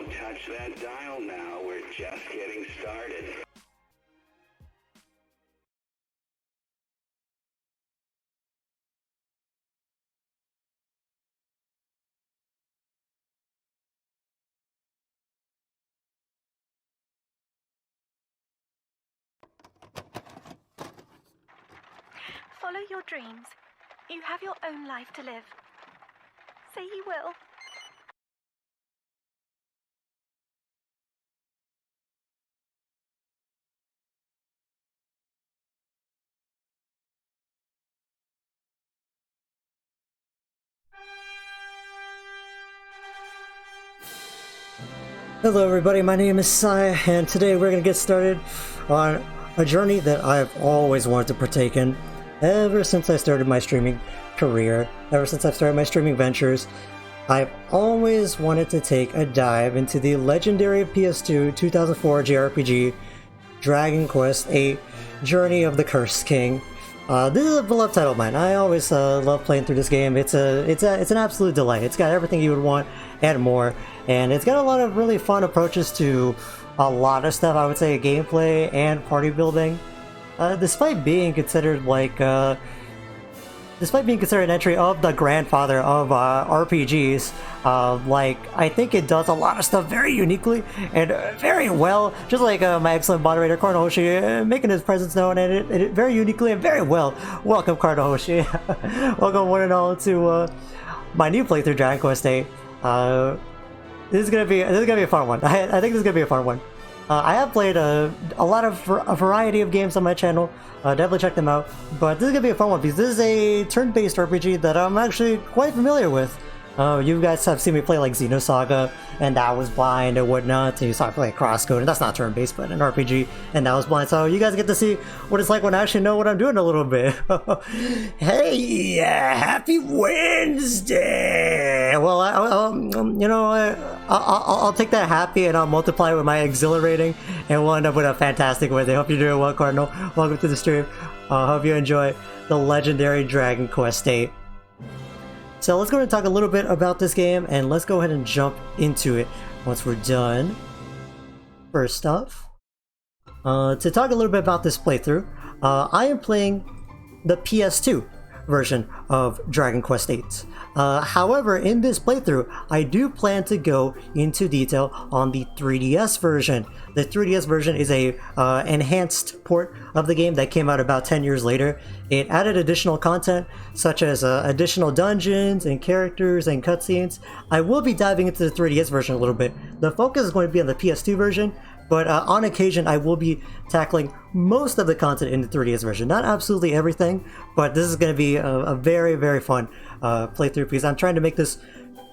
Don't touch that dial now. We're just getting started. Follow your dreams. You have your own life to live. Say you will. Hello everybody, my name is Sai, and today we're going to get started on a journey that I've always wanted to partake in ever since I started my streaming career, ever since I've started my streaming ventures. I've always wanted to take a dive into the legendary PS2 2004 JRPG Dragon Quest VIII Journey of the Cursed King. This is a beloved title of mine. I always love playing through this game. It's an absolute delight. It's got everything you would want and more, and it's got a lot of really fun approaches to a lot of stuff. I would say gameplay and party building, despite being considered like an entry of the grandfather of RPGs. Like, I think it does a lot of stuff very uniquely and very well, just like my excellent moderator Kalderasha making his presence known, and it very uniquely and very well. Welcome, Kalderasha. Welcome one and all to my new playthrough, Dragon Quest VIII. This is gonna be a fun one. I think this is gonna be a fun one. I have played a variety of games on my channel. Definitely check them out. But this is gonna be a fun one because this is a turn-based RPG that I'm actually quite familiar with. You guys have seen me play like Xenosaga, and that was blind and whatnot. And you saw me play Crosscode, and that's not turn-based, but an RPG, and that was blind. So you guys get to see what it's like when I actually know what I'm doing a little bit. Hey, happy Wednesday! Well, I'll take that happy and I'll multiply it with my exhilarating, and we'll end up with a fantastic Wednesday. Hope you're doing well, Cardinal. Welcome to the stream. Hope you enjoy the legendary Dragon Quest VIII. So let's go ahead and talk a little bit about this game, and let's go ahead and jump into it once we're done. First off, to talk a little bit about this playthrough, I am playing the PS2 version of Dragon Quest VIII. However, in this playthrough, I do plan to go into detail on the 3DS version. The 3DS version is a enhanced port of the game that came out about 10 years later. It added additional content, such as additional dungeons and characters and cutscenes. I will be diving into the 3DS version a little bit. The focus is going to be on the PS2 version, but on occasion I will be tackling most of the content in the 3DS version. Not absolutely everything, but this is going to be a very, very fun playthrough, because I'm trying to make this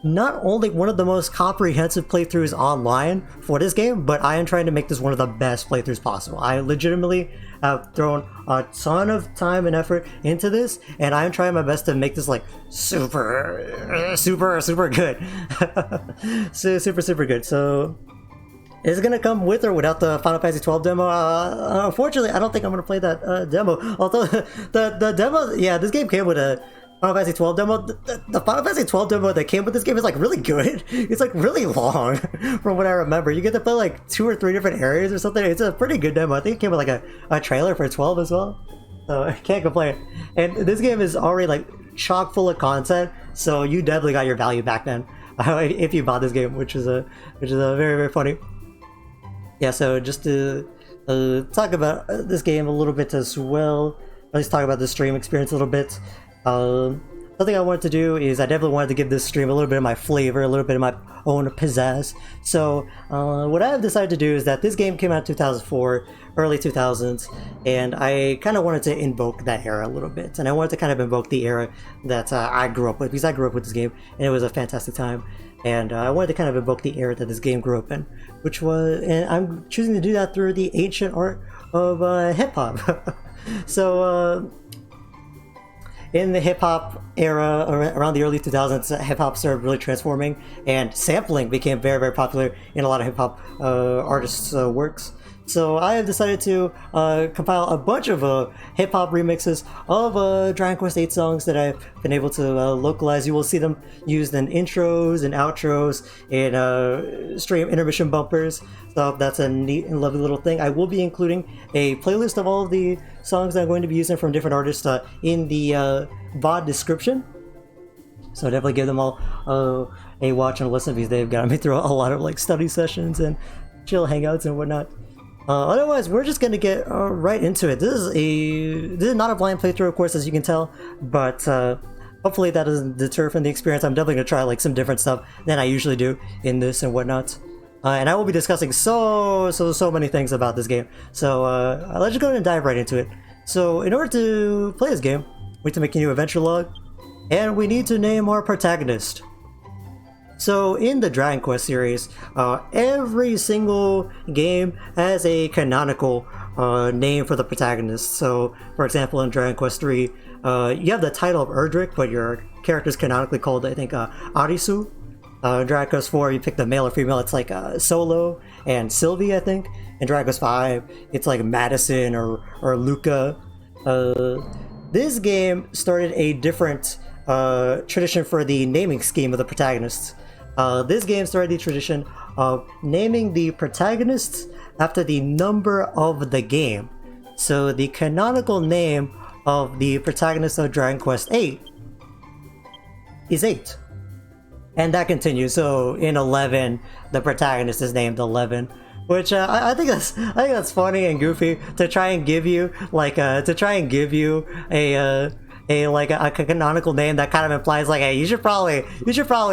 not only one of the most comprehensive playthroughs online for this game, but I am trying to make this one of the best playthroughs possible. I legitimately have thrown a ton of time and effort into this, and I am trying my best to make this like super good. super good. So is it gonna come with or without the Final Fantasy XII demo? Unfortunately, I don't think I'm gonna play that demo. Although the demo, yeah, this game came with a Final Fantasy XII demo. The Final Fantasy XII demo that came with this game is like really good. It's like really long, from what I remember. You get to play like 2 or 3 different areas or something. It's a pretty good demo. I think it came with like a trailer for 12 as well. So I can't complain. And this game is already like chock full of content, so you definitely got your value back then if you bought this game, which is a very, very funny. Yeah, so just to talk about this game a little bit as well, let's talk about the stream experience a little bit. Something I wanted to do is I definitely wanted to give this stream a little bit of my flavor, a little bit of my own pizzazz. So what I have decided to do is that this game came out in 2004, early 2000s, and I kind of wanted to invoke that era a little bit. And I wanted to kind of invoke the era that I grew up with, because I grew up with this game, and it was a fantastic time. And I wanted to kind of invoke the era that this game grew up in, which was, and I'm choosing to do that through the ancient art of hip-hop. So in the hip-hop era, around the early 2000s, hip-hop started really transforming, and sampling became very, very popular in a lot of hip-hop artists' works. So I have decided to compile a bunch of hip-hop remixes of Dragon Quest VIII songs that I've been able to localize. You will see them used in intros and outros, in stream intermission bumpers. So that's a neat and lovely little thing. I will be including a playlist of all of the songs that I'm going to be using from different artists in the VOD description. So definitely give them all a watch and a listen, because they've gotten me through a lot of like study sessions and chill hangouts and whatnot. Otherwise, we're just gonna get right into it. This is not a blind playthrough, of course, as you can tell, but hopefully that doesn't deter from the experience. I'm definitely gonna try like some different stuff than I usually do in this and whatnot. And I will be discussing so many things about this game. So let's just go ahead and dive right into it. So in order to play this game, we need to make a new adventure log, and we need to name our protagonist. So in the Dragon Quest series, every single game has a canonical name for the protagonist. So, for example, in Dragon Quest III, you have the title of Erdrick, but your character is canonically called, I think, Arisu. In Dragon Quest IV, you pick the male or female, it's like Solo and Sylvie, I think. In Dragon Quest V, it's like Madison or Luca. This game started a different tradition for the naming scheme of the protagonists. This game started the tradition of naming the protagonists after the number of the game. So the canonical name of the protagonist of Dragon Quest VIII is 8. And that continues. So in 11, the protagonist is named 11. Which I think that's funny and goofy to try and give you a canonical name that kind of implies like, hey, you should probably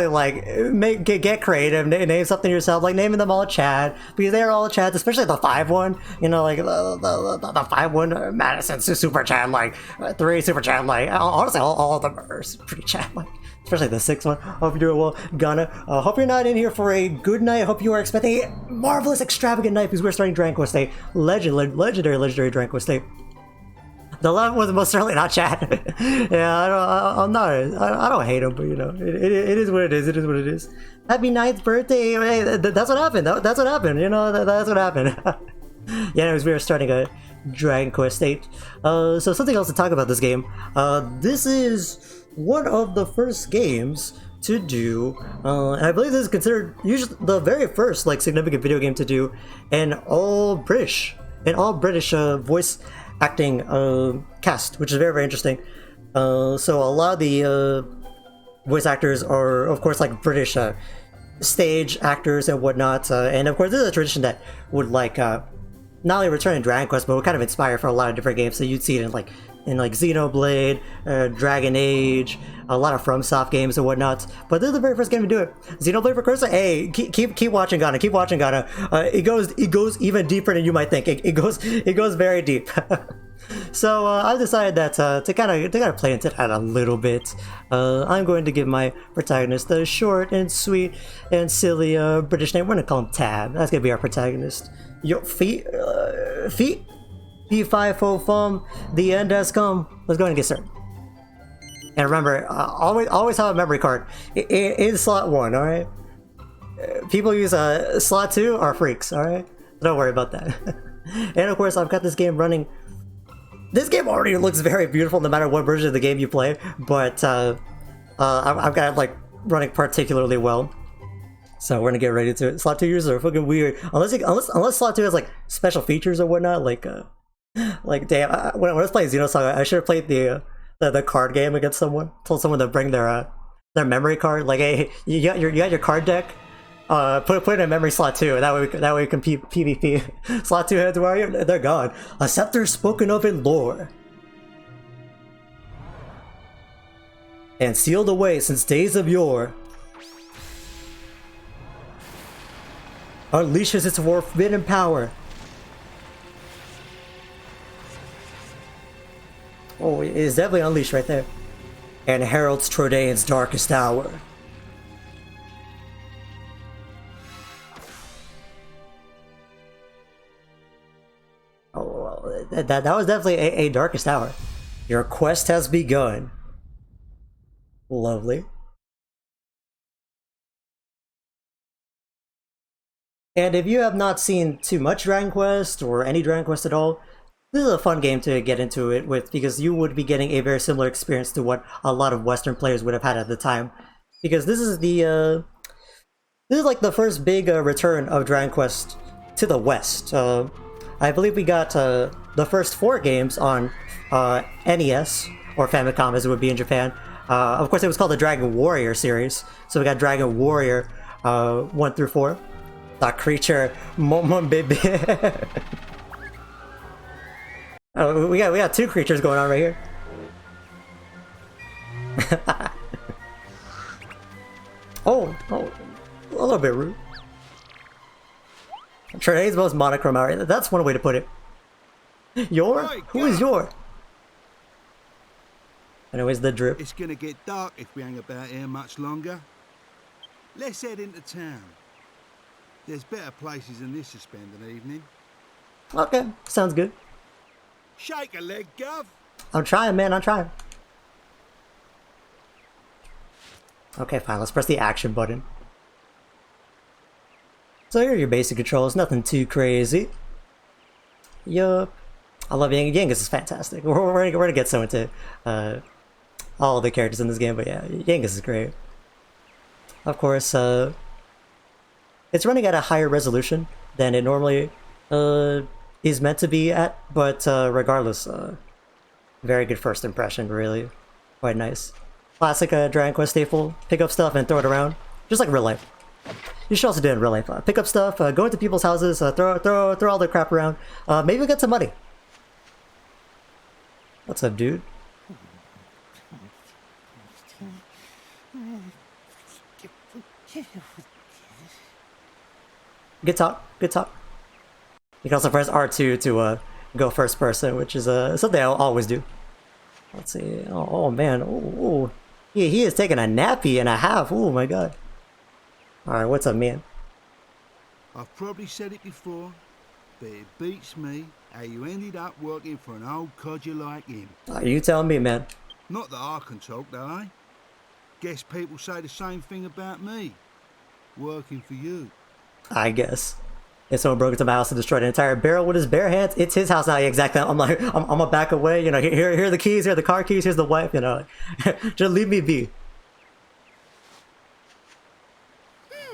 like get creative, name something yourself, like naming them all Chad, because they're all Chads, especially the 5-1, you know, like the 5-1 Madison super Chad, like 3 super Chad, like honestly all of them are pretty Chad, like especially the 6th one. Hope you're doing well, Ghana. Hope you're not in here for a good night. I hope you are expecting a marvelous, extravagant night, because we're starting Dragon Quest VIII, legendary Dragon Quest VIII. The 11 was most certainly not Chad. Yeah, I don't hate him, but you know, it is what it is. It is what it is. Happy 9th birthday! Hey, that's what happened. That's what happened. You know, that's what happened. Yeah, anyways, we are starting a Dragon Quest VIII. So something else to talk about this game. This is one of the first games to do, and I believe this is considered usually the very first like significant video game to do an all British voice acting cast, which is very interesting. So a lot of the voice actors are of course like British stage actors and whatnot, and of course this is a tradition that would like not only return in Dragon Quest but would kind of inspire for a lot of different games. So you'd see it in like Xenoblade, Dragon Age, a lot of FromSoft games and whatnot. But this is the very first game to do it. Xenoblade Precursor, hey, keep watching Ghana, keep watching Ghana. It goes even deeper than you might think. It goes very deep. So I've decided that to kind of play into that a little bit, I'm going to give my protagonist a short and sweet and silly British name. We're gonna call him Tab. That's gonna be our protagonist. Yo, feet. P5 fum, the end has come. Let's go ahead and get started. And remember, always have a memory card in slot 1. All right. People use slot 2 are freaks. All right. Don't worry about that. And of course, I've got this game running. This game already looks very beautiful, no matter what version of the game you play. But I've got it like running particularly well. So we're gonna get ready to it. Slot 2 users are fucking weird, unless slot 2 has like special features or whatnot, like damn, when I was playing Xenosaga, I should have played the card game against someone. Told someone to bring their memory card. Like, hey, you got your card deck. Put it in memory slot 2. That way we can PvP. Slot 2 heads, where are you? They're gone. A scepter spoken of in lore, and sealed away since days of yore, unleashes its forbidden power. Oh, it is definitely unleashed right there. And heralds Trodane's darkest hour. Oh, well, that was definitely a darkest hour. Your quest has begun. Lovely. And if you have not seen too much Dragon Quest or any Dragon Quest at all, this is a fun game to get into it with because you would be getting a very similar experience to what a lot of Western players would have had at the time. Because this is like the first big return of Dragon Quest to the West. I believe we got the first 4 games on NES, or Famicom as it would be in Japan. Of course, it was called the Dragon Warrior series. So we got Dragon Warrior 1 through 4. That creature, Momon baby. Oh, we got 2 creatures going on right here. oh, a little bit rude. Today's most monochrome. That's one way to put it. Yor? Who is Yor? Anyways, the drip. It's gonna get dark if we hang about here much longer. Let's head into town. There's better places than this to spend an evening. Okay, sounds good. Shake a leg, Gov. I'm trying, man, I'm trying. Okay, fine, let's press the action button. So here are your basic controls, nothing too crazy. Yup. I love Yangus is fantastic. We're gonna get so into all the characters in this game, but yeah, Yangus is great. Of course, it's running at a higher resolution than it normally is meant to be at, but regardless, very good first impression, really. Quite nice. Classic Dragon Quest staple, pick up stuff and throw it around, just like real life. You should also do it in real life. Pick up stuff, go into people's houses, throw all their crap around. Maybe get some money. What's up, dude? Good talk, good talk. You can also press R2 to go first person, which is something I'll always do. Let's see. Oh man. Oh, he is taking a nappy and a half. Oh my god. Alright, what's up, man? I've probably said it before, but it beats me how you ended up working for an old codger like him. You tell me, man. Not that I can talk, though, eh? Guess people say the same thing about me. Working for you. I guess. If someone broke into my house and destroyed an entire barrel with his bare hands, it's his house now. Yeah, exactly. I'm like, I'm gonna back away. You know, here are the keys. Here are the car keys. Here's the wife. You know, just leave me be.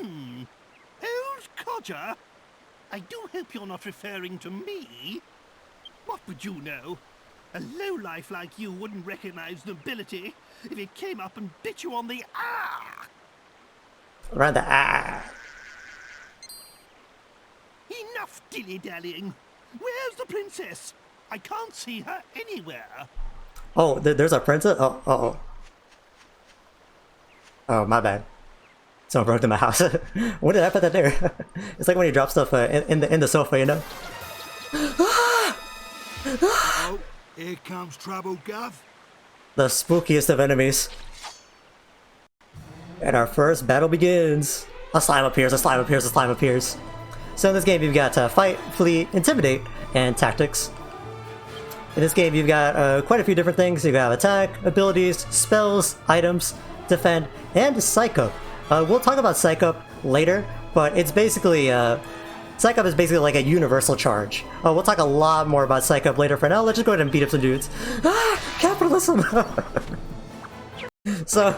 Old codger? I do hope you're not referring to me. What would you know? A lowlife like you wouldn't recognize nobility if it came up and bit you on the ah. Around the ah. Enough dilly-dallying. Where's the princess? I can't see her anywhere. Oh, there's a princess? Oh, oh, my bad. Someone broke into my house. When did I put that there? It's like when you drop stuff in the sofa, you know? Oh, here comes trouble, Gov. The spookiest of enemies. And our first battle begins. A slime appears, a slime appears, a slime appears. So in this game you've got Fight, Flee, Intimidate, and Tactics. In this game you've got quite a few different things. You have attack, abilities, spells, items, defend, and Psych Up. We'll talk about Psych Up later, but it's basically... Psych Up is basically like a universal charge. We'll talk a lot more about Psych Up later. For now, let's just go ahead and beat up some dudes. Ah! Capitalism! So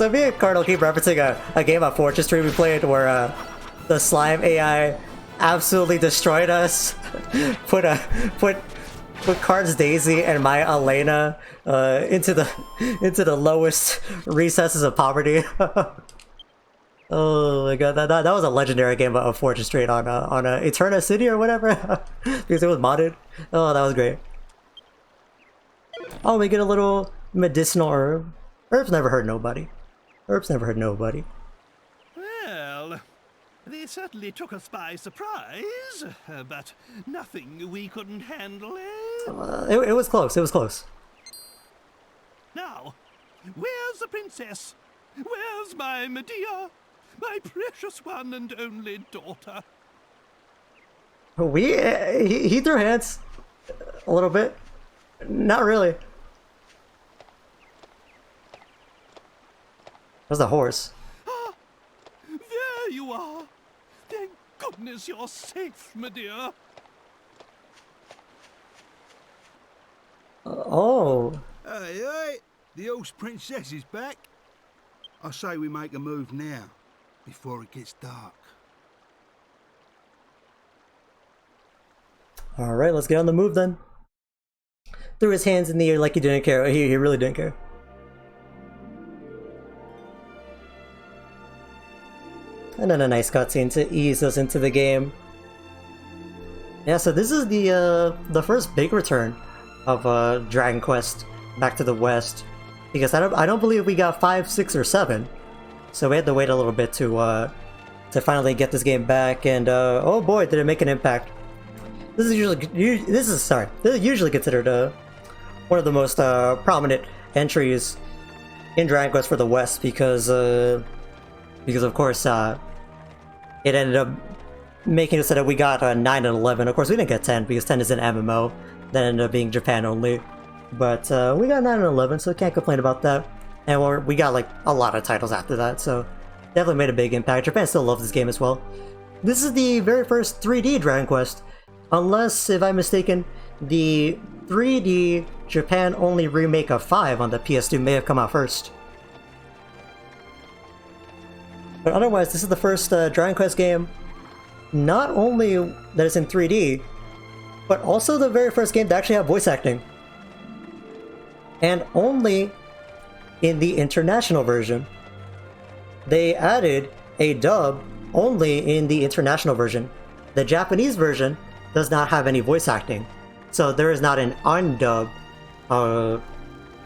me and Cardinal keep referencing a game of Fortress 3 we played where the slime AI absolutely destroyed us. put Card's Daisy and my Elena into the lowest recesses of poverty. Oh my god, that was a legendary game of Fortress 3 on Eterna City or whatever, because it was modded. Oh, that was great. Oh, we get a little medicinal herb. Herbs never hurt nobody. Herbs never hurt nobody. Well, they certainly took us by surprise, but nothing we couldn't handle. It was close. It was close. Now, where's the princess? Where's my Medea? My precious one and only daughter. He threw hands a little bit. Not really. There's a horse. Ah, there you are. Thank goodness you're safe, my dear. Oh. Hey, hey, the horse princess is back. I say we make a move now, before it gets dark. Alright, let's get on the move then. Threw his hands in the air like he didn't care. He really didn't care. And then a nice cutscene to ease us into the game. Yeah, so this is the first big return of Dragon Quest back to the West, because I don't believe we got 5, 6, or 7, so we had to wait a little bit to finally get this game back. And oh boy, did it make an impact! This is usually considered one of the most prominent entries in Dragon Quest for the West, because of course it ended up making it so that we got 9 and 11. Of course, we didn't get 10 because 10 is an MMO. That ended up being Japan only. But we got 9 and 11, so can't complain about that. And we got like a lot of titles after that, so definitely made a big impact. Japan still loves this game as well. This is the very first 3D Dragon Quest, unless, if I'm mistaken, the 3D Japan-only remake of 5 on the PS2 may have come out first. But otherwise, this is the first Dragon Quest game, not only that it's in 3D, but also the very first game to actually have voice acting. And only in the international version. They added a dub only in the international version. The Japanese version does not have any voice acting, so there is not an undub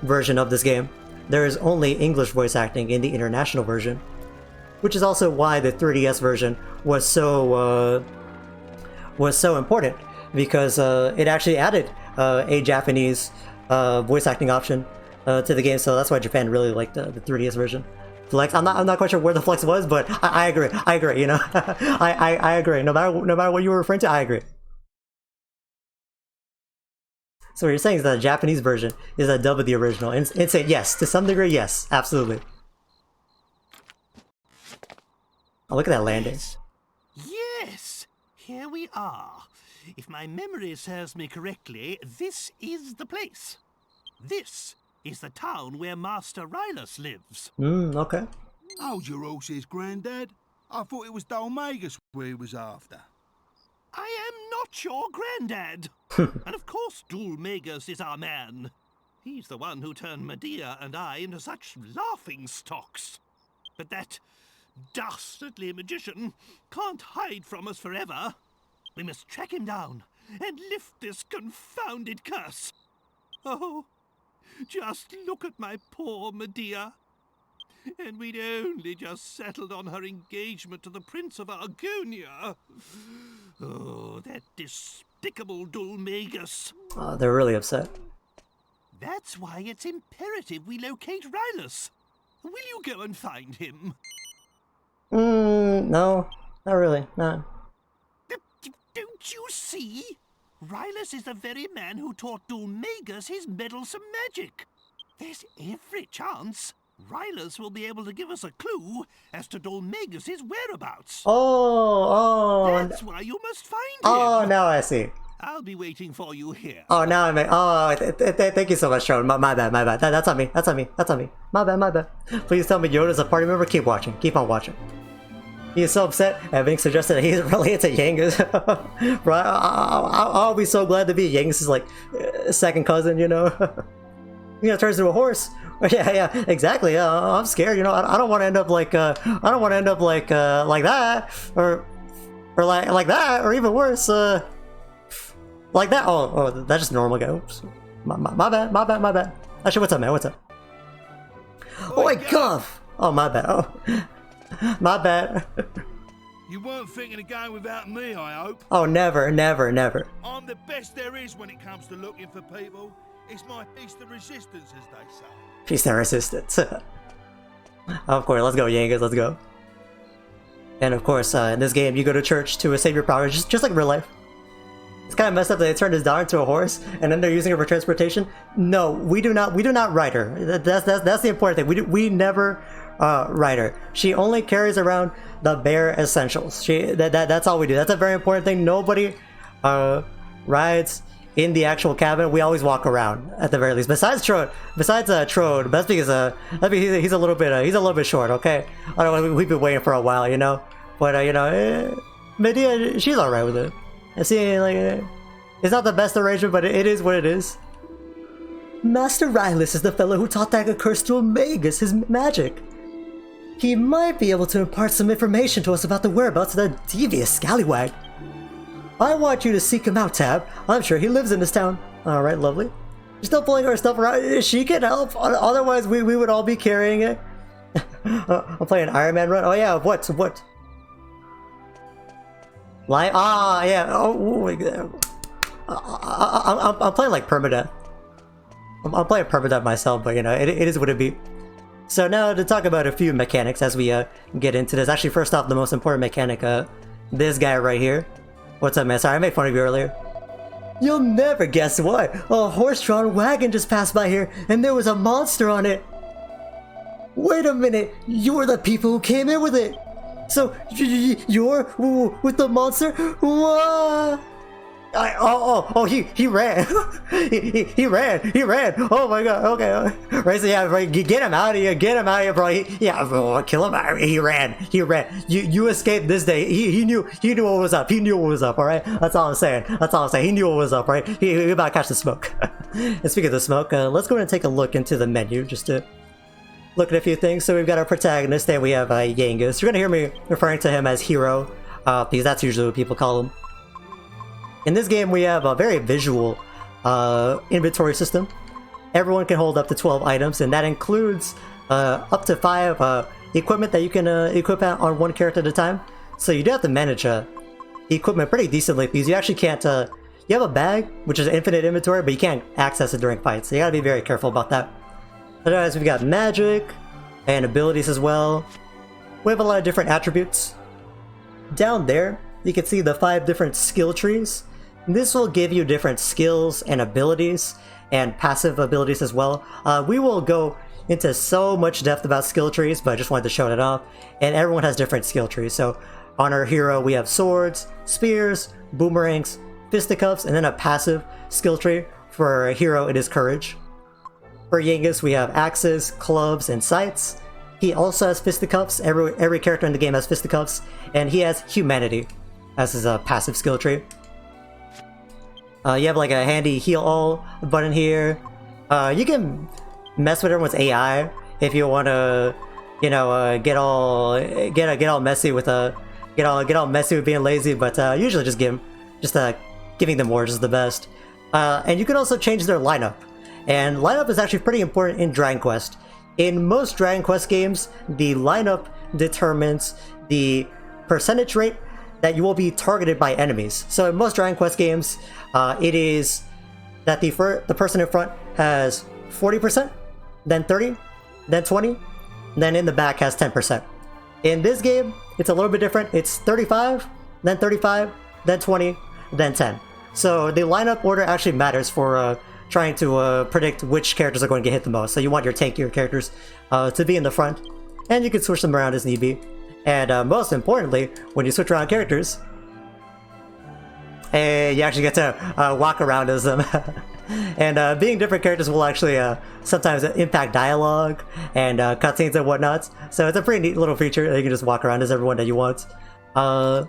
version of this game. There is only English voice acting in the international version, which is also why the 3DS version was so important, because it actually added a Japanese voice acting option to the game. So that's why Japan really liked the 3DS version. Flex, I'm not quite sure where the flex was, but I agree. You know, I agree. No matter what you were referring to, I agree. So what you're saying is that the Japanese version is a dub of the original, and say yes, to some degree, yes, absolutely. Oh, look at that landing. Yes, here we are. If my memory serves me correctly, this is the place. This is the town where Master Rylus lives. Okay. Hold your horses, Grandad. I thought it was Dolmagus where he was after. I am not your granddad. And of course Dulmagus is our man. He's the one who turned Medea and I into such laughing stocks. But that dastardly magician can't hide from us forever. We must track him down and lift this confounded curse. Oh, just look at my poor Medea. And we'd only just settled on her engagement to the Prince of Argonia. Oh, that despicable Dulmagus. They're really upset. That's why it's imperative we locate Rylus. Will you go and find him? No, not really, not. Don't you see? Rylus is the very man who taught Dulmagus his meddlesome magic. There's every chance Rylus will be able to give us a clue as to Dulmagus' whereabouts. That's why you must find him. Oh, now I see. I'll be waiting for you here. Oh, now I make. Oh, thank you so much, Sean. My bad. That's on me. My bad. Please tell me Yoda's a party member. Keep watching. Keep on watching. He is so upset at being suggested that he's related to Yangus. Right? I'll be so glad to be Yangus' like second cousin. You know. You know, turns into a horse. Yeah, exactly. I'm scared. You know, I don't want to end up like like that, or like that, or even worse, like that. Oh, that's just a normal guy. Oops. My bad. Actually, what's up, man? What's up? Oh my god! Oh, my bad. Oh, my bad. You weren't thinking of going without me, I hope. Oh, never. I'm the best there is when it comes to looking for people. It's my piece of resistance, as they say. Peace and resistance. Of course, let's go, Yangas, let's go. And of course, in this game, you go to church to save your power, just like real life. It's kind of messed up that they turned his daughter into a horse, and then they're using her for transportation. No, we do not ride her. That's the important thing. We never rider. She only carries around the bare essentials. That's all we do. That's a very important thing. Nobody rides in the actual cabin. We always walk around at the very least. Besides Trode, that's because he's a little bit short. Okay, I don't know, we've been waiting for a while, you know. But Medea, she's all right with it. I see, like, it's not the best arrangement, but it is what it is. Master Rylus is the fellow who taught that accursed Magus his magic. He might be able to impart some information to us about the whereabouts of that devious scallywag. I want you to seek him out, Tab. I'm sure he lives in this town. Alright, lovely. You're still pulling our stuff around. She can help, otherwise we would all be carrying it. I'm playing Iron Man run. Oh yeah, what? Live? Ah, yeah. Oh my god. I'm playing like permadeath. I'm playing permadeath myself, but you know, it is what it be. So now to talk about a few mechanics as we get into this. Actually, first off, the most important mechanic, this guy right here. What's up, man? Sorry, I made fun of you earlier. You'll never guess what. A horse-drawn wagon just passed by here, and there was a monster on it. Wait a minute, you're the people who came in with it. So, you're with the monster? What? He ran. he ran. Oh my god, okay. Right, so yeah, right, get him out of here, bro. Bro, kill him. He ran. You escaped this day. He knew what was up. Alright? That's all I'm saying. He knew what was up, right? He about to catch the smoke. And speaking of the smoke, let's go ahead and take a look into the menu just to look at a few things. So we've got our protagonist, and we have Yengus. You're gonna hear me referring to him as Hero, because that's usually what people call him. In this game, we have a very visual inventory system. Everyone can hold up to 12 items, and that includes up to 5 equipment that you can equip on one character at a time. So you do have to manage equipment pretty decently, because you actually can't... you have a bag, which is infinite inventory, but you can't access it during fights, so you gotta be very careful about that. Otherwise, we've got magic and abilities as well. We have a lot of different attributes. Down there, you can see the 5 different skill trees. This will give you different skills and abilities and passive abilities as well. We will go into so much depth about skill trees, but I just wanted to show it off. And everyone has different skill trees. So on our hero, we have swords, spears, boomerangs, fisticuffs, and then a passive skill tree. For our hero, it is courage. For Yengus, we have axes, clubs, and scythes. He also has fisticuffs. Every character in the game has fisticuffs. And he has humanity as his passive skill tree. You have like a handy heal all button here. You can mess with everyone's AI if you want to, you know, get all messy with being lazy. But usually just giving them orders is the best. And you can also change their lineup. And lineup is actually pretty important in Dragon Quest. In most Dragon Quest games, the lineup determines the percentage rate that you will be targeted by enemies. So in most Dragon Quest games, it is that the person in front has 40%, then 30%, then 20%, then in the back has 10%. In this game, it's a little bit different. It's 35%, then 35%, then 20%, then 10%. So the lineup order actually matters for trying to predict which characters are going to get hit the most. So you want your tankier characters to be in the front, and you can switch them around as need be. And most importantly, when you switch around characters, you actually get to walk around as them. And being different characters will actually sometimes impact dialogue and cutscenes and whatnot. So it's a pretty neat little feature that you can just walk around as everyone that you want. I'm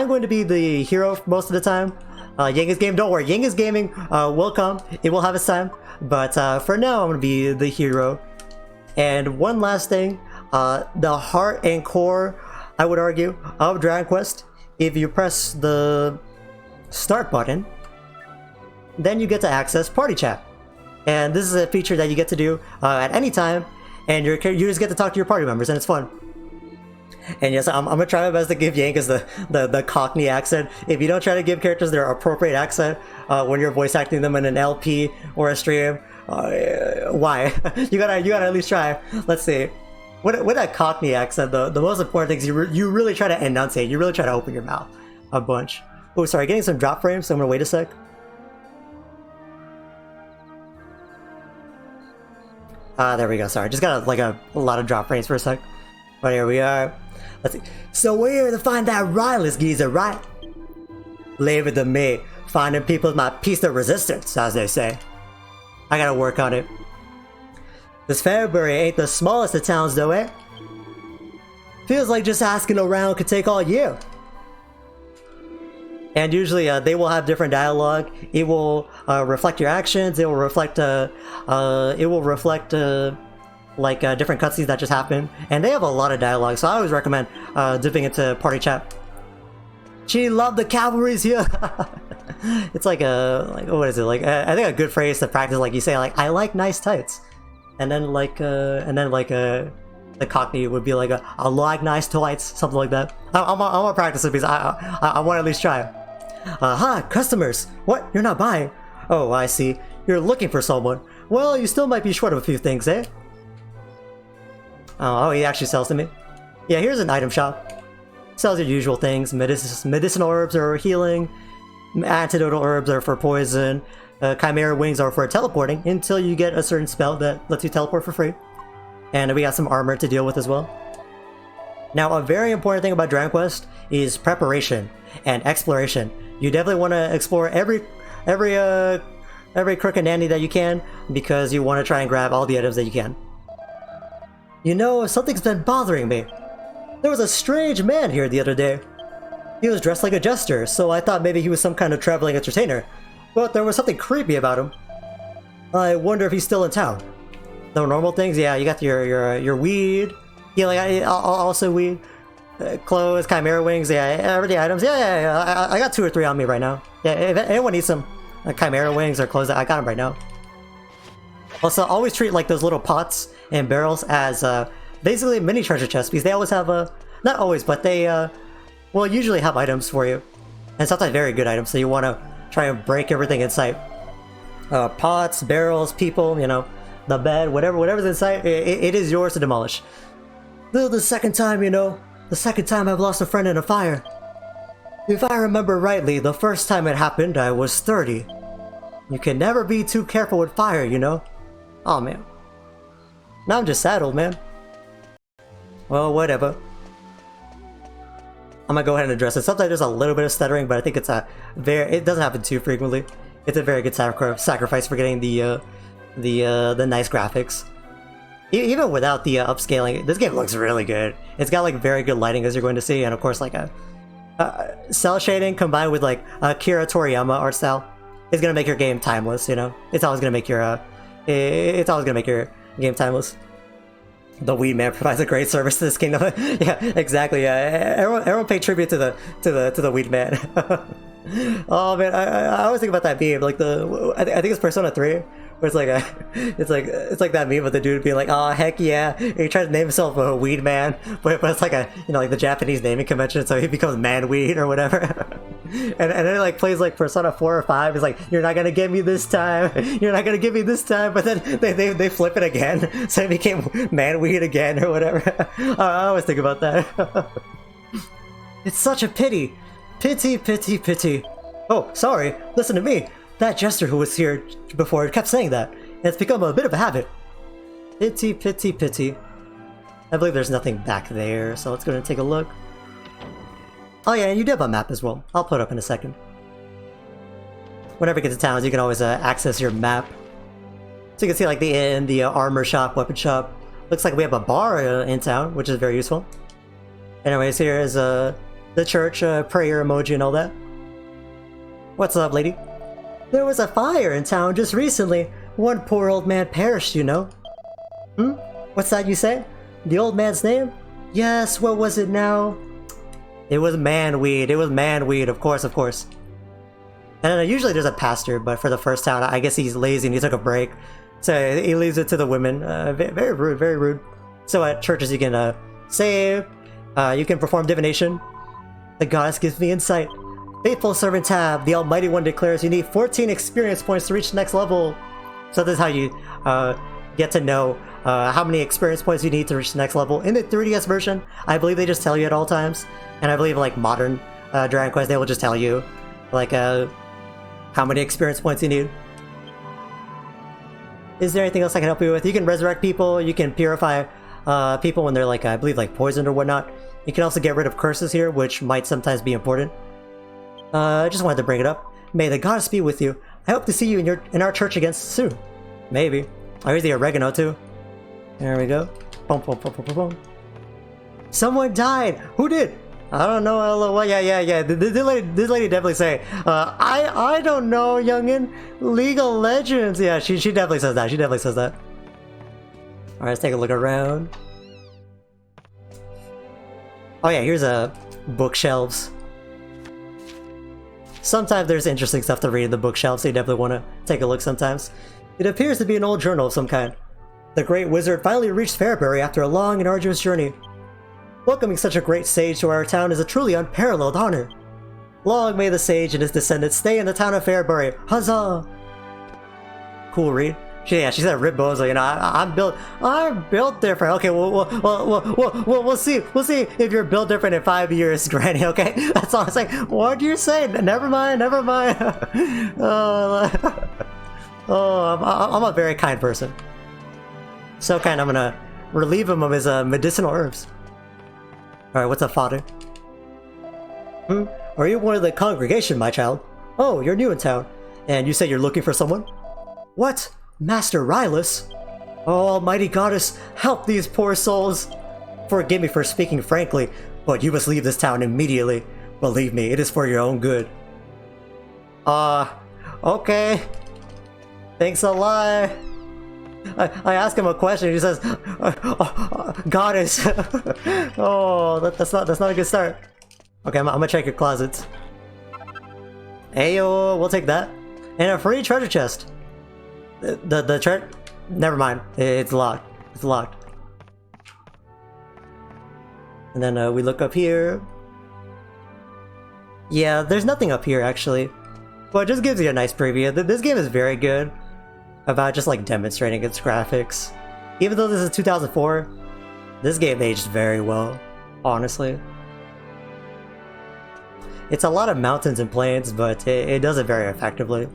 going to be the hero most of the time. Yengus game, don't worry, Yengus gaming will come. It will have its time. But for now, I'm going to be the hero. And one last thing, the heart and core, I would argue, of Dragon Quest, if you press the start button, then you get to access party chat. And this is a feature that you get to do at any time, and you just get to talk to your party members, and it's fun. And yes, I'm gonna try my best to give Yengus the Cockney accent. If you don't try to give characters their appropriate accent when you're voice acting them in an LP or a stream, why? you gotta at least try. Let's see. With that Cockney accent, the most important thing is you really try to enunciate. You really try to open your mouth a bunch. Oh, sorry, getting some drop frames, so I'm gonna wait a sec. There we go. Sorry, just got a lot of drop frames for a sec. But here we are. Let's see. So we're here to find that Rylus Geyzer, right? Leave it to me. Finding people is my piece of resistance, as they say. I gotta work on it. This Farebury ain't the smallest of towns, though, eh? Feels like just asking around could take all year. And usually they will have different dialogue. It will reflect your actions. It will reflect different cutscenes that just happen. And they have a lot of dialogue, so I always recommend dipping into party chat. She loved the cavalry's here. It's like what is it? I think a good phrase to practice, like you say, like, I like nice tights. And then the Cockney would be like I like nice tights, something like that. I'm gonna practice it because I want to at least try. Hi, customers. What? You're not buying? Oh, I see. You're looking for someone. Well, you still might be short of a few things, eh? Oh, he actually sells to me. Yeah, here's an item shop. Sells your usual things. Medicinal herbs are healing. Antidotal herbs are for poison. Chimera wings are for teleporting until you get a certain spell that lets you teleport for free. And we got some armor to deal with as well. Now, a very important thing about Dragon Quest is preparation and exploration. You definitely want to explore every crook and nanny that you can, because you want to try and grab all the items that you can. You know, something's been bothering me. There was a strange man here the other day. He was dressed like a jester, so I thought maybe he was some kind of traveling entertainer. But there was something creepy about him. I wonder if he's still in town. The normal things, yeah, you got your weed, healing, also weed, clothes, chimera wings, yeah, everyday items, yeah, I got 2 or 3 on me right now. Yeah, if anyone needs some chimera wings or clothes, I got them right now. Also, always treat like those little pots and barrels as basically mini treasure chests, because they always have not always, but they will usually have items for you, and sometimes very good items. So you want to try and break everything in sight. Pots, barrels, people, you know, the bed, whatever's in sight, it is yours to demolish. This is the second time, you know, the second time I've lost a friend in a fire. If I remember rightly, the first time it happened, I was 30. You can never be too careful with fire, you know? Oh man. Now I'm just sad, old man. Well, whatever. I'm gonna go ahead and address it. Sometimes there's a little bit of stuttering, but I think it's it doesn't happen too frequently. It's a very good sacrifice for getting the nice graphics. Even without the upscaling, this game looks really good. It's got like very good lighting, as you're going to see, and of course like a cell shading combined with like Akira Toriyama art style is gonna make your game timeless. You know, it's always gonna make your game timeless. The Weed Man provides a great service to this kingdom. Yeah, exactly. Yeah, everyone pay tribute to the Weed Man. Oh man, I always think about that meme, like I think it's Persona 3, where it's like that meme of the dude being like, oh heck yeah, he tries to name himself a Weed Man, but it's like like the Japanese naming convention, so he becomes Man Weed or whatever. and then it like plays like Persona 4 or 5. It's like, you're not gonna get me this time, you're not gonna get me this time, but then they flip it again, so it became Man Weed again or whatever. I always think about that. It's such a pity. Pity, pity, pity. Oh, sorry, listen to me. That jester who was here before kept saying that, and it's become a bit of a habit. Pity, pity, pity. I believe there's nothing back there, so let's go and take a look. Oh yeah, and you do have a map as well. I'll put it up in a second. Whenever you get to towns, you can always access your map. So you can see like the inn, the armor shop, weapon shop. Looks like we have a bar in town, which is very useful. Anyways, here is the church, prayer emoji and all that. What's up, lady? There was a fire in town just recently. One poor old man perished, you know. What's that you say? The old man's name? Yes, what was it now? It was Manweed. It was Manweed, of course, of course. And usually there's a pastor, but for the first town, I guess he's lazy and he took a break. So he leaves it to the women. Very rude, very rude. So at churches you can save, you can perform divination. The goddess gives me insight. Faithful servant tab, the Almighty One declares you need 14 experience points to reach the next level. So this is how you get to know how many experience points you need to reach the next level. In the 3DS version, I believe they just tell you at all times. And I believe like modern Dragon Quest, they will just tell you like how many experience points you need. Is there anything else I can help you with? You can resurrect people, you can purify people when they're like, I believe, like poisoned or whatnot. You can also get rid of curses here, which might sometimes be important. I just wanted to bring it up. May the goddess be with you. I hope to see you in our church again soon. Maybe. Oh, here's the oregano too. There we go. Boom, boom, boom, boom, boom, boom. Someone died! Who did? I don't know. Well, yeah. This lady definitely say, I don't know, youngin. League of Legends. Yeah, she definitely says that. She definitely says that. Alright, let's take a look around. Oh yeah, here's bookshelves. Sometimes there's interesting stuff to read in the bookshelves, so you definitely want to take a look sometimes. It appears to be an old journal of some kind. The great wizard finally reached Farebury after a long and arduous journey. Welcoming such a great sage to our town is a truly unparalleled honor. Long may the sage and his descendants stay in the town of Farebury. Huzzah! Cool read. She said rib bones, you know, I'm built different. Okay, we'll see if you're built different in 5 years, Granny, okay? That's all I'm saying. What do you say? Never mind. I'm a very kind person. So kind, I'm gonna relieve him of his medicinal herbs. Alright, what's up, father? Are you one of the congregation, my child? Oh, you're new in town. And you say you're looking for someone? What? Master Rylus? Oh, almighty goddess, help these poor souls! Forgive me for speaking frankly, but you must leave this town immediately. Believe me, it is for your own good. Okay. Thanks a lot. I ask him a question, he says, goddess. Oh, that's not a good start. Okay, I'm gonna check your closets. Ayo, we'll take that. And a free treasure chest. The treasure? Never mind. It's locked. It's locked. And then we look up here. Yeah, there's nothing up here actually. But it just gives you a nice preview. This game is very good about just like demonstrating its graphics. Even though this is 2004, this game aged very well, honestly. It's a lot of mountains and plains, but it does it very effectively.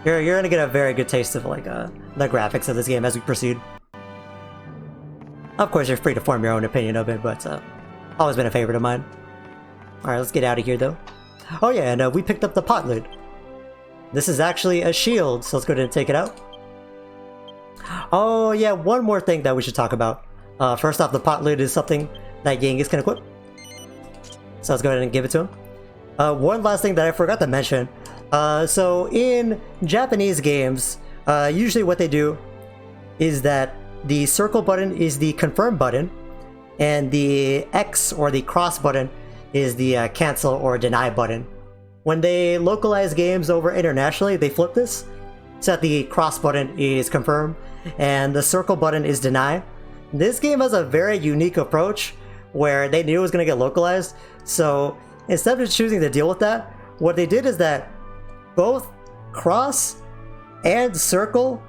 You're gonna get a very good taste of like the graphics of this game as we proceed. Of course, you're free to form your own opinion of it, but always been a favorite of mine. Alright, let's get out of here though. Oh yeah, and we picked up the pot lid. This is actually a shield, so let's go ahead and take it out. Oh yeah, one more thing that we should talk about. First off, the pot lid is something that Genghis can equip. So let's go ahead and give it to him. One last thing that I forgot to mention. So in Japanese games, usually what they do is that the circle button is the confirm button, and the X or the cross button is the cancel or deny button. When they localize games over internationally, they flip this, so that the cross button is confirm and the circle button is deny. This game has a very unique approach where they knew it was going to get localized, so instead of choosing to deal with that, what they did is that both cross and circle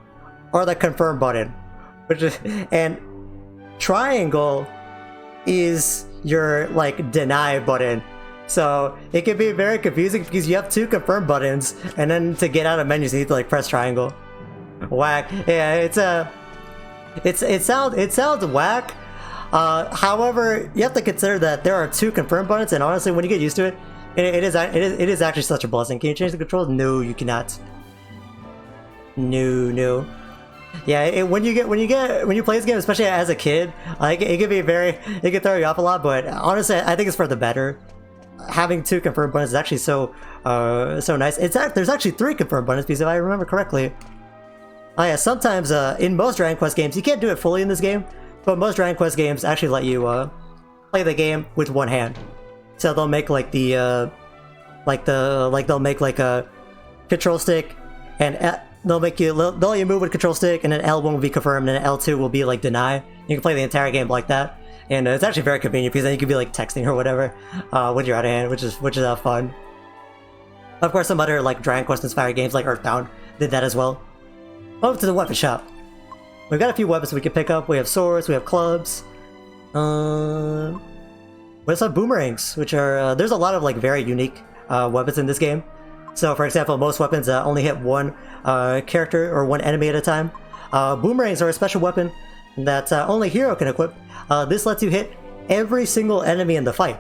are the confirm button, and triangle is your like deny button. So it can be very confusing because you have two confirm buttons, and then to get out of menus you need to like press triangle. Whack. Yeah, it sounds whack. However, you have to consider that there are two confirm buttons, and honestly, when you get used to it, it is actually such a blessing. Can you change the controls? No, you cannot. No. Yeah, when you play this game, especially as a kid, like it can throw you off a lot. But honestly, I think it's for the better. Having two confirm buttons is actually so nice. There's actually three confirm buttons because if I remember correctly. Oh yeah, sometimes in most Dragon Quest games, you can't do it fully in this game, but most Dragon Quest games actually let you play the game with one hand. So they'll make like they'll make like a control stick, and they'll let you move with control stick, and then L1 will be confirmed, and then L2 will be like deny. You can play the entire game like that, and it's actually very convenient because then you can be like texting or whatever with your other hand, which is fun. Of course, some other like Dragon Quest inspired games like Earthbound did that as well. Over to the weapon shop. We've got a few weapons we can pick up. We have swords, we have clubs. We also have boomerangs, which are there's a lot of like very unique weapons in this game. So for example, most weapons only hit one character or one enemy at a time. Boomerangs are a special weapon that only hero can equip. This lets you hit every single enemy in the fight,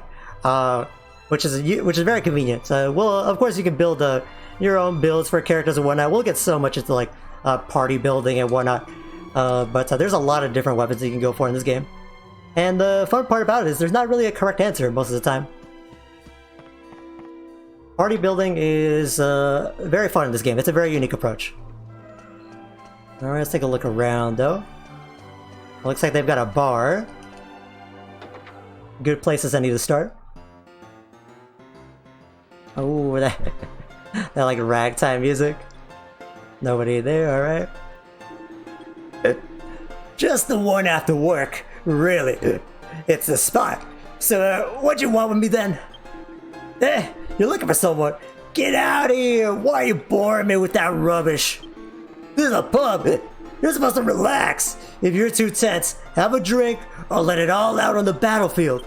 which is very convenient. Well, of course, you can build your own builds for characters and whatnot. We'll get so much into like party building and whatnot, but there's a lot of different weapons you can go for in this game. And the fun part about it is there's not really a correct answer most of the time. Party building is very fun in this game. It's a very unique approach. Alright, let's take a look around though. Looks like they've got a bar. Good places I need to start. Oh, that like ragtime music. Nobody there, alright. Just the one after work, really. It's the spot. So, what'd you want with me then? You're looking for someone? Get out of here! Why are you boring me with that rubbish? This is a pub. You're supposed to relax. If you're too tense, have a drink or let it all out on the battlefield.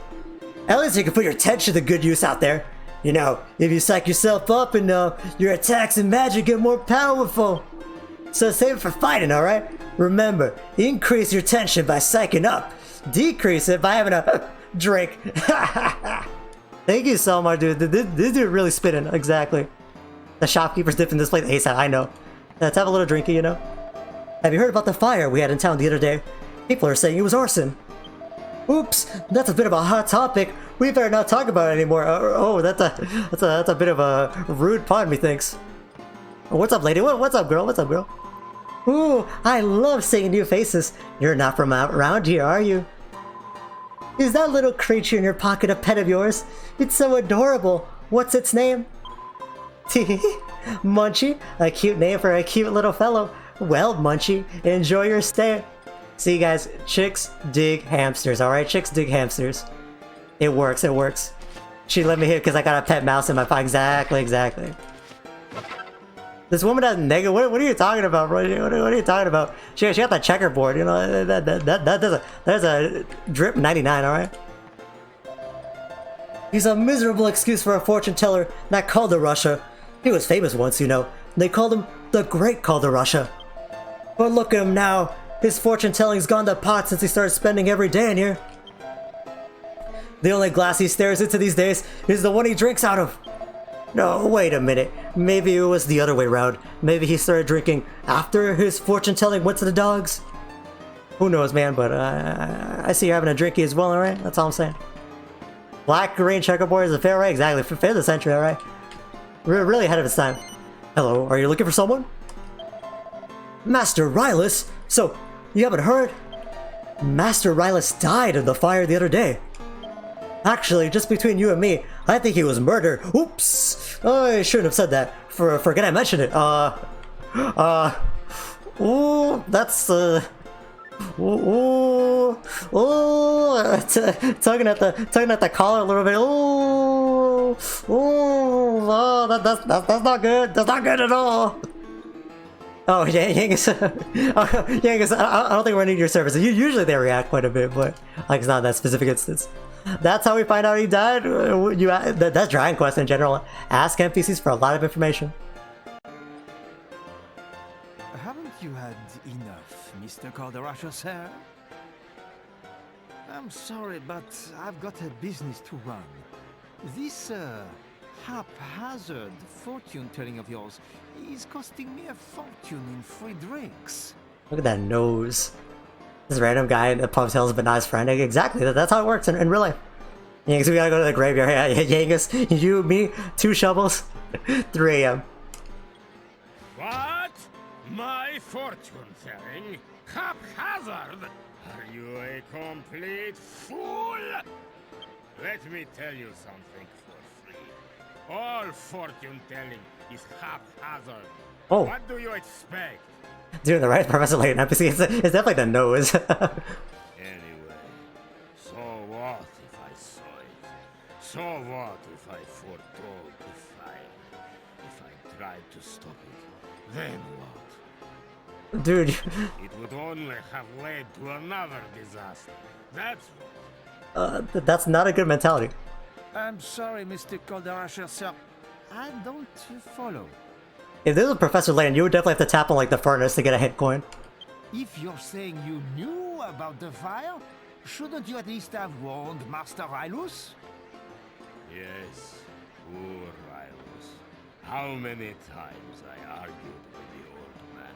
At least you can put your tension to good use out there. You know, if you psych yourself up enough, your attacks and magic get more powerful. So save it for fighting, alright? Remember, increase your tension by psyching up. Decrease it by having a drink. Thank you so much, dude. This dude really spitting. Exactly. The shopkeeper's dipping this plate. ASAP, I know. Let's have a little drinky, you know? Have you heard about the fire we had in town the other day? People are saying it was arson. Oops, that's a bit of a hot topic. We better not talk about it anymore. Oh, that's a bit of a rude pun, methinks. What's up, lady? What's up, girl? What's up, girl? Ooh, I love seeing new faces. You're not from around here, are you? Is that little creature in your pocket a pet of yours? It's so adorable. What's its name? Munchie, a cute name for a cute little fellow. Well, Munchie, enjoy your stay. See, guys, chicks dig hamsters, alright? Chicks dig hamsters. It works, it works. She let me hit because I got a pet mouse in my pocket. Exactly. This woman has negative. What are you talking about, bro? What are you talking about? She got that checkerboard, you know. There's a drip 99, all right. He's a miserable excuse for a fortune teller, not Kalderasha. He was famous once, you know. They called him the Great Kalderasha. But look at him now. His fortune telling's gone to pot since he started spending every day in here. The only glass he stares into these days is the one he drinks out of. No, wait a minute. Maybe it was the other way around. Maybe he started drinking after his fortune telling went to the dogs. Who knows, man, but I see you're having a drinky as well, alright? That's all I'm saying. Black, green checkerboard is a fair right, exactly. Fair of the century, alright? We're really ahead of its time. Hello, are you looking for someone? Master Rylus? So, you haven't heard? Master Rylus died in the fire the other day. Actually, just between you and me, I think he was murdered. Oops! I shouldn't have said that. Forget I mentioned it. Ooh, that's, tugging at the collar a little bit. That's not good. That's not good at all. Oh, Yangus. Yangus, I don't think we're gonna need your services. Usually they react quite a bit, but like it's not that specific instance. That's how we find out he died. That's Dragon Quest in general. Ask NPCs for a lot of information. Haven't you had enough, Mr. Kalderasha, sir? I'm sorry, but I've got a business to run. This haphazard fortune-telling of yours is costing me a fortune in free drinks. Look at that nose. This random guy in the pub tells but not his friend. Exactly, that's how it works in real life. Yangus, we gotta go to the graveyard. Yangus, you, me, 2 shovels, 3 AM. What? My fortune-telling? Haphazard? Are you a complete fool? Let me tell you something for free. All fortune-telling is haphazard. Oh. What do you expect? Dude, the right Professor Layton NPC, it's definitely the nose. Anyway, so what if I saw it? So what if I foretold the fire? If I tried to stop it, then what? Dude. It would only have led to another disaster. That's what. That's not a good mentality. I'm sorry, Mr. Kalderasha, sir. I don't follow. If this was Professor Layton, you would definitely have to tap on like the furnace to get a hit coin. If you're saying you knew about the fire, shouldn't you at least have warned Master Rylus? Yes, poor Rylus. How many times I argued with the old man.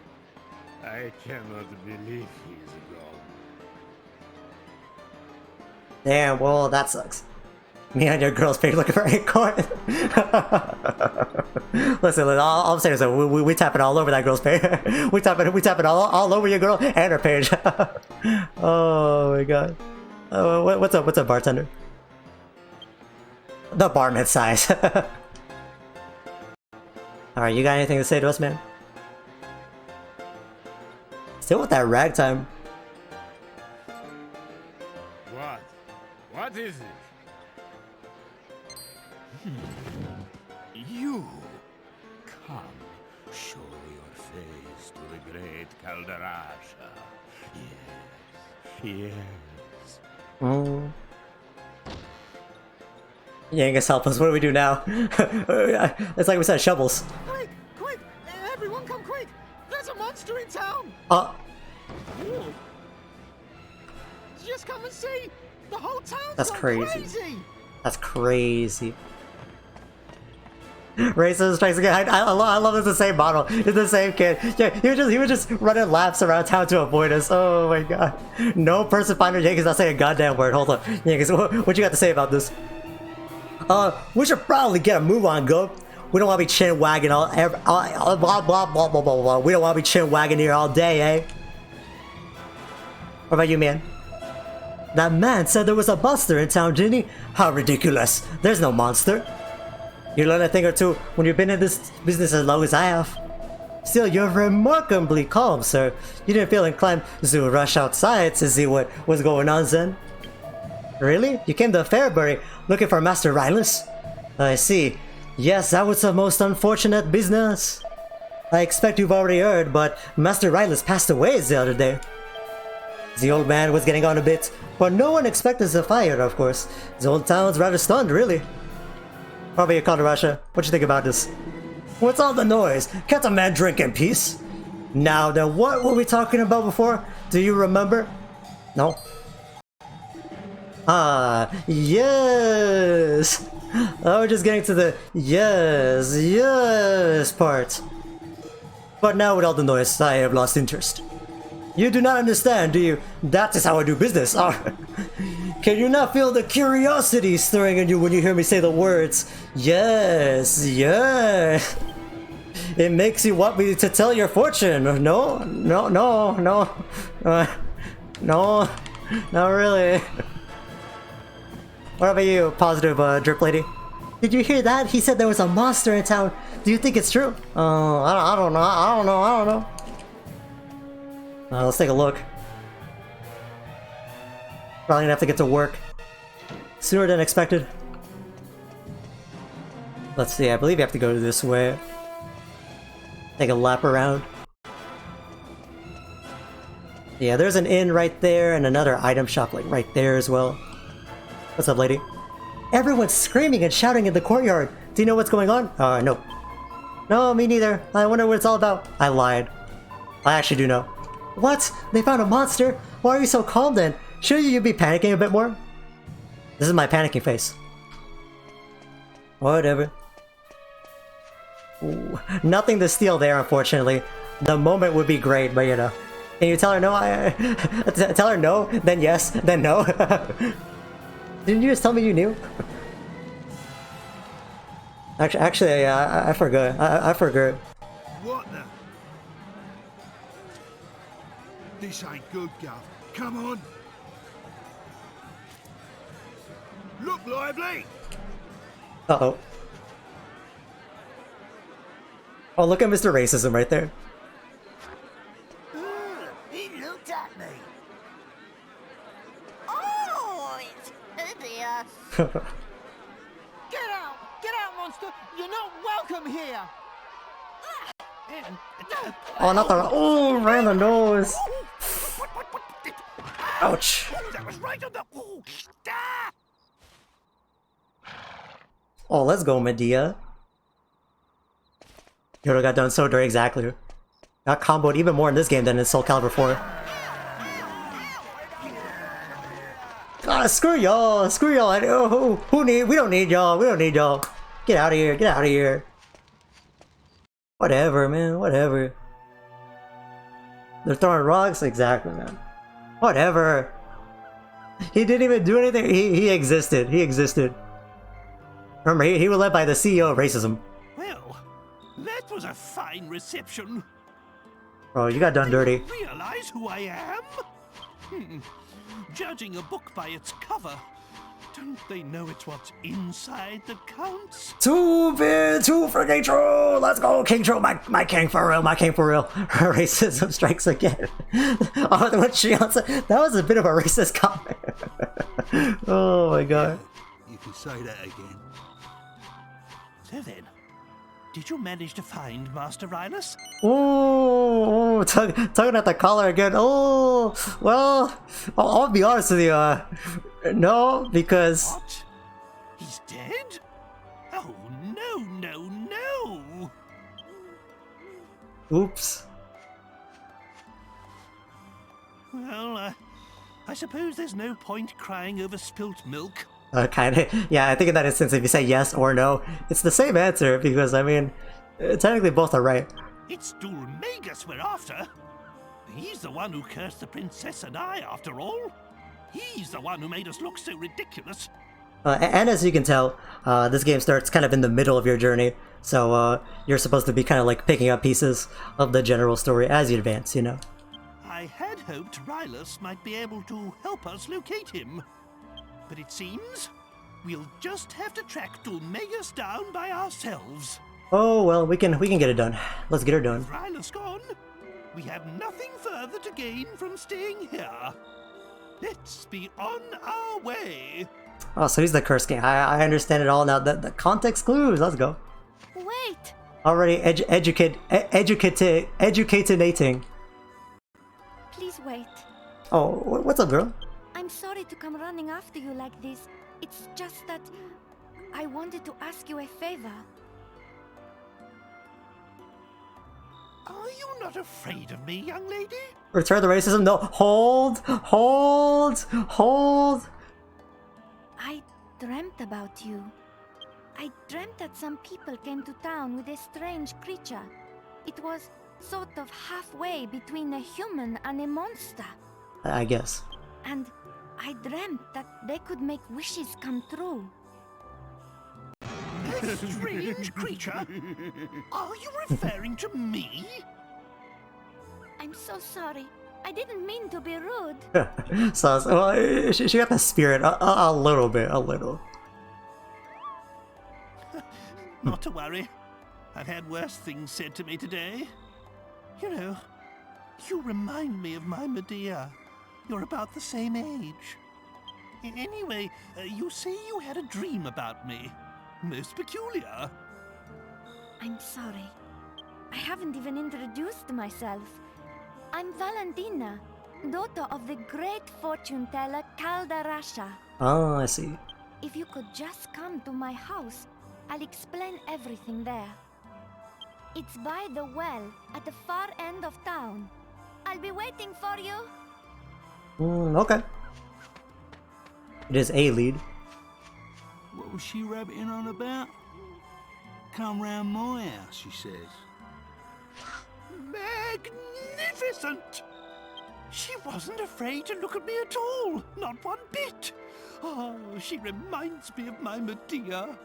I cannot believe he's gone. Damn, well, that sucks. Me on your girl's page looking for acorn. Listen, all I'm saying is that we tapping all over that girl's page. we tapping all over your girl and her page. Oh my god. What's up, bartender? The barman size. Alright, you got anything to say to us, man? Still with that ragtime. What? What is it? You! Come, show your face to the great Kalderasha. Yes, yes. Mm. You ain't gonna help us. What do we do now? It's like we said, shovels. Quick! Quick! Everyone come quick! There's a monster in town! Just come and see! The whole town's That's gone crazy. That's crazy. Racist strikes again. I love it's the same model. It's the same kid. Yeah, he was just running laps around town to avoid us. Oh my god. No person finder Yankees not saying a goddamn word. Hold on. Yankees, what you got to say about this? We should probably get a move on, go. We don't want to be chin wagging all blah blah blah blah blah blah. We don't want to be chin wagging here all day, eh? What about you, man? That man said there was a monster in town, didn't he? How ridiculous. There's no monster. You learn a thing or two when you've been in this business as long as I have. Still, you're remarkably calm, sir. You didn't feel inclined to rush outside to see what was going on then? Really? You came to Farebury looking for Master Rylus? I see. Yes, that was the most unfortunate business. I expect you've already heard, but Master Rylus passed away the other day. The old man was getting on a bit, but no one expected the fire, of course. The old town's rather stunned, really. How about you, Kalderasha? What you think about this? What's all the noise? Can't a man drink in peace? Now then, what were we talking about before? Do you remember? No? Ah, yes! Oh, we're just getting to the yes part. But now with all the noise, I have lost interest. You do not understand, do you? That is how I do business. Can you not feel the curiosity stirring in you when you hear me say the words, yes, yes? It makes you want me to tell your fortune. No, no, no, no. No, not really. What about you, positive drip lady? Did you hear that? He said there was a monster in town. Do you think it's true? I don't know. Let's take a look. Probably gonna have to get to work sooner than expected. Let's see, I believe you have to go this way. Take a lap around. Yeah, there's an inn right there and another item shop like right there as well. What's up, lady? Everyone's screaming and shouting in the courtyard. Do you know what's going on? No. No, me neither. I wonder what it's all about. I lied. I actually do know. What? They found a monster? Why are you so calm then? Shouldn't you be panicking a bit more? This is my panicking face. Whatever. Ooh, nothing to steal there, unfortunately. The moment would be great, but you know. Can you tell her no? Tell her no, then yes, then no. Didn't you just tell me you knew? Actually, I forgot. I forgot. What the? This ain't good, Gov. Come on. Look lively. Uh-oh. Oh, look at Mr. Racism right there. He looked at me. Oh, it's hideous. Get out! Get out, monster! You're not welcome here! Oh, not the... Oh, right in the nose. Ouch. That was right on the... Oh, let's go, Medea. You got done so dirty, exactly. Got comboed even more in this game than in Soul Calibur 4. Ah, screw y'all! Screw y'all! We don't need y'all! We don't need y'all! Get out of here! Get out of here! Whatever, man. Whatever. They're throwing rocks? Exactly, man. Whatever. He didn't even do anything. He existed. He existed. Remember, he was led by the CEO of racism. Well, that was a fine reception. Bro, you got done dirty. Do you realize who I am? Judging a book by its cover, don't they know it's what's inside that counts? Too freaking true! Let's go, King True! My king for real, my king for real. Racism strikes again. Oh, what she said, that was a bit of a racist comment. Oh my god. You can say that again. So then, did you manage to find Master Rylus? Oh, tugging at the collar again. Oh, well, I'll be honest with you. No, because... What? He's dead? Oh, no. Oops. Well, I suppose there's no point crying over spilt milk. Kinda. Yeah, I think in that instance, if you say yes or no, it's the same answer, because, I mean, technically both are right. It's Dulmagus we're after. He's the one who cursed the princess and I, after all. He's the one who made us look so ridiculous. And as you can tell, this game starts kind of in the middle of your journey, so you're supposed to be kind of like picking up pieces of the general story as you advance, you know? I had hoped Rylus might be able to help us locate him. But it seems we'll just have to track Dulmagus down by ourselves. Oh, well, we can get it done. Let's get her done. With Rylus gone, we have nothing further to gain from staying here. Let's be on our way. Oh, so he's the curse king. I understand it all now. The context clues. Let's go. Wait! Already educating. Please wait. Oh, what's up, girl? I'm sorry to come running after you like this. It's just that I wanted to ask you a favor. Are you not afraid of me, young lady? Return the racism? No. Hold. I dreamt about you. I dreamt that some people came to town with a strange creature. It was sort of halfway between a human and a monster. I guess. And I dreamt that they could make wishes come true. A strange creature? Are you referring to me? I'm so sorry. I didn't mean to be rude. So, well, she got the spirit a little bit, a little. Not to worry. I've had worse things said to me today. You know, you remind me of my Medea. You're about the same age. Anyway, you say you had a dream about me. Most peculiar. I'm sorry. I haven't even introduced myself. I'm Valentina, daughter of the great fortune teller Kalderasha. Oh, I see. If you could just come to my house, I'll explain everything there. It's by the well at the far end of town. I'll be waiting for you. Okay. It is a lead. What was she rabbiting on about? Come round my house, she says. Magnificent! She wasn't afraid to look at me at all, not one bit. Oh, she reminds me of my Medea.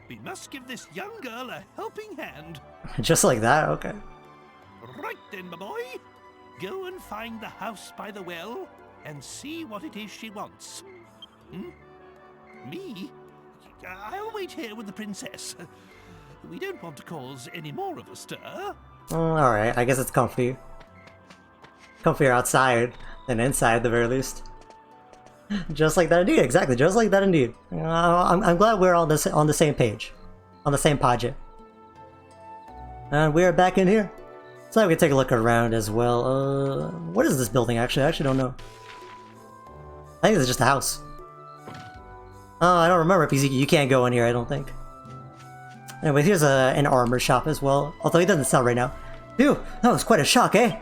We must give this young girl a helping hand. Just like that? Okay. Right then, my boy. Go and find the house by the well and see what it is she wants. Me? I'll wait here with the princess. We don't want to cause any more of a stir. Alright, I guess it's comfy. Comfier outside than inside, at the very least. Just like that indeed, exactly, just like that indeed. I'm glad we're on the same page. On the same project. And we're back in here. So we can take a look around as well. What is this building actually? I actually don't know. I think it's just a house. Oh, I don't remember because you can't go in here, I don't think. Anyway, here's an armor shop as well. Although he doesn't sell right now. Phew, that was quite a shock, eh?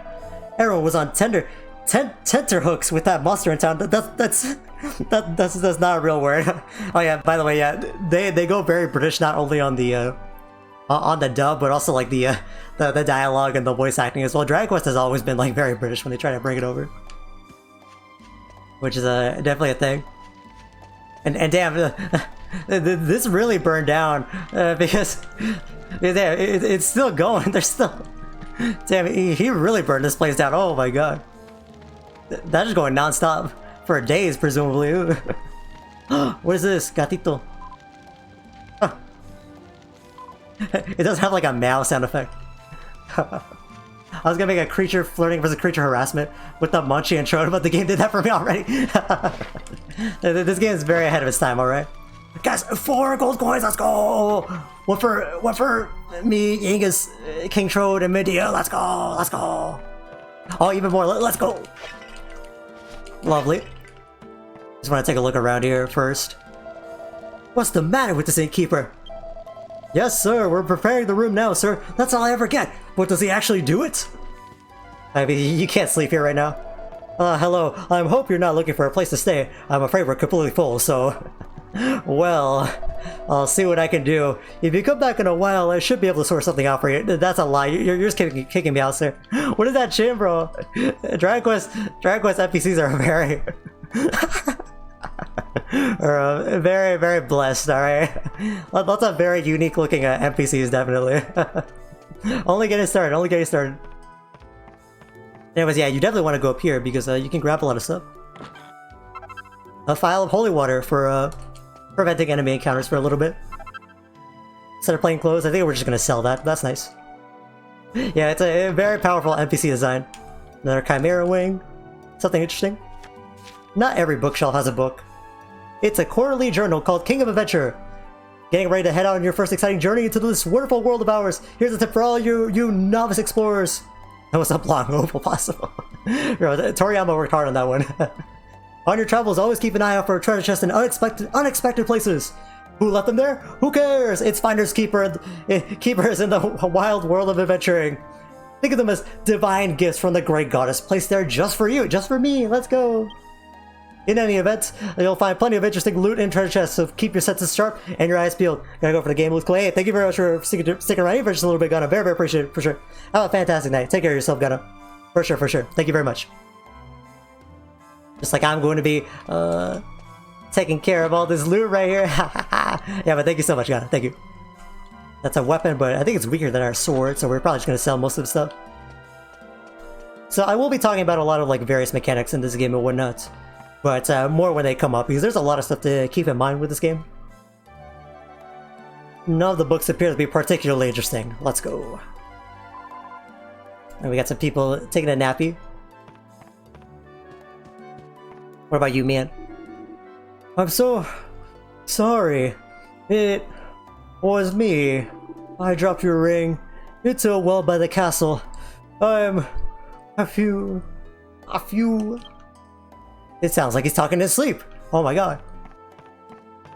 Everyone was on tenterhooks with that monster in town. That's not a real word. Oh yeah, by the way, yeah, they go very British, not only on the dub, but also like the dialogue and the voice acting as well. Dragon Quest has always been like very British when they try to bring it over, which is definitely a thing. And damn, this really burned down because it's still going. There's still, damn, he really burned this place down. Oh my god, that's just going non-stop for days, presumably. What is this, gatito? Huh. It doesn't have like a meow sound effect. I was gonna make a creature flirting versus creature harassment with the Munchie intro, but the game did that for me already. This game is very ahead of its time, alright? Guys, 4 gold coins, let's go! One for me, Yengus, King Trode, and Medea, let's go! Let's go! Oh, even more, let's go! Lovely. Just want to take a look around here first. What's the matter with this innkeeper? Yes, sir, we're preparing the room now, sir. That's all I ever get. But does he actually do it? I mean, you can't sleep here right now. Hello. I hope you're not looking for a place to stay. I'm afraid we're completely full, so... Well, I'll see what I can do. If you come back in a while, I should be able to sort something out for you. That's a lie. You're just kicking me out, sir. What is that chin, bro? Dragon Quest NPCs are very... are very, very blessed, alright? Lots of very unique looking NPCs, definitely. Only getting started, only getting started. Anyways, yeah, you definitely want to go up here because you can grab a lot of stuff. A vial of holy water for preventing enemy encounters for a little bit. Instead of plain clothes, I think we're just gonna sell that. That's nice. Yeah, it's a very powerful NPC design. Another Chimera wing. Something interesting. Not every bookshelf has a book. It's a quarterly journal called King of Adventure. Getting ready to head out on your first exciting journey into this wonderful world of ours. Here's a tip for all you novice explorers. That was a long oval possible. Toriyama worked hard on that one. On your travels, always keep an eye out for treasure chests in unexpected places. Who left them there? Who cares? It's finders keepers in the wild world of adventuring. Think of them as divine gifts from the great goddess, placed there just for you, just for me. Let's go. In any event, you'll find plenty of interesting loot and treasure chests, so keep your senses sharp and your eyes peeled. Gotta go for the game with Clay. Hey, thank you very much for sticking around here for just a little bit, Gunna. Very, very appreciate it, for sure. Have a fantastic night. Take care of yourself, Gunna. For sure, for sure. Thank you very much. Just like I'm going to be taking care of all this loot right here. Yeah, but thank you so much, Gunna. Thank you. That's a weapon, but I think it's weaker than our sword, so we're probably just going to sell most of the stuff. So I will be talking about a lot of like various mechanics in this game and whatnot. But more when they come up, because there's a lot of stuff to keep in mind with this game. None of the books appear to be particularly interesting. Let's go. And we got some people taking a nappy. What about you, man? I'm so sorry. It was me. I dropped your ring into a well by the castle. I'm a few... It sounds like he's talking in his sleep. Oh my god.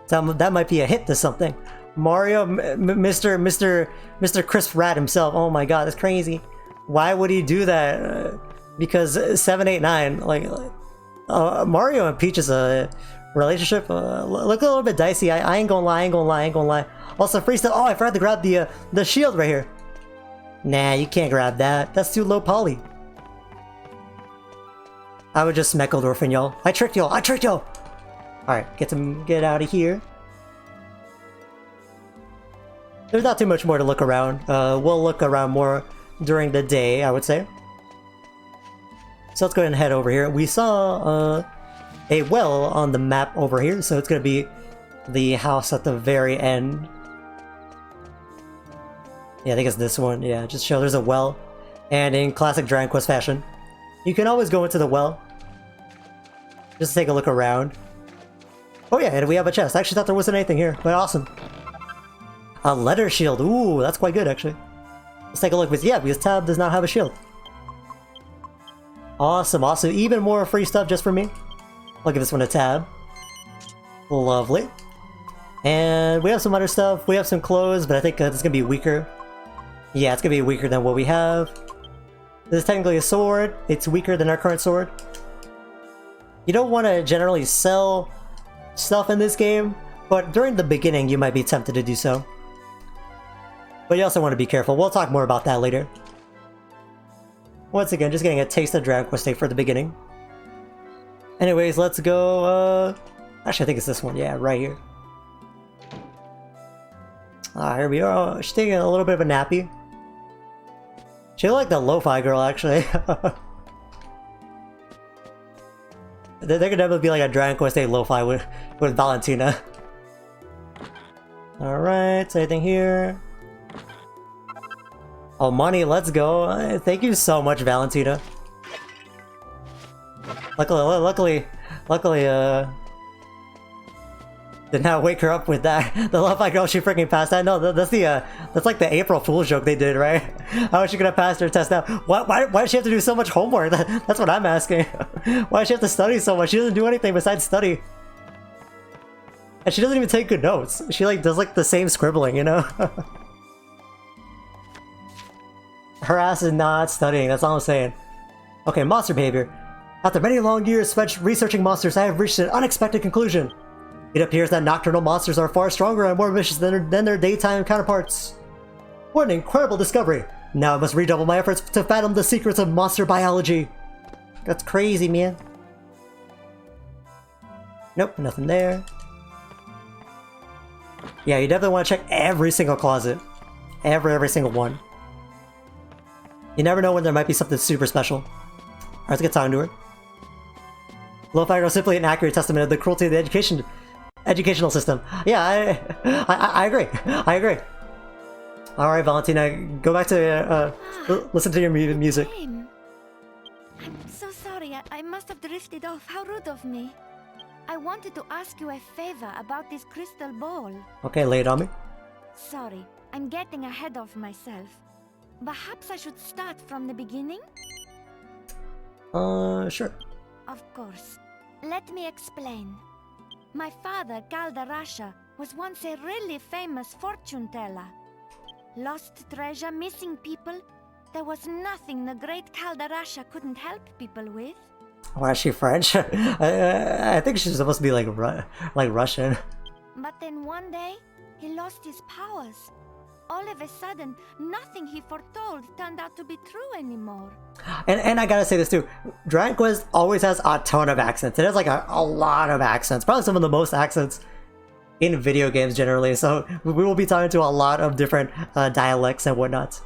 That might be a hit to something. Mario, Mr. Crisp Rat himself. Oh my god, that's crazy. Why would he do that? Because 789, like Mario and Peach's relationship look a little bit dicey. I ain't gonna lie. Also, free stuff. Oh, I forgot to grab the shield right here. Nah, you can't grab that. That's too low poly. I would just smack Goldorphin, y'all. I tricked y'all. Alright, get out of here. There's not too much more to look around. We'll look around more during the day, I would say. So let's go ahead and head over here. We saw a well on the map over here, so it's gonna be the house at the very end. Yeah, I think it's this one. Yeah, just show there's a well. And in classic Dragon Quest fashion, you can always go into the well. Just take a look around. Oh yeah, and we have a chest. I actually thought there wasn't anything here, but awesome. A letter shield. Ooh, that's quite good, actually. Let's take a look. Yeah, because Tab does not have a shield. Awesome. Even more free stuff just for me. I'll give this one a Tab. Lovely. And we have some other stuff. We have some clothes, but I think it's going to be weaker. Yeah, it's going to be weaker than what we have. This is technically a sword. It's weaker than our current sword. You don't want to generally sell stuff in this game, but during the beginning you might be tempted to do so. But you also want to be careful. We'll talk more about that later. Once again, just getting a taste of Dragon Quest VIII for the beginning. Anyways, let's go, actually I think it's this one, yeah, right here. Here we are. She's taking a little bit of a nappy. She looked like the lo-fi girl, actually. There could definitely be like a Dragon Quest VIII lo-fi with Valentina. Alright, so anything here? Oh, money, let's go. Thank you so much, Valentina. Luckily, did not wake her up with that. The lo-fi girl, she freaking passed out. No, that's like the April Fool's joke they did, right? How is she gonna pass her test now? Why does she have to do so much homework? That's what I'm asking. Why does she have to study so much? She doesn't do anything besides study. And she doesn't even take good notes. She like does like the same scribbling, you know? Her ass is not studying, that's all I'm saying. Okay, monster behavior. After many long years spent researching monsters, I have reached an unexpected conclusion. It appears that nocturnal monsters are far stronger and more vicious than their daytime counterparts. What an incredible discovery! Now I must redouble my efforts to fathom the secrets of monster biology. That's crazy, man. Nope, nothing there. Yeah, you definitely want to check every single closet. Every single one. You never know when there might be something super special. Alright, let's get talking to her. Lo-fi girl is simply an accurate testament of the cruelty of the educational system. Yeah, I agree. I agree. Alright, Valentina, go back to listen to your music. I'm so sorry. I must have drifted off. How rude of me. I wanted to ask you a favor about this crystal ball. Okay, lay it on me. Sorry, I'm getting ahead of myself. Perhaps I should start from the beginning? Sure. Of course. Let me explain. My father, Kalderasha, was once a really famous fortune teller. Lost treasure, missing people. There was nothing the great Kalderasha couldn't help people with. Why is she French? I think she's supposed to be like Russian. But then one day, he lost his powers. All of a sudden, nothing he foretold turned out to be true anymore. And I gotta say this too, Dragon Quest always has a ton of accents. It has like a lot of accents, probably some of the most accents in video games generally. So we will be talking to a lot of different dialects and whatnot.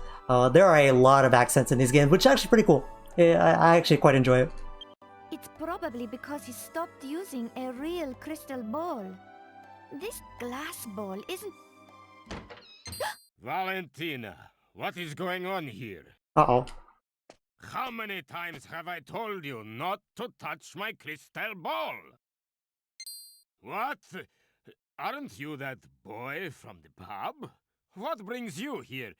There are a lot of accents in these games, which is actually pretty cool. I actually quite enjoy it. It's probably because he stopped using a real crystal ball. This glass ball isn't... Valentina, what is going on here? Uh-oh. How many times have I told you not to touch my crystal ball? What? Aren't you that boy from the pub? What brings you here?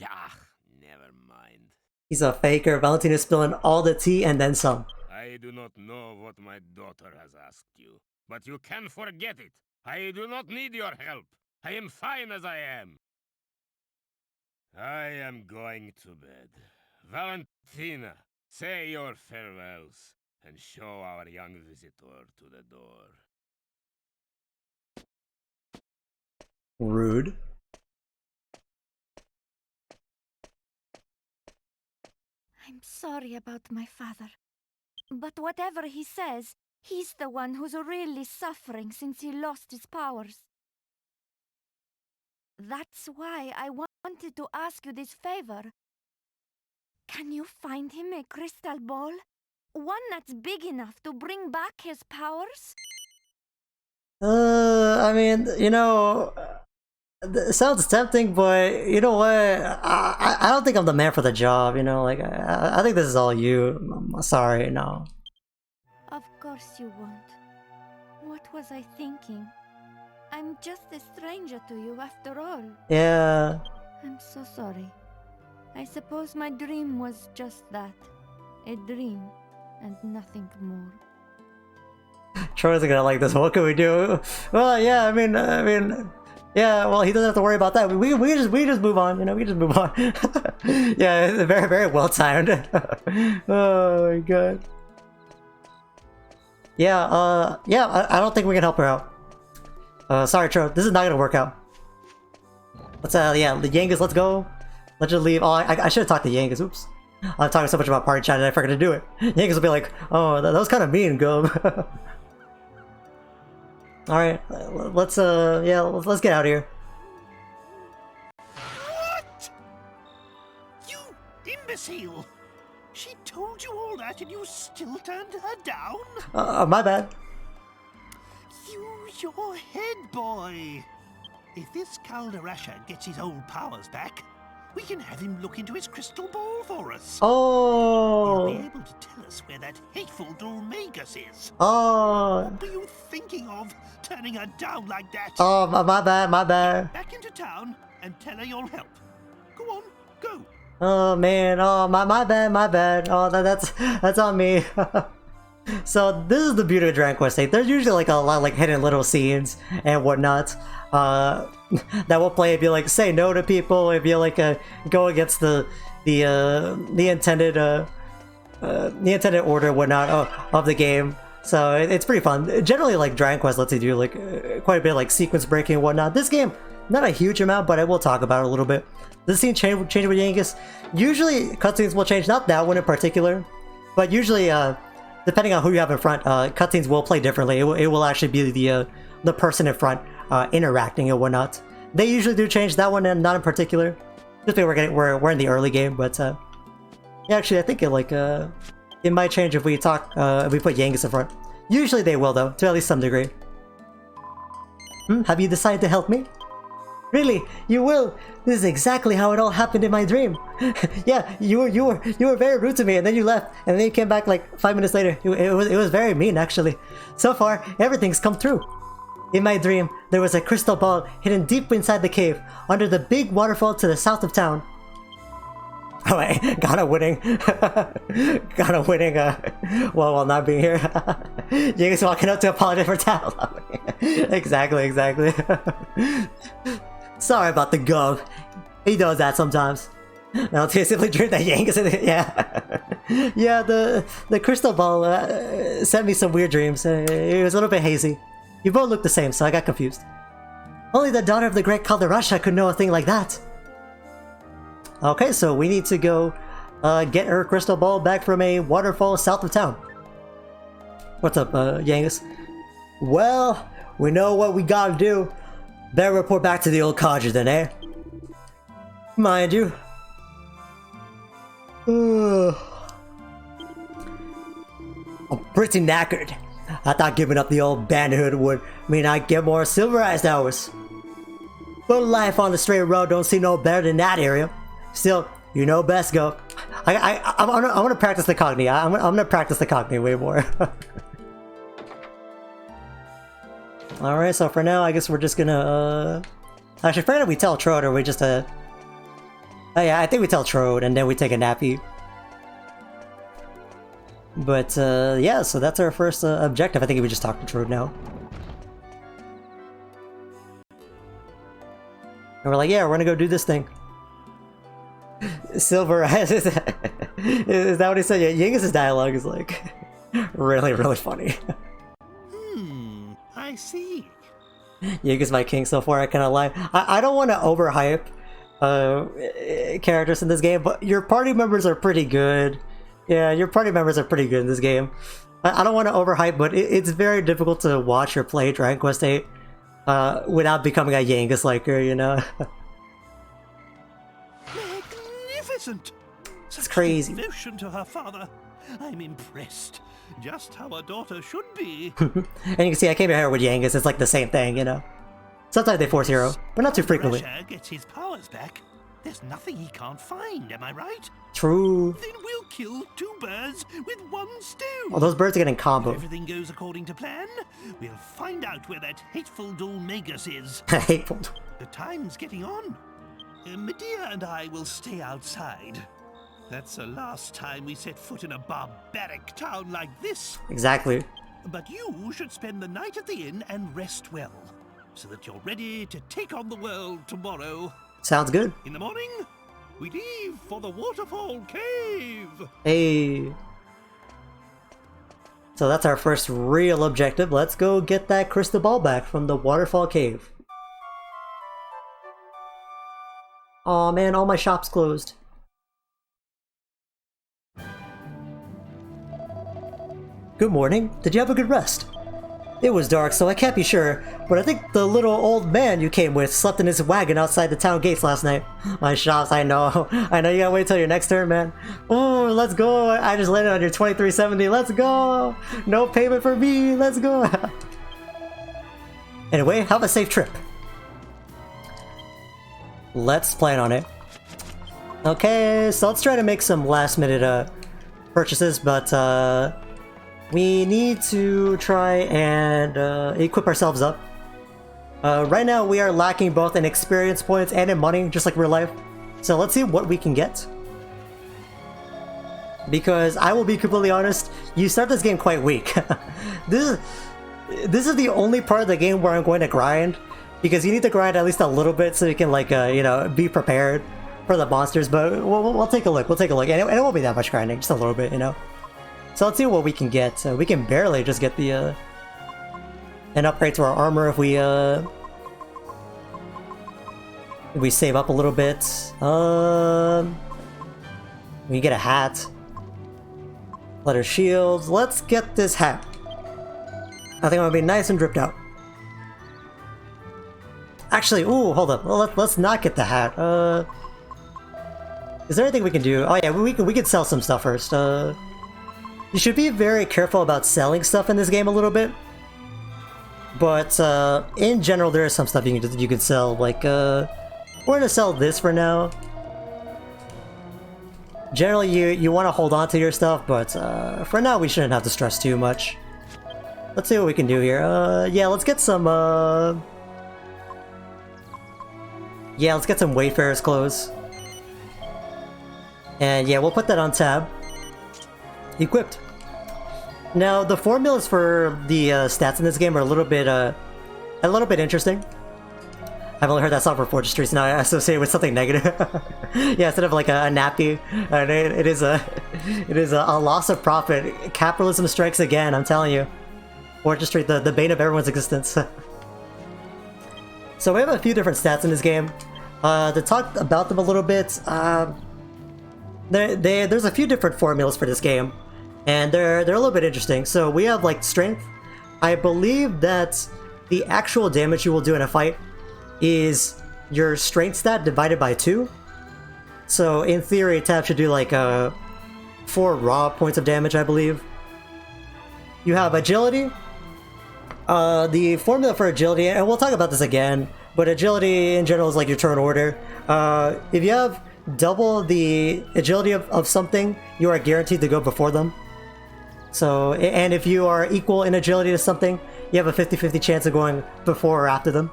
Ah, never mind. He's a faker. Valentina's spilling all the tea and then some. I do not know what my daughter has asked you, but you can forget it. I do not need your help. I am fine as I am. I am going to bed. Valentina, say your farewells and show our young visitor to the door. Rude. I'm sorry about my father. But whatever he says, he's the one who's really suffering since he lost his powers. That's why I wanted to ask you this favor. Can you find him a crystal ball? One that's big enough to bring back his powers? I mean, you know, it sounds tempting, but you know what? I don't think I'm the man for the job, you know, like, I think this is all you. I'm sorry, no. Of course you won't. What was I thinking? I'm just a stranger to you after all. Yeah. I'm so sorry. I suppose my dream was just that. A dream, and nothing more. Troy's gonna like this. What can we do? Well, yeah, I mean, Yeah, well, he doesn't have to worry about that. We just move on, you know. We just move on. Yeah, it's very very well timed. Oh my god. Yeah, yeah. I don't think we can help her out. Sorry, Tro. This is not gonna work out. Let's yeah, the Yangas. Let's go. Let's just leave. Oh, I should have talked to Yangas. Oops. I'm talking so much about party chat and I forgot to do it. Yangas will be like, oh, that was kind of mean, Gub. Alright, let's yeah, let's get out of here. What? You imbecile! She told you all that and you still turned her down? My bad. Use your head, boy. If this Kalderasha gets his old powers back, we can have him look into his crystal ball for us. Oh. He'll be able to tell us where that hateful Dulmagus is. Oh. What were you thinking of, turning her down like that? Oh, my bad, my bad. Back into town and tell her you'll help. Go on, go. Oh man, oh my bad. Oh, that's on me. So this is the beauty of Dragon Quest VIII. There's usually like a lot of like hidden little scenes and whatnot. That will play if you like say no to people, if you like go against the intended order and whatnot of the game. So it's pretty fun. Generally, like Dragon Quest lets you do like quite a bit of like sequence breaking and whatnot. This game, not a huge amount, but I will talk about it a little bit. This scene change with Yangas. Usually cutscenes will change, not that one in particular, but usually depending on who you have in front, cutscenes will play differently. It will actually be the person in front interacting and whatnot. They usually do change that one, and not in particular. Just because we're in the early game, but yeah, actually I think it might change if we if we put Yangas in front. Usually they will though, to at least some degree. Have you decided to help me? Really? You will? This is exactly how it all happened in my dream. Yeah, you were very rude to me, and then you left, and then you came back like 5 minutes later. It was very mean, actually. So far, everything's come true. In my dream, there was a crystal ball hidden deep inside the cave, under the big waterfall to the south of town. Oh wait, Ghana winning. Ghana winning, while not being here. Yanga's walking up to apologize for Tal. Exactly. Sorry about the gug. He does that sometimes. I'll simply dream that Yanga's in it. Yeah. Yeah, the crystal ball sent me some weird dreams. It was a little bit hazy. You both look the same, so I got confused. Only the daughter of the great Kalderasha could know a thing like that. Okay, so we need to go get her crystal ball back from a waterfall south of town. What's up, Yangas? Well, we know what we gotta do. Better report back to the old codger then, eh? Mind you. I'm pretty knackered. I thought giving up the old bandithood would mean I'd get more civilized hours. But life on the straight road don't seem no better than that area. Still, you know best, go. I'm gonna practice the cogni. I'm gonna practice the cogni way more. All right, so for now, I guess we're just gonna. Actually, for now we tell Trode, or we just oh yeah, I think we tell Trode, and then we take a nappy. But yeah, so that's our first objective. I think we just talk to Trode now. And we're like, yeah, we're gonna go do this thing. Silver eyes. Is that what he said? Yeah, Yangas' dialogue is like really funny. I see. Yangas my king so far, I cannot lie. I don't want to overhype characters in this game, but your party members are pretty good. Yeah, your party members are pretty good in this game. I don't want to overhype, but it's very difficult to watch or play Dragon Quest VIII without becoming a Yangas liker, you know? Magnificent! It's crazy. Devotion to her father. I'm impressed. Just how a daughter should be. And you can see I came here with Yangas. It's like the same thing, you know? Sometimes they force hero, but not too frequently. Kalderasha gets his powers back. There's nothing he can't find, am I right? True. Then we'll kill 2 birds with 1 stone. Oh, those birds are getting combo. If everything goes according to plan, we'll find out where that hateful Dulmagus is. Hateful. The time's getting on. Medea and I will stay outside. That's the last time we set foot in a barbaric town like this. Exactly. But you should spend the night at the inn and rest well. so that you're ready to take on the world tomorrow. Sounds good. In the morning, we leave for the Waterfall Cave. Hey. So that's our first real objective. Let's go get that crystal ball back from the Waterfall Cave. Aw man, all my shops closed. Good morning. Did you have a good rest? It was dark, so I can't be sure, but I think the little old man you came with slept in his wagon outside the town gates last night. My shops, I know. I know you gotta wait till your next turn, man. Oh, let's go. I just landed on your 2370. Let's go. No payment for me. Let's go. Anyway, have a safe trip. Let's plan on it. Okay, so let's try to make some last minute purchases, but we need to try and equip ourselves up. Right now we are lacking both in experience points and in money, just like real life. So let's see what we can get. Because I will be completely honest, you start this game quite weak. This is the only part of the game where I'm going to grind. Because you need to grind at least a little bit so you can like, you know, be prepared for the monsters. But we'll take a look, and it won't be that much grinding, just a little bit, you know. So let's see what we can get. We can barely just get the an upgrade to our armor if we save up a little bit. We get a hat. Leather shields. Let's get this hat. I think I'm gonna be nice and dripped out. Actually, ooh, hold up. Well, let's not get the hat. Is there anything we can do? Oh yeah, we could sell some stuff first. You should be very careful about selling stuff in this game a little bit. But in general, there is some stuff you can sell. Like, we're gonna sell this for now. Generally, you want to hold on to your stuff, but for now, we shouldn't have to stress too much. Let's see what we can do here. Yeah, let's get some. Yeah, let's get some Wayfarer's clothes. And yeah, we'll put that on tab. Equipped. Now, the formulas for the stats in this game are a little bit interesting. I've only heard that song for Fortress Streets, now I associate it with something negative. Yeah, instead of like a nappy, and it is a loss of profit. Capitalism strikes again, I'm telling you. Fortress Street, the bane of everyone's existence. So we have a few different stats in this game. To talk about them a little bit, there's a few different formulas for this game, and they're a little bit interesting. So we have like strength. I believe that the actual damage you will do in a fight is your strength stat divided by 2. So in theory, tab should do like 4 raw points of damage, I believe. You have agility. The formula for agility, and we'll talk about this again, but agility in general is like your turn order. If you have double the agility of something, you are guaranteed to go before them. So, and if you are equal in agility to something, you have a 50-50 chance of going before or after them.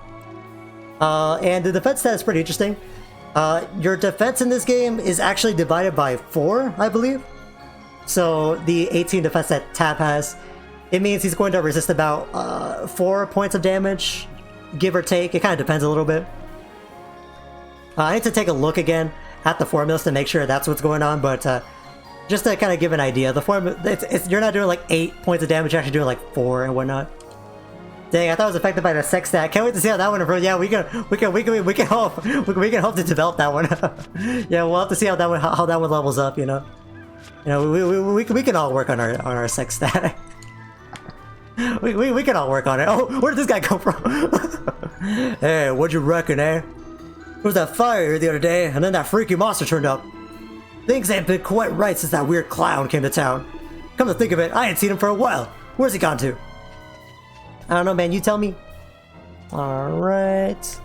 And the defense stat is pretty interesting. Your defense in this game is actually divided by 4, I believe. So the 18 defense that Tab has, it means he's going to resist about 4 points of damage, give or take. It kind of depends a little bit. I need to take a look again at the formulas to make sure that's what's going on, but just to kind of give an idea, the formula, you're not doing like 8 points of damage, you're actually doing like 4 and whatnot. Dang, I thought it was affected by the sex stat. Can't wait to see how that one improves. Yeah, we can hope to develop that one. Yeah, we'll have to see how that one levels up. You know, we can all work on our sex stat. we can all work on it. Oh, where did this guy come from? Hey, what'd you reckon, eh? There was that fire here the other day, and then that freaky monster turned up. Things ain't been quite right since that weird clown came to town. Come to think of it, I ain't seen him for a while. Where's he gone to? I don't know, man. You tell me. Alright.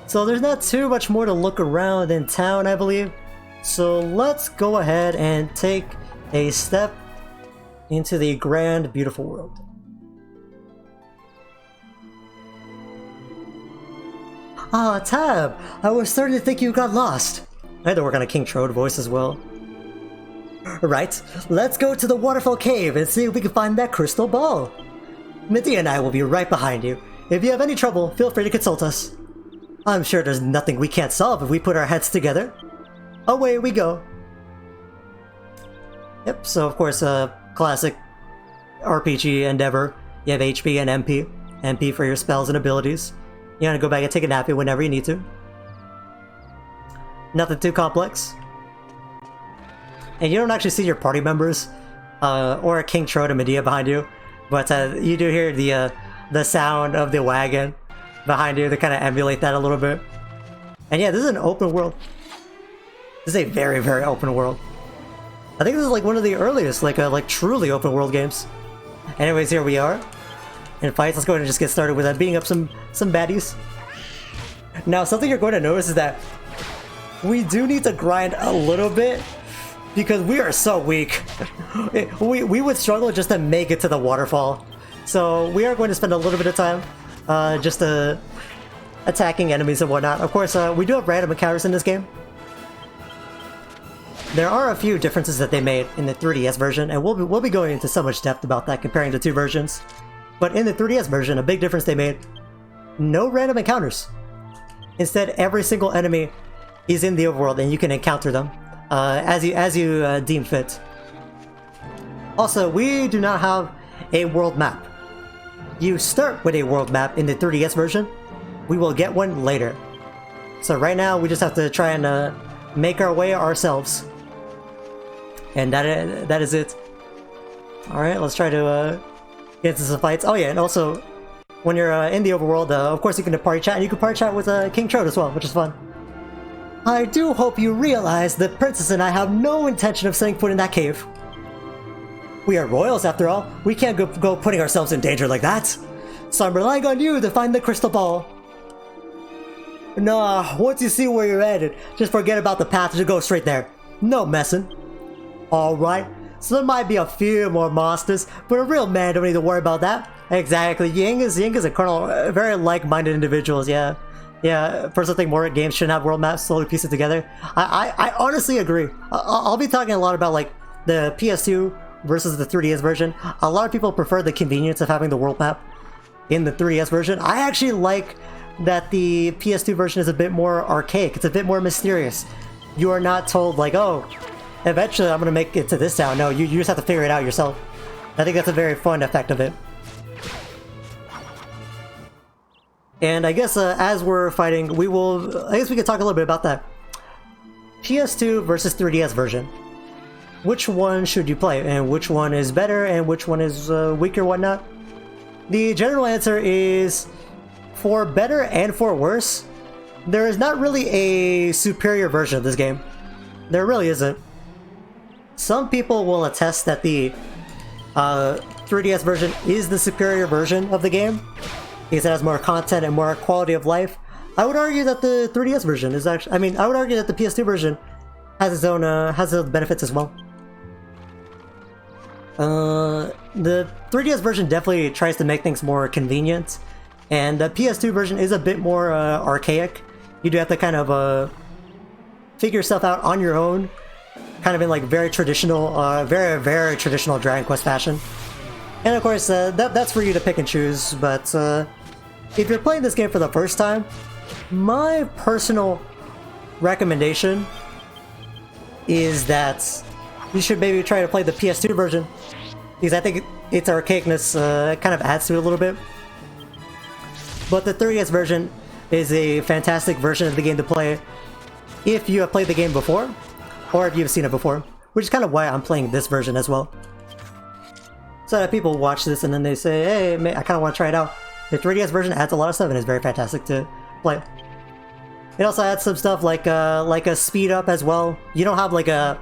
So there's not too much more to look around in town, I believe. So let's go ahead and take a step into the grand, beautiful world. Ah, Tab! I was starting to think you got lost. I had to work on a King Trode voice as well. Right, let's go to the Waterfall Cave and see if we can find that crystal ball. Medea and I will be right behind you. If you have any trouble, feel free to consult us. I'm sure there's nothing we can't solve if we put our heads together. Away we go. Yep, so of course, classic RPG endeavor. You have HP and MP. MP for your spells and abilities. You gotta go back and take a nappy whenever you need to. Nothing too complex. And you don't actually see your party members, or King Trode and Medea behind you, but you do hear the sound of the wagon behind you to kind of emulate that a little bit. And yeah, this is an open world. This is a very, very open world. I think this is like one of the earliest, like truly open world games. Anyways, here we are in fights. Let's go ahead and just get started with beating up some baddies. Now, something you're going to notice is that we do need to grind a little bit because we are so weak. we would struggle just to make it to the waterfall. So we are going to spend a little bit of time just attacking enemies and whatnot. Of course, we do have random encounters in this game. There are a few differences that they made in the 3DS version, and we'll be going into so much depth about that comparing the two versions. But in the 3DS version, a big difference they made: no random encounters. Instead, every single enemy is in the overworld, and you can encounter them as you deem fit. Also, we do not have a world map. You start with a world map in the 3DS version. We will get one later. So right now, we just have to try and make our way ourselves. And that is it. Alright, let's try to get into some fights. Oh yeah, and also, when you're in the overworld, of course you can party chat, and you can party chat with King Trode as well, which is fun. I do hope you realize the princess and I have no intention of setting foot in that cave. We are royals after all. We can't go putting ourselves in danger like that. So I'm relying on you to find the crystal ball. Nah, once you see where you're headed, just forget about the path and just go straight there. No messing. Alright, so there might be a few more monsters, but a real man don't need to worry about that. Exactly, Yingas and Colonel are very like-minded individuals, yeah. Yeah, for something more, games shouldn't have world maps, slowly piece it together. I honestly agree. I'll be talking a lot about like the PS2 versus the 3DS version. A lot of people prefer the convenience of having the world map in the 3DS version. I actually like that the PS2 version is a bit more archaic, it's a bit more mysterious. You are not told like, oh, eventually I'm gonna make it to this town. No, you just have to figure it out yourself. I think that's a very fun effect of it. And I guess as we're fighting, I guess we could talk a little bit about that. PS2 versus 3DS version. Which one should you play? And which one is better and which one is weaker, whatnot? The general answer is, for better and for worse, there is not really a superior version of this game. There really isn't. Some people will attest that the 3DS version is the superior version of the game because it has more content and more quality of life. I would argue that the 3DS version is actually, I would argue that the PS2 version has its own benefits as well. The 3DS version definitely tries to make things more convenient, and the PS2 version is a bit more archaic. You do have to kind of figure stuff out on your own, kind of in like very traditional, very traditional Dragon Quest fashion. And of course, that's for you to pick and choose, but if you're playing this game for the first time, my personal recommendation is that you should maybe try to play the PS2 version, because I think its archaicness kind of adds to it a little bit. But the 3DS version is a fantastic version of the game to play if you have played the game before, or if you've seen it before, which is kind of why I'm playing this version as well. So that people watch this and then they say, hey, I kind of want to try it out. The 3DS version adds a lot of stuff and is very fantastic to play. It also adds some stuff like a speed up as well. You don't have like a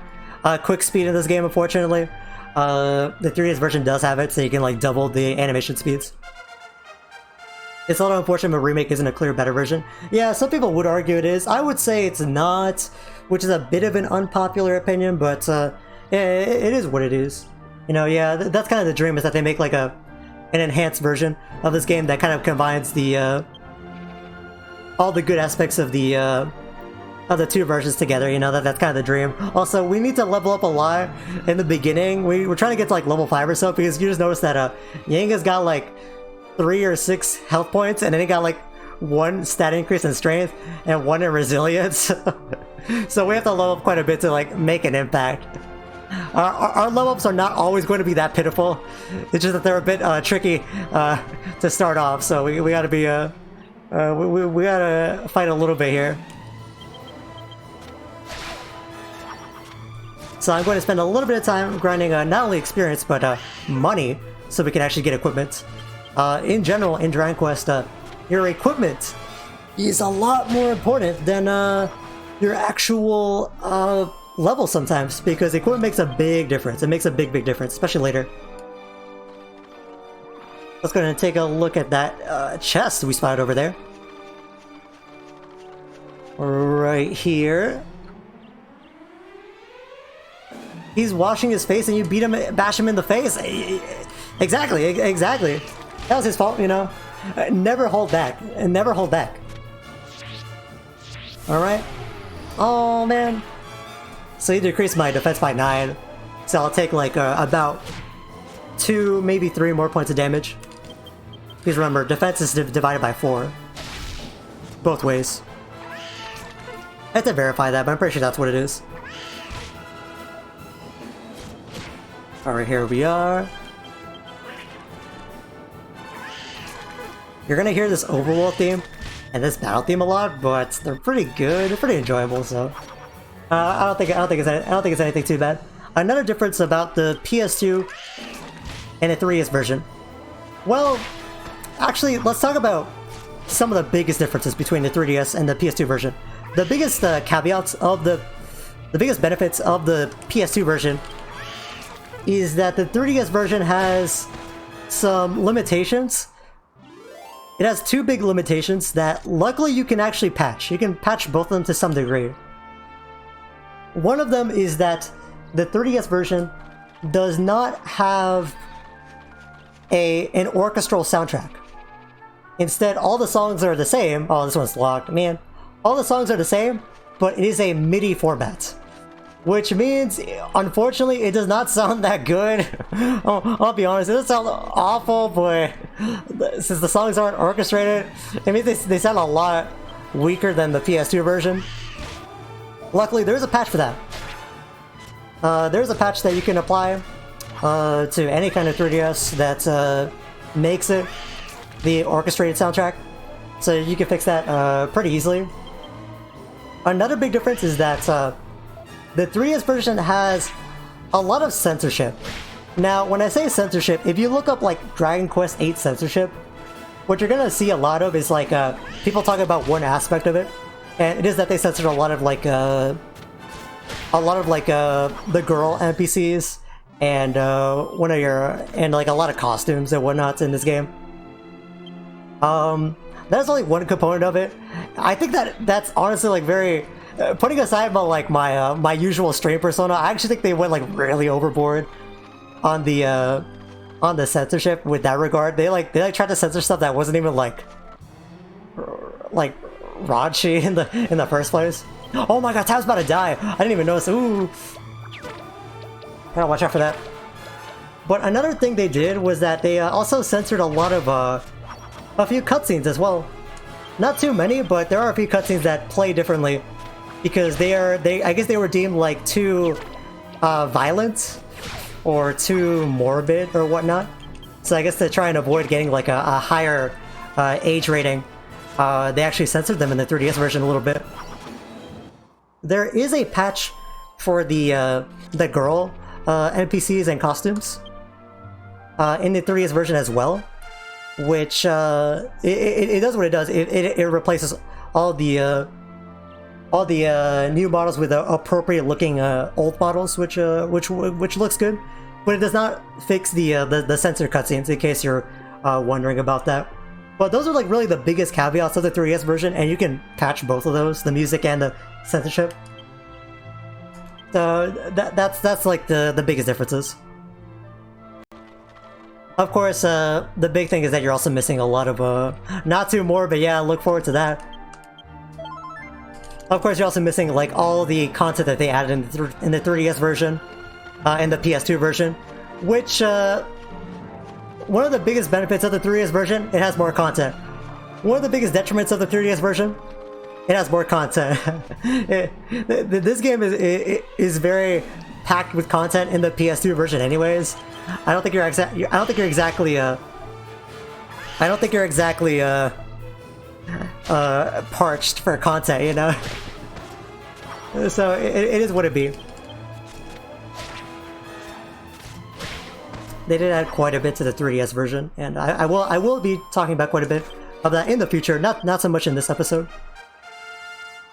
quick speed in this game, unfortunately. The 3DS version does have it, so you can like double the animation speeds. It's a little unfortunate, but Remake isn't a clear better version. Yeah, some people would argue it is. I would say it's not, which is a bit of an unpopular opinion, but it is what it is. You know, yeah, that's kind of the dream, is that they make like an enhanced version of this game that kind of combines the all the good aspects of the two versions together. You know, that's kind of the dream. Also, we need to level up a lot in the beginning. We're trying to get to like level 5 or so, because you just notice that Yanga's got like 3 or 6 health points, and then he got like 1 stat increase in strength and 1 in resilience. So we have to level up quite a bit to like make an impact. Our level ups are not always going to be that pitiful. It's just that they're a bit tricky to start off, so we gotta be we gotta fight a little bit here. So I'm going to spend a little bit of time grinding not only experience but money, so we can actually get equipment. In general, in Dragon Quest, your equipment is a lot more important than your actual level sometimes, because equipment makes a big difference. It makes a big difference, especially later. Let's go ahead and take a look at that chest we spotted over there. Right here. He's washing his face and you beat him, bash him in the face. Exactly. That was his fault, you know. Never hold back. Never hold back. Alright. Oh, man. So he decreased my defense by 9. So I'll take like about 2, maybe 3 more points of damage. Please remember, defense is divided by 4. Both ways. I have to verify that, but I'm pretty sure that's what it is. Alright, here we are. You're gonna hear this overworld theme and this battle theme a lot, but they're pretty good. They're pretty enjoyable, so I don't think it's anything too bad. Another difference about the PS2 and the 3DS version. Well, actually, let's talk about some of the biggest differences between the 3DS and the PS2 version. The biggest caveats of the biggest benefits of the PS2 version is that the 3DS version has some limitations. It has 2 big limitations that luckily you can actually patch. You can patch both of them to some degree. One of them is that the 3DS version does not have an orchestral soundtrack. Instead, all the songs are the same. Oh, this one's locked, man. All the songs are the same, but it is a MIDI format. Which means, unfortunately, it does not sound that good. I'll be honest, it doesn't sound awful, but since the songs aren't orchestrated, it means they sound a lot weaker than the PS2 version. Luckily, there's a patch for that. There's a patch that you can apply to any kind of 3DS that makes it the orchestrated soundtrack. So you can fix that pretty easily. Another big difference is that the 3DS version has a lot of censorship. Now, when I say censorship, if you look up like Dragon Quest VIII censorship, what you're gonna see a lot of is like people talking about one aspect of it, and it is that they censored a lot of like the girl NPCs and like a lot of costumes and whatnots in this game. That's only one component of it. I think that's honestly like very. Putting aside my usual stream persona, I actually think they went like really overboard on the censorship with that regard. They tried to censor stuff that wasn't even like raunchy in the first place. Oh my god, Tab's about to die. I didn't even notice. Ooh, gotta watch out for that. But another thing they did was that they also censored a lot of a few cutscenes as well. Not too many, but there are a few cutscenes that play differently. Because I guess they were deemed like too violent or too morbid or whatnot. So I guess to try and avoid getting like a higher age rating, they actually censored them in the 3DS version a little bit. There is a patch for the girl NPCs and costumes in the 3DS version as well, which it does what it does. It replaces all the new models with appropriate looking old models, which looks good, but it does not fix the censored cutscenes, in case you're wondering about that. But those are like really the biggest caveats of the 3DS version, and you can patch both of those, the music and the censorship. So that's like the biggest differences. Of course, the big thing is that you're also missing a lot of not too more, but yeah, look forward to that. Of course, you're also missing like all the content that they added in the 3DS version and the PS2 version, which one of the biggest benefits of the 3DS version, it has more content. One of the biggest detriments of the 3DS version, it has more content. This game is very packed with content in the PS2 version, anyways. I don't think you're exactly parched for content, you know. So it is what it be. They did add quite a bit to the 3DS version, and I will be talking about quite a bit of that in the future. Not so much in this episode,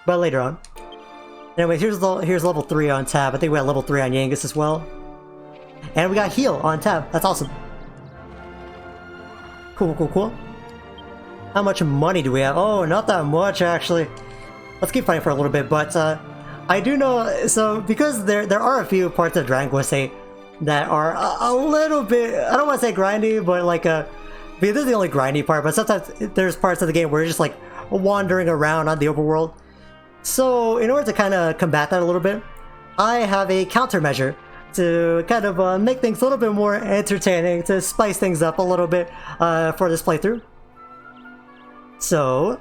but later on. Anyway, here's level 3 on tab. I think we got level 3 on Yangus as well, and we got heal on tab. That's awesome. Cool. How much money do we have? Oh, not that much actually. Let's keep fighting for a little bit, but I do know, so because there are a few parts of Dragon Quest VIII that are a little bit, I don't want to say grindy, but like because this is the only grindy part, but sometimes there's parts of the game where you're just like wandering around on the overworld. So in order to kind of combat that a little bit, I have a countermeasure to kind of make things a little bit more entertaining, to spice things up a little bit for this playthrough. So,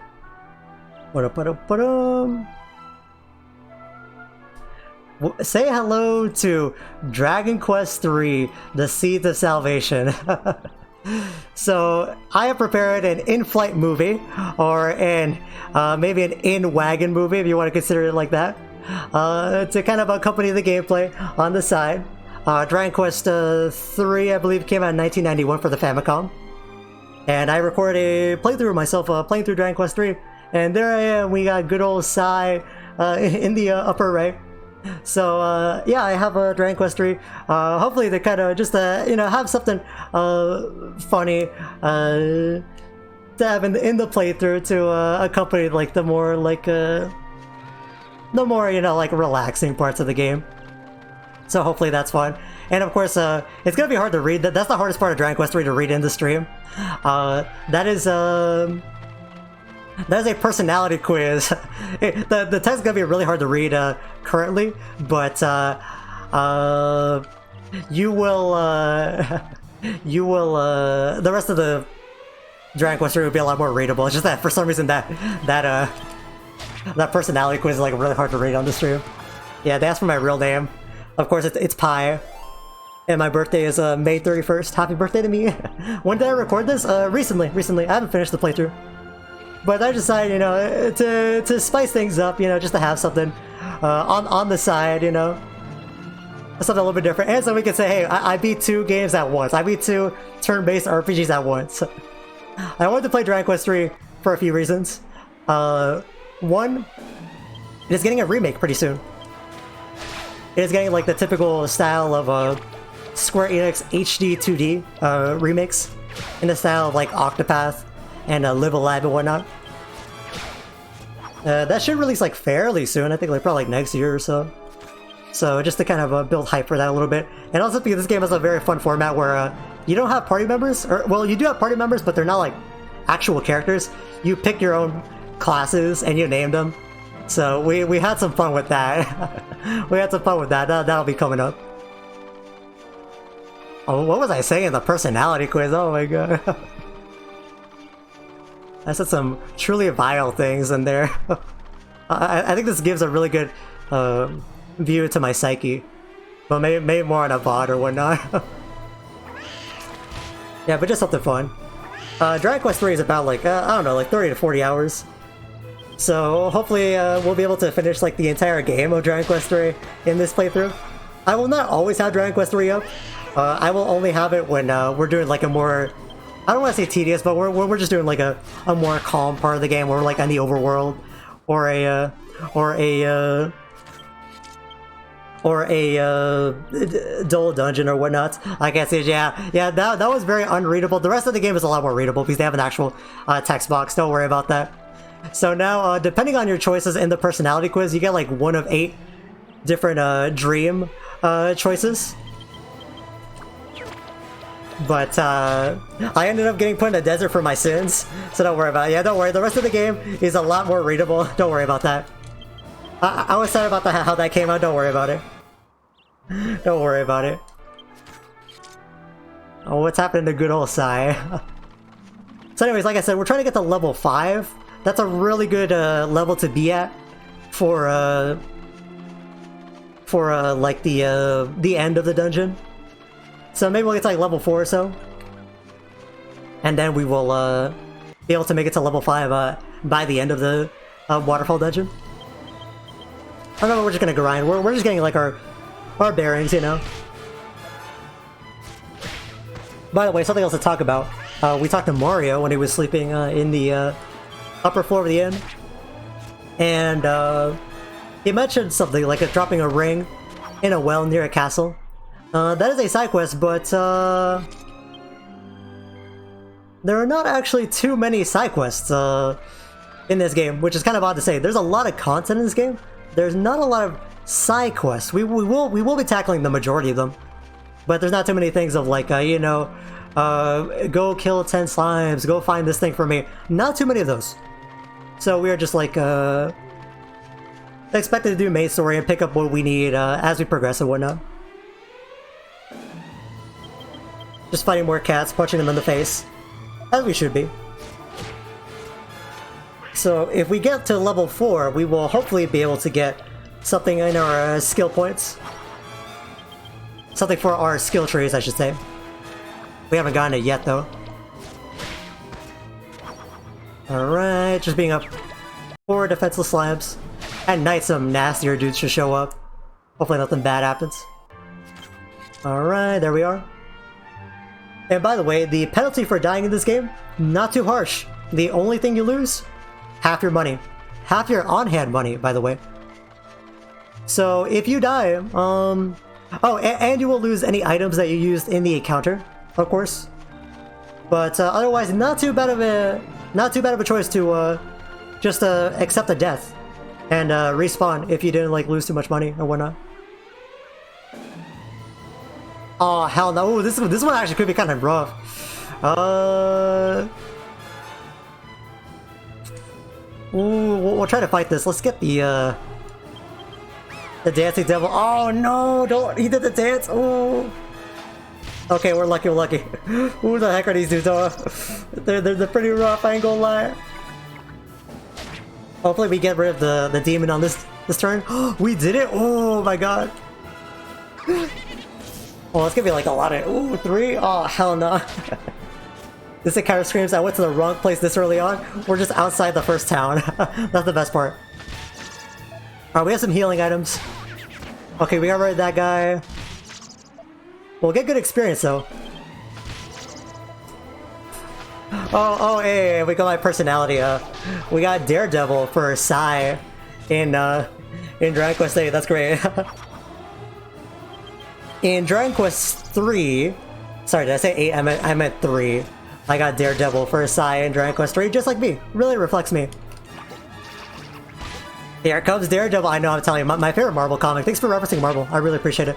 say hello to Dragon Quest III, The Seeds of Salvation. So, I have prepared an in-flight movie, or maybe an in-wagon movie, if you want to consider it like that, to kind of accompany the gameplay on the side. Dragon Quest III, I believe, came out in 1991 for the Famicom. And I recorded a playthrough of myself playing through Dragon Quest III. And there I am, we got good old Sai in the upper right. So yeah, I have a Dragon Quest III. Hopefully they kind of just have something funny to have in the playthrough to accompany like the more like relaxing parts of the game. So hopefully that's fun. And of course, it's gonna be hard to read. That's the hardest part of Dragon Quest III, to read in the stream. That is a personality quiz. The text is gonna be really hard to read currently, but you will the rest of the Dragon Quest III will be a lot more readable. It's just that for some reason that personality quiz is like really hard to read on the stream. Yeah, they asked for my real name. Of course, it's Pi. And my birthday is May 31st. Happy birthday to me. When did I record this? Recently. I haven't finished the playthrough. But I decided, to spice things up, just to have something on the side, something a little bit different. And so we can say, hey, I beat 2 games at once. I beat 2 turn-based RPGs at once. I wanted to play Dragon Quest III for a few reasons. One, it is getting a remake pretty soon. It is getting like the typical style of Square Enix HD 2D remakes, in the style of like Octopath and Live Alive and whatnot. That should release like fairly soon. I think like probably like next year or so. So just to kind of build hype for that a little bit, and also because this game has a very fun format where you don't have party members, or well, you do have party members, but they're not like actual characters. You pick your own classes and you name them. So we had some fun with that. That'll be coming up. Oh, what was I saying? The personality quiz. Oh my god. I said some truly vile things in there. I think this gives a really good view to my psyche. But maybe more on a VOD or whatnot. Yeah, but just something fun. Dragon Quest III is about like, I don't know, like 30 to 40 hours. So hopefully we'll be able to finish like the entire game of Dragon Quest III in this playthrough. I will not always have Dragon Quest III up. I will only have it when we're doing like a more, I don't want to say tedious, but we're just doing like a more calm part of the game where we're like on the overworld, or a dull dungeon or whatnot. I guess yeah, that was very unreadable. The rest of the game is a lot more readable because they have an actual text box. Don't worry about that. So now, depending on your choices in the personality quiz, you get like 1 of 8 different dream choices. But I ended up getting put in a desert for my sins, so don't worry about it. Yeah, don't worry. The rest of the game is a lot more readable. Don't worry about that. I was sad about how that came out. Don't worry about it. Don't worry about it. Oh, what's happening to good old Sai? So anyways, like I said, we're trying to get to level 5. That's a really good level to be at for like the end of the dungeon. So maybe we'll get to like level 4 or so. And then we will be able to make it to level 5 by the end of the Waterfall dungeon. I don't know, we're just gonna grind. We're just getting like our bearings, you know? By the way, something else to talk about. We talked to Mario when he was sleeping in the upper floor of the inn. And he mentioned something like dropping a ring in a well near a castle. That is a side quest, but there are not actually too many side quests in this game, which is kind of odd to say. There's a lot of content in this game. There's not a lot of side quests. We will be tackling the majority of them, but there's not too many things of like you know, go kill 10 slimes, go find this thing for me. Not too many of those. So we are just like expected to do main story and pick up what we need as we progress and whatnot. Just fighting more cats, punching them in the face, as we should be. So if we get to level 4, we will hopefully be able to get something in our skill points. Something for our skill trees, I should say. We haven't gotten it yet, though. Alright, just being up 4 defenseless slabs. At night, some nastier dudes should show up. Hopefully nothing bad happens. Alright, there we are. And by the way, the penalty for dying in this game, not too harsh. The only thing you lose, half your money. Half your on-hand money, by the way. So if you die, oh, and you will lose any items that you used in the encounter, of course. But otherwise, not too bad of a choice to just accept the death and respawn if you didn't like lose too much money or whatnot. Oh hell no! Ooh, this one actually could be kind of rough. We'll try to fight this. Let's get the dancing devil. Oh no! Don't, he did the dance. Oh. Okay, we're lucky. We're lucky. Who the heck are these dudes? Oh, they're pretty rough. I ain't gonna lie. Hopefully we get rid of the demon on this turn. We did it! Oh my god. Oh, it's gonna be like a lot of... Ooh, 3? Oh, hell no. This kind of screams I went to the wrong place this early on. We're just outside the first town. That's the best part. Alright, we have some healing items. Okay, we got rid of that guy. We'll get good experience though. Oh, hey, we got my personality. We got Daredevil for Sai in Dragon Quest VIII. That's great. In Dragon Quest 3, sorry, did I say 8? I meant 3. I got Daredevil for Sai in Dragon Quest 3, just like me. Really reflects me. Here comes Daredevil. I know, I'm telling you, my favorite Marvel comic. Thanks for referencing Marvel. I really appreciate it.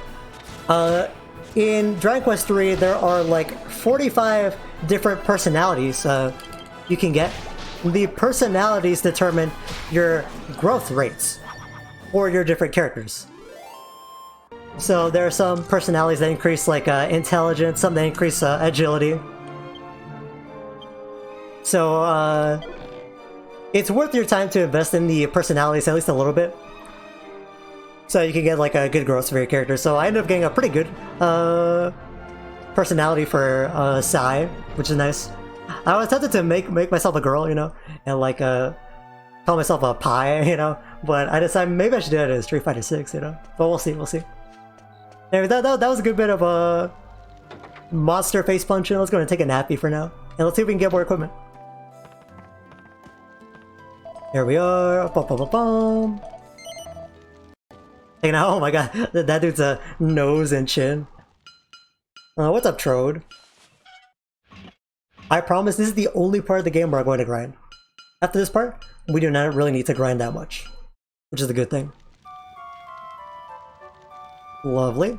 In Dragon Quest 3, there are like 45 different personalities you can get. The personalities determine your growth rates for your different characters. So there are some personalities that increase like intelligence, some that increase agility. So it's worth your time to invest in the personalities at least a little bit, so you can get like a good growth for your character. So I ended up getting a pretty good personality for Sai, which is nice. I was tempted to make myself a girl, you know, and like call myself a pie, you know, but I decided maybe I should do it in Street Fighter 6, you know. But we'll see, we'll see. Anyway, that was a good bit of monster face punching. Let's go and take a nappy for now, and let's see if we can get more equipment. Here we are. Bum, bum, bum, bum. Hey, now, oh my god, that dude's nose and chin. What's up, Trode? I promise this is the only part of the game where I'm going to grind. After this part, we do not really need to grind that much, which is a good thing. Lovely.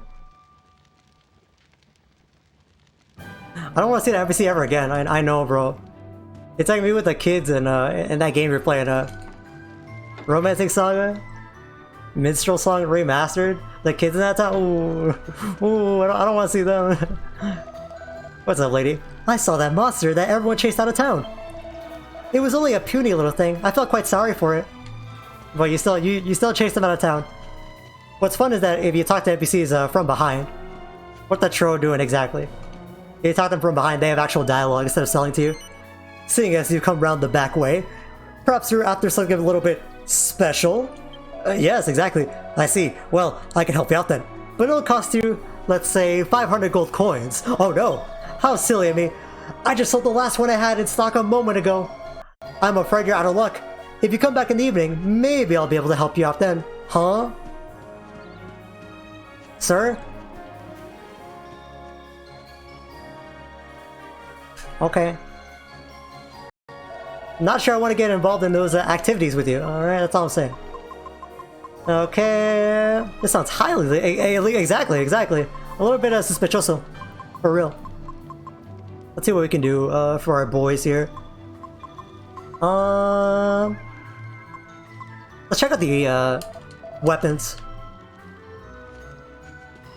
I don't want to see that NPC ever again. I know, bro. It's like me with the kids and that game you're playing, Romantic Saga, Minstrel Song Remastered. The kids in that time, ooh, I don't want to see them. What's up, lady? I saw that monster that everyone chased out of town. It was only a puny little thing. I felt quite sorry for it. But you still chased them out of town. What's fun is that if you talk to NPCs from behind, what the troll doing exactly? If you talk to them from behind, they have actual dialogue instead of selling to you. Seeing as you come round the back way, perhaps you're after something a little bit special? Yes, exactly. I see. Well, I can help you out then. But it'll cost you, let's say, 500 gold coins. Oh no! How silly of me. I just sold the last one I had in stock a moment ago. I'm afraid you're out of luck. If you come back in the evening, maybe I'll be able to help you out then. Huh? Sir? Okay. Not sure I want to get involved in those activities with you. Alright, that's all I'm saying. Okay. This sounds highly... Exactly. A little bit suspicioso. For real. Let's see what we can do for our boys here. Let's check out the weapons.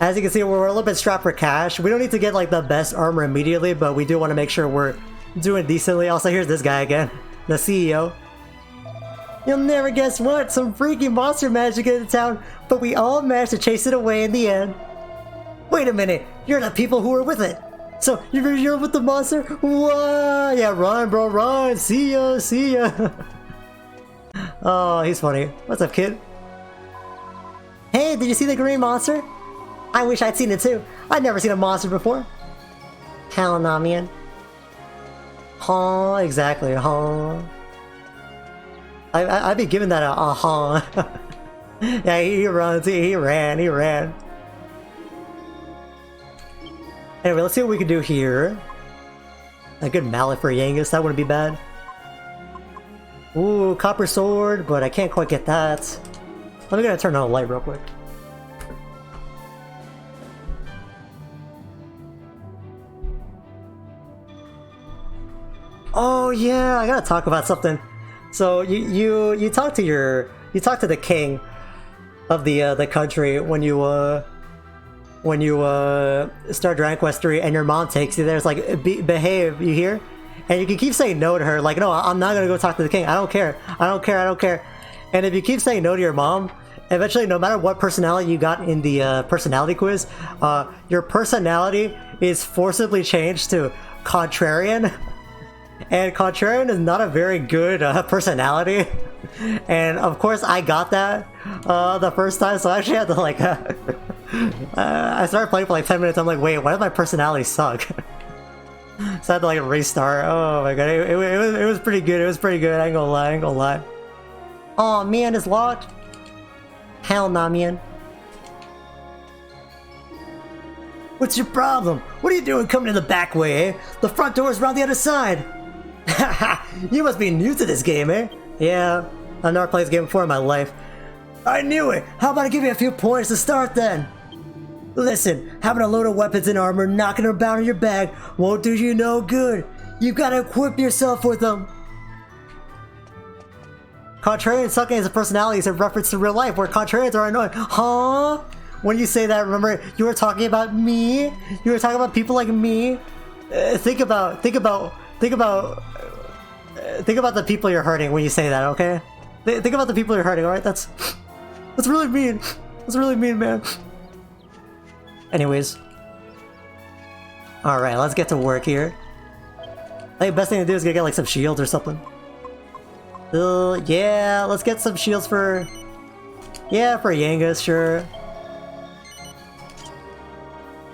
As you can see, we're a little bit strapped for cash. We don't need to get like the best armor immediately, but we do want to make sure we're doing decently. Also, here's this guy again, the CEO. You'll never guess what, some freaky monster managed to get into town, but we all managed to chase it away in the end. Wait a minute, you're the people who were with it. So, you're with the monster? What? Yeah, run, bro, run. See ya. Oh, he's funny. What's up, kid? Hey, did you see the green monster? I wish I'd seen it too. I'd never seen a monster before. Hell nah, man. Huh, exactly, huh. I'd be giving that a huh. Yeah, he runs, he ran. Anyway, let's see what we can do here. A good mallet for Yangus, that wouldn't be bad. Ooh, copper sword, but I can't quite get that. Let me go turn on the light real quick. Oh yeah, I gotta talk about something. So you talk to the king of the country when you start Dragon Quest 3 and your mom takes you there. It's like behave, you hear? And you can keep saying no to her, like, no, I'm not gonna go talk to the king. I don't care. And if you keep saying no to your mom, eventually, no matter what personality you got in the personality quiz, your personality is forcibly changed to contrarian. And contrarian is not a very good personality. And of course I got that the first time, so I actually had to like I started playing for like 10 minutes. I'm like, wait, why does my personality suck? So I had to like restart. Oh my god, it was pretty good. I ain't gonna lie. Oh man, it's locked. Hell nah, man. What's your problem? What are you doing coming in the back way, eh? The front door is around the other side. You must be new to this game, eh? Yeah, I've never played this game before in my life. I knew it! How about I give you a few points to start then? Listen, having a load of weapons and armor knocking about in your bag won't do you no good. You've got to equip yourself with them. Contrarian sucking as a personality is a reference to real life where contrarians are annoying. Huh? When you say that, remember, you were talking about me? You were talking about people like me? Think about the people you're hurting when you say that, okay? Think about the people you're hurting, alright? That's really mean. That's really mean, man. Anyways. Alright, let's get to work here. I think the best thing to do is get like some shields or something. Yeah, let's get some shields for... Yeah, for Yangus, sure.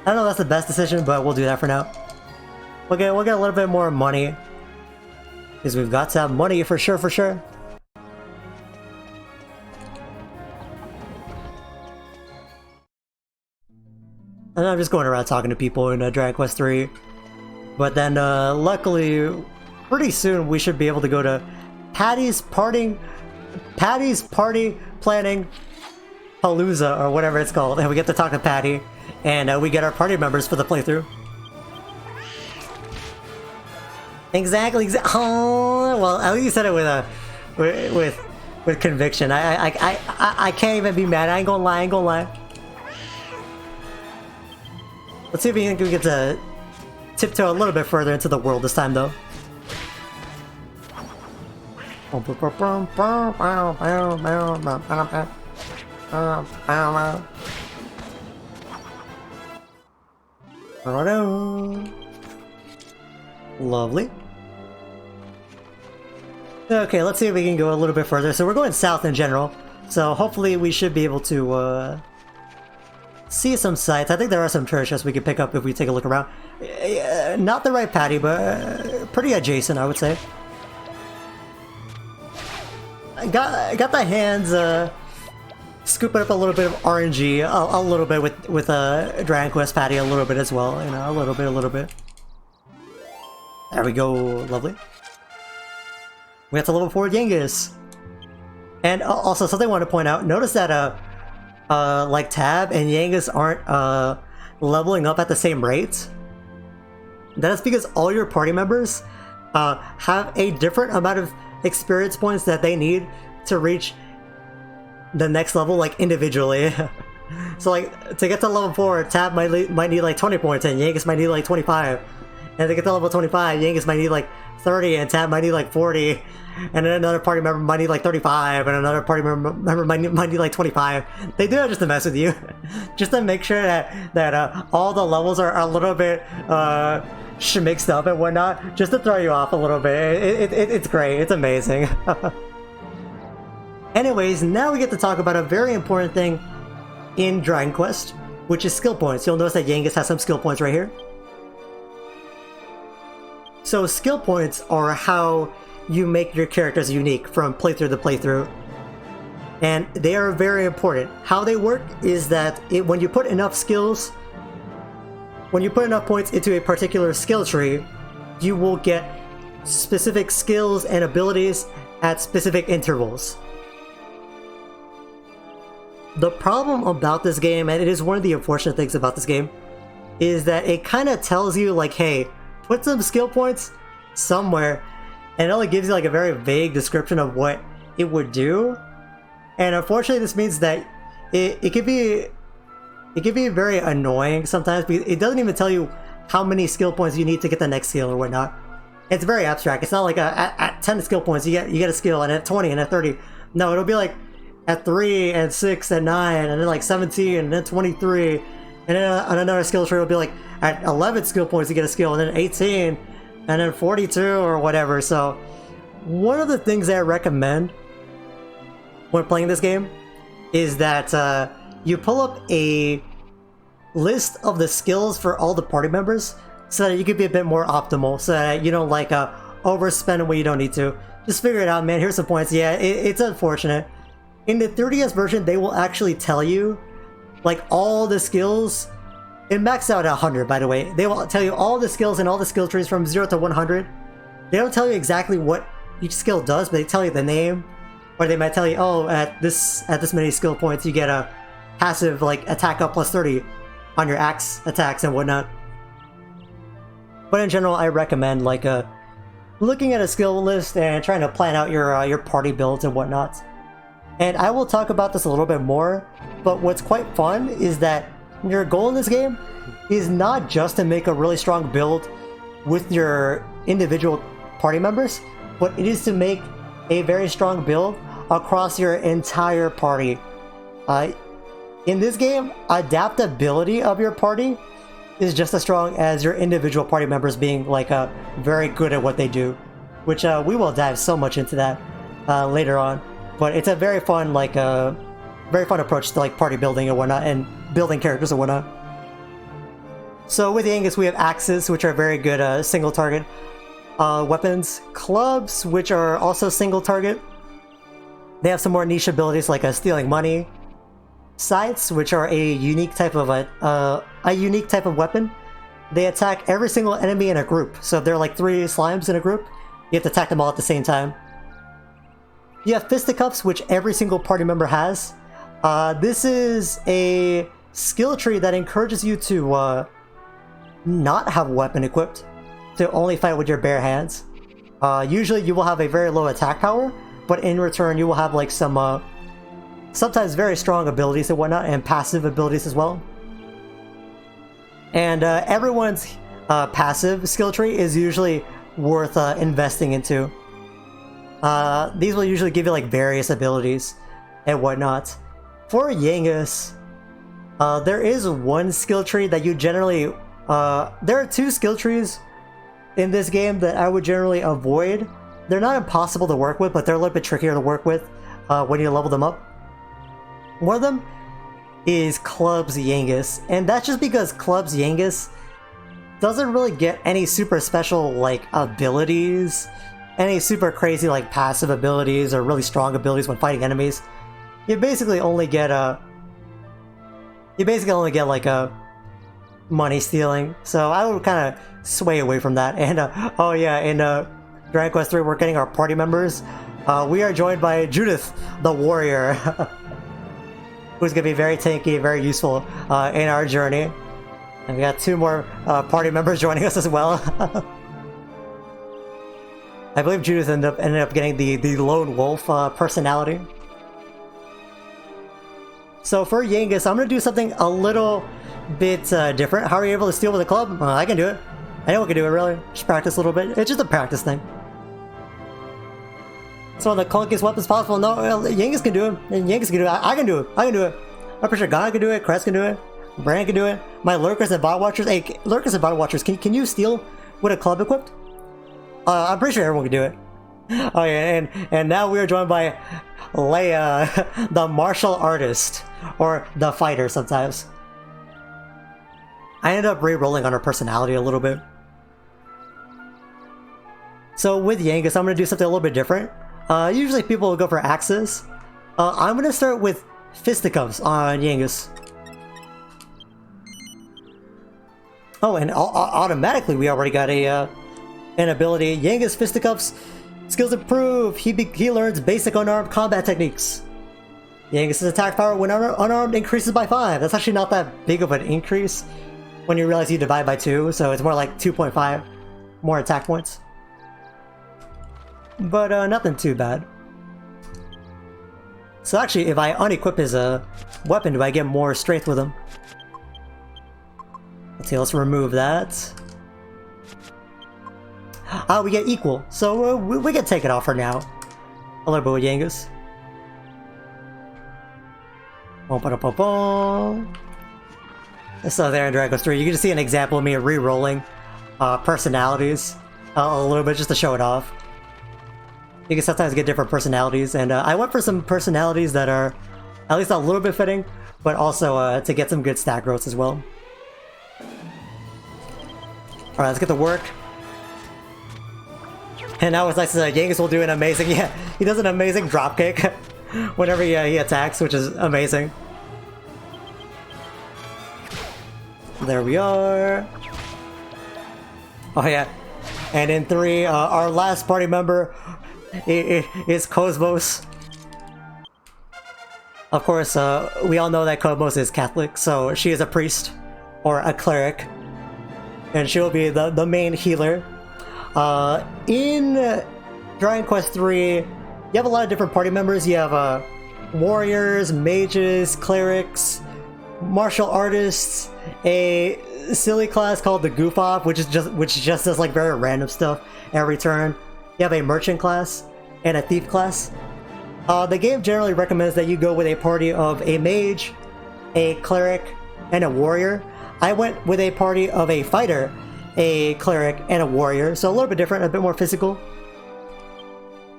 I don't know if that's the best decision, but we'll do that for now. We'll get a little bit more money. Because we've got to have money for sure, And I'm just going around talking to people in Dragon Quest 3. But then, luckily, pretty soon we should be able to go to Patty's Party Planning Palooza, or whatever it's called. And we get to talk to Patty. And we get our party members for the playthrough. Exactly. Oh, well, at least you said it with conviction. I can't even be mad. I ain't gonna lie. Let's see if we can get to tiptoe a little bit further into the world this time, though. Lovely. Okay, let's see if we can go a little bit further. So we're going south in general, so hopefully we should be able to see some sights. I think there are some treasure chests we can pick up if we take a look around. Not the right patty, but pretty adjacent, I would say. I got the hands scooping up a little bit of RNG, a little bit with Dragon Quest patty, a little bit as well, you know, a little bit. There we go, lovely. We have to level 4 Genghis. And also something I want to point out, notice that like Tab and Genghis aren't leveling up at the same rate. That's because all your party members have a different amount of experience points that they need to reach the next level, like individually. So like to get to level 4, Tab might need like 20 points and Genghis might need like 25. And to get to level 25, Genghis might need like 30 and Tab might need like 40. And then another party member might need like 35, and another party member might need like 25. They do that just to mess with you, just to make sure that all the levels are a little bit mixed up and whatnot, just to throw you off a little bit. It's great. It's amazing. Anyways, now we get to talk about a very important thing in Dragon Quest, which is skill points. You'll notice that Genghis has some skill points right here. So skill points are how you make your characters unique from playthrough to playthrough, and they are very important. How they work is that when you put enough points into a particular skill tree, you will get specific skills and abilities at specific intervals. The problem about this game, and it is one of the unfortunate things about this game, is that it kind of tells you like, hey, put some skill points somewhere, and it only gives you like a very vague description of what it would do. And unfortunately this means that it can be very annoying sometimes, because it doesn't even tell you how many skill points you need to get the next skill or whatnot. It's very abstract. It's not like at 10 skill points you get a skill, and at 20 and at 30. No, it'll be like at 3 and 6 and 9 and then like 17 and then 23, and then on another skill tree it'll be like at 11 skill points you get a skill, and then 18 and then 42 or whatever. So one of the things that I recommend when playing this game is that you pull up a list of the skills for all the party members, so that you can be a bit more optimal, so that you don't like overspend when you don't need to. Just figure it out, man. Here's some points. Yeah, it's unfortunate. In the 3DS version, they will actually tell you like all the skills. It maxed out at 100, by the way. They will tell you all the skills and all the skill trees from 0 to 100. They don't tell you exactly what each skill does, but they tell you the name. Or they might tell you, oh, at this many skill points, you get a passive like attack up plus 30 on your axe attacks and whatnot. But in general, I recommend like looking at a skill list and trying to plan out your party builds and whatnot. And I will talk about this a little bit more, but what's quite fun is that your goal in this game is not just to make a really strong build with your individual party members, but it is to make a very strong build across your entire party. In this game, adaptability of your party is just as strong as your individual party members being like very good at what they do, which we will dive so much into that later on. But it's a very fun approach to like party building and whatnot, and building characters and whatnot. So with Genghis, we have axes, which are very good single target weapons, clubs, which are also single target. They have some more niche abilities like stealing money, scythes, which are a unique type of weapon. They attack every single enemy in a group. So if there are like 3 slimes in a group, you have to attack them all at the same time. You have fisticuffs, which every single party member has. This is a skill tree that encourages you to not have a weapon equipped, to only fight with your bare hands. Usually you will have a very low attack power, but in return you will have like some sometimes very strong abilities and whatnot, and passive abilities as well. And everyone's passive skill tree is usually worth investing into. These will usually give you like various abilities and whatnot. For Yangus, there is one skill tree that you generally... there are two skill trees in this game that I would generally avoid. They're not impossible to work with, but they're a little bit trickier to work with when you level them up. One of them is Club's Yangus, and that's just because Club's Yangus doesn't really get any super special like abilities, any super crazy like passive abilities or really strong abilities when fighting enemies. You basically only get like a money stealing, so I would kind of sway away from that. And oh yeah, in Dragon Quest III we're getting our party members. We are joined by Judith, the warrior, who's gonna be very tanky, very useful in our journey. And we got two more party members joining us as well. I believe Judith ended up getting the lone wolf personality. So for Yangus, I'm gonna do something a little bit different. How are you able to steal with a club? I can do it. Anyone can do it, really. Just practice a little bit. It's just a practice thing. It's one of the clunkiest weapons possible. No, Yangus can do it. And Yangus can do it. I can do it. I can do it. I'm pretty sure Ghana can do it. Crest can do it. Brand can do it. My Lurkers and Bot Watchers. Hey, Lurkers and Bot Watchers, can you steal with a club equipped? I'm pretty sure everyone can do it. Oh yeah, and now we are joined by Leia, the martial artist, or the fighter sometimes. I ended up re-rolling on her personality a little bit. So with Yangus, I'm going to do something a little bit different. Usually people will go for axes. I'm going to start with fisticuffs on Yangus. Oh, and automatically we already got an ability. Yangus fisticuffs, skills improve. He learns basic unarmed combat techniques. Yangus' attack power when unarmed increases by 5. That's actually not that big of an increase when you realize you divide by 2, so it's more like 2.5 more attack points. But nothing too bad. So actually, if I unequip his weapon, do I get more strength with him? Okay, let's remove that. We get equal, so we can take it off for now. A little bit with Yangus. So there in Dragon Quest III, you can just see an example of me re-rolling personalities a little bit just to show it off. You can sometimes get different personalities, and I went for some personalities that are at least a little bit fitting, but also to get some good stat growth as well. Alright, let's get to work. And now it's nice that Yangus will do an amazing, yeah, he does an amazing dropkick whenever he attacks, which is amazing. There we are. Oh yeah, and in 3, our last party member is Cosmos. Of course, we all know that Cosmos is Catholic, so she is a priest or a cleric, and she will be the main healer. In Dragon Quest III, you have a lot of different party members. You have warriors, mages, clerics, martial artists, a silly class called the Goof Off, which just does like very random stuff every turn. You have a merchant class and a thief class. The game generally recommends that you go with a party of a mage, a cleric, and a warrior. I went with a party of a fighter, a cleric, and a warrior, so a little bit different, a bit more physical,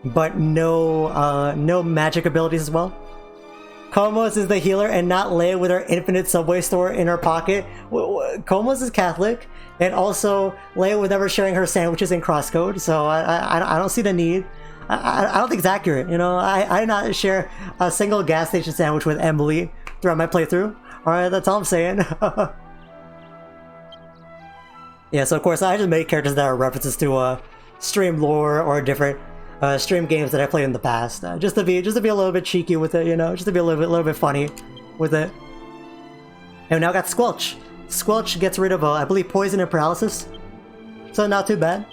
but no magic abilities as well. Komos is the healer and not Leia with her infinite Subway store in her pocket. Komos is Catholic, and also Leia was never sharing her sandwiches in crosscode, so I don't see the need. I don't think it's accurate, you know. I did not share a single gas station sandwich with Emily throughout my playthrough. Alright, that's all I'm saying. Yeah, so of course I just make characters that are references to stream lore or different stream games that I played in the past, just to be a little bit cheeky with it, you know, just to be a little bit funny with it. And we now got Squelch. Squelch gets rid of I believe poison and paralysis, so not too bad.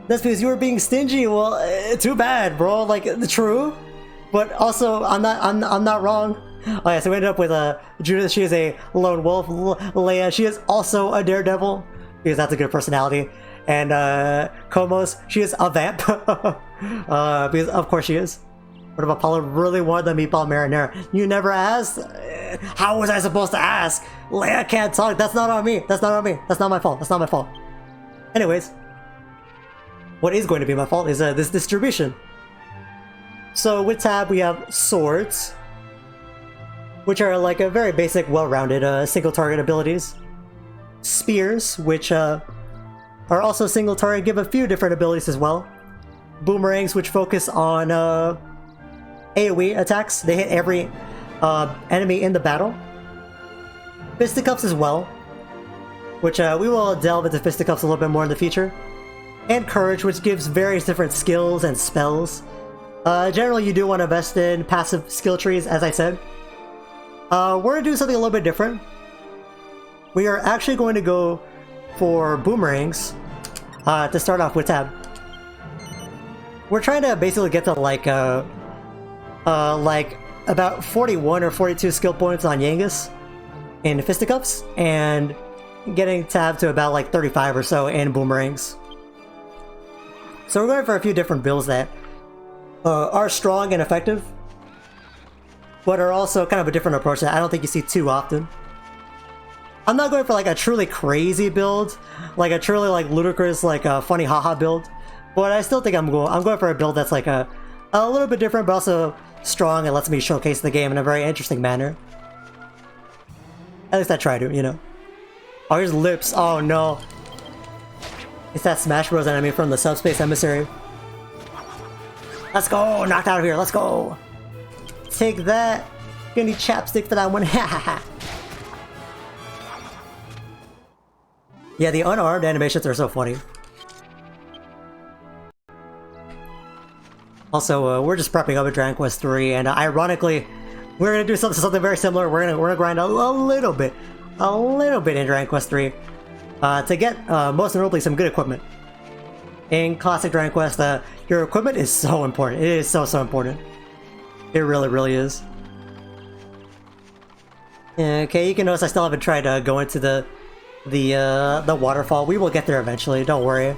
That's because you were being stingy. Well, too bad, bro. Like, true, but also I'm not wrong. Oh yeah, so we ended up with Judith. She is a lone wolf. Leia, she is also a daredevil. because that's a good personality. And Komos, she is a vamp. Because of course she is. What if Apollo really wanted the meatball marinara? You never asked? How was I supposed to ask? Leia can't talk. That's not on me. That's not on me. That's not my fault. That's not my fault. Anyways, what is going to be my fault is this distribution. So with Tab, we have swords, which are like a very basic, well-rounded single target abilities. Spears, which are also single target, give a few different abilities as well. Boomerangs, which focus on AoE attacks. They hit every enemy in the battle. Fisticuffs as well, which we will delve into fisticuffs a little bit more in the future. And Courage, which gives various different skills and spells. Generally, you do want to invest in passive skill trees, as I said. We're going to do something a little bit different. We are actually going to go for boomerangs to start off with Tab. We're trying to basically get to like about 41 or 42 skill points on Yangus in fisticuffs, and getting Tab to about like 35 or so in boomerangs. So we're going for a few different builds that are strong and effective, but are also kind of a different approach that I don't think you see too often. I'm not going for like a truly crazy build, like a truly like ludicrous, like a funny haha build, but I still think I'm going for a build that's like a little bit different, but also strong and lets me showcase the game in a very interesting manner. At least I try to, you know. Oh, here's Lips. Oh no. It's that Smash Bros enemy from the Subspace Emissary. Let's go! Knocked out of here, let's go! Take that! Gonna need chapstick for that one, hahaha! Yeah, the unarmed animations are so funny. Also, we're just prepping up at Dragon Quest III, and ironically, we're gonna do something very similar. We're gonna grind a little bit in Dragon Quest III to get most notably some good equipment. In classic Dragon Quest, your equipment is so important. It is so important. It really is. Okay, you can notice I still haven't tried to go into the waterfall. We will get there eventually. Don't worry.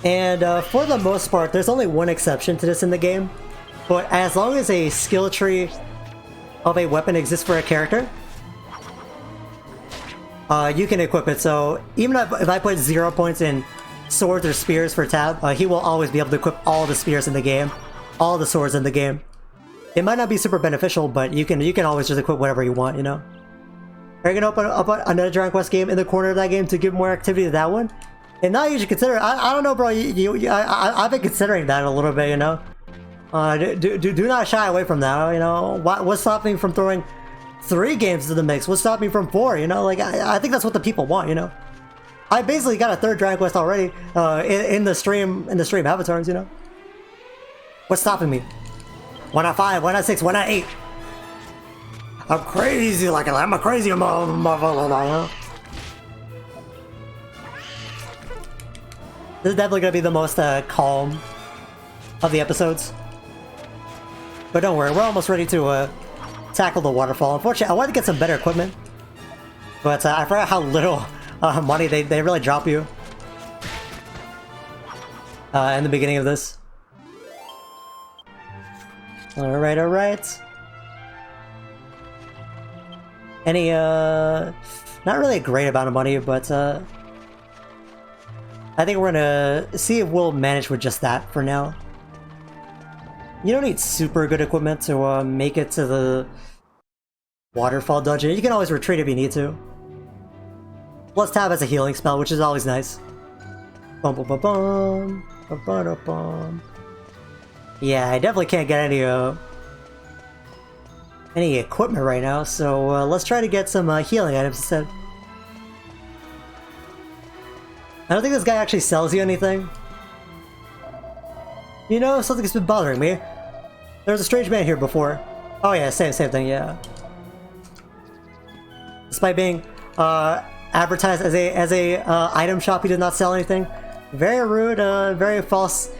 And for the most part, there's only one exception to this in the game. But as long as a skill tree of a weapon exists for a character, you can equip it. So even if I put 0 points in swords or spears for Tab, he will always be able to equip all the spears in the game, all the swords in the game. It might not be super beneficial, but you can always just equip whatever you want, you know. Are you gonna open up another Dragon Quest game in the corner of that game to give more activity to that one? And now you should consider. I don't know, bro. I've been considering that a little bit, you know. Do not shy away from that, you know. What's stopping me from throwing 3 games to the mix? What's stopping me from 4? You know, like I think that's what the people want, you know. I basically got a 3rd Dragon Quest already in the stream avatars, you know. What's stopping me? Why not 5? Why not 6? Why not 8? I'm crazy, like I'm a crazy motherfucker, you know. This is definitely gonna be the most calm of the episodes. But don't worry, we're almost ready to tackle the waterfall. Unfortunately, I wanted to get some better equipment, but I forgot how little money they really drop you in the beginning of this. Alright. Any, not really a great amount of money, but I think we're gonna see if we'll manage with just that for now. You don't need super good equipment to make it to the waterfall dungeon. You can always retreat if you need to. Plus Tab has a healing spell, which is always nice. Bum bum bum bum. Bum bum bum. Yeah, I definitely can't get any equipment right now, so let's try to get some healing items instead. I don't think this guy actually sells you anything. You know, something's been bothering me. There was a strange man here before. Oh yeah, same thing, yeah. Despite being advertised as a item shop, he did not sell anything. Very rude, very false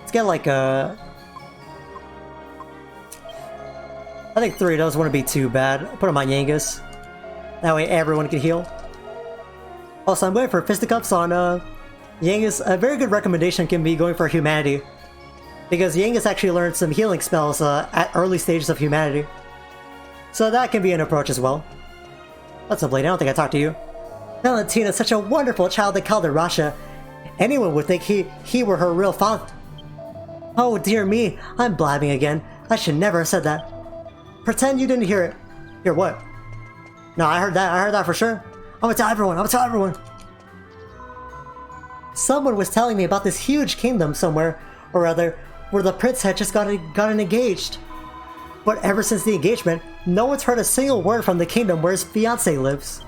Let's get like a... I think 3 doesn't want to be too bad. Put them on Yangus. That way everyone can heal. Also, I'm going for fisticuffs on Yangus. A very good recommendation can be going for Humanity. Because Yangus actually learned some healing spells at early stages of Humanity. So that can be an approach as well. What's up, lady? I don't think I talked to you. Valentina is such a wonderful child in Kalderasha. Anyone would think he were her real father. Oh dear me, I'm blabbing again. I should never have said that. Pretend you didn't hear it. Hear what? No, I heard that for sure. I'm gonna tell everyone. Someone was telling me about this huge kingdom somewhere or other where the prince had just gotten engaged. But ever since the engagement, no one's heard a single word from the kingdom where his fiancée lives.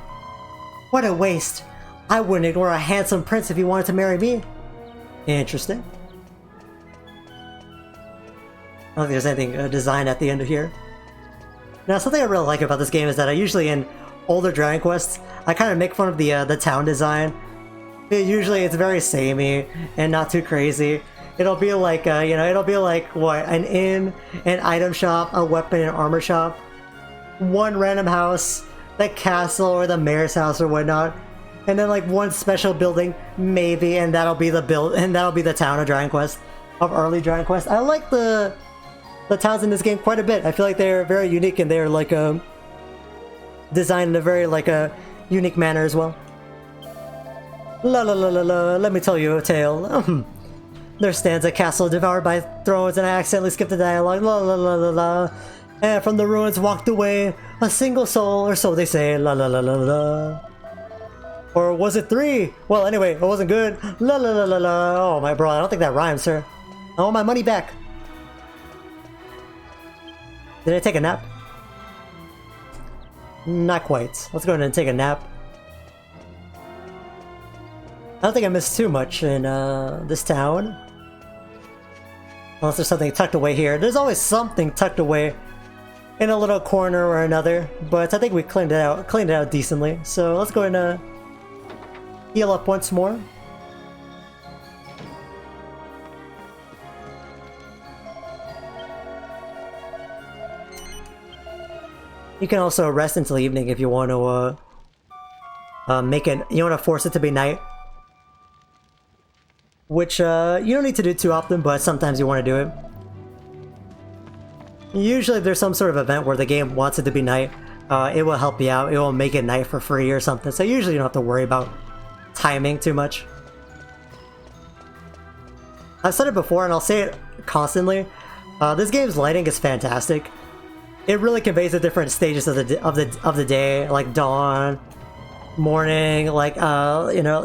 What a waste. I wouldn't ignore a handsome prince if he wanted to marry me. Interesting. I don't think there's anything designed at the end of here. Now, something I really like about this game is that I usually, in older Dragon Quests, I kind of make fun of the town design. Usually it's very samey and not too crazy. It'll be like, it'll be like, what, an inn, an item shop, a weapon and armor shop, one random house, the castle or the mayor's house or whatnot, and then like one special building, maybe, and that'll be the town of Dragon Quest, of early Dragon Quest. I like the towns in this game quite a bit. I feel like they're very unique and they're like designed in a very like a unique manner as well. La la la la la, let me tell you a tale. There stands a castle devoured by thrones and I accidentally skipped the dialogue. La la la la la. And from the ruins walked away a single soul, or so they say. La la la la la. Or was it 3? Well, anyway, it wasn't good. La la la la la. Oh my bro, I don't think that rhymes, sir. I want my money back. Did I take a nap? Not quite. Let's go ahead and take a nap. I don't think I missed too much in this town. Unless there's something tucked away here. There's always something tucked away in a little corner or another, but I think we cleaned it out decently. So let's go ahead and heal up once more. You can also rest until evening if you want to you want to force it to be night. Which you don't need to do too often, but sometimes you want to do it. Usually if there's some sort of event where the game wants it to be night, it will help you out. It will make it night for free or something. So usually you don't have to worry about timing too much. I've said it before and I'll say it constantly. This game's lighting is fantastic. It really conveys the different stages of the day, like dawn, morning, like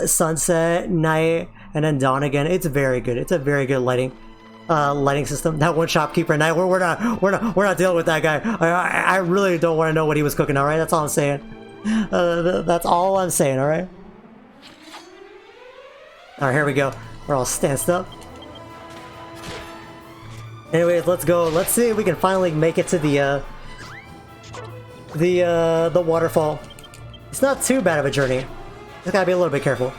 sunset, night, and then dawn again. It's very good. It's a very good lighting system. That one shopkeeper at night, we're not dealing with that guy. I really don't want to know what he was cooking. All right, that's all I'm saying. That's all I'm saying. All right. All right, here we go. We're all stanced up. Anyways, let's go. Let's see if we can finally make it to the waterfall. It's not too bad of a journey. Just gotta be a little bit careful.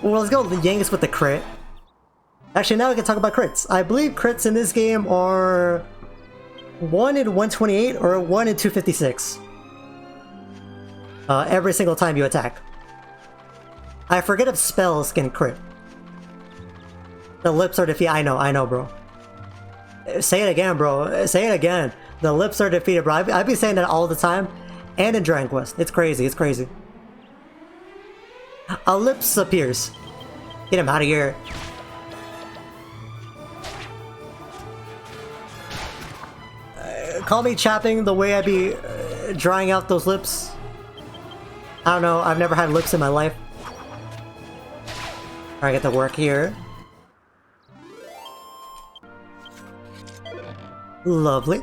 Well, let's go Yangus with the crit. Actually, now we can talk about crits. I believe crits in this game are 1 in 128 or 1 in 256. Every single time you attack. I forget if spells can crit. The lips are defeated. I know, bro. Say it again, bro. Say it again. The lips are defeated, bro. I've been saying that all the time. And in Dragon Quest. It's crazy. It's crazy. A lips appears. Get him out of here. Call me chapping the way I be drying out those lips. I don't know. I've never had lips in my life. Alright, get to work here. Lovely.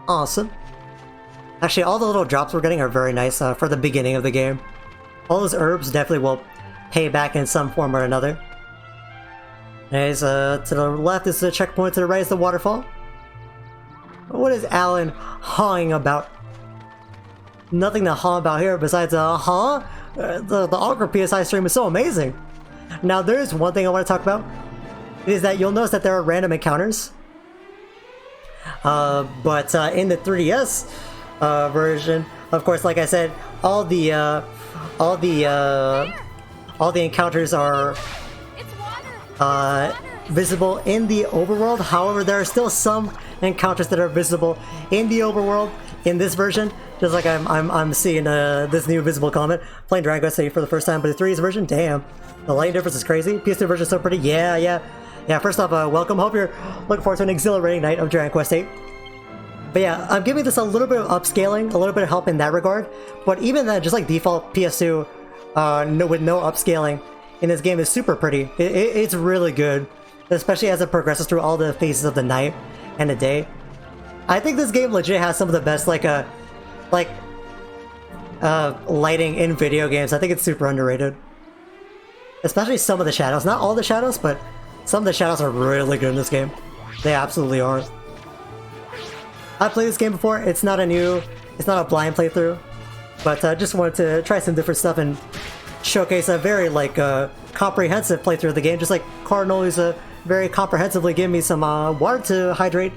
Awesome. Actually, all the little drops we're getting are very nice for the beginning of the game. All those herbs definitely will pay back in some form or another. Anyways, to the left is the checkpoint, to the right is the waterfall. What is Alan hawing about? Nothing to haw about here besides, the Ultra PSI stream is so amazing. Now, there is one thing I want to talk about. It is that you'll notice that there are random encounters. But in the 3DS version, of course, like I said, all the encounters are visible in the overworld. However, there are still some encounters that are visible in the overworld in this version. Just like I'm seeing this new visible comment playing Dragon Quest VIII for the first time, but the 3DS version, damn, the lighting difference is crazy. PS2 version is so pretty. Yeah. First off, welcome. Hope you're looking forward to an exhilarating night of Dragon Quest VIII. But yeah, I'm giving this a little bit of upscaling, a little bit of help in that regard. But even then, just like default PS2, with no upscaling in this game is super pretty. It's really good, especially as it progresses through all the phases of the night and the day. I think this game legit has some of the best lighting in video games. I think it's super underrated. Especially some of the shadows. Not all the shadows, but some of the shadows are really good in this game. They absolutely are. I've played this game before. It's not a blind playthrough, but I just wanted to try some different stuff and showcase a very comprehensive playthrough of the game. Just like Cardinal is very comprehensively giving me some water to hydrate.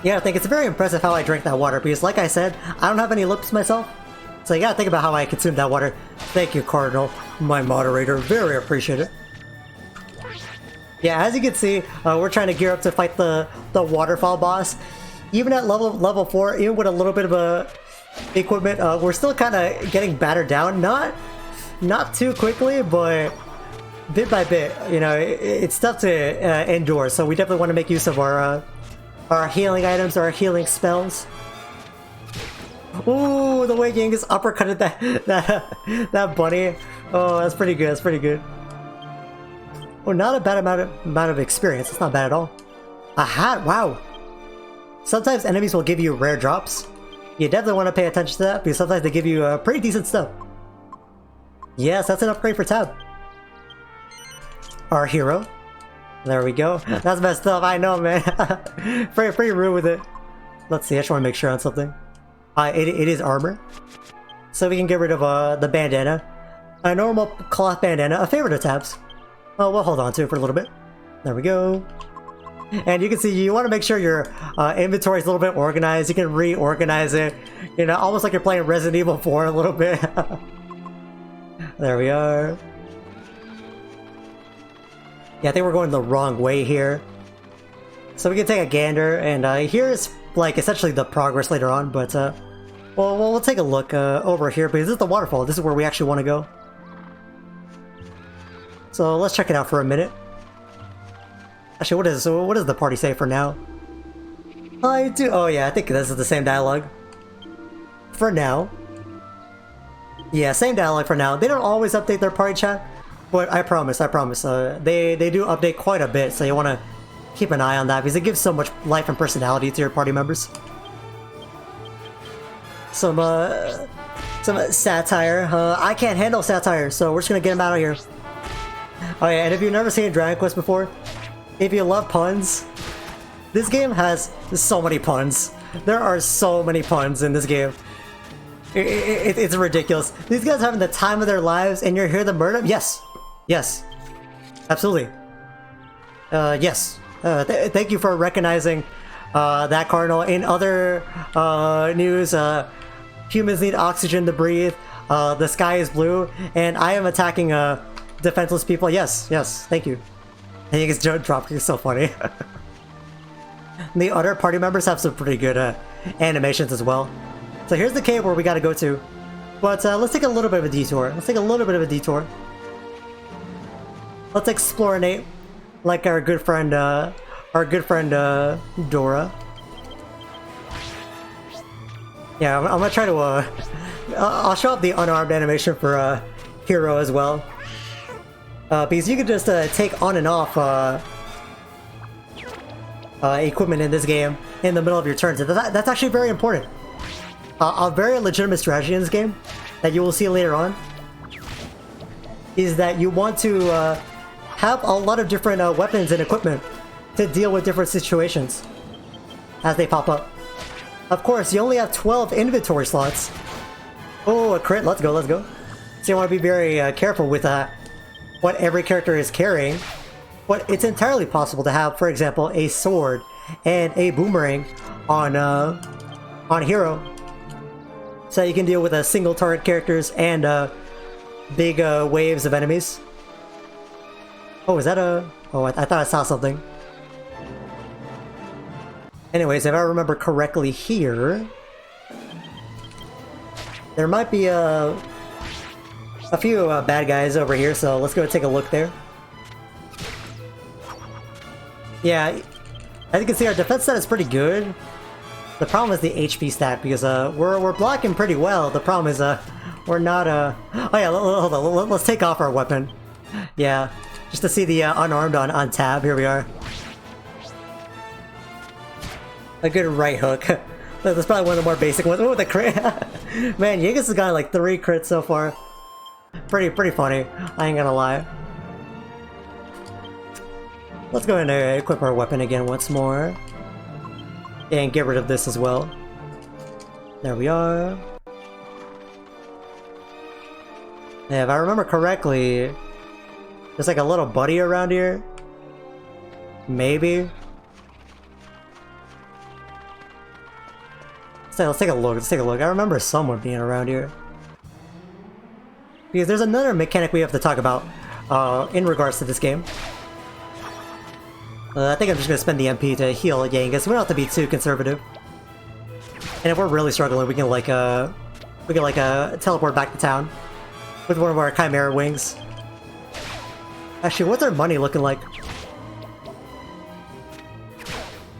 Yeah, I think it's very impressive how I drank that water, because like I said, I don't have any lips myself. So you gotta think about how I consumed that water. Thank you, Cardinal, my moderator. Very appreciate it. Yeah, as you can see, we're trying to gear up to fight the Waterfall boss. Even at level 4, even with a little bit of equipment, we're still kind of getting battered down. Not too quickly, but bit by bit. You know, it's tough to endure. So we definitely want to make use of our healing items, our healing spells. Ooh, the way Genghis uppercutted that bunny. Oh, that's pretty good. That's pretty good. Oh, not a bad amount of experience. It's not bad at all. A hat. Wow. Sometimes enemies will give you rare drops. You definitely want to pay attention to that, because sometimes they give you pretty decent stuff. Yes, that's an upgrade for Tab. Our hero. There we go. That's messed up. I know, man. pretty rude with it. Let's see. I just want to make sure on something. It is armor, so we can get rid of the bandana, a normal cloth bandana, a favorite of Tab's. Oh, we'll hold on to it for a little bit. There we go. And you can see you want to make sure your inventory is a little bit organized. You can reorganize it, you know, almost like you're playing Resident Evil 4 a little bit. There we are. Yeah, I think we're going the wrong way here. So we can take a gander, and here's like essentially the progress later on, but well, we'll take a look over here, because this is the waterfall. This is where we actually want to go. So let's check it out for a minute. Actually, what does the party say for now? Oh yeah, I think this is the same dialogue. For now. Yeah, same dialogue for now. They don't always update their party chat, but I promise. They do update quite a bit, so you want to keep an eye on that, because it gives so much life and personality to your party members. Some satire. I can't handle satire, so we're just gonna get him out of here. Oh yeah, and if you've never seen Dragon Quest before, if you love puns, this game has so many puns. There are so many puns in this game. It's ridiculous. These guys are having the time of their lives, and you're here to murder them? Yes. Yes. Absolutely. Yes. Thank you for recognizing that, Cardinal. In other news, humans need oxygen to breathe, the sky is blue, and I am attacking defenseless people. Yes, thank you. I think it's drop kick is so funny. The other party members have some pretty good animations as well. So here's the cave where we gotta go to. But let's take a little bit of a detour. Let's explorinate like our good friend Dora. Yeah, I'm gonna try to I'll show up the unarmed animation for Hero as well. Because you can just take on and off equipment in this game in the middle of your turns. That's actually very important. A very legitimate strategy in this game that you will see later on is that you want to have a lot of different weapons and equipment to deal with different situations as they pop up. Of course, you only have 12 inventory slots. Oh, a crit. Let's go, let's go. So you want to be very careful with what every character is carrying. But it's entirely possible to have, for example, a sword and a boomerang on hero. So you can deal with single target characters and big waves of enemies. Oh, is that a... Oh, I thought I saw something. Anyways, if I remember correctly here... There might be a few bad guys over here, so let's go take a look there. Yeah, as you can see, our defense stat is pretty good. The problem is the HP stat, because we're blocking pretty well. The problem is we're not oh yeah, hold on, let's take off our weapon. Yeah, just to see the unarmed on tab. Here we are. A good right hook. That's probably one of the more basic ones. Oh, the crit! Man, Yeagus has gotten like 3 crits so far. Pretty funny. I ain't gonna lie. Let's go ahead and equip our weapon again once more. And get rid of this as well. There we are. Yeah, if I remember correctly, there's like a little buddy around here. Maybe. So let's take a look, let's take a look. I remember someone being around here. Because there's another mechanic we have to talk about in regards to this game. I think I'm just gonna spend the MP to heal Yangus. We don't have to be too conservative. And if we're really struggling, we can teleport back to town with one of our Chimera wings. Actually, what's our money looking like?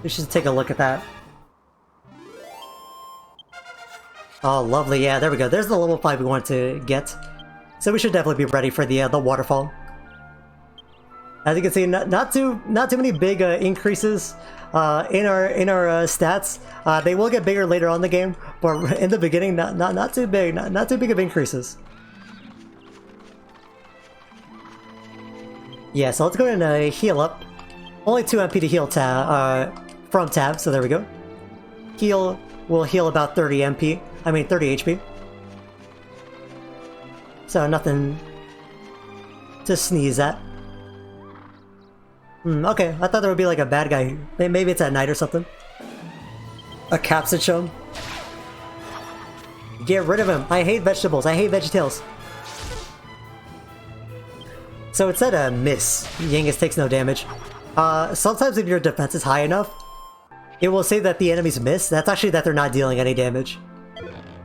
We should take a look at that. Oh, lovely. Yeah, there we go. There's the level 5 we want to get. So we should definitely be ready for the waterfall. As you can see, not too many big increases in our stats. They will get bigger later on in the game, but in the beginning, not too big, not too big of increases. Yeah, so let's go ahead and heal up. Only 2 MP to heal from tab, so there we go. Heal will heal about 30 MP. I mean 30 HP. So nothing to sneeze at. Okay, I thought there would be like a bad guy here. Maybe it's at night or something. A capsicum. Get rid of him. I hate vegetables. I hate VeggieTales. So it said a miss. Yangus takes no damage. Sometimes if your defense is high enough, it will say that the enemies miss. That's actually that they're not dealing any damage.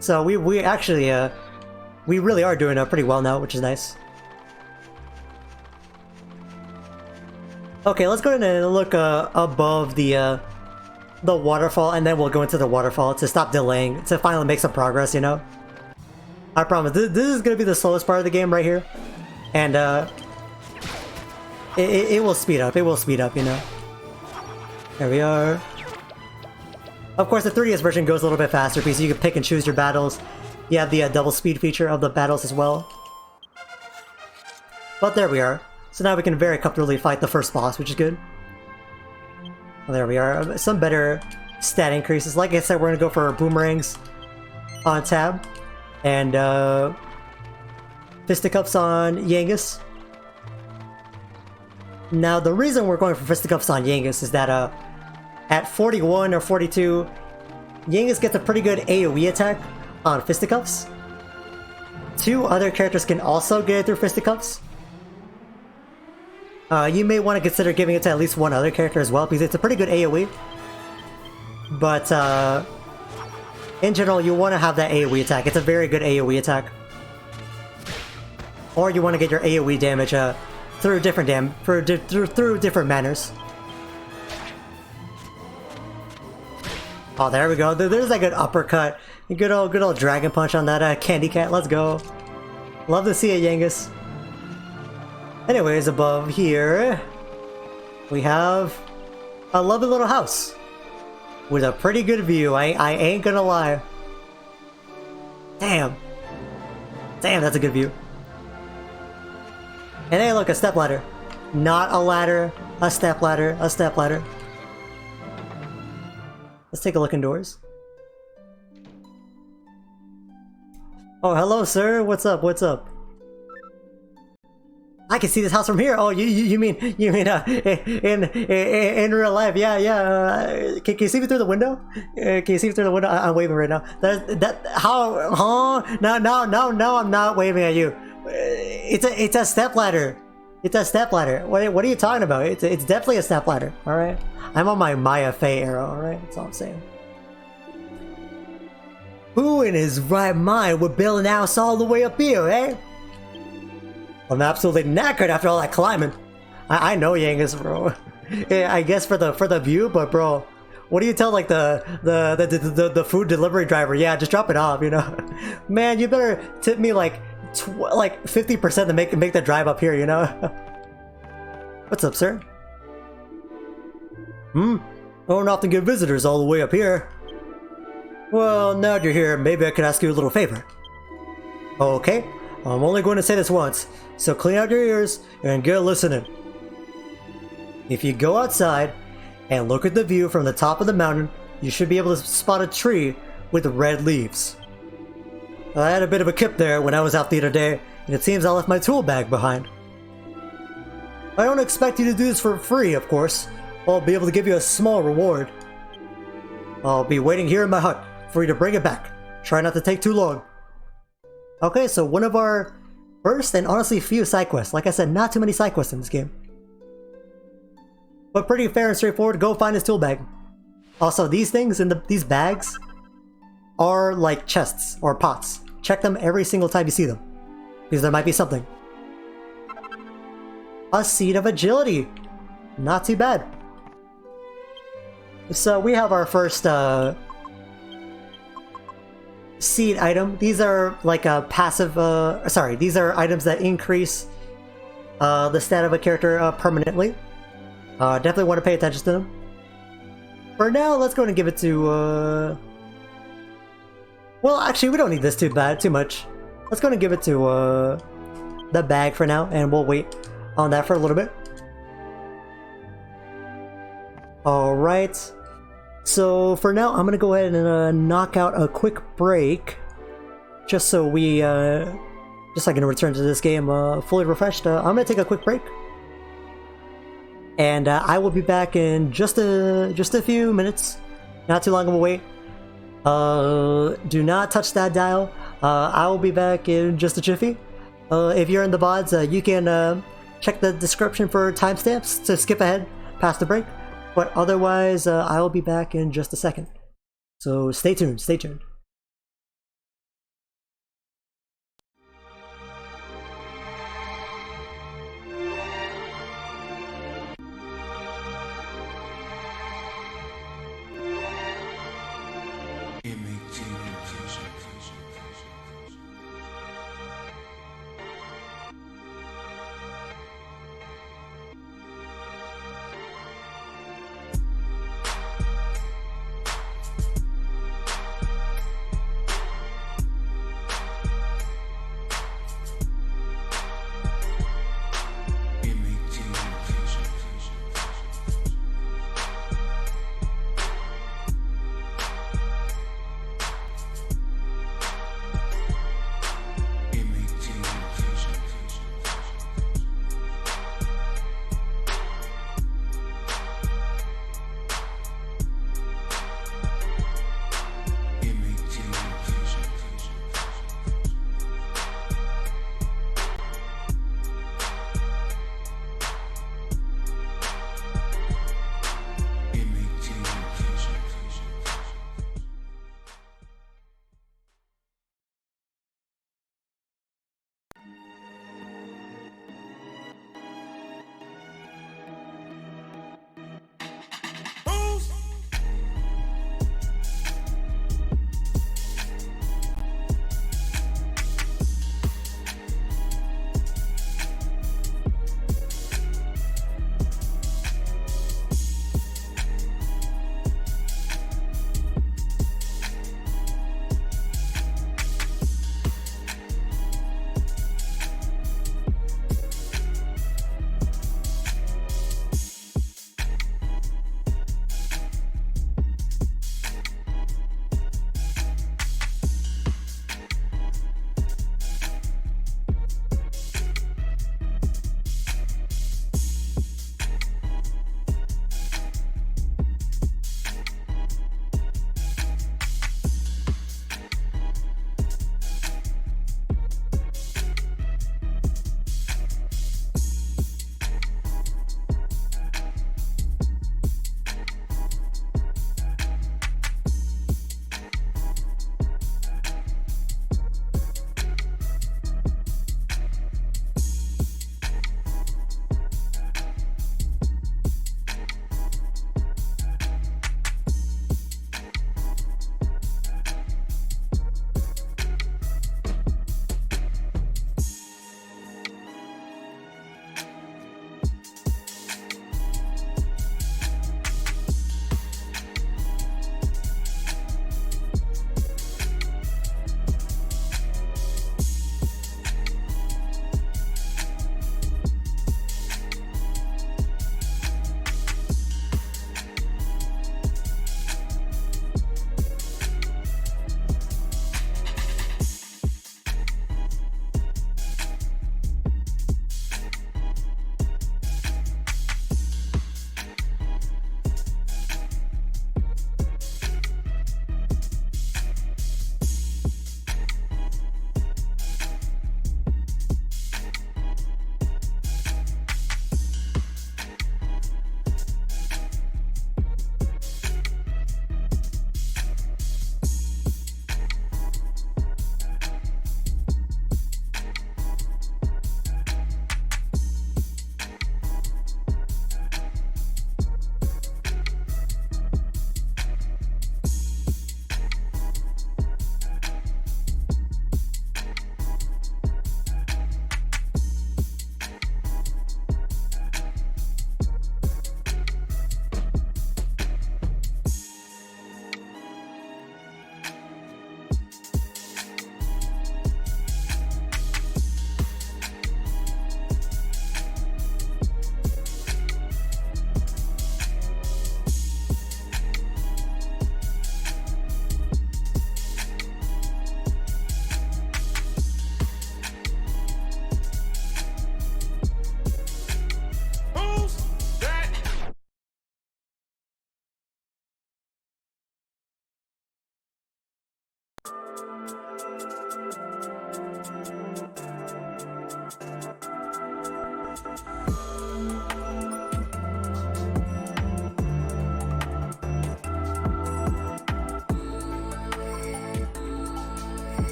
So we actually we really are doing pretty well now, which is nice. Okay, let's go ahead and look above the waterfall, and then we'll go into the waterfall to stop delaying, to finally make some progress, you know? I promise, this is gonna be the slowest part of the game right here. And it will speed up, you know? There we are. Of course, the 3DS version goes a little bit faster because you can pick and choose your battles. You have the double speed feature of the battles as well. But there we are. So now we can very comfortably fight the first boss, which is good. Well, there we are. Some better stat increases. Like I said, we're going to go for boomerangs on tab. And fisticuffs on Yangus. Now, the reason we're going for fisticuffs on Yangus is that at 41 or 42, Yangus gets a pretty good AoE attack on fisticuffs. 2 other characters can also get it through fisticuffs. You may want to consider giving it to at least 1 other character as well, because it's a pretty good AoE. But in general, you want to have that AoE attack. It's a very good AoE attack. Or you want to get your AoE damage through different through different manners. Oh, there we go. There's like an uppercut. A good old dragon punch on that candy cat. Let's go. Love to see it, Yangus. Anyways, above here, we have a lovely little house with a pretty good view. I ain't gonna lie. Damn, that's a good view. And hey, look, a stepladder. Not a ladder, a stepladder, a stepladder. Let's take a look indoors. Oh, hello, sir. What's up? What's up? I can see this house from here. Oh, you mean in real life? Yeah, yeah. Can you see me through the window? Can you see me through the window? I'm waving right now. That how? Huh? No, I'm not waving at you. It's a stepladder. It's a stepladder. What are you talking about? It's definitely a stepladder. All right. I'm on my Maya Fey era. All right. That's all I'm saying. Who in his right mind would build an house all the way up here, eh? I'm absolutely knackered after all that climbing. I know Yangus, bro. Yeah, I guess for the view, but bro, what do you tell like the food delivery driver? Yeah, just drop it off, you know. Man, you better tip me like 50% to make the drive up here, you know. What's up, sir? I don't often get visitors all the way up here. Well, now that you're here, maybe I could ask you a little favor. Okay, I'm only going to say this once, so clean out your ears and get listening. If you go outside and look at the view from the top of the mountain, you should be able to spot a tree with red leaves. I had a bit of a kip there when I was out the other day, and it seems I left my tool bag behind. I don't expect you to do this for free, of course. I'll be able to give you a small reward. I'll be waiting here in my hut for you to bring it back. Try not to take too long. Okay, so one of our first and honestly few side quests. Like I said, not too many side quests in this game. But pretty fair and straightforward. Go find his tool bag. Also, these things in these bags are like chests or pots. Check them every single time you see them, because there might be something. A seed of agility. Not too bad. So we have our first seed item. These are like a passive, sorry, these are items that increase the stat of a character permanently. Definitely want to pay attention to them. For now, let's go ahead and give it to, well, actually, we don't need this too much. Let's go ahead and give it to the bag for now, and we'll wait on that for a little bit. Alright, so for now I'm gonna go ahead and knock out a quick break, just so we, just so I can return to this game fully refreshed. I'm gonna take a quick break, and I will be back in just a few minutes, not too long of a wait. Do not touch that dial. I will be back in just a jiffy. If you're in the VODs, you can check the description for timestamps to skip ahead past the break. But otherwise, I will be back in just a second. So stay tuned, stay tuned.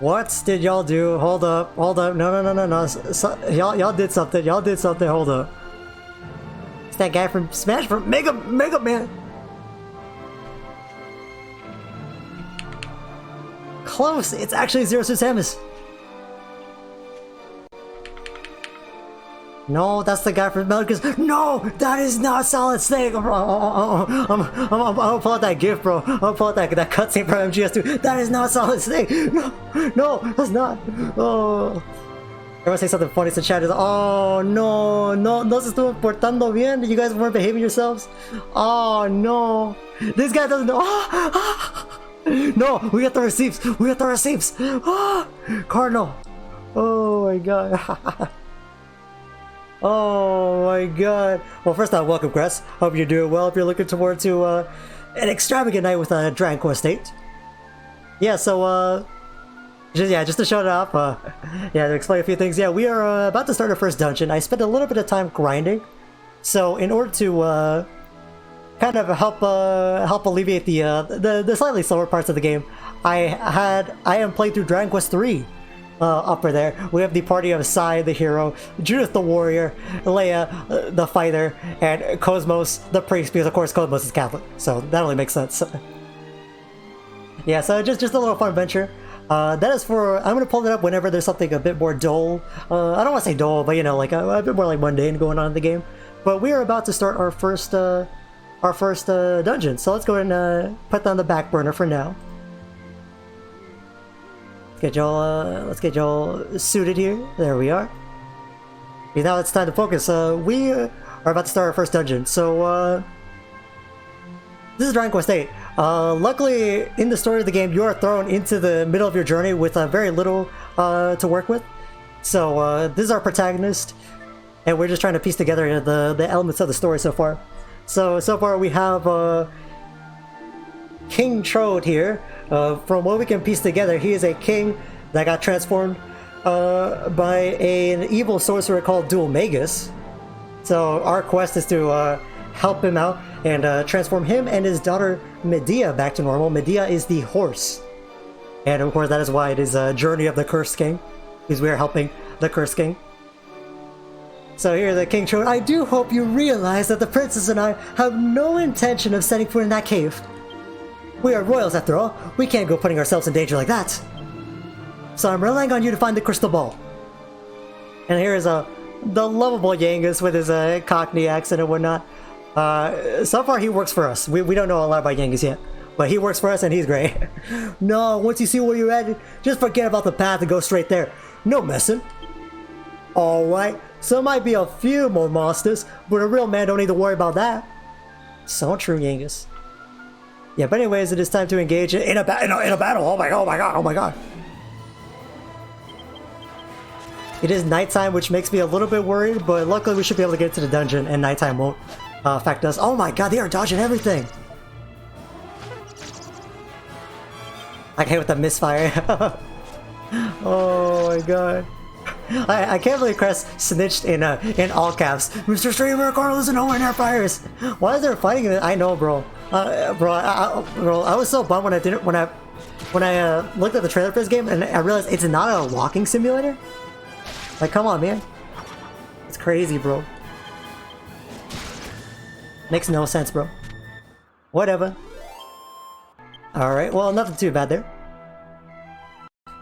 What did y'all do? Hold up, hold up. No. Y'all did something. Y'all did something. Hold up. It's that guy from Smash from Mega Man. Close. It's actually Zero Suit Samus. No, that's the guy from Metal Gear. No, that is not Solid Snake. I'm gonna pull out that GIF, bro. I'm gonna pull out that cutscene from MGS2. That is not Solid Snake. No, that's not. Oh. Everyone say something funny to chat. Oh no se estuvo portando bien. You guys weren't behaving yourselves. Oh no, this guy doesn't know. No, we got the receipts. We got the receipts. Cardinal. Oh my god. Oh my god. Well, first off, welcome, Cress. Hope you're doing well. If you're looking forward to an extravagant night with Dragon Quest VIII. Yeah, so just to show it off, yeah, to explain a few things. Yeah, we are about to start our first dungeon. I spent a little bit of time grinding, so in order to kind of help alleviate the slightly slower parts of the game, I am playing through Dragon Quest III. Upper there, we have the party of Sai, the hero, Judith, the warrior, Leia, the fighter, and Cosmos, the priest, because of course Cosmos is Catholic, so that only makes sense. Yeah, so just a little fun adventure. That is for, I'm gonna pull it up whenever there's something a bit more dull. I don't want to say dull, but you know, like a bit more like mundane going on in the game. But we are about to start our first dungeon, so let's go ahead and put that on the back burner for now. Let's get y'all suited here. There we are. Okay, now it's time to focus. We are about to start our first dungeon. So this is Dragon Quest VIII. Luckily, in the story of the game, you are thrown into the middle of your journey with very little to work with. So this is our protagonist, and we're just trying to piece together the elements of the story so far. So far we have King Trode here. From what we can piece together, he is a king that got transformed by an evil sorcerer called Dual Magus. So our quest is to help him out and transform him and his daughter Medea back to normal. Medea is the horse. And of course that is why it is a Journey of the Cursed King, because we are helping the Cursed King. So here the King Trode, I do hope you realize that the princess and I have no intention of setting foot in that cave. We are royals after all. We can't go putting ourselves in danger like that. So I'm relying on you to find the crystal ball. And here is the lovable Yangus with his Cockney accent and whatnot. So far he works for us. We don't know a lot about Yangus yet, but he works for us and he's great. No, once you see where you're at, just forget about the path and go straight there. No messing. Alright, so it might be a few more monsters, but a real man don't need to worry about that. So true, Yangus. Yeah, but anyways, it is time to engage in a battle. Oh my god. It is nighttime, which makes me a little bit worried, but luckily we should be able to get to the dungeon and nighttime won't affect us. Oh my god, they are dodging everything. I hate with the misfire. Oh my god. I can't believe Crest snitched in all caps. Mr. Streamer, Carl isn't nowhere near fires. Why is there fighting in it? I know, bro. Bro, I was so bummed when I looked at the trailer for this game and I realized it's not a walking simulator. Like, come on, man. It's crazy, bro. Makes no sense, bro. Whatever. Alright, well, nothing too bad there.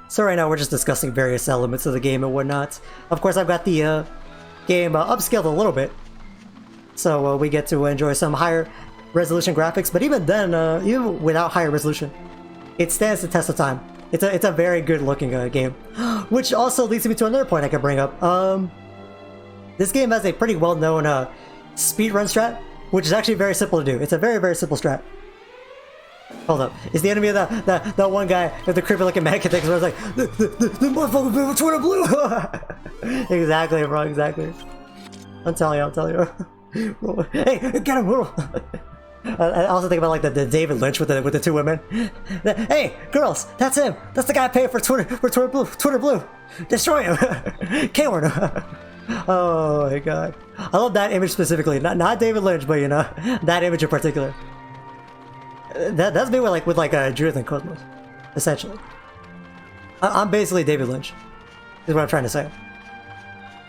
So right now we're just discussing various elements of the game and whatnot. Of course, I've got the game upscaled a little bit, so we get to enjoy some higher resolution graphics. But even then, even without higher resolution, it stands the test of time. It's a very good looking game, which also leads me to another point I could bring up. This game has a pretty well known speedrun strat, which is actually very simple to do. It's a very simple strat. Hold up. Is the enemy of that one guy with the creepy looking mannequin thing where it's like, the motherfucker been Twitter blue! Exactly, bro, exactly. I'm telling you. Hey, get him! I also think about like the David Lynch with the two women. Hey, girls, that's him! That's the guy paying for Twitter blue! Destroy him! K-word! Oh my god. I love that image specifically. Not David Lynch, but you know, that image in particular. That's me with like Judith and Cosmos, essentially. I'm basically David Lynch, is what I'm trying to say.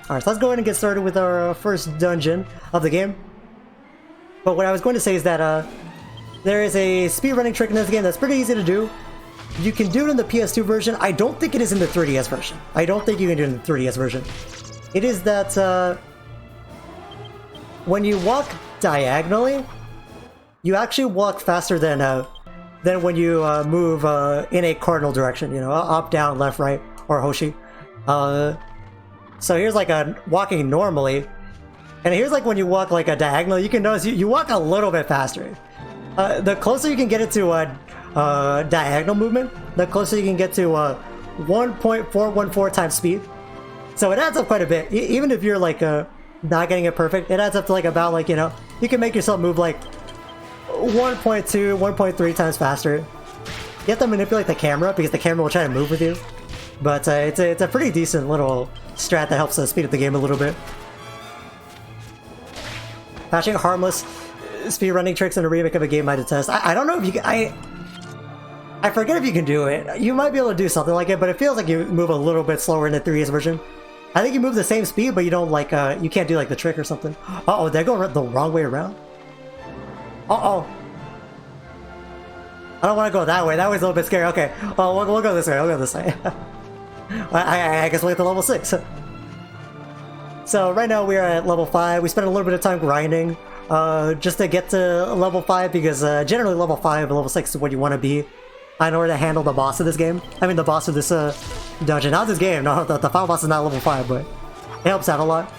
Alright, so let's go ahead and get started with our first dungeon of the game. But what I was going to say is that there is a speedrunning trick in this game that's pretty easy to do. You can do it in the PS2 version. I don't think it is in the 3DS version. I don't think you can do it in the 3DS version. It is that when you walk diagonally, you actually walk faster than when you move in a cardinal direction. You know, up, down, left, right, or Hoshi. So here's like a walking normally, and here's like when you walk like a diagonal. You can notice you walk a little bit faster. The closer you can get it to diagonal movement, the closer you can get to 1.414 times speed. So it adds up quite a bit. Even if you're like not getting it perfect, it adds up to like about like, you know, you can make yourself move like 1.2, 1.3 times faster. You have to manipulate the camera because the camera will try to move with you. But it's a pretty decent little strat that helps speed up the game a little bit. Patching harmless speedrunning tricks in a remake of a game I detest. I don't know if you can, I forget if you can do it. You might be able to do something like it, but it feels like you move a little bit slower in the 3DS version. I think you move the same speed, but you don't like, you can't do like the trick or something. Uh-oh, did I go the wrong way around? Uh-oh. I don't want to go that way. That way's a little bit scary. Okay, well, we'll go this way. I'll go this way. I guess we'll get to level 6. So right now we are at level 5. We spent a little bit of time grinding just to get to level 5 because generally level 5 and level 6 is what you want to be in order to handle the boss of this game. I mean the boss of this dungeon. Not this game. No, the final boss is not level 5, but it helps out a lot.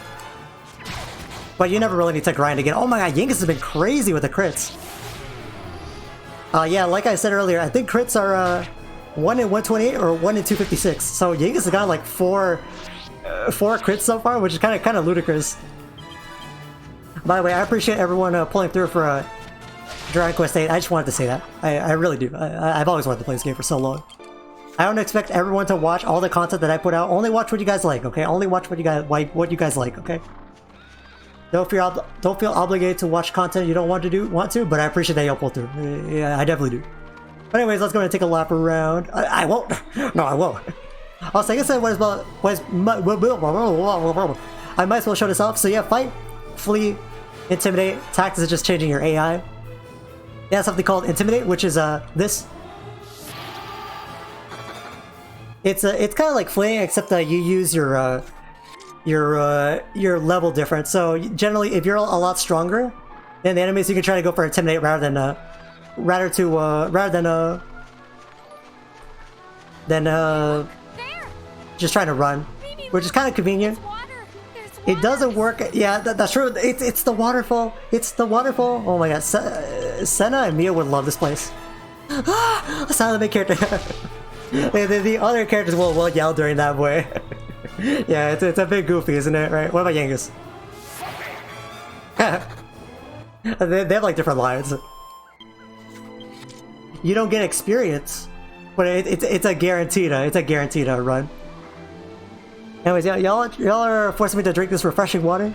But you never really need to grind again. Oh my god, Yankees has been crazy with the crits. Yeah, like I said earlier, I think crits are 1 in 128 or 1 in 256. So Yankees has got like 4 crits so far, which is kind of ludicrous. By the way, I appreciate everyone pulling through for Dragon Quest VIII. I just wanted to say that. I really do. I've always wanted to play this game for so long. I don't expect everyone to watch all the content that I put out. Only watch what you guys like, okay? Only watch what you guys like, okay? Don't feel obligated to watch content you don't want to, but I appreciate that you'll pull through. Yeah, I definitely do. But anyways, let's go and take a lap around. I won't. No, I won't. Also, I guess I might as well show this off. So yeah, fight, flee, intimidate. Tactics is just changing your AI. They have something called intimidate, which is this. It's kind of like fleeing, except that you use your level difference. So generally, if you're a lot stronger than the enemies, you can try to go for intimidate rather than just trying to run, which is kind of convenient. It doesn't work. Yeah, that's true. It's the waterfall. It's the waterfall. Oh my god, Senna and Mia would love this place. That's not the main character. the other characters will yell during that way. Yeah, it's a bit goofy, isn't it? Right? What about Yangus? they have like different lines. You don't get experience, but it's a guaranteed run. Anyways, y'all are forcing me to drink this refreshing water.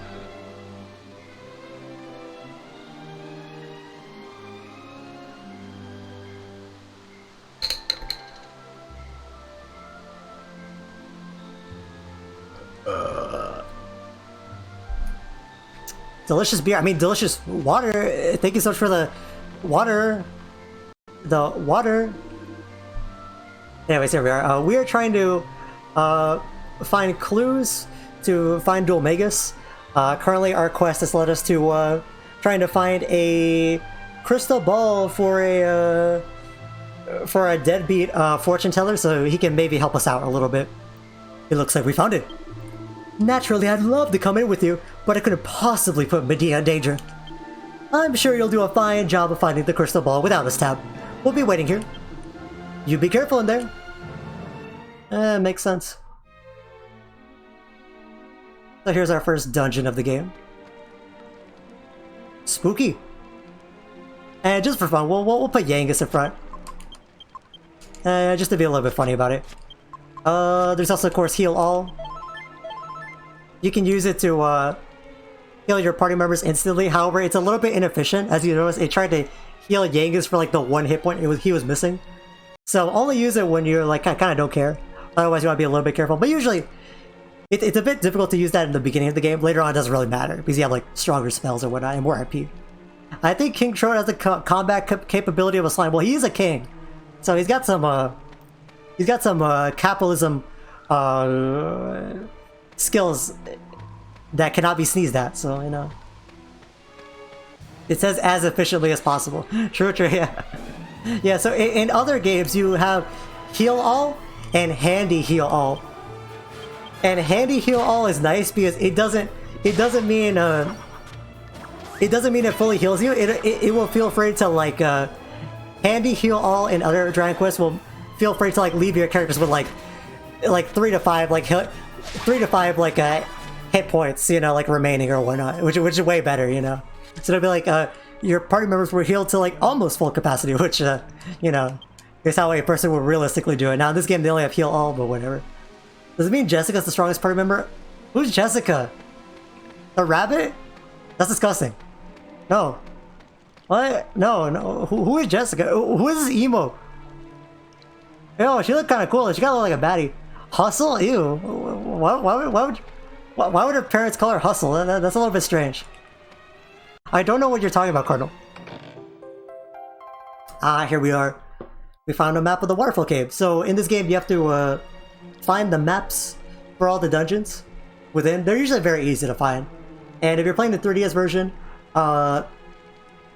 Delicious beer. I mean, delicious water. Thank you so much for the water. The water. Anyways, here we are. We are trying to find clues to find Dual Magus. Currently, our quest has led us to trying to find a crystal ball for a deadbeat fortune teller, so he can maybe help us out a little bit. It looks like we found it. Naturally, I'd love to come in with you, but I couldn't possibly put Medina in danger. I'm sure you'll do a fine job of finding the crystal ball without this tab. We'll be waiting here. You be careful in there. Makes sense. So here's our first dungeon of the game. Spooky. And just for fun, we'll put Yangus in front. Just to be a little bit funny about it. There's also, of course, Heal All. You can use it to heal your party members instantly. However, it's a little bit inefficient. As you notice, it tried to heal Yangus for like the 1 hit point he was missing. So only use it when you're like kind of don't care. Otherwise, you want to be a little bit careful. But usually, it's a bit difficult to use that in the beginning of the game. Later on, it doesn't really matter because you have like stronger spells or whatnot and more IP. I think King Trode has the combat capability of a slime. Well, he is a king, so he's got some capitalism skills that cannot be sneezed at. So you know, it says as efficiently as possible. True, yeah, yeah. So in other games, you have heal all and handy heal all. And handy heal all is nice because it doesn't mean it fully heals you. It will feel free to like handy heal all in other Dragon Quests will feel free to like leave your characters with like 3 to 5 hit points, you know, like remaining or whatnot, which is way better, you know. So it'll be like your party members were healed to like almost full capacity, which you know is how a person would realistically do it. Now in this game they only have heal all, but whatever. Does it mean Jessica's the strongest party member? Who's Jessica? A rabbit? That's disgusting. No. What? No. Who is Jessica? Who is this emo? Yo, she looked kind of cool. She got to look like a baddie. Hustle? Ew. Why would her parents call her Hustle? That's a little bit strange. I don't know what you're talking about, Cardinal. Ah, here we are. We found a map of the Waterfall Cave. So in this game, you have to find the maps for all the dungeons within. They're usually very easy to find. And if you're playing the 3DS version,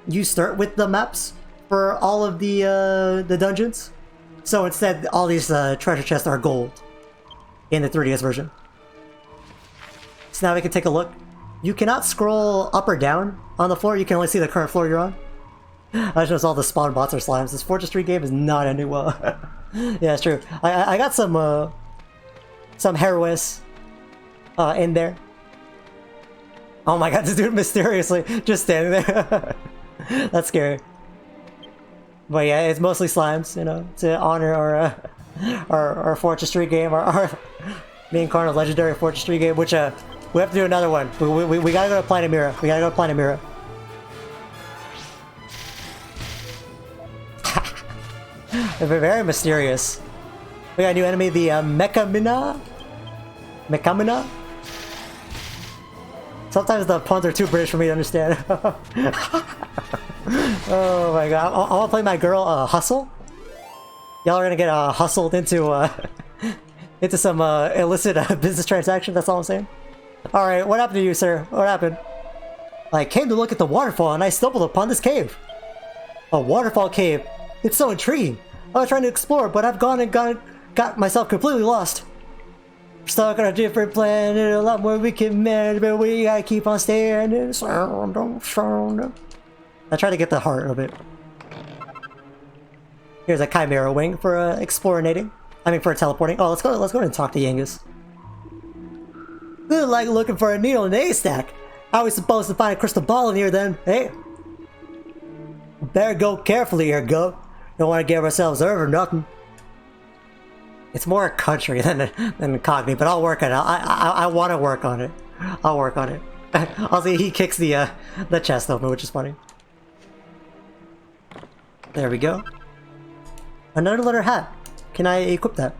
you start with the maps for all of the dungeons. So instead, all these treasure chests are gold in the 3DS version. So now we can take a look. You cannot scroll up or down on the floor. You can only see the current floor you're on. I just noticed all the spawn bots are slimes. This Fortress 3 game is not ending well. Yeah, it's true. I got some heroists in there. Oh my god, this dude mysteriously just standing there. That's scary. But yeah, it's mostly slimes, you know, to honor our Fortress 3 game, our me and Karna's legendary Fortress 3 game, which we have to do another one. We gotta go to Planet Mira. We gotta go to Planet Mira. They're very mysterious. We got a new enemy, the Mechamina. Sometimes the puns are too British for me to understand. Oh my god, I want to play my girl Hustle. Y'all are gonna get hustled into into some illicit business transaction. That's all I'm saying. All right, what happened to you, sir? What happened? I came to look at the waterfall and I stumbled upon this cave. A waterfall cave. It's so intriguing. I was trying to explore, but I've got myself completely lost. Stuck on a different planet, a lot more we can manage, but we gotta keep on staring. Sound. I try to get the heart of it. Here's a Chimera wing for explorinating. I mean, for teleporting. Oh, let's go and talk to Yangus. This is like looking for a needle in a haystack. How are we supposed to find a crystal ball in here then? Hey, better go carefully here, go. Don't want to get ourselves hurt or nothing. It's more a country than Cogni, but I'll work on it. I want to work on it. I'll work on it. I'll see. He kicks the chest open, which is funny. There we go. Another leather hat. Can I equip that?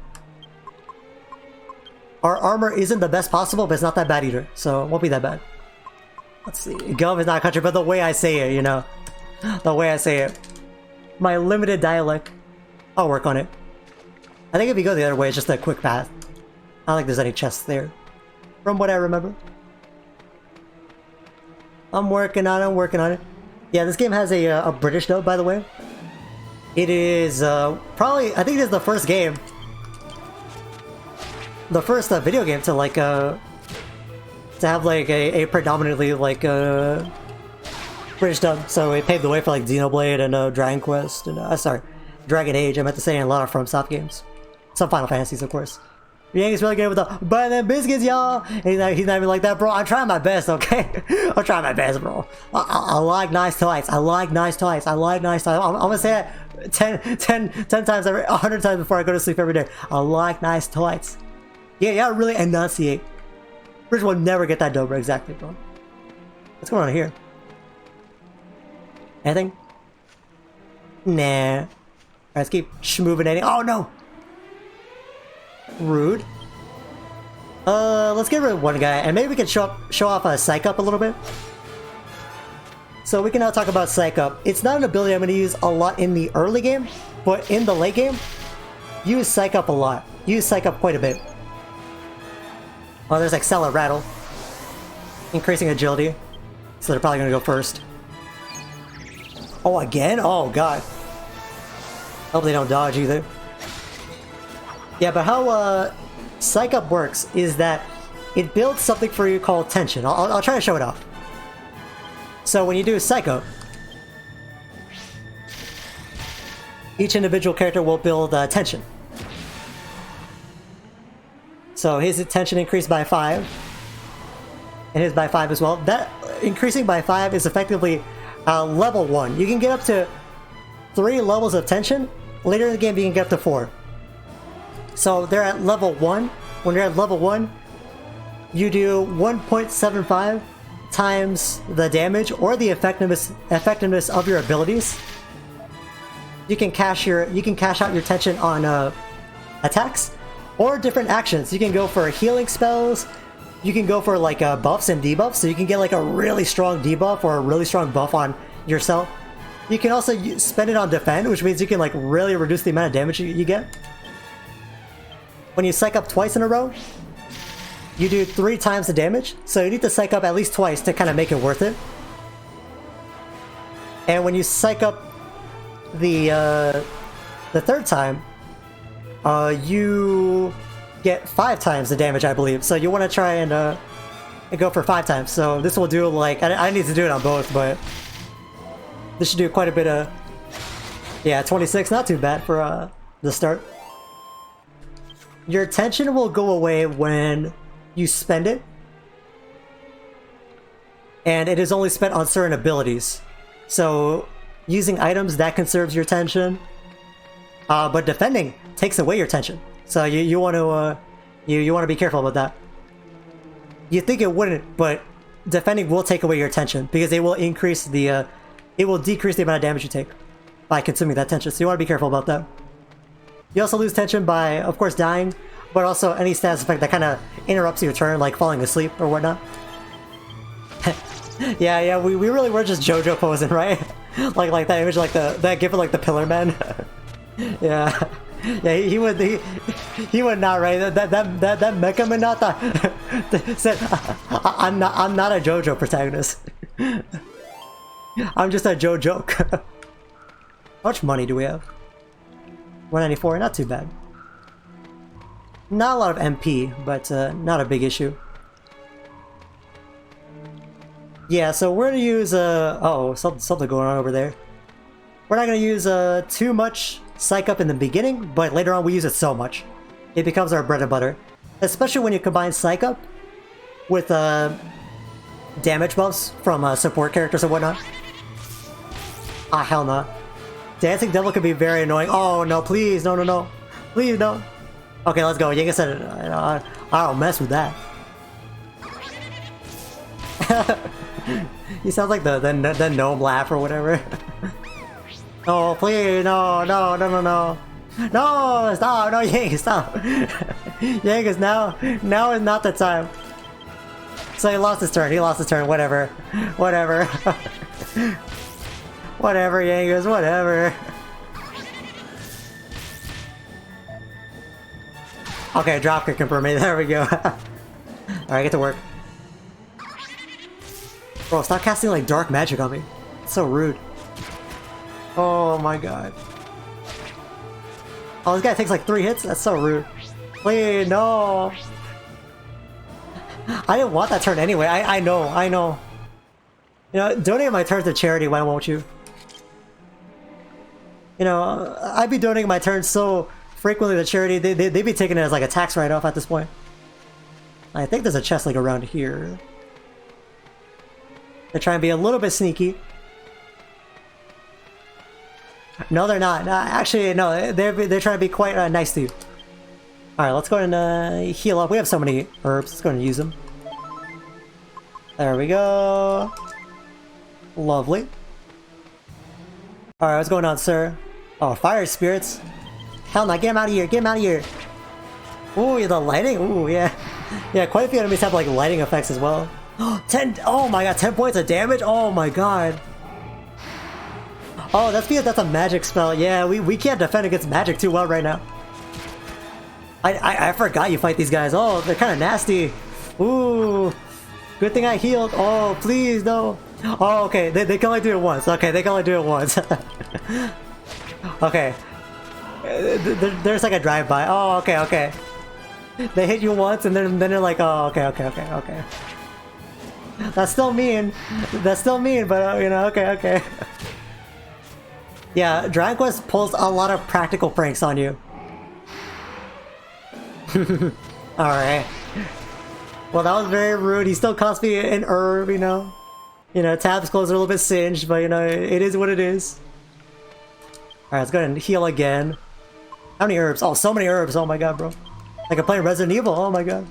Our armor isn't the best possible, but it's not that bad either, so it won't be that bad. Let's see. Gum is not a country, but the way I say it, you know, the way I say it. My limited dialect. I'll work on it. I think if you go the other way, it's just a quick path. I don't think there's any chests there, from what I remember. I'm working on it. Yeah, this game has a British dub, by the way. It is probably, I think it is the first game, the first video game to like to have like a predominantly like British dub. So it paved the way for like Xenoblade and Dragon Quest and sorry, Dragon Age. I meant to say, and a lot of FromSoft games. Some Final Fantasies, of course. Yang is really good with the buy them biscuits, y'all. He's not even like that, bro. I'm trying my best, okay? I'm trying my best, bro. I like nice toys. I like nice toys. I like nice toys. I'm gonna say that 10 times, 100 times before I go to sleep every day. I like nice toys. Yeah, you gotta really enunciate. British will never get that dober exactly, bro. What's going on here? Anything? Nah. Alright, let's keep schmoovinating. Oh no! Rude. Let's get rid of one guy, and maybe we can show off Psych Up a little bit. So we can now talk about Psych Up. It's not an ability I'm going to use a lot in the early game, but in the late game, use Psych Up a lot. Use Psych Up quite a bit. Oh, there's Excel at Rattle. Increasing agility. So they're probably going to go first. Oh, again? Oh, God. Hope they don't dodge either. Yeah, but how Psych Up works is that it builds something for you called tension. I'll try to show it off. So when you do Psych Up, each individual character will build tension. So his tension increased by 5, and his by 5 as well. That increasing by 5 is effectively level 1. You can get up to 3 levels of tension. Later in the game, you can get up to 4. So they're at level 1. When you're at level 1, you do 1.75 times the damage or the effectiveness of your abilities. You can cash out your tension on attacks or different actions. You can go for healing spells. You can go for like buffs and debuffs, so you can get like a really strong debuff or a really strong buff on yourself. You can also spend it on defend, which means you can like really reduce the amount of damage you get. When you Psych Up twice in a row, you do 3 times the damage, so you need to Psych Up at least twice to kind of make it worth it. And when you Psych Up the third time, you get 5 times the damage, I believe. So you want to try and go for 5 times. So this will do like I need to do it on both, but this should do quite a bit of. Yeah, 26, not too bad for the start. Your tension will go away when you spend it, and it is only spent on certain abilities. So using items, that conserves your tension, but defending takes away your tension. So you want to you want to be careful about that. You think it wouldn't, but defending will take away your tension because it will decrease the amount of damage you take by consuming that tension. So you want to be careful about that. You also lose tension by, of course, dying, but also any status effect that kind of interrupts your turn, like falling asleep or whatnot. yeah, we really were just JoJo posing, right? like that image, like that gif of like the Pillar Man. yeah, he would not, right? That Mecha Minata said, I'm not a JoJo protagonist. I'm just a JoJo. How much money do we have? 194, not too bad. Not a lot of MP, but not a big issue. Yeah, so we're gonna use oh, something going on over there. We're not gonna use too much Psych Up in the beginning, but later on we use it so much. It becomes our bread and butter. Especially when you combine Psych Up with damage buffs from support characters and whatnot. Ah, hell no. Dancing Devil could be very annoying. Oh no, please, no. Please, no. Okay, let's go. Yenga said, I don't mess with that. He sounds like the gnome laugh or whatever. Oh, please, no. No, stop, no, Yenga, stop. Yenga's now is not the time. So he lost his turn, whatever. Whatever, Yengas, whatever. Okay, dropkick him for me, there we go. Alright, get to work. Bro, stop casting like dark magic on me. It's so rude. Oh my god. Oh, this guy takes like 3 hits? That's so rude. Please, no. I didn't want that turn anyway, I know. You know, donate my turns to charity, why won't you? You know, I'd be donating my turns so frequently to charity, they'd be taking it as like a tax write-off at this point. I think there's a chest like around here. They're trying to be a little bit sneaky. No, they're not. Actually, no, they're trying to be quite nice to you. Alright, let's go ahead and heal up. We have so many herbs, let's go ahead and use them. There we go. Lovely. Alright, what's going on, sir? Oh, fire spirits. Hell no, get him out of here, get him out of here. Ooh, yeah, the lighting. Ooh, yeah. Yeah, quite a few enemies have like lighting effects as well. 10. Oh my god, 10 points of damage. Oh my god. Oh, that's because that's a magic spell. Yeah, we can't defend against magic too well right now. I forgot you fight these guys. Oh, they're kind of nasty. Ooh. Good thing I healed. Oh, please, no. Oh, okay. They can only do it once. Okay, they can only do it once. Okay. There's like a drive-by. Oh, okay, okay. They hit you once and then they're like, oh, okay. That's still mean. That's still mean, but you know, okay. Yeah, Dragon Quest pulls a lot of practical pranks on you. Alright. Well, that was very rude. He still cost me an herb, you know. You know, tabs closed are a little bit singed, but you know, it is what it is. Alright, let's go ahead and heal again. How many herbs? Oh, so many herbs. Oh my god, bro. Like I'm playing Resident Evil. Oh my god.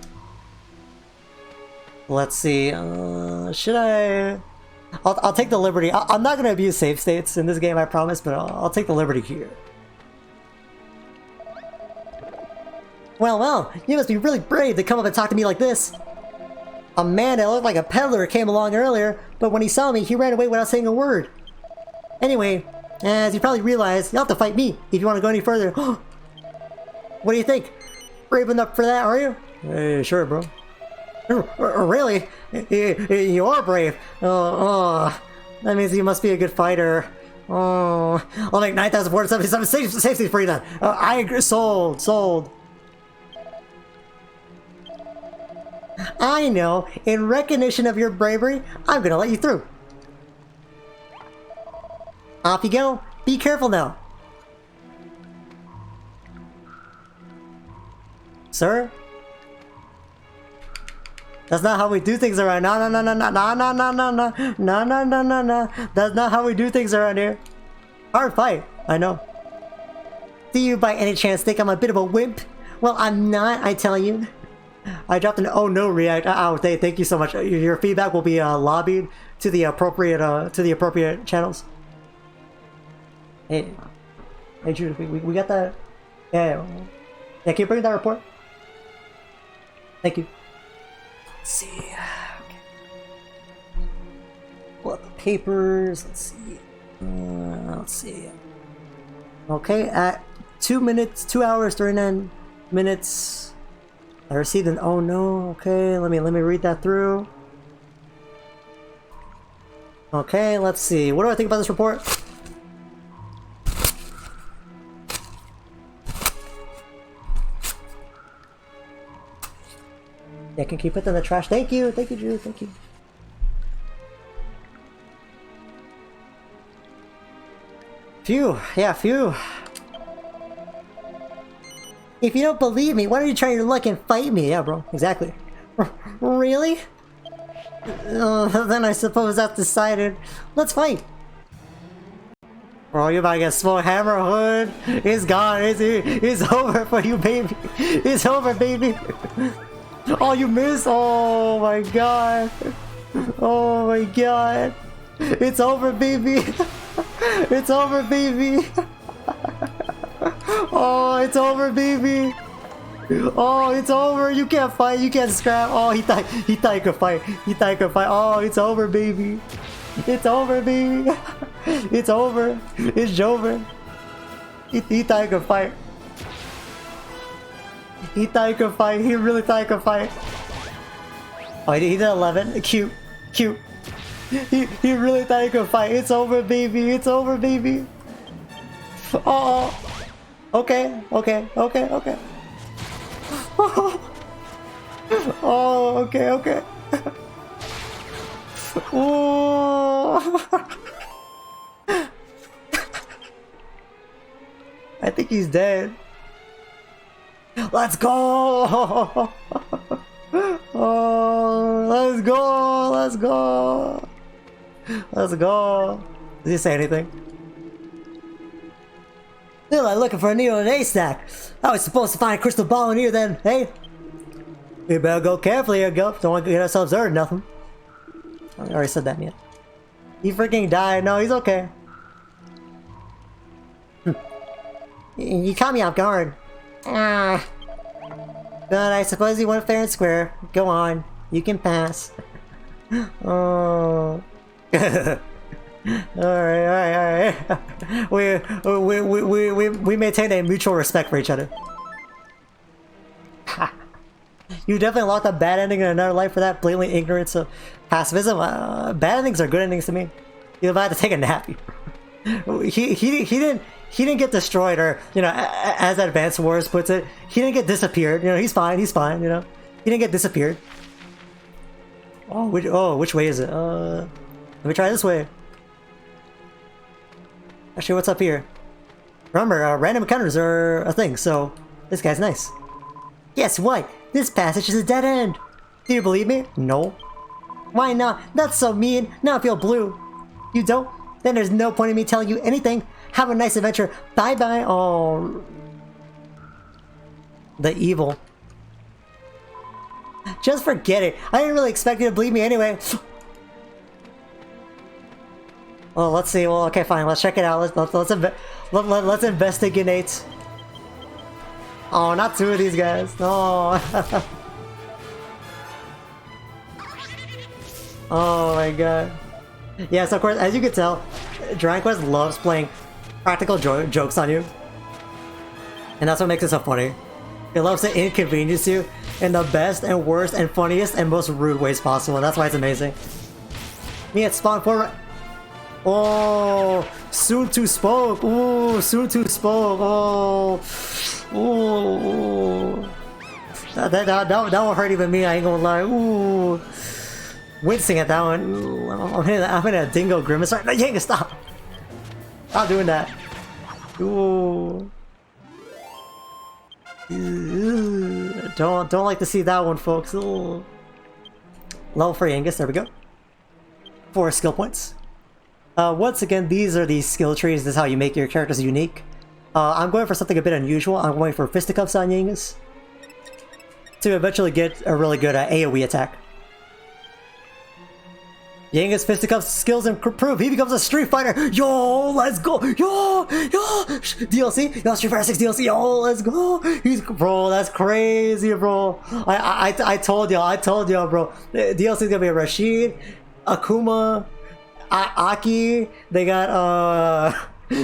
Let's see. Should I... I'll take the liberty. I'm not going to abuse save states in this game, I promise, but I'll take the liberty here. Well, you must be really brave to come up and talk to me like this. A man that looked like a peddler came along earlier, but when he saw me, he ran away without saying a word. Anyway, as you probably realize, you'll have to fight me if you want to go any further. What do you think? Brave enough for that, are you? Hey, sure, bro. Really? You are brave. That means you must be a good fighter. Oh, I'll make 9,477 safety for you then. I agree. Sold. I know. In recognition of your bravery, I'm gonna let you through. Off you go. Be careful now. Sir? That's not how we do things around. No. That's not how we do things around here. Hard fight, I know. Do you by any chance think I'm a bit of a wimp? Well, I'm not, I tell you. I dropped an oh no react. Thank you so much. Your feedback will be lobbied to the appropriate channels. Hey, Judith, we got that. Yeah, can you bring that report? Thank you. Let's see. Okay. Pull up the papers. Let's see. Okay, at 2 hours 39 minutes, I received an oh no. Okay, let me read that through. Okay, let's see. What do I think about this report? Yeah, can you put that in the trash? Thank you, Drew, thank you. Phew, yeah, phew. If you don't believe me, why don't you try your luck and fight me? Yeah, bro, exactly. Really? Then I suppose that's decided. Let's fight. Bro, you about to get small hammer hood. It's gone. It's over for you, baby. It's over, baby. Oh, you missed. Oh my god. Oh my god. It's over, baby. It's over, baby. Oh, it's over, baby. Oh, it's over. You can't fight. You can't scrap. Oh, he thought he could fight. He thought he could fight. Oh, it's over, baby. It's over, baby. It's over. It's over. He thought he could fight. He thought he could fight. He really thought he could fight. Oh, he did 11. Cute. He really thought he could fight. It's over, baby. It's over, baby. Oh. Okay. Oh, okay. Oh. I think he's dead. Let's go! Oh, let's go! Did he say anything? Still, I'm looking for a needle in an haystack. I was supposed to find a crystal ball in here then, hey? We better go carefully here, Gup. Don't want to get ourselves hurt or nothing. I already said that, man. He freaking died. No, he's okay. You caught me off guard. But I suppose you went fair and square. Go on. You can pass. Oh. Alright. We maintain a mutual respect for each other. You definitely locked a bad ending in another life for that blatant ignorance of pacifism. Bad endings are good endings to me. If I had to take a nap, he didn't get destroyed, or you know, as Advanced Wars puts it, he didn't get disappeared. You know, he's fine. You know, he didn't get disappeared. Oh, which way is it? Let me try this way. Actually, what's up here? Remember, random encounters are a thing, so this guy's nice. Guess what? This passage is a dead end. Do you believe me? No. Why not? That's so mean. Now I feel blue. You don't? Then there's no point in me telling you anything. Have a nice adventure. Bye-bye. Oh. The evil. Just forget it. I didn't really expect you to believe me anyway. Well, let's see. Well, okay, fine. Let's check it out. Let's investigate. Oh, not two of these guys. No. Oh my god. Yes, of course, as you can tell, Dragon Quest loves playing practical jokes on you. And that's what makes it so funny. It loves to inconvenience you in the best and worst and funniest and most rude ways possible. And that's why it's amazing. Me at spawn for... Oh, soon to spoke. Ooh, soon to spoke. Oh, ooh. That won't hurt even me. I ain't gonna lie. Ooh, wincing at that one. Ooh, I'm hitting a dingo grimace. Right? No, you ain't stop. Stop doing that. Ooh. Don't like to see that one, folks. Ooh. Level for Angus. There we go. 4 skill points. Once again, these are the skill trees. This is how you make your characters unique. I'm going for something a bit unusual. I'm going for Fisticuffs on Yangus to eventually get a really good AoE attack. Yangus Fisticuffs skills improve. He becomes a Street Fighter. Yo, let's go. Yo. DLC. Yo, Street Fighter 6 DLC. Yo, let's go. Bro, that's crazy, bro. I told y'all, bro. DLC is gonna be a Rashid, Akuma, Aki, they got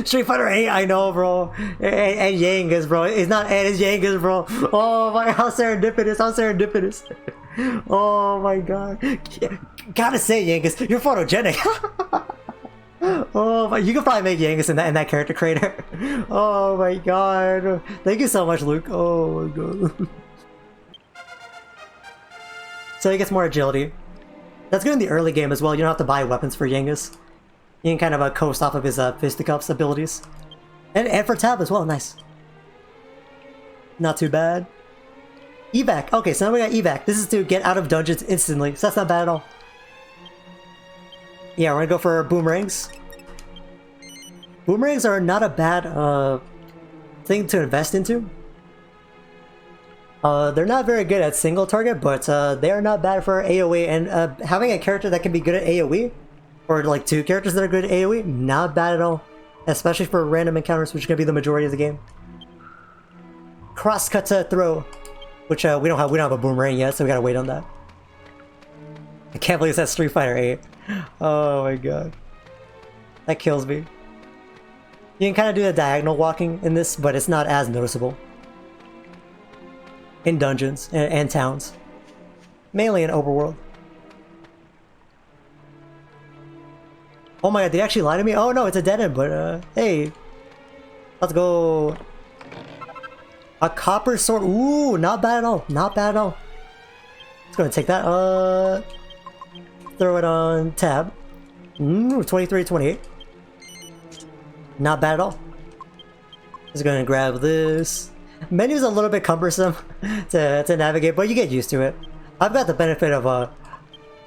Street Fighter 8, I know, bro, and Yangus, bro. It's not Ed, it's Yangus, bro. Oh my, how serendipitous, oh my god. Gotta say, Yangus, you're photogenic. Oh my, you can probably make Yangus in that character creator. Oh my god. Thank you so much, Luke. Oh my god. So he gets more agility. That's good in the early game as well. You don't have to buy weapons for Yangus. You can kind of coast off of his Fisticuffs abilities. And for Tab as well, nice. Not too bad. Evac. Okay, so now we got Evac. This is to get out of dungeons instantly, so that's not bad at all. Yeah, we're gonna go for boomerangs. Boomerangs are not a bad thing to invest into. They're not very good at single target, but they are not bad for AoE, and having a character that can be good at AoE, or like 2 characters that are good at AoE, not bad at all. Especially for random encounters, which is going to be the majority of the game. Cross cut to throw, which we don't have a boomerang yet, so we gotta wait on that. I can't believe that's Street Fighter 8. Oh my god. That kills me. You can kind of do the diagonal walking in this, but it's not as noticeable. In dungeons and towns. Mainly in overworld. Oh my god, they actually lied to me? Oh no, it's a dead end, but hey. Let's go. A copper sword. Ooh, not bad at all. Not bad at all. Just gonna take that. Throw it on tab. 23, 28. Not bad at all. Just gonna grab this. Menu's a little bit cumbersome to navigate, but you get used to it. I've got the benefit of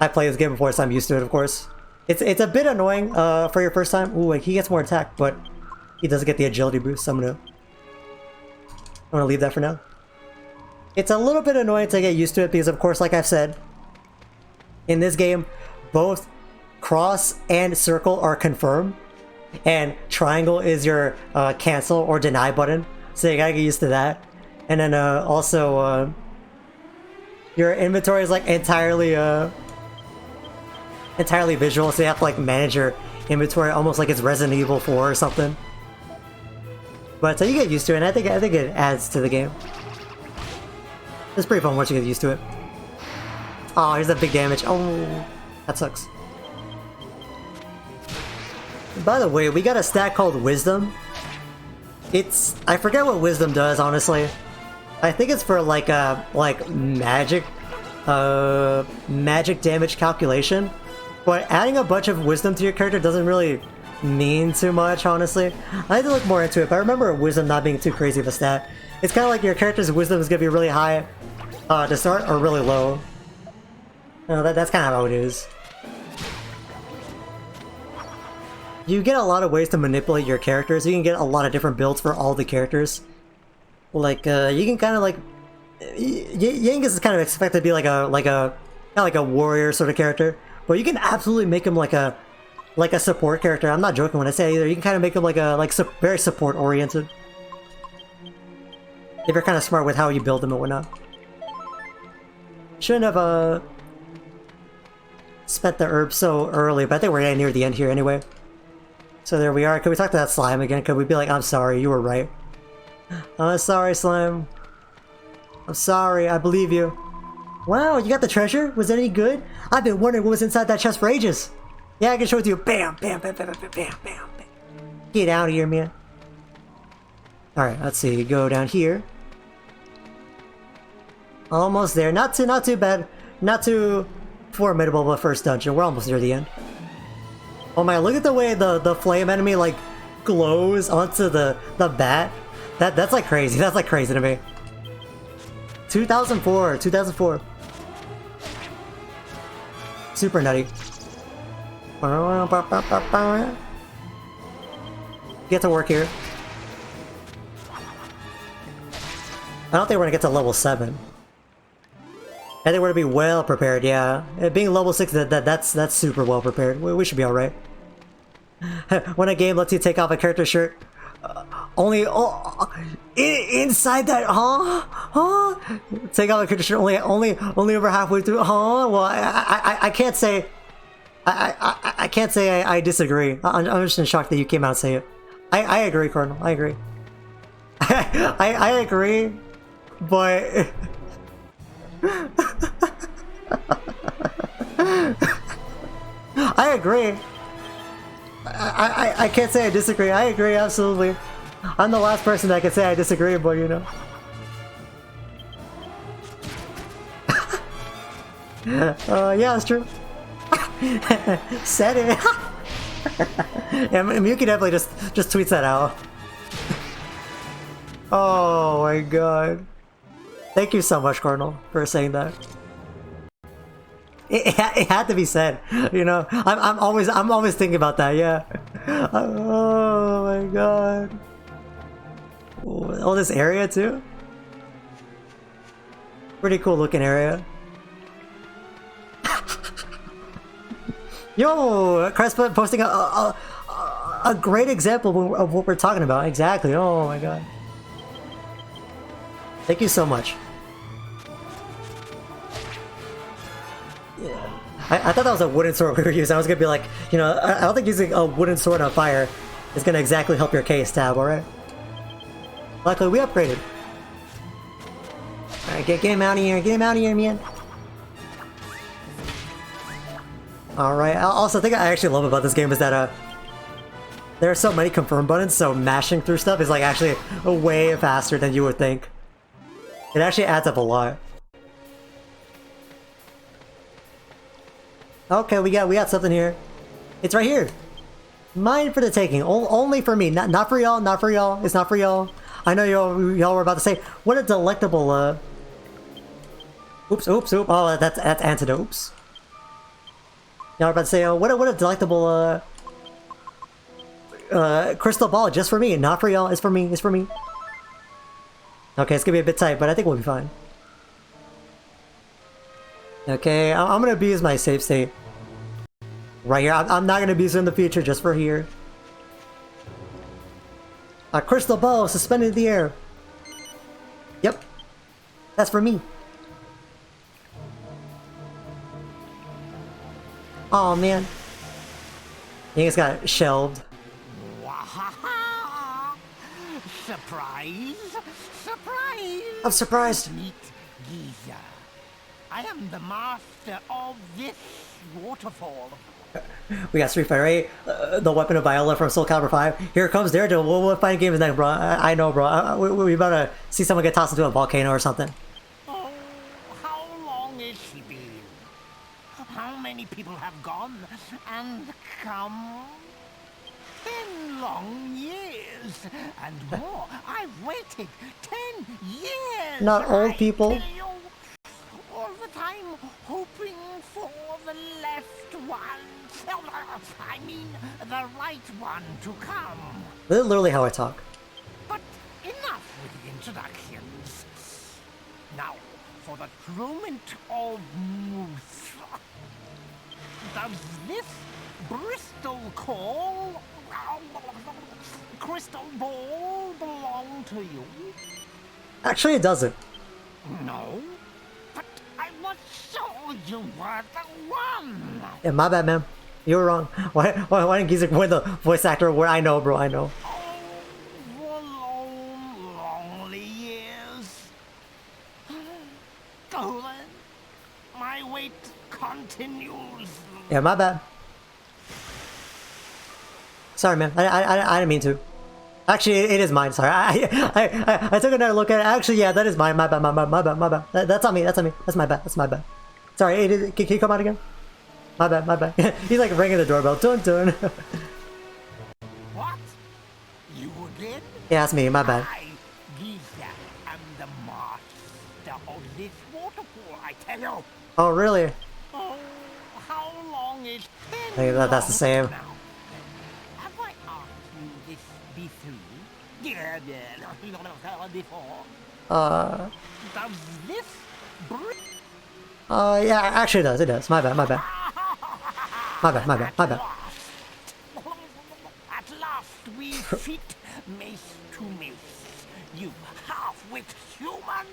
I played this game before, so I'm used to it, of course. It's a bit annoying for your first time. Ooh, he gets more attack, but he doesn't get the agility boost, so I'm gonna leave that for now. It's a little bit annoying to get used to it because, of course, like I've said, in this game, both cross and circle are confirmed, and triangle is your cancel or deny button. So you gotta get used to that. And then also your inventory is like entirely entirely visual, so you have to like manage your inventory almost like it's Resident Evil 4 or something. But so you get used to it, and I think it adds to the game. It's pretty fun once you get used to it. Oh, here's that big damage. Oh, that sucks. By the way, we got a stat called Wisdom. I forget what Wisdom does, honestly. I think it's for like magic damage calculation. But adding a bunch of Wisdom to your character doesn't really mean too much, honestly. I had to look more into it, but I remember Wisdom not being too crazy of a stat. It's kind of like your character's Wisdom is going to be really high to start, or really low. That's kind of how it is. You get a lot of ways to manipulate your characters. You can get a lot of different builds for all the characters. Like, you can kind of like... Yangus is kind of expected to be like a warrior sort of character. But you can absolutely make him like a support character. I'm not joking when I say either. You can kind of make him very support oriented. If you're kind of smart with how you build them and whatnot. Shouldn't have spent the herb so early, but I think we're getting near the end here anyway. So there we are. Could we talk to that slime again? Could we be like, I'm sorry, you were right. Sorry, slime. I'm sorry, I believe you. Wow, you got the treasure? Was it any good? I've been wondering what was inside that chest for ages. Yeah, I can show it to you. Bam, bam, bam, bam, bam, bam, bam, bam. Get out of here, man. Alright, let's see. Go down here. Almost there. Not too bad. Not too formidable of a first dungeon. We're almost near the end. Oh my, look at the way the flame enemy like glows onto the bat. That's like crazy. That's like crazy to me. 2004. Super nutty. Get to work here. I don't think we're gonna get to level 7. I think we're gonna be well prepared, yeah. Being level 6, that's super well prepared. We should be alright. When a game lets you take off a character shirt, inside that, huh? Take off a character shirt only over halfway through, huh? Well, I can't say, I can't say I disagree. I'm just in shock that you came out and say it. I agree, Cardinal. I agree. I agree, but. I agree. I can't say I disagree. I agree, absolutely. I'm the last person that can say I disagree, but you know. Yeah, that's true. Said it. Yeah, Miyuki definitely just tweets that out. Oh my god. Thank you so much, Cardinal, for saying that. It had to be said, you know. I'm always thinking about that. Yeah. Oh my god. Oh, this area too. Pretty cool looking area. Yo, Crespa posting a great example of what we're talking about. Exactly. Oh my god. Thank you so much. Yeah. I thought that was a wooden sword we were using. I was gonna be like, you know, I don't think using a wooden sword on fire is gonna exactly help your case tab, alright? Luckily, we upgraded. Alright, get him out of here. Get him out of here, man. Alright, also, the thing I actually love about this game is that, there are so many confirm buttons, so mashing through stuff is, like, actually way faster than you would think. It actually adds up a lot. Okay, we got something here. It's right here. Mine for the taking. Only for me. Not for y'all. Not for y'all. It's not for y'all. I know y'all were about to say, what a delectable, Oops. Oh, that's antidote. Oops. Y'all were about to say, oh, what a delectable, crystal ball just for me. Not for y'all. It's for me. It's for me. Okay, it's gonna be a bit tight, but I think we'll be fine. Okay, I'm gonna abuse my save state. Right here. I'm not gonna abuse it in the future, just for here. A crystal ball suspended in the air. Yep. That's for me. Oh man. Yengus got shelved. Wahaha! Surprise! Surprise! I'm surprised. Meet Geyzer. I am the master of this waterfall. We got Street Fighter 8, the weapon of Viola from Soul Calibur 5. Here comes Daredevil. What fighting game is next, bro? I know, bro. We about to see someone get tossed into a volcano or something. Oh, how long has she been? How many people have gone and come? 10 long years and more. I've waited 10 years. Not old people. I tell you, all the time hoping for the left one. I mean, the right one to come. This is literally how I talk. But enough with the introductions. Now, for the trument of Moose. Does this Bristol call crystal ball belong to you? Actually, it doesn't. No, but I was sure you were the one. Yeah, my bad, man. You were wrong. Why didn't Geyzer win the voice actor award? I know, bro. I know. Oh, for long, lonely years. Go then. My wait continues. Yeah, my bad. Sorry, man. I didn't mean to. Actually, it is mine. Sorry. I took another look at it. Actually, yeah, that is mine. My bad. My bad. That's on me. That's on me. That's my bad. That's my bad. Sorry. Can you come out again? My bad. My bad. He's like ringing the doorbell. Dun dun. What? You again? Yeah, that's me. My bad. I, Geyzer, am the master of this waterfall, I tell you. Oh, really? Oh, how long is 10 I think that's the same. now? Have I asked you this before? Yeah, before. Does this bring... Yeah, actually it does. It does. My bad. My bad. My bad. My bad. My bad. At last we fit mace to mace. You half-wit human.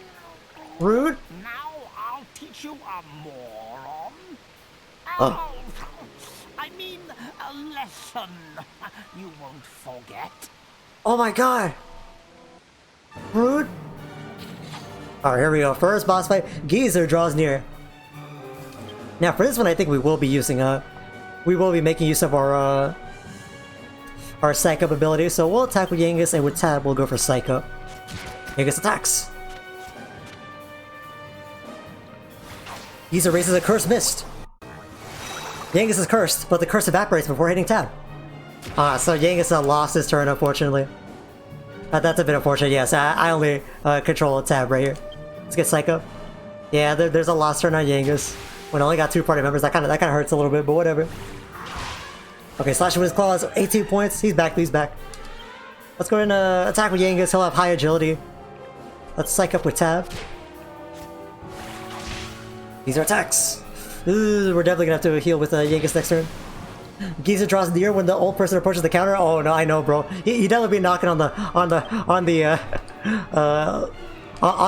Rude. Now I'll teach you a moron. Oh. I mean a lesson you won't forget. Oh my god. Rude. Alright, here we go. First boss fight. Geyzer draws near. Now for this one, I think we will be using we will be making use of our Psych Up ability. So we'll attack with Yengus, and with Tab we'll go for Psych Up. Yengus attacks. Geyzer raises a Curse Mist. Yengus is cursed, but the curse evaporates before hitting Tab. So Yengus lost his turn, unfortunately. That's a bit unfortunate, yes. I only control Tab right here. Let's get Psych Up. Yeah, there's a lost turn on Yengus. When I only got 2 party members, that kind of hurts a little bit, but whatever. Okay, slashing with his claws, 18 points. He's back, he's back. Let's go ahead and attack with Yengus. He'll have high agility. Let's Psych Up with Tab. These are attacks. Ooh, we're definitely gonna have to heal with Yengus next turn. Geyzer draws near when the old person approaches the counter. Oh no, I know, bro. He definitely be knocking on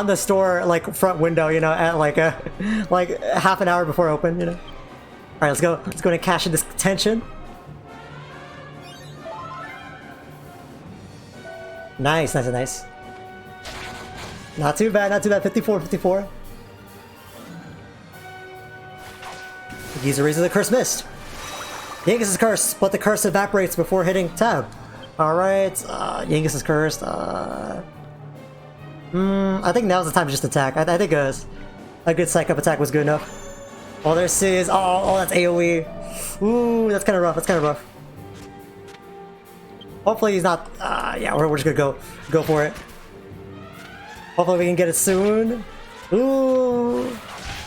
the store like front window, you know, at like half an hour before open, you know. All right, let's go. Let's go and cash in this tension. Nice, nice, nice. Not too bad, not too bad. 54, 54. Geyzer raises the Curse Mist. Yengus is cursed, but the curse evaporates before hitting Tab. Alright, Yengus is cursed. I think now's the time to just attack. I think a good Psych Up attack was good enough. Oh, there's Sizz. Oh, that's AoE. Ooh, that's kind of rough. That's kind of rough. Hopefully he's not... yeah, we're just gonna go for it. Hopefully we can get it soon. Ooh.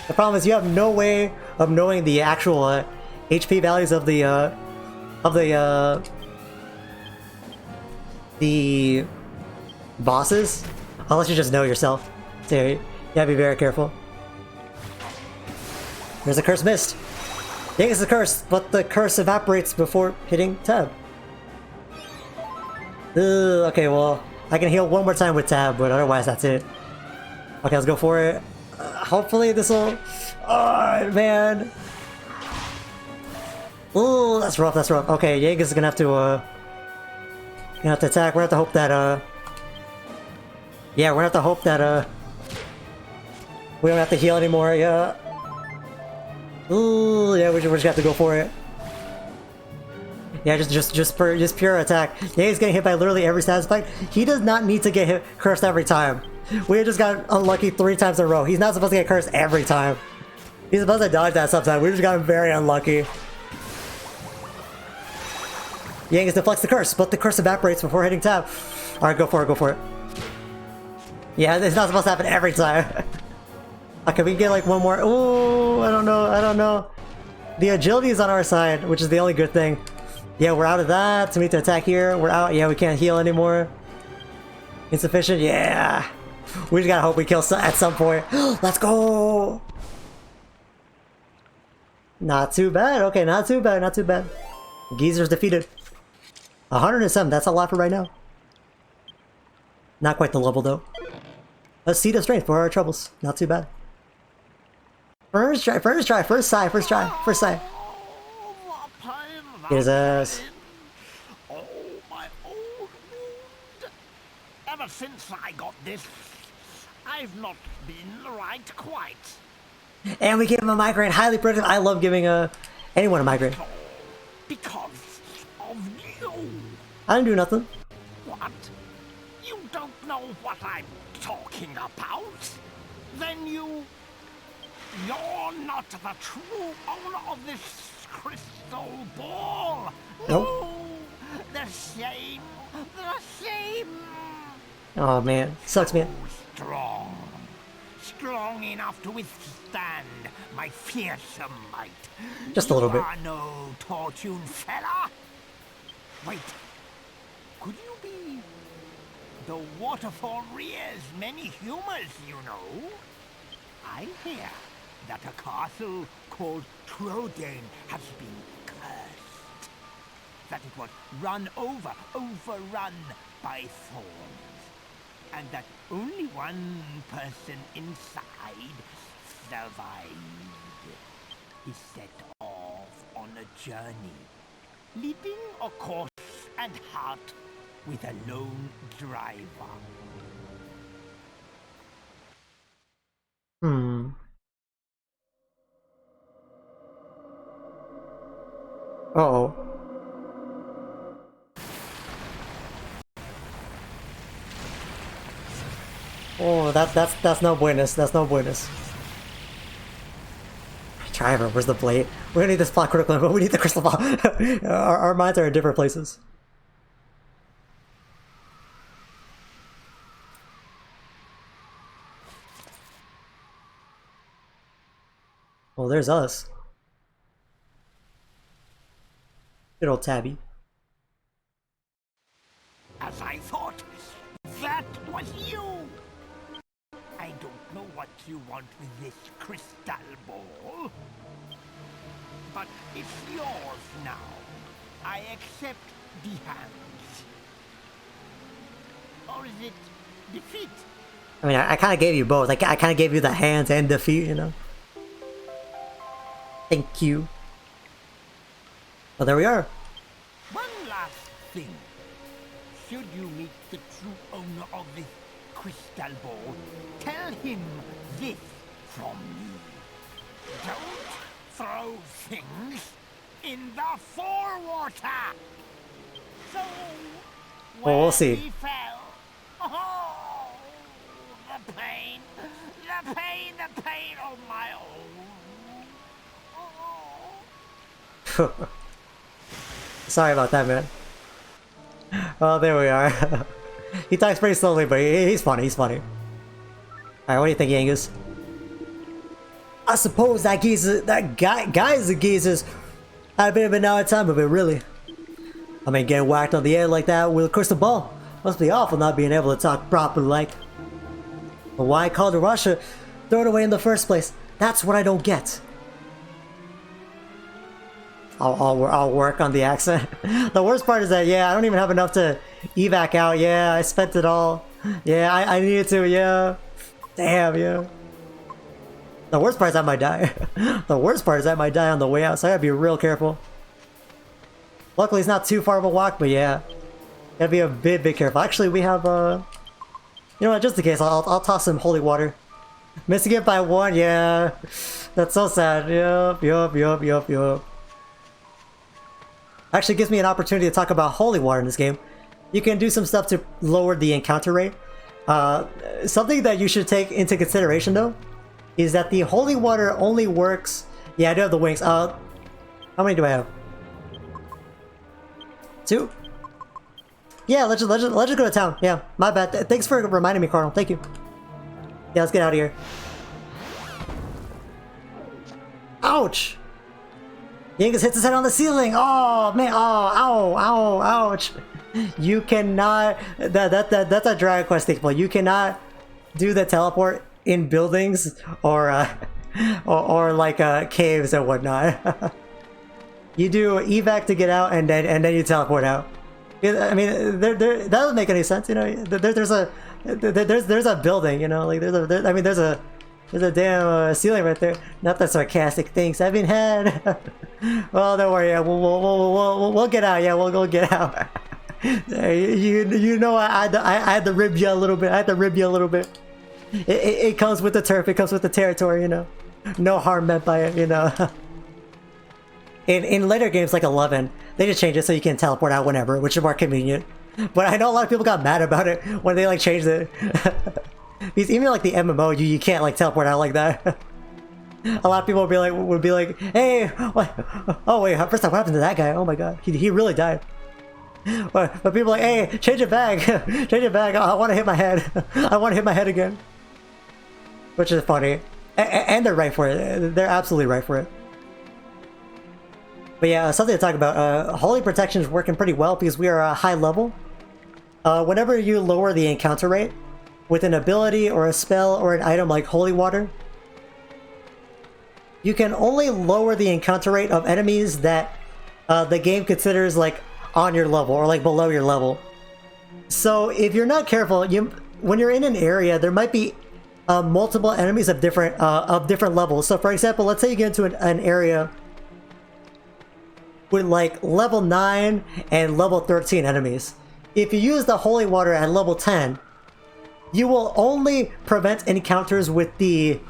The problem is you have no way of knowing the actual HP values of the bosses, unless you just know yourself. So you gotta be very careful. There's a Curse Mist. Yengus is cursed, but the curse evaporates before hitting Tab. Okay, well, I can heal one more time with Tab, but otherwise that's it. Okay, let's go for it. Hopefully this'll... Oh, man. Ooh, that's rough, that's rough. Okay, Jaeger's gonna have to attack. We're gonna have to hope that, yeah, we're gonna have to hope that, we don't have to heal anymore, yeah. Ooh, yeah, we just have to go for it. Yeah, just pure attack. Yeah, he's getting hit by literally every status effect. He does not need to get hit cursed every time. We just got unlucky 3 times in a row. He's not supposed to get cursed every time. He's supposed to dodge that sometimes. We just got him very unlucky. Yangus deflects the curse, but the curse evaporates before hitting tab. Alright, go for it, go for it. Yeah, it's not supposed to happen every time. Okay, we can get like one more. Ooh, I don't know, I don't know. The agility is on our side, which is the only good thing. Yeah, we're out of that. So we need to attack here. We're out. Yeah, we can't heal anymore. Insufficient. Yeah. We just gotta hope we kill at some point. Let's go. Not too bad. Okay, not too bad. Not too bad. Geyzer's defeated. 107. That's a lot for right now. Not quite the level though. A seed of strength for our troubles. Not too bad. First try. First try. First sigh. First try. First sigh. Get his ass. Oh, my old wound. Ever since I got this, I've not been right quite. And we give him a migraine. Highly productive. I love giving anyone a migraine. Because of you. I didn't do nothing. What? You don't know what I'm talking about? Then you're not the true owner of this crystal ball. Nope. No, the same. Oh man, sucks, man. Strong enough to withstand my fearsome might. Just a little bit. You are no tortune fella. Wait, could you be the Waterfall rears many humors, you know? I hear that a castle called Trodane has been cursed. That it was overrun by thorns. And that only one person inside survived. He set off on a journey, leaving a course and heart with a lone driver. Uh-oh. Oh, that's no buenas. That's no buenas. Driver, where's the blade? We don't need this plot critical info. We need the crystal ball. our minds are in different places. Well, there's us. Good old Tabby. As I thought, that was you! I don't know what you want with this crystal ball, but it's yours now. I accept the hands. Or is it defeat? I mean, I kind of gave you both. I kind of gave you the hands and defeat, you know? Thank you. Well, there we are. One last thing. Should you meet the true owner of this crystal ball, tell him this from me. Don't throw things in the forewater. So, Well, we'll see. he fell. Oh, the pain, oh my own. Sorry about that, man. Well, there we are. He talks pretty slowly, but he's funny. He's funny. Alright, what do you think, Yangus? I suppose that Geyzer, guys the Geezers had a bit of an odd time of it, really. I mean, getting whacked on the head like that with a crystal ball must be awful not being able to talk properly, like. But why Kalderasha throw it away in the first place? That's what I don't get. I'll work on the accent. The worst part is that, yeah, I don't even have enough to evac out. Yeah, I spent it all. Yeah, I needed to, yeah. Damn, yeah. The worst part is I might die. The worst part is I might die on the way out, so I gotta be real careful. Luckily, it's not too far of a walk, but yeah. Gotta be a bit careful. Actually, we have, you know what, just in case, I'll toss some holy water. Missing it by 1, yeah. That's so sad. Yup. Actually gives me an opportunity to talk about holy water in this game. You can do some stuff to lower the encounter rate. Something that you should take into consideration, though, is that the holy water only works... Yeah, I do have the wings. How many do I have? 2? Yeah, let's just go to town. Yeah, my bad. Thanks for reminding me, Cardinal. Thank you. Yeah, let's get out of here. Ouch! Yangus hits his head on the ceiling. Oh man! Oh, ow! Ouch! You cannot. That's a Dragon Quest staple. You cannot do the teleport in buildings or like caves and whatnot. You do evac to get out, and then you teleport out. I mean, that doesn't make any sense, you know. There's a building, you know, like there's a damn ceiling right there. Not the sarcastic things I've been had. Well, don't worry, yeah, we'll get out. Yeah, we'll get out. You know, I had to rib you a little bit. It comes with the turf. It comes with the territory, you know. No harm meant by it, you know. In later games like 11, they just change it so you can teleport out whenever, which is more convenient. But I know a lot of people got mad about it when they like changed it. Because even like the MMO, you can't like teleport out like that. A lot of people would be like, hey, what? Oh wait, first time, what happened to that guy? Oh my god, he really died. But people are like, hey, change it back, change it back. I want to hit my head. I want to hit my head again. Which is funny, and they're right for it. They're absolutely right for it. But yeah, something to talk about. Holy Protection is working pretty well because we are a high level. Whenever you lower the encounter rate with an ability or a spell or an item like Holy Water, you can only lower the encounter rate of enemies that the game considers like on your level or like below your level. So if you're not careful, when you're in an area, there might be multiple enemies of different levels. So for example, let's say you get into an area with like level 9 and level 13 enemies. If you use the holy water at level 10, you will only prevent encounters with the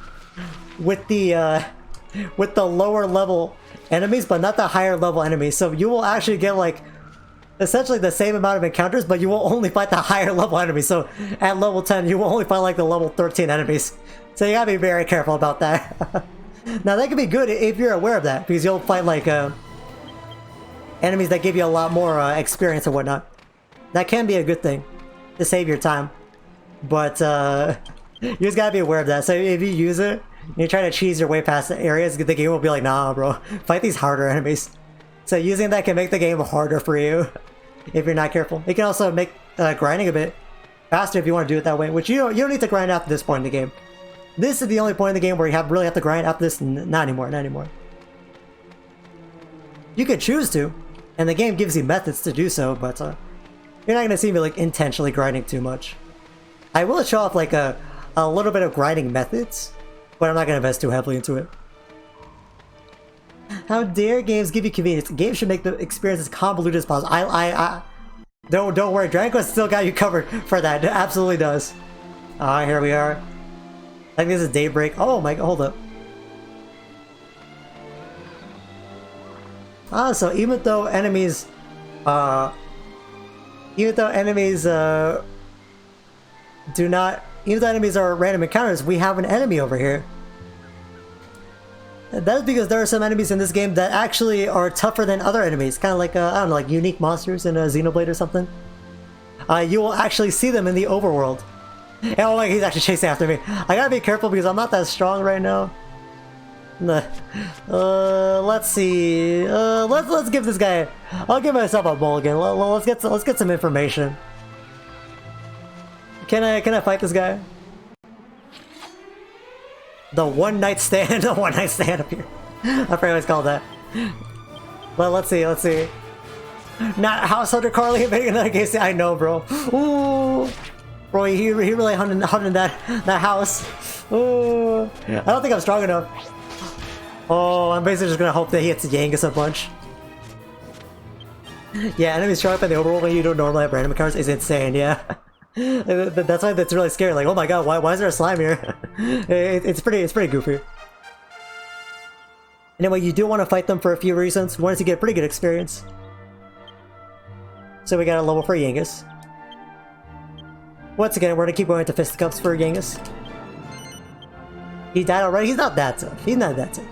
lower level enemies, but not the higher level enemies. So you will actually get like essentially the same amount of encounters, but you will only fight the higher level enemies. So at level 10, you will only fight like the level 13 enemies. So you gotta be very careful about that. Now that can be good if you're aware of that, because you'll fight like enemies that give you a lot more experience and whatnot. That can be a good thing to save your time, but you just gotta be aware of that. So if you use it, and you try to cheese your way past the areas, the game will be like, nah bro, fight these harder enemies. So using that can make the game harder for you if you're not careful. It can also make grinding a bit faster if you want to do it that way, which you don't need to grind after this point in the game. This is the only point in the game where you really have to grind after this. Not anymore. You could choose to, and the game gives you methods to do so, but you're not going to see me like intentionally grinding too much. I will show off like a little bit of grinding methods, but I'm not going to invest too heavily into it. How dare games give you convenience? Games should make the experience as convoluted as possible. Don't worry, Dragon Quest still got you covered for that. It absolutely does. Here we are. I think this is Daybreak. Oh my god, hold up. So even though enemies are random encounters, we have an enemy over here. That's because there are some enemies in this game that actually are tougher than other enemies. Kind of like, I don't know, like unique monsters in a Xenoblade or something. You will actually see them in the overworld. And oh my, he's actually chasing after me. I gotta be careful because I'm not that strong right now. Let's see. Let's give this guy. I'll give myself a mulligan. Let's get some information. Can I fight this guy? The one night stand. The one night stand up here. I forgot what it's called that. Well, let's see. Not Householder Carly making another case. I know, bro. Ooh, bro, he really hunting that house. Ooh, I don't think I'm strong enough. Oh, I'm basically just gonna hope that he hits Yangus a bunch. Yeah, enemies show up and they overwhelm you don't normally have random encounters is insane, yeah. That's why that's really scary, like, oh my god, why is there a slime here? It's pretty goofy. Anyway, you do want to fight them for a few reasons. One is to get pretty good experience. So we got a level for Genghis. Once again, we're gonna keep going to fisticuffs for Genghis. He died already? He's not that tough. He's not that tough.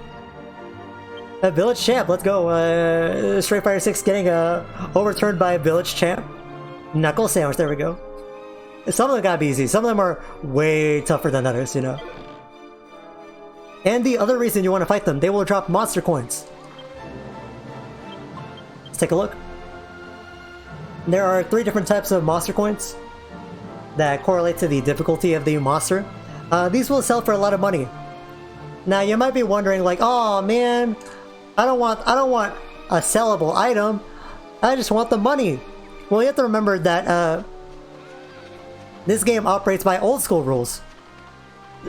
A village champ, let's go. Street Fighter 6 getting overturned by a village champ. Knuckle sandwich, there we go. Some of them gotta be easy. Some of them are way tougher than others, you know. And the other reason you want to fight them, they will drop monster coins. Let's take a look. There are 3 different types of monster coins that correlate to the difficulty of the monster. These will sell for a lot of money. Now you might be wondering, like, oh man, I don't want a sellable item. I just want the money. Well, you have to remember that this game operates by old school rules.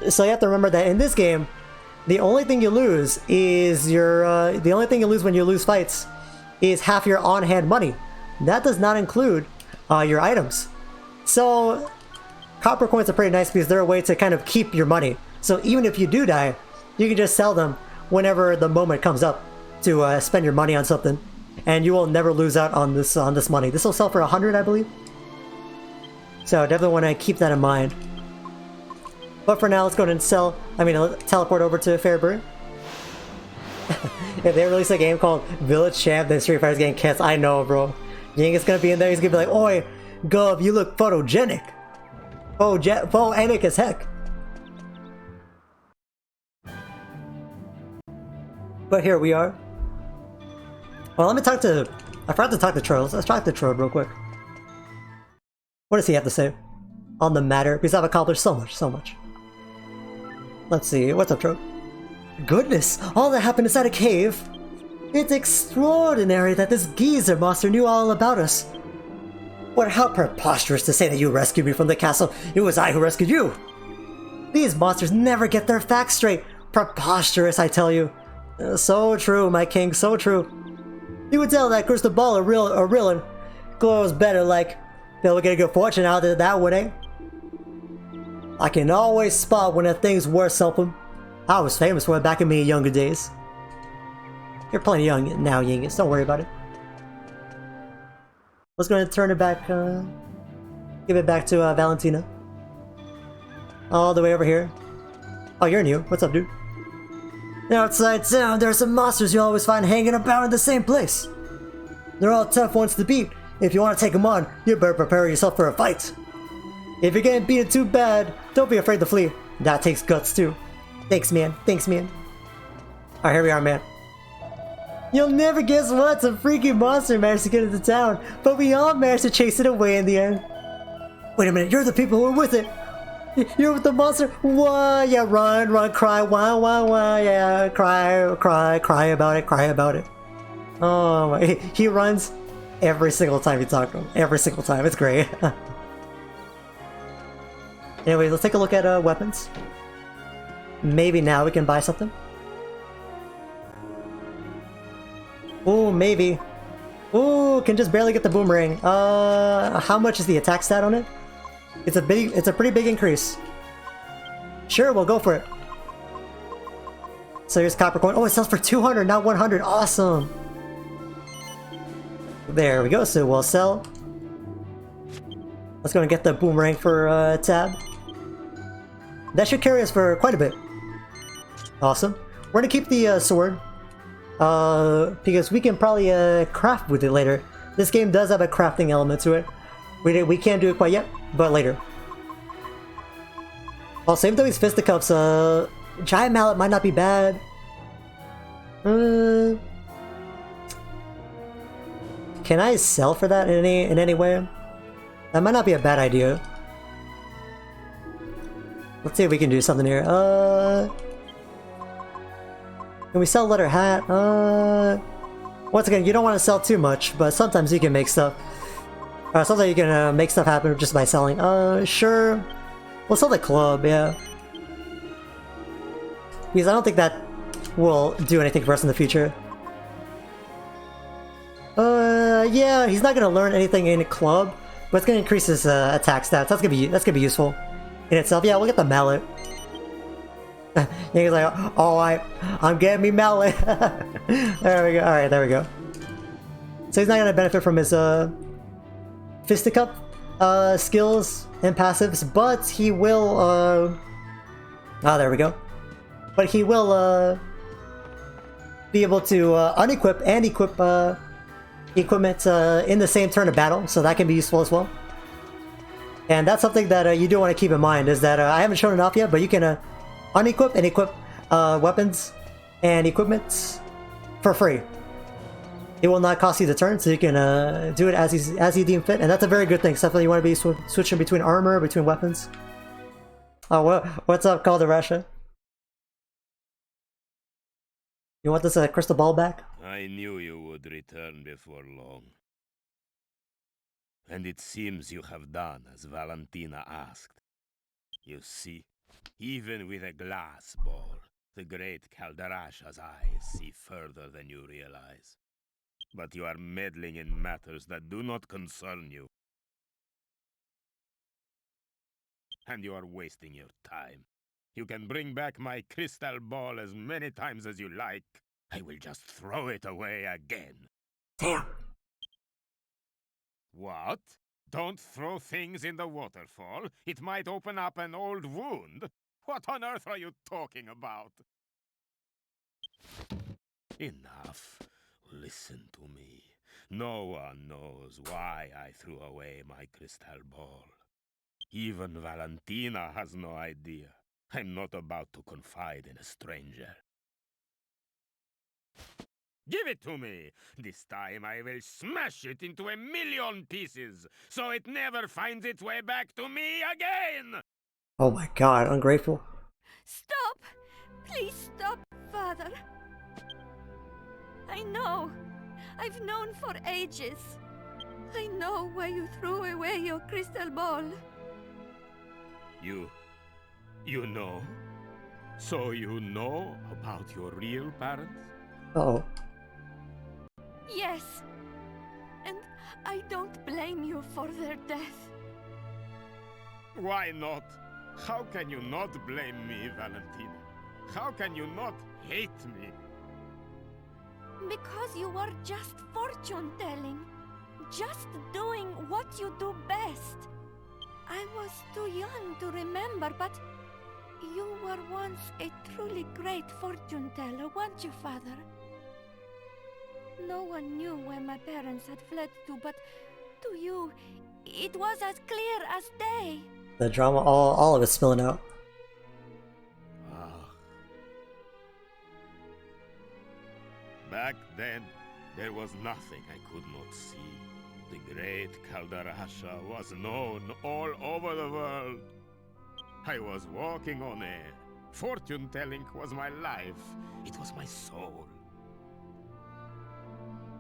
So you have to remember that in this game, the only thing you lose is your the only thing you lose when you lose fights is half your on-hand money. That does not include your items. So copper coins are pretty nice because they're a way to kind of keep your money. So even if you do die, you can just sell them whenever the moment comes up to spend your money on something, and you will never lose out on this money. This will sell for 100, I believe. So definitely want to keep that in mind. But for now, let's go ahead and teleport over to Farebury. If they release a game called Village Champ, then Street Fighter's getting canceled. I know, bro. Ying is gonna be in there. He's gonna be like, "Oi, Gov, you look photogenic, photogenic as heck." But here we are. Well, let me talk to. I forgot to talk to Trolls. Let's talk to Troll real quick. What does he have to say on the matter? Because I've accomplished so much. Let's see. What's up, Troll? Goodness, all that happened inside a cave. It's extraordinary that this Geyzer monster knew all about us. But how preposterous to say that you rescued me from the castle. It was I who rescued you. These monsters never get their facts straight. Preposterous, I tell you. So true, my king, so true. You would tell that crystal ball a real glows better, like they'll get a good fortune out of that, wouldn't they? I can always spot when a thing's worth something. I was famous for it back in my younger days. You're plenty young now, Yingus. Don't worry about it. Let's go ahead and turn it back, give it back to Valentina. All the way over here. Oh, you're new. What's up, dude? Outside town, there are some monsters you always find hanging about in the same place. They're all tough ones to beat. If you want to take them on, you better prepare yourself for a fight. If you're getting beaten too bad, don't be afraid to flee. That takes guts too. Thanks, man. Thanks, man. Alright, here we are, man. You'll never guess what some freaky monster managed to get into town, but we all managed to chase it away in the end. Wait a minute, you're the people who were with it. You're with the monster? Why? Yeah, run, cry, wah, yeah, cry about it. Oh, my. He runs every single time you talk to him. Every single time. It's great. Anyway, let's take a look at weapons. Maybe now we can buy something. Ooh, maybe. Ooh, can just barely get the boomerang. How much is the attack stat on it? It's a pretty big increase. Sure, we'll go for it. So here's copper coin. Oh, it sells for 200, not 100. Awesome. There we go. So we'll sell. Let's go and get the boomerang for tab. That should carry us for quite a bit. Awesome. We're gonna keep the sword. Because we can probably craft with it later. This game does have a crafting element to it. We can't do it quite yet, but later. Also, even though these fisticuffs, giant mallet might not be bad. Can I sell for that in any way? That might not be a bad idea. Let's see if we can do something here. Can we sell leather hat? Once again, you don't want to sell too much, but sometimes you can make stuff. Sometimes you can make stuff happen just by selling. Sure. We'll sell the club, yeah. Because I don't think that will do anything for us in the future. Yeah, he's not gonna learn anything in club, but it's gonna increase his attack stats. That's gonna be useful in itself. Yeah, we'll get the mallet. He's like, oh, I'm getting me mallet. There we go. All right, there we go. So he's not gonna benefit from his fisticuff skills and passives, but he will. Oh, there we go. But he will be able to unequip and equip equipment in the same turn of battle, so that can be useful as well. And that's something that you do want to keep in mind, is that I haven't shown it off yet, but you can unequip and equip weapons and equipment for free. It will not cost you the turn, so you can do it as you deem fit, and that's a very good thing. Definitely, you want to be switching between armor, between weapons. Oh, what's up, Kalderasha? You want this crystal ball back? I knew you would return before long. And it seems you have done as Valentina asked. You see, even with a glass ball, the great Kalderasha's eyes see further than you realize. But you are meddling in matters that do not concern you. And you are wasting your time. You can bring back my crystal ball as many times as you like. I will just throw it away again. Damn. What? Don't throw things in the waterfall. It might open up an old wound. What on earth are you talking about? Enough. Listen to me. No one knows why I threw away my crystal ball. Even Valentina has no idea. I'm not about to confide in a stranger. Give it to me! This time I will smash it into 1,000,000 pieces, so it never finds its way back to me again! Oh my god, ungrateful. Stop! Please stop, Father. I know. I've known for ages. I know why you threw away your crystal ball. You know? So you know about your real parents? Uh-oh. Yes. And I don't blame you for their death. Why not? How can you not blame me, Valentina? How can you not hate me? Because you were just fortune-telling. Just doing what you do best. I was too young to remember, but you were once a truly great fortune-teller, weren't you, Father? No one knew where my parents had fled to, but to you, it was as clear as day. The drama, all of it spilling out. Back then, there was nothing I could not see. The great Kalderasha was known all over the world. I was walking on air. Fortune-telling was my life. It was my soul.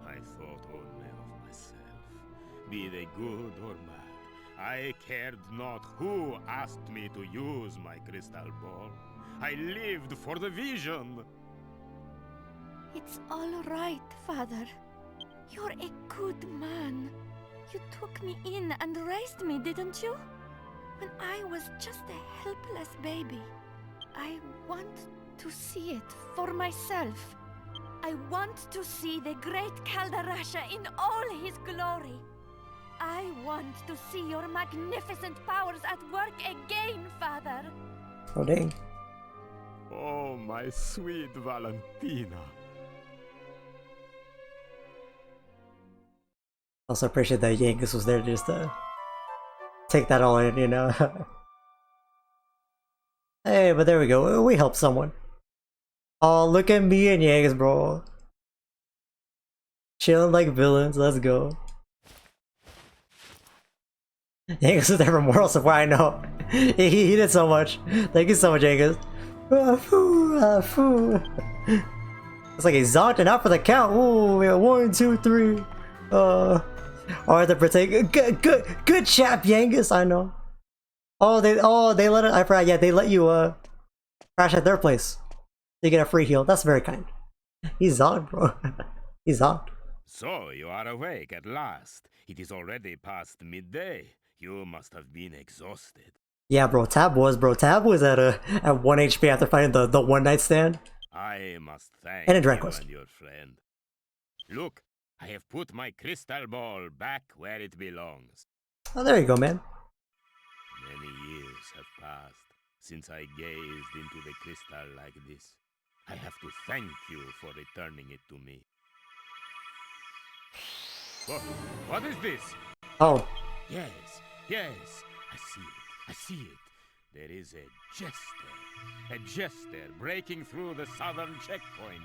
I thought only of myself, be they good or bad. I cared not who asked me to use my crystal ball. I lived for the vision. It's all right, Father. You're a good man. You took me in and raised me, didn't you? When I was just a helpless baby. I want to see it for myself. I want to see the great Kalderasha in all his glory. I want to see your magnificent powers at work again, Father. Oh, dang. Oh, my sweet Valentina. Also appreciate that Yankees was there just to take that all in, you know. Hey, but there we go. We helped someone. Oh, look at me and Yankees, bro. Chilling like villains. Let's go. Yankees is there for moral support. I know. he did so much. Thank you so much, Yankees. It's like he's zonking out for the count. Ooh, we got 1, 2, 3. Or the protect. Good chap, Yangus. I know. Oh, they let it. I forgot. Yeah, they let you crash at their place. You get a free heal. That's very kind. He's on, bro. He's on. So you are awake at last. It is already past midday. You must have been exhausted. Yeah, bro, Tab was at 1 HP after fighting the one night stand. I must thank And a you Dragon Quest. and your friend. Look, I have put my crystal ball back where it belongs. Oh, there you go, man. Many years have passed since I gazed into the crystal like this. I have to thank you for returning it to me. What is this? Oh, Yes, I see it. I see it. There is a jester breaking through the southern checkpoint.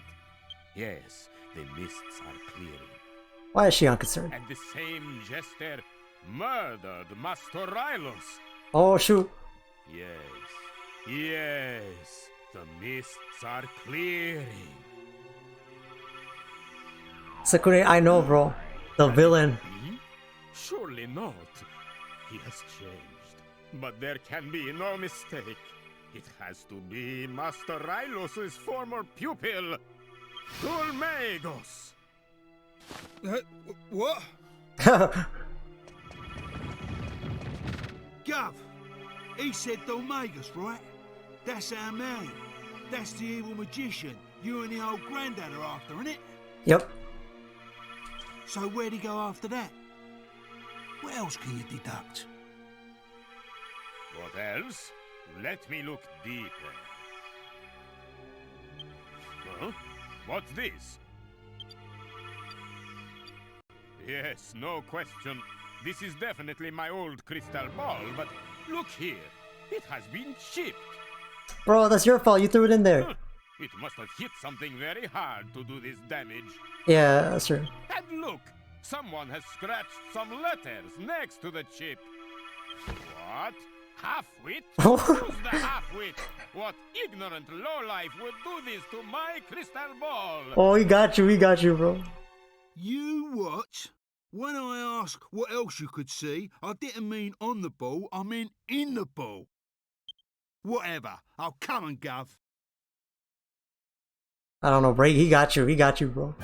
Yes, the mists are clearing. why is she unconcerned? And the same jester murdered Master Rylos. Oh, shoot. Yes, the mists are clearing. Sakura, I know, bro. The villain. He? Surely not. He has changed. But there can be no mistake. It has to be Master Rylos' former pupil, Dulmagos. What? Gov, he said Dolmagus, right? That's our man. That's the evil magician you and the old granddad are after, innit? Yep. So where'd he go after that? What else can you deduct? What else? Let me look deeper. Huh? What's this? Yes, no question. This is definitely my old crystal ball, but look here. It has been chipped. Bro, that's your fault. You threw it in there. It must have hit something very hard to do this damage. Yeah, that's true. And look, someone has scratched some letters next to the chip. What? Half-wit? Who's the half-wit? What ignorant lowlife would do this to my crystal ball? Oh, we got you, bro. You what? When I ask what else you could see, I didn't mean on the ball, I meant in the ball. Whatever. Oh, come on, Gov. I don't know, bro. He got you, bro.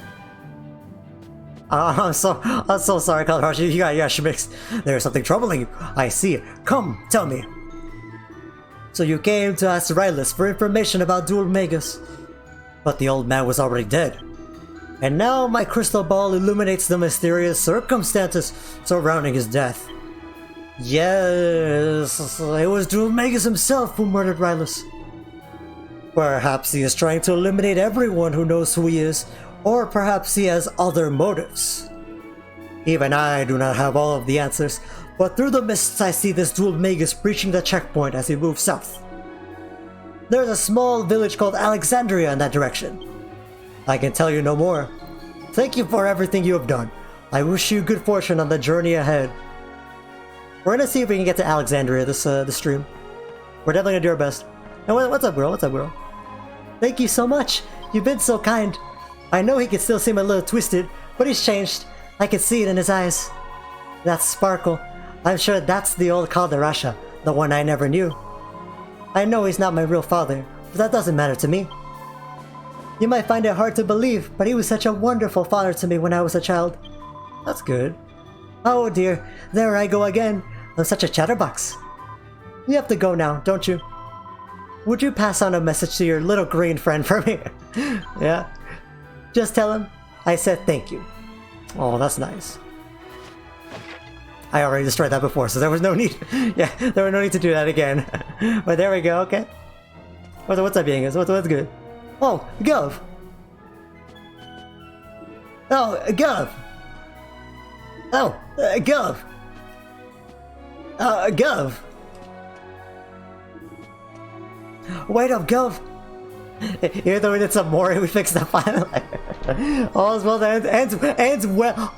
I'm so sorry, Kalderasha. You got schmixed. There's something troubling you. I see it. Come, tell me. So you came to ask Rylos for information about Dulmagos, but the old man was already dead. And now my crystal ball illuminates the mysterious circumstances surrounding his death. Yes, it was Dulmagos himself who murdered Rylos. Perhaps he is trying to eliminate everyone who knows who he is, or perhaps he has other motives. Even I do not have all of the answers, but through the mists I see this Dulmagos breaching the checkpoint as he moves south. There's a small village called Alexandria in that direction. I can tell you no more. Thank you for everything you have done. I wish you good fortune on the journey ahead. We're gonna see if we can get to Alexandria this stream. We're definitely gonna do our best. And what's up, girl? What's up, girl? Thank you so much. You've been so kind. I know he can still seem a little twisted, but he's changed. I can see it in his eyes. That sparkle. I'm sure that's the old Kalderasha, the one I never knew. I know he's not my real father, but that doesn't matter to me. You might find it hard to believe, but he was such a wonderful father to me when I was a child. That's good. Oh dear, there I go again. I'm such a chatterbox. You have to go now, don't you? Would you pass on a message to your little green friend for me? Yeah. Just tell him I said thank you. Oh, that's nice. I already destroyed that before, so there was no need. Yeah, there was no need to do that again. But there we go, okay. What's up, Yangas? What's good? Oh, Gov! Oh, Gov! Oh, Gov! Gov! Wait up, Gov! Even though we did some more, we fixed the final. All's well that ends well.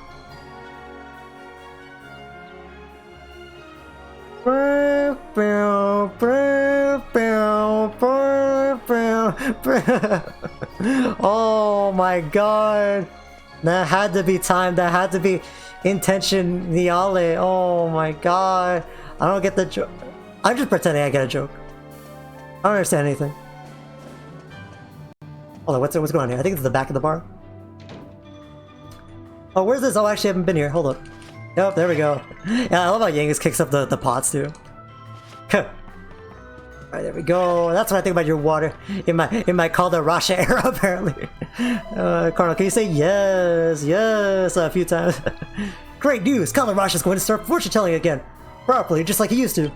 Oh my god. That had to be time. That had to be intentionally. Oh my god. I don't get the joke. I'm just pretending I get a joke. I don't understand anything. Hold on, what's going on here? I think it's the back of the bar. Oh, where's this? Oh, actually, I haven't been here. Hold up. Yep, there we go. Yeah, I love how Yangus kicks up the pots too. Alright, there we go. That's what I think about your water in my Kalderasha era, apparently. Cardinal, can you say yes, yes a few times? Great news! Kalderasha is going to start fortune telling again, properly, just like he used to.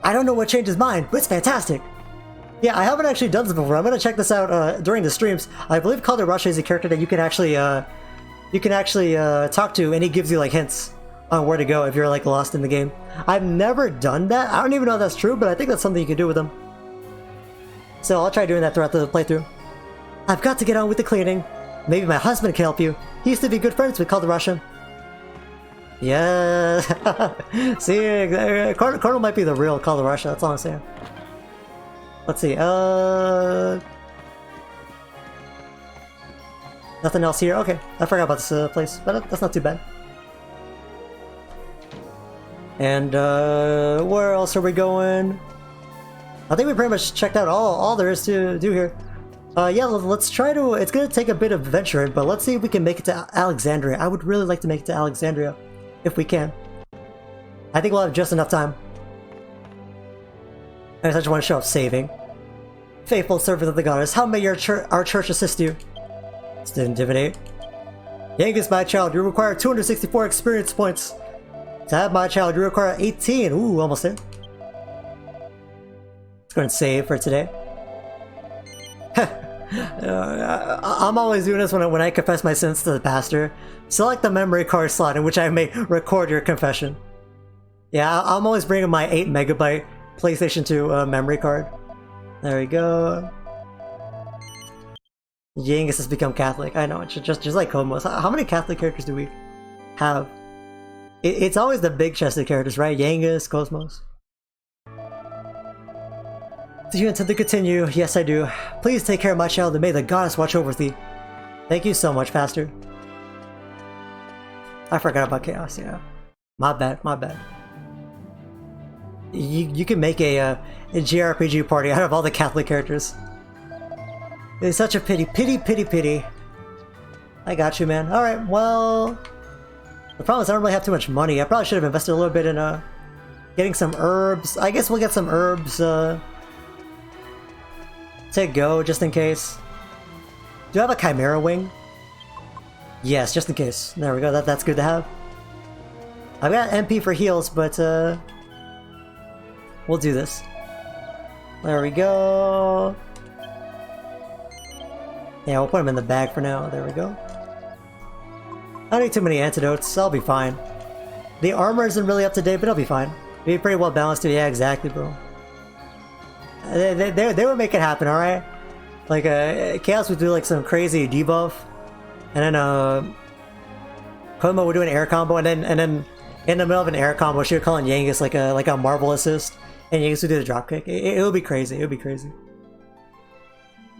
I don't know what changed his mind, but it's fantastic. Yeah, I haven't actually done this before. I'm gonna check this out during the streams. I believe Kalderasha is a character that you can actually talk to, and he gives you like hints on where to go if you're like lost in the game. I've never done that. I don't even know if that's true, but I think that's something you can do with him. So I'll try doing that throughout the playthrough. I've got to get on with the cleaning. Maybe my husband can help you. He used to be good friends with Kalderasha. Yeah. See, Cardinal might be the real Kalderasha, that's all I'm saying. Let's see, nothing else here? Okay, I forgot about this place, but that's not too bad. And, where else are we going? I think we pretty much checked out all there is to do here. Yeah, let's try to... It's gonna take a bit of adventuring, but let's see if we can make it to Alexandria. I would really like to make it to Alexandria, if we can. I think we'll have just enough time. I just want to show up saving. Faithful servant of the goddess, how may our church assist you? Still intimidate. Yangus, my child, you require 264 experience points. To have my child, you require 18. Ooh, almost there. Let's go and save for today. I'm always doing this when I confess my sins to the pastor. Select the memory card slot in which I may record your confession. Yeah, I'm always bringing my 8 megabyte PlayStation 2 memory card. There we go. Yangus has become Catholic. I know, it's just like Komos. How many Catholic characters do we have? It's always the big chested characters, right? Yangus, Cosmos. Do you intend to continue? Yes, I do. Please take care of my child and may the goddess watch over thee. Thank you so much, Pastor. I forgot about Chaos, yeah. My bad, my bad. You can make a JRPG party out of all the Catholic characters. It's such a pity, pity. I got you, man. Alright, well... The problem is I don't really have too much money. I probably should have invested a little bit in getting some herbs. I guess we'll get some herbs to go, just in case. Do I have a Chimera Wing? Yes, just in case. There we go, that's good to have. I've got MP for heals, but we'll do this. There we go. Yeah, we'll put them in the bag for now. There we go. I don't need too many antidotes. I'll be fine. The armor isn't really up to date, but I'll be fine. Be pretty well balanced too. Yeah, exactly, bro. They would make it happen, alright? Like, Chaos would do like some crazy debuff, and then Koma would do an air combo, and then in the middle of an air combo, she would call in Yangus like a marble assist, and Yangus would do the dropkick. It would be crazy. It would be crazy.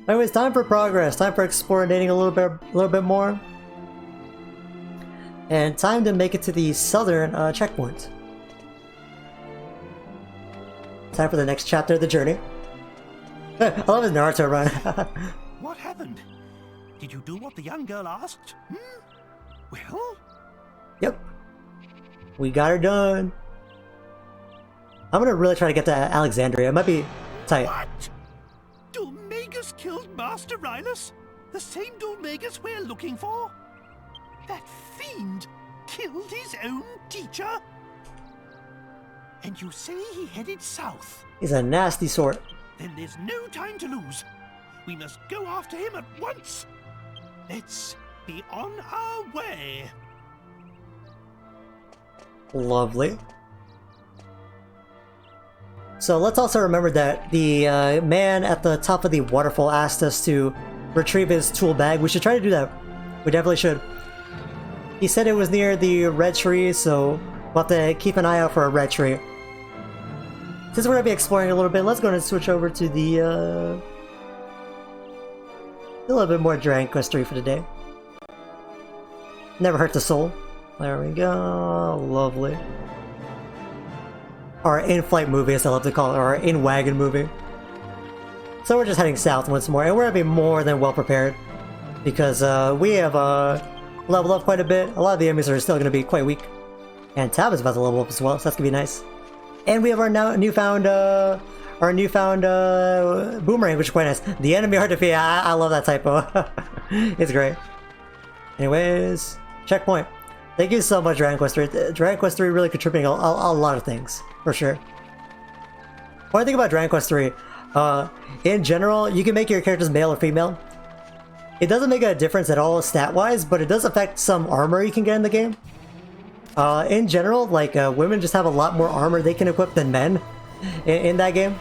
Anyways, time for progress. Time for exploring a little bit more. And time to make it to the southern checkpoint. Time for the next chapter of the journey. I love his Naruto run. What happened? Did you do what the young girl asked? Well? Yep. We got her done. I'm gonna really try to get to Alexandria. It might be tight. What? Dulmagus killed Master Rylus? The same Dulmagus we're looking for? That fiend killed his own teacher? And you say he headed south? He's a nasty sort. Then there's no time to lose. We must go after him at once. Let's be on our way. Lovely. So let's also remember that the man at the top of the waterfall asked us to retrieve his tool bag. We should try to do that. We definitely should. He said it was near the red tree, so we'll have to keep an eye out for a red tree. Since we're going to be exploring a little bit, let's go and switch over to the a little bit more Dragon Quest 3 for today. Never hurt the soul. There we go. Lovely. Our in-flight movie, as I love to call it, or our in-wagon movie. So we're just heading south once more, and we're going to be more than well prepared. Because we have level up quite a bit. A lot of the enemies are still going to be quite weak. And Tab is about to level up as well, so that's going to be nice. And we have our newfound boomerang, which is quite nice. The enemy hard to defeat. I love that typo. It's great. Anyways, checkpoint. Thank you so much, Dragon Quest 3. Dragon Quest 3 really contributing a lot of things, for sure. One thing about Dragon Quest 3, in general, you can make your characters male or female. It doesn't make a difference at all stat-wise, but it does affect some armor you can get in the game. In general, like, women just have a lot more armor they can equip than men in that game.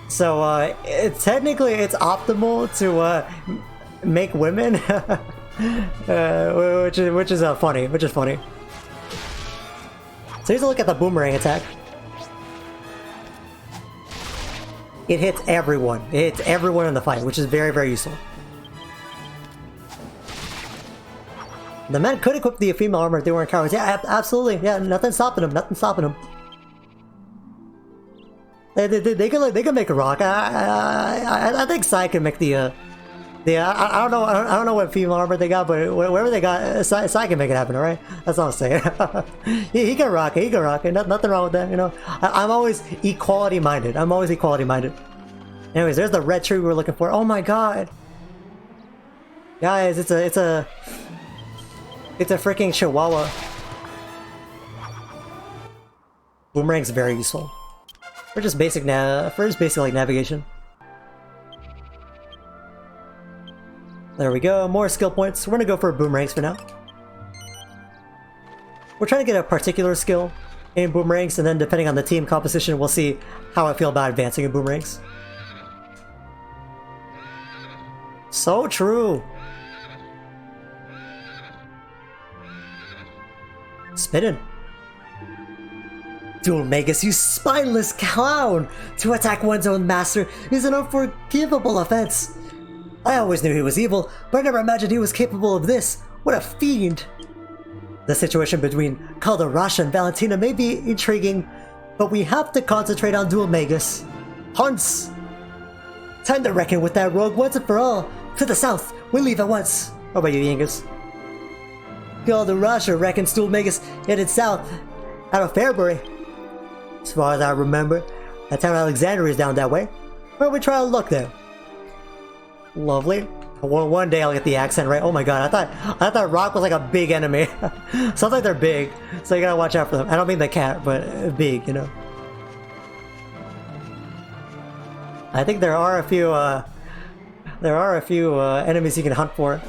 So, technically, it's optimal to make women, which is funny. So here's a look at the boomerang attack. It hits everyone. It hits everyone in the fight, which is very, very useful. The men could equip the female armor if they weren't cowards. Yeah, absolutely. Yeah, nothing's stopping them. Nothing's stopping them. They can make a rock. I think Sai can make the I don't know what female armor they got, but whatever they got, Sai can make it happen. All right, that's all I'm saying. he can rock it. He can rock it. Nothing wrong with that. You know, I'm always equality minded. Anyways, there's the red tree we were looking for. Oh my god, guys, it's a freaking chihuahua. Boomerang's very useful for just basic like navigation. There we go, more skill points. We're gonna go for boomerangs for now. We're trying to get a particular skill in boomerangs, and then depending on the team composition, we'll see how I feel about advancing in boomerangs. So true! Spinning. Dual Magus, you spineless clown! To attack one's own master is an unforgivable offense. I always knew he was evil, but I never imagined he was capable of this. What a fiend! The situation between Kalderasha and Valentina may be intriguing, but we have to concentrate on Dual Magus. Hunts! Time to reckon with that rogue once and for all. To the south, we leave at once. What about you, Yangas? Kalderasha reckons Dual Magus headed south out of Farebury. As far as I remember, that town Alexandria is down that way. Why don't we try our luck there? Lovely. One day I'll get the accent right. Oh my god, I thought Rock was like a big enemy. Sounds like they're big, so you gotta watch out for them. I don't mean the cat, but big, you know. I think there are a few enemies you can hunt for.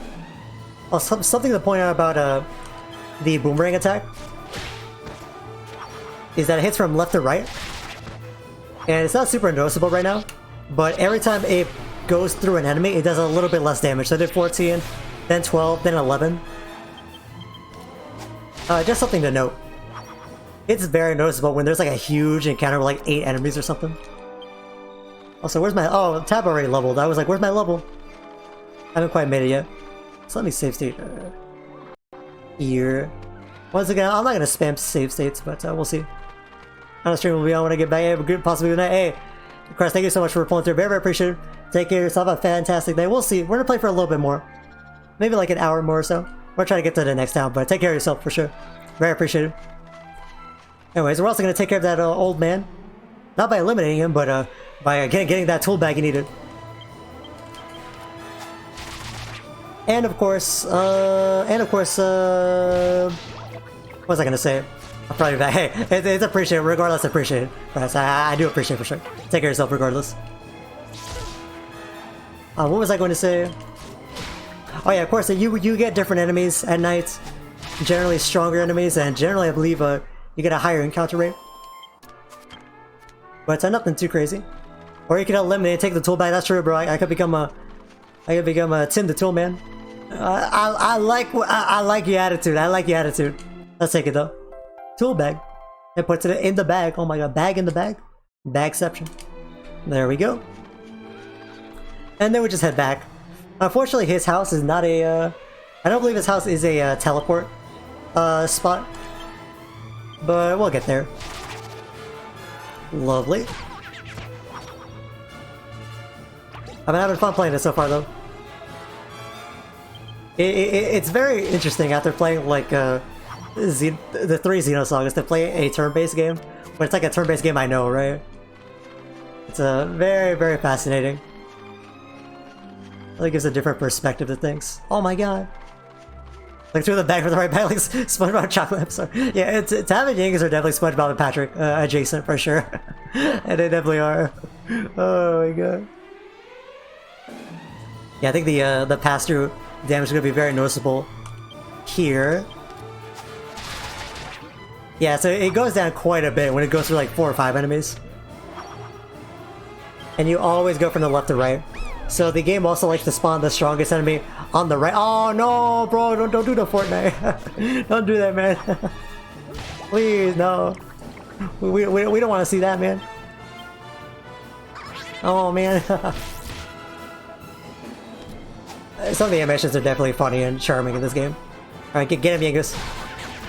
Oh, something to point out about the boomerang attack is that it hits from left to right, and it's not super noticeable right now, but every time it goes through an enemy, it does a little bit less damage. So I did 14, then 12, then 11. Just something to note. It's very noticeable when there's like a huge encounter with like 8 enemies or something. Also, where's my... Oh, tab already leveled. I was like, where's my level? I haven't quite made it yet. So let me save state. Here. Once again, I'm not going to spam save states, but we'll see. On the stream will be on when I get back. Have a good, possibly good night. Hey, Chris, thank you so much for pulling through. Very, very appreciate it. Take care of yourself. Have a fantastic day. We'll see. We're going to play for a little bit more. Maybe like an hour more or so. We're trying to get to the next town, but take care of yourself for sure. Very appreciated. Anyways, we're also going to take care of that old man. Not by eliminating him, but by getting that tool bag he needed. And of course, what was I going to say? I'm probably back. Hey, it's appreciated. Regardless, appreciated. I do appreciate it for sure. Take care of yourself regardless. What was I going to say? Oh yeah, of course, you get different enemies at night. Generally stronger enemies, and generally I believe you get a higher encounter rate. But nothing too crazy. Or you can eliminate and take the tool back. That's true, bro. I could become a Tim the Tool Man. I like your attitude. I like your attitude. Let's take it though. Tool bag. It puts it in the bag. Oh my god, bag in the bag. Bagception. There we go. And then we just head back. Unfortunately, his house is not a... I don't believe his house is a teleport spot. But we'll get there. Lovely. I've been having fun playing it so far, though. It's very interesting after playing like the 3 Xenosagas to play a turn-based game. But it's like a turn-based game I know, right? It's very, very fascinating. It gives a different perspective to things. Oh my god. Like through the bag for the right bag, like SpongeBob chocolate episode. Yeah, Tam and Yingus are definitely SpongeBob and Patrick adjacent for sure. And they definitely are. Oh my god. Yeah, I think the pass-through damage is going to be very noticeable here. Yeah, so it goes down quite a bit when it goes through like 4 or 5 enemies. And you always go from the left to right. So the game also likes to spawn the strongest enemy on the right. Oh no, bro, don't do the Fortnite. Don't do that, man. Please, no. We don't want to see that, man. Oh man. Some of the animations are definitely funny and charming in this game. Alright, get him, Yingus.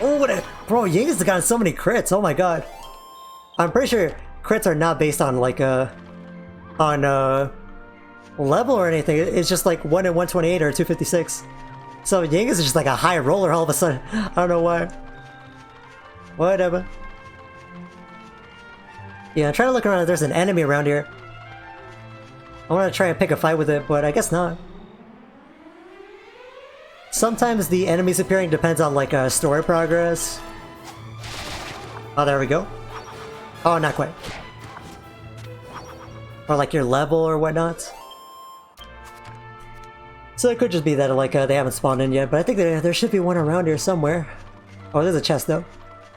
Oh, bro, Yingus has gotten so many crits. Oh my god. I'm pretty sure crits are not based on like level or anything. It's just like 1 in 128 or 256. So Yingus is just like a high roller all of a sudden. I don't know why. Whatever. Yeah, I'm trying to look around if there's an enemy around here. I want to try and pick a fight with it, but I guess not. Sometimes the enemies appearing depends on like story progress. Oh, there we go. Oh, not quite. Or like your level or whatnot. So it could just be that like they haven't spawned in yet, but I think there should be one around here somewhere. Oh, there's a chest though.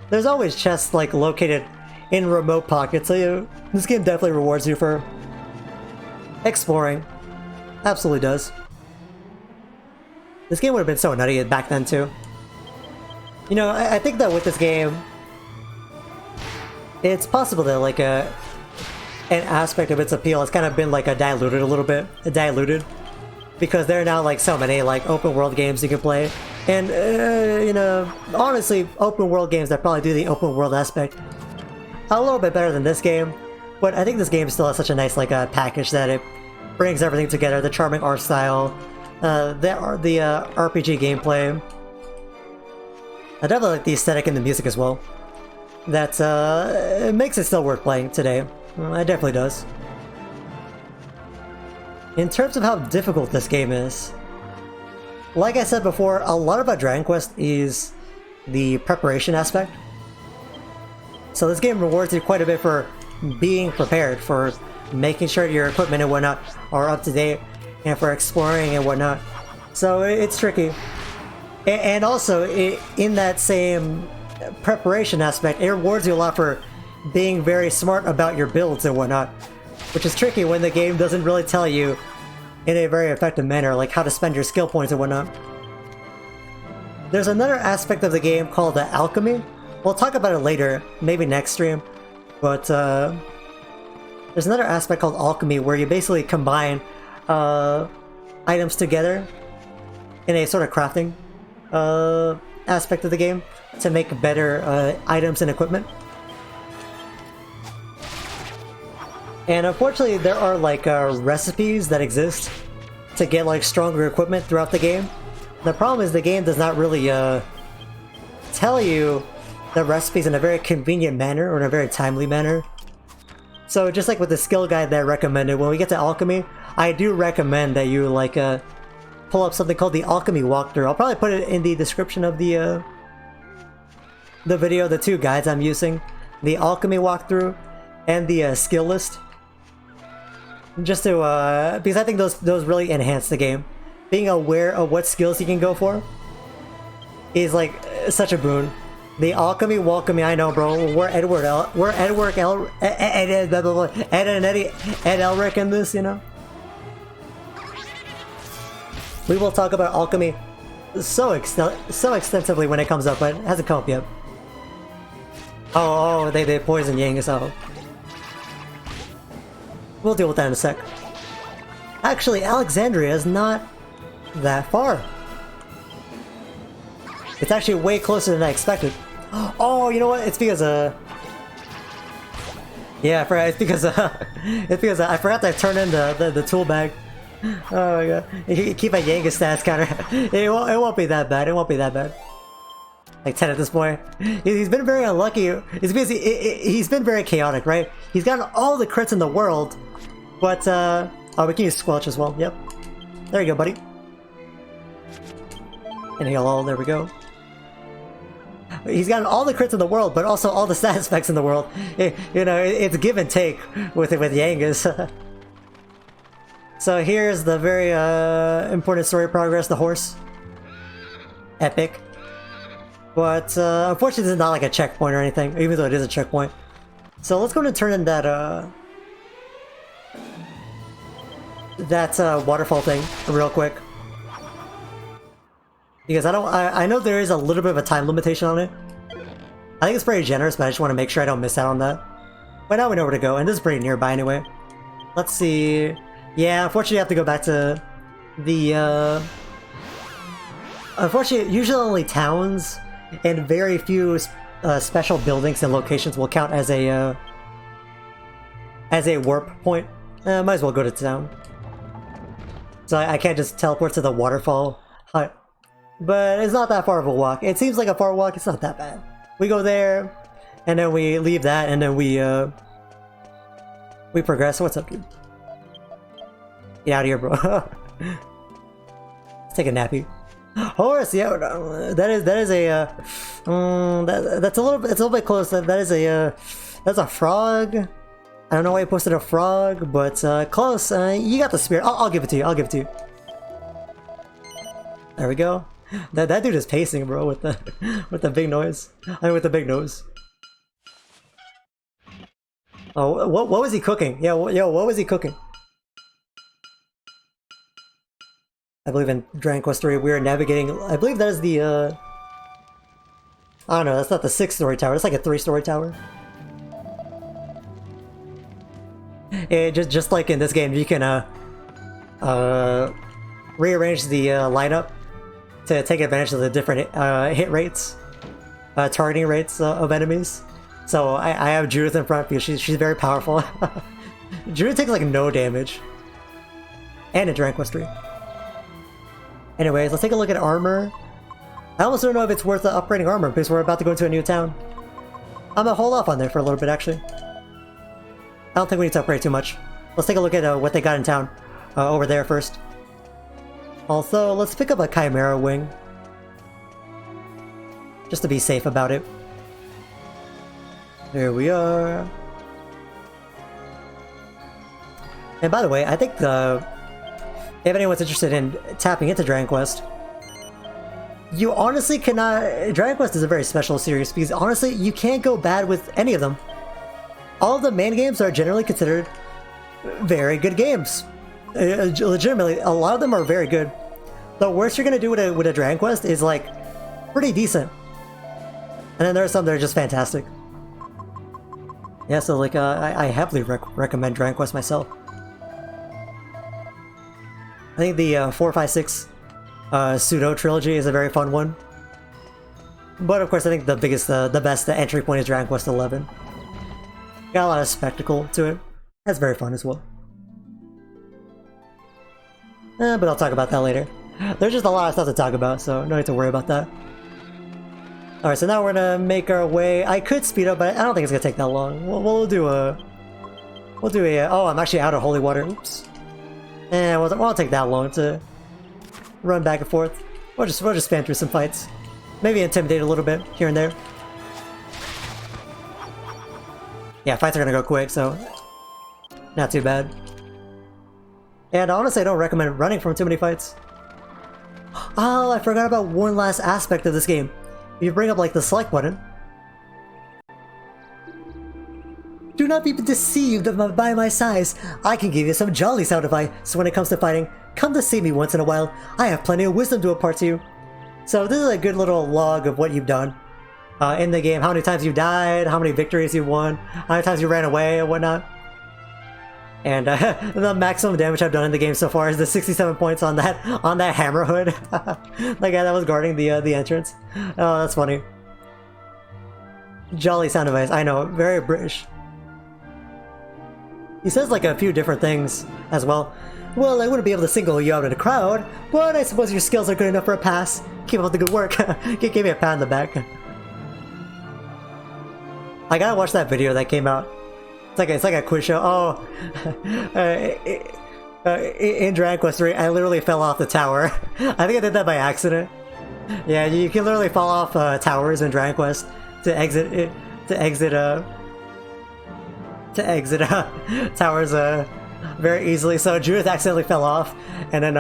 There's always chests like located in remote pockets, so this game definitely rewards you for exploring. Absolutely does. This game would have been so nutty back then too. You know, I think that with this game, it's possible that like an aspect of its appeal has kind of been like diluted a little bit. Diluted. Because there are now like so many like open world games you can play. And, you know, honestly, open world games that probably do the open world aspect a little bit better than this game. But I think this game still has such a nice like package that it brings everything together. The charming art style, the RPG gameplay. I definitely like the aesthetic and the music as well. That it makes it still worth playing today. It definitely does. In terms of how difficult this game is, like I said before, a lot about Dragon Quest is the preparation aspect. So this game rewards you quite a bit for being prepared, for making sure your equipment and whatnot are up to date, and for exploring and whatnot. So it's tricky. And also, in that same preparation aspect, it rewards you a lot for being very smart about your builds and whatnot. Which is tricky when the game doesn't really tell you in a very effective manner like how to spend your skill points and whatnot. There's another aspect of the game called the alchemy. We'll talk about it later, maybe next stream. But there's another aspect called alchemy where you basically combine items together in a sort of crafting aspect of the game to make better items and equipment. And unfortunately, there are like recipes that exist to get like stronger equipment throughout the game. The problem is the game does not really tell you the recipes in a very convenient manner or in a very timely manner. So just like with the skill guide that I recommended, when we get to alchemy, I do recommend that you like pull up something called the alchemy walkthrough. I'll probably put it in the description of the video, the 2 guides I'm using, the alchemy walkthrough and the skill list. Just to, because I think those really enhance the game. Being aware of what skills you can go for is like such a boon. The alchemy, welcome, I know, bro. We're Ed Elric in this, you know. We will talk about alchemy so extensively when it comes up, but it hasn't come up yet. Oh, they poison Yang, so we'll deal with that in a sec. Actually, Alexandria is not that far. It's actually way closer than I expected. Oh, you know what? It's because yeah, it's because I forgot to turn in the tool bag Oh my god. You keep a Yenga stats counter. It won't be that bad. It won't be that bad. Like 10 at this point. He's been very unlucky. It's because he's been very chaotic, right? He's gotten all the crits in the world, but oh, we can use Squelch as well. Yep. There you go, buddy. And heal all. There we go. He's gotten all the crits in the world, but also all the stat effects in the world. You know, it's give and take with Yangas. So here's the very important story progress, the horse. Epic. But unfortunately this is not like a checkpoint or anything, even though it is a checkpoint. So let's go and turn in that waterfall thing real quick. Because I know there is a little bit of a time limitation on it. I think it's pretty generous, but I just want to make sure I don't miss out on that. But now we know where to go, and this is pretty nearby anyway. Let's see. Yeah, unfortunately I have to go back to the unfortunately, usually only towns and very few special buildings and locations will count as a warp point. Might as well go to town. So I can't just teleport to the Waterfall Hut. But it's not that far of a walk. It seems like a far walk, it's not that bad. We go there, and then we leave that, and then we progress. What's up, dude? Get out of here, bro. Let's take a nappy. Horse, yeah, that is a that's a little bit close. That's a frog. I don't know why you posted a frog, but close. You got the spirit. I'll give it to you. I'll give it to you. There we go. That dude is pacing, bro, with the big noise. I mean, with the big nose. Oh, what was he cooking? Yeah, yo, what was he cooking? I believe in Dragon Quest III we are navigating. I believe that is the I don't know. That's not the 6-story tower. It's like a 3-story tower. Just like in this game, you can rearrange the lineup to take advantage of the different hit rates, targeting rates of enemies. So I have Judith in front because she's very powerful. Judith takes like no damage. And in Dragon Quest III. Anyways, let's take a look at armor. I almost don't know if it's worth upgrading armor because we're about to go into a new town. I'm gonna hold off on there for a little bit actually. I don't think we need to upgrade too much. Let's take a look at what they got in town over there first. Also, let's pick up a Chimera wing. Just to be safe about it. There we are. And by the way, I think if anyone's interested in tapping into Dragon Quest, you honestly cannot... Dragon Quest is a very special series because honestly, you can't go bad with any of them. All of the main games are generally considered very good games. Legitimately, a lot of them are very good. The worst you're gonna do with a Dragon Quest is like pretty decent, and then there are some that are just fantastic. Yeah, so like I heavily recommend Dragon Quest myself. I think the 4, 5, 6 pseudo trilogy is a very fun one, but of course I think the biggest, the best entry point is Dragon Quest 11. Got a lot of spectacle to it. That's very fun as well. But I'll talk about that later. There's just a lot of stuff to talk about, so no need to worry about that. Alright, so now we're gonna make our way. I could speed up, but I don't think it's gonna take that long. We'll do a... Oh, I'm actually out of holy water. Oops. And it won't take that long to run back and forth. We'll just spam through some fights. Maybe intimidate a little bit here and there. Yeah, fights are gonna go quick, so not too bad. And honestly, I don't recommend running from too many fights. Oh, I forgot about one last aspect of this game. If you bring up like the select button, do not be deceived by my size. I can give you some jolly sound advice. So when it comes to fighting, come to see me once in a while. I have plenty of wisdom to impart to you. So this is a good little log of what you've done in the game. How many times you died, how many victories you won, how many times you ran away and whatnot. And the maximum damage I've done in the game so far is the 67 points on that hammer hood. The guy that was guarding the entrance. Oh, that's funny. Jolly sound advice. I know, very British. He says like a few different things as well. Well, I wouldn't be able to single you out in a crowd, but I suppose your skills are good enough for a pass. Keep up the good work. Give me a pat on the back. I gotta watch that video that came out. It's like a quiz show. Oh, in Dragon Quest III, I literally fell off the tower. I think I did that by accident. Yeah, you can literally fall off towers in Dragon Quest to exit towers very easily. So Judith accidentally fell off, and then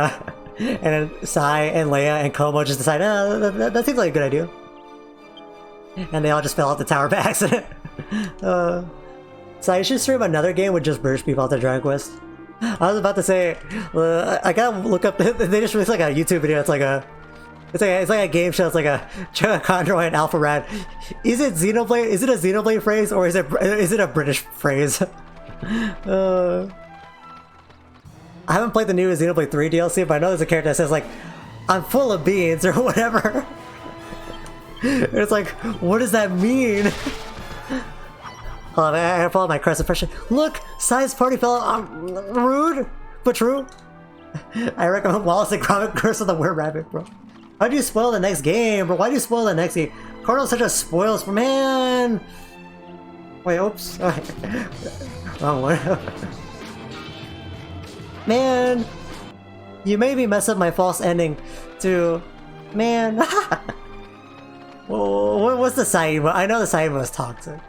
Sai and Leia and Como just decided, oh, that seems like a good idea, and they all just fell off the tower by accident. So I should stream another game with just British people out there Dragon Quest. I was about to say, I gotta look up. They just released like a YouTube video. It's like a game show. It's like a Chondro and Alpha Rad. Is it Xenoblade? Is it a Xenoblade phrase or is it a British phrase? I haven't played the new Xenoblade 3 DLC, but I know there's a character that says like, "I'm full of beans" or whatever. It's like, what does that mean? Hold on, I gotta follow my crest impression. Look, Sai's party fell. Rude, but true. I recommend Wallace and Gromit Curse of the Were Rabbit, bro. Why'd you spoil the next game, bro? Why'd you spoil the next game? Cardinal's such a spoils for man. Wait, oops. Wrong one. Man, you made me mess up my false ending to man. What's the side? I know the side was toxic.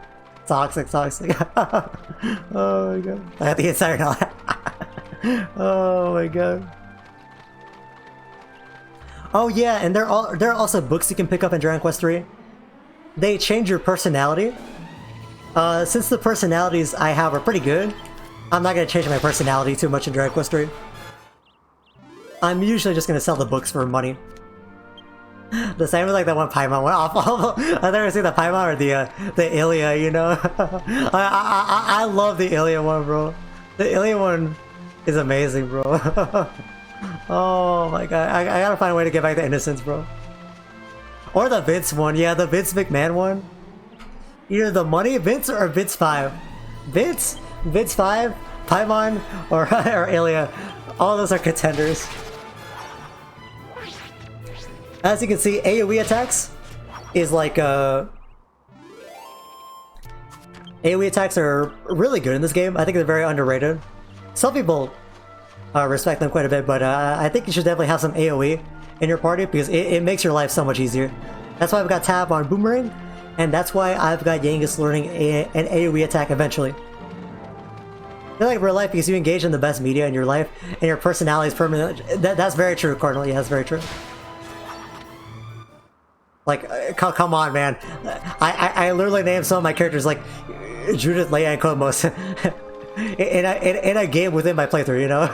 Toxic. Oh my god. I have to get tired now. Oh my god. Oh yeah, and there are also books you can pick up in Dragon Quest III. They change your personality. Since the personalities I have are pretty good, I'm not gonna change my personality too much in Dragon Quest III. I'm usually just gonna sell the books for money. The same with like that one Paimon one. I've never seen the Paimon or the Ilia, you know. I love the Ilia one, bro. The Ilia one is amazing, bro. Oh my god, I gotta find a way to get back to innocence, bro. Or the Vince one, yeah, the Vince McMahon one. Either the money Vince or Vince 5. Vince 5, Paimon, or Ilia. All those are contenders. As you can see, AoE attacks is like AoE attacks are really good in this game. I think they're very underrated. Some people respect them quite a bit, but I think you should definitely have some AoE in your party because it makes your life so much easier. That's why I've got Tab on Boomerang, and that's why I've got Yangus learning an AoE attack eventually. They're like real life because you engage in the best media in your life, and your personality is permanent. That's very true, Cardinal. Yeah, that's very true. Like, come on, man. I literally named some of my characters like Judith, Leia, and Komos in a game within my playthrough, you know?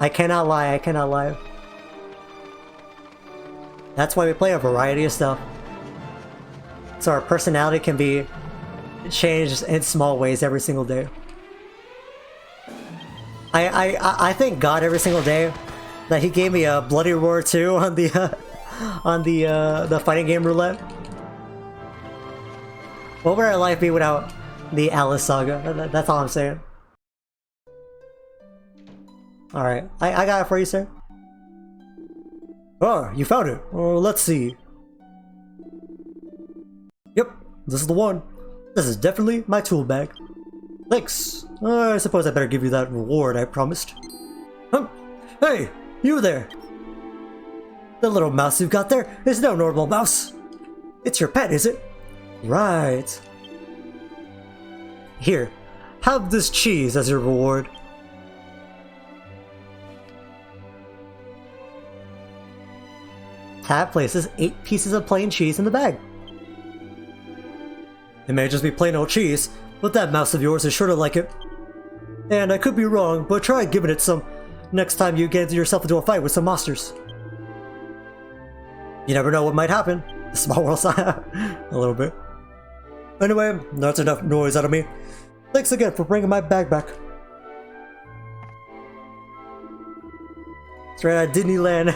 I cannot lie. That's why we play a variety of stuff. So our personality can be changed in small ways every single day. I thank God every single day that he gave me a bloody roar too on the fighting game roulette. What would our life be without the Alice saga? That's all I'm saying. Alright, I got it for you, sir. Oh, you found it. Oh, let's see. Yep, this is the one. This is definitely my tool bag. Thanks. I suppose I better give you that reward I promised. Hey, you there! The little mouse you've got there is no normal mouse. It's your pet, is it? Right. Here, have this cheese as your reward. Tab places 8 pieces of plain cheese in the bag. It may just be plain old cheese, but that mouse of yours is sure to like it. And I could be wrong, but try giving it some next time you get yourself into a fight with some monsters. You never know what might happen. Small world sign. A little bit. Anyway, that's enough noise out of me. Thanks again for bringing my bag back. Straight out of Disneyland.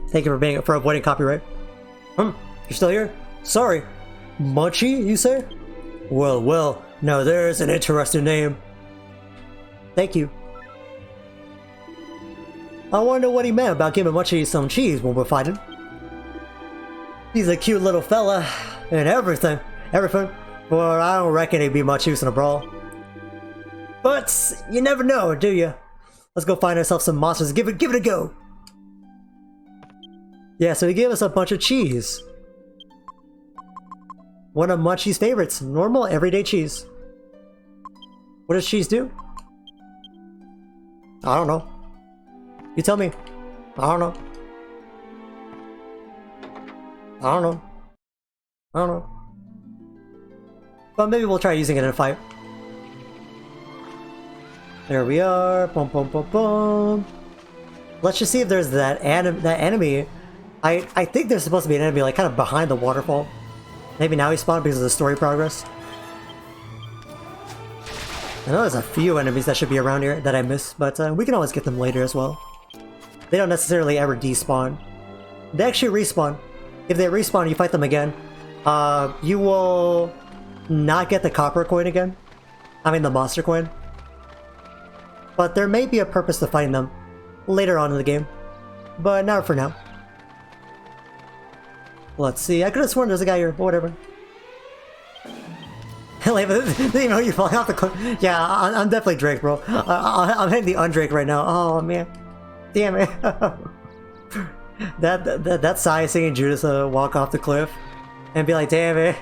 Thank you for avoiding copyright. You're still here? Sorry. Munchie, you say? Well, now there's an interesting name. Thank you. I wonder what he meant about giving Munchie some cheese when we're fighting. He's a cute little fella and everything. But I don't reckon he'd be much use in a brawl. But you never know, do you? Let's go find ourselves some monsters. Give it a go. Yeah, so he gave us a bunch of cheese. One of Munchie's favorites, normal everyday cheese. What does cheese do? I don't know. You tell me. I don't know. I don't know. I don't know. But maybe we'll try using it in a fight. There we are. Boom, boom, boom, boom. Let's just see if there's that enemy. I think there's supposed to be an enemy like kind of behind the waterfall. Maybe now he spawned because of the story progress. I know there's a few enemies that should be around here that I missed, but we can always get them later as well. They don't necessarily ever despawn. They actually respawn. If they respawn, you fight them again. You will not get the copper coin again. I mean the monster coin. But there may be a purpose to fighting them later on in the game. But not for now. Let's see, I could have sworn there's a guy here, but whatever. Didn't even know you falling off the cliff. Yeah, I'm definitely Drake, bro. I'm hitting the undrake right now. Oh man, damn it. that Sai singing Judas walk off the cliff and be like, damn it.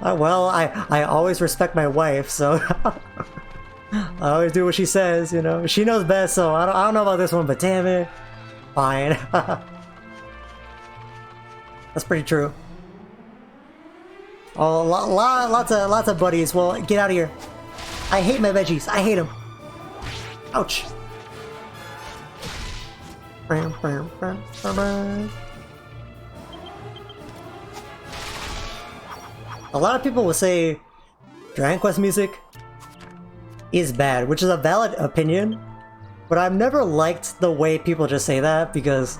Well, I always respect my wife, so I always do what she says. You know, she knows best. So I don't know about this one, but damn it, fine. That's pretty true. Oh, lots of buddies. Well, get out of here. I hate my veggies. I hate them. Ouch. A lot of people will say Dragon Quest music is bad, which is a valid opinion, but I've never liked the way people just say that because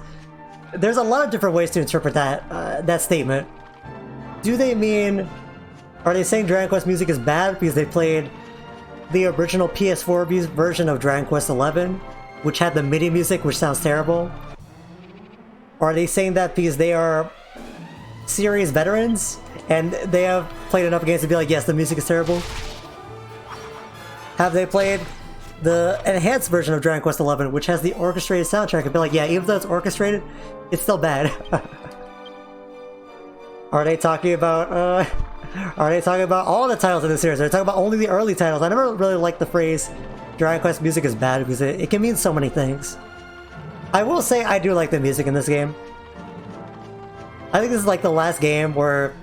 there's a lot of different ways to interpret that statement. Do they mean, are they saying Dragon Quest music is bad because they played the original PS4 version of Dragon Quest XI, which had the MIDI music, which sounds terrible? Or are they saying that because they are series veterans and they have played enough games to be like, yes, the music is terrible? Have they played the enhanced version of Dragon Quest XI, which has the orchestrated soundtrack, and be like, yeah, even though it's orchestrated, it's still bad? Are they talking about all the titles in the series? Are they talking about only the early titles? I never really liked the phrase Dragon Quest music is bad because it can mean so many things. I will say I do like the music in this game. I think this is like the last game where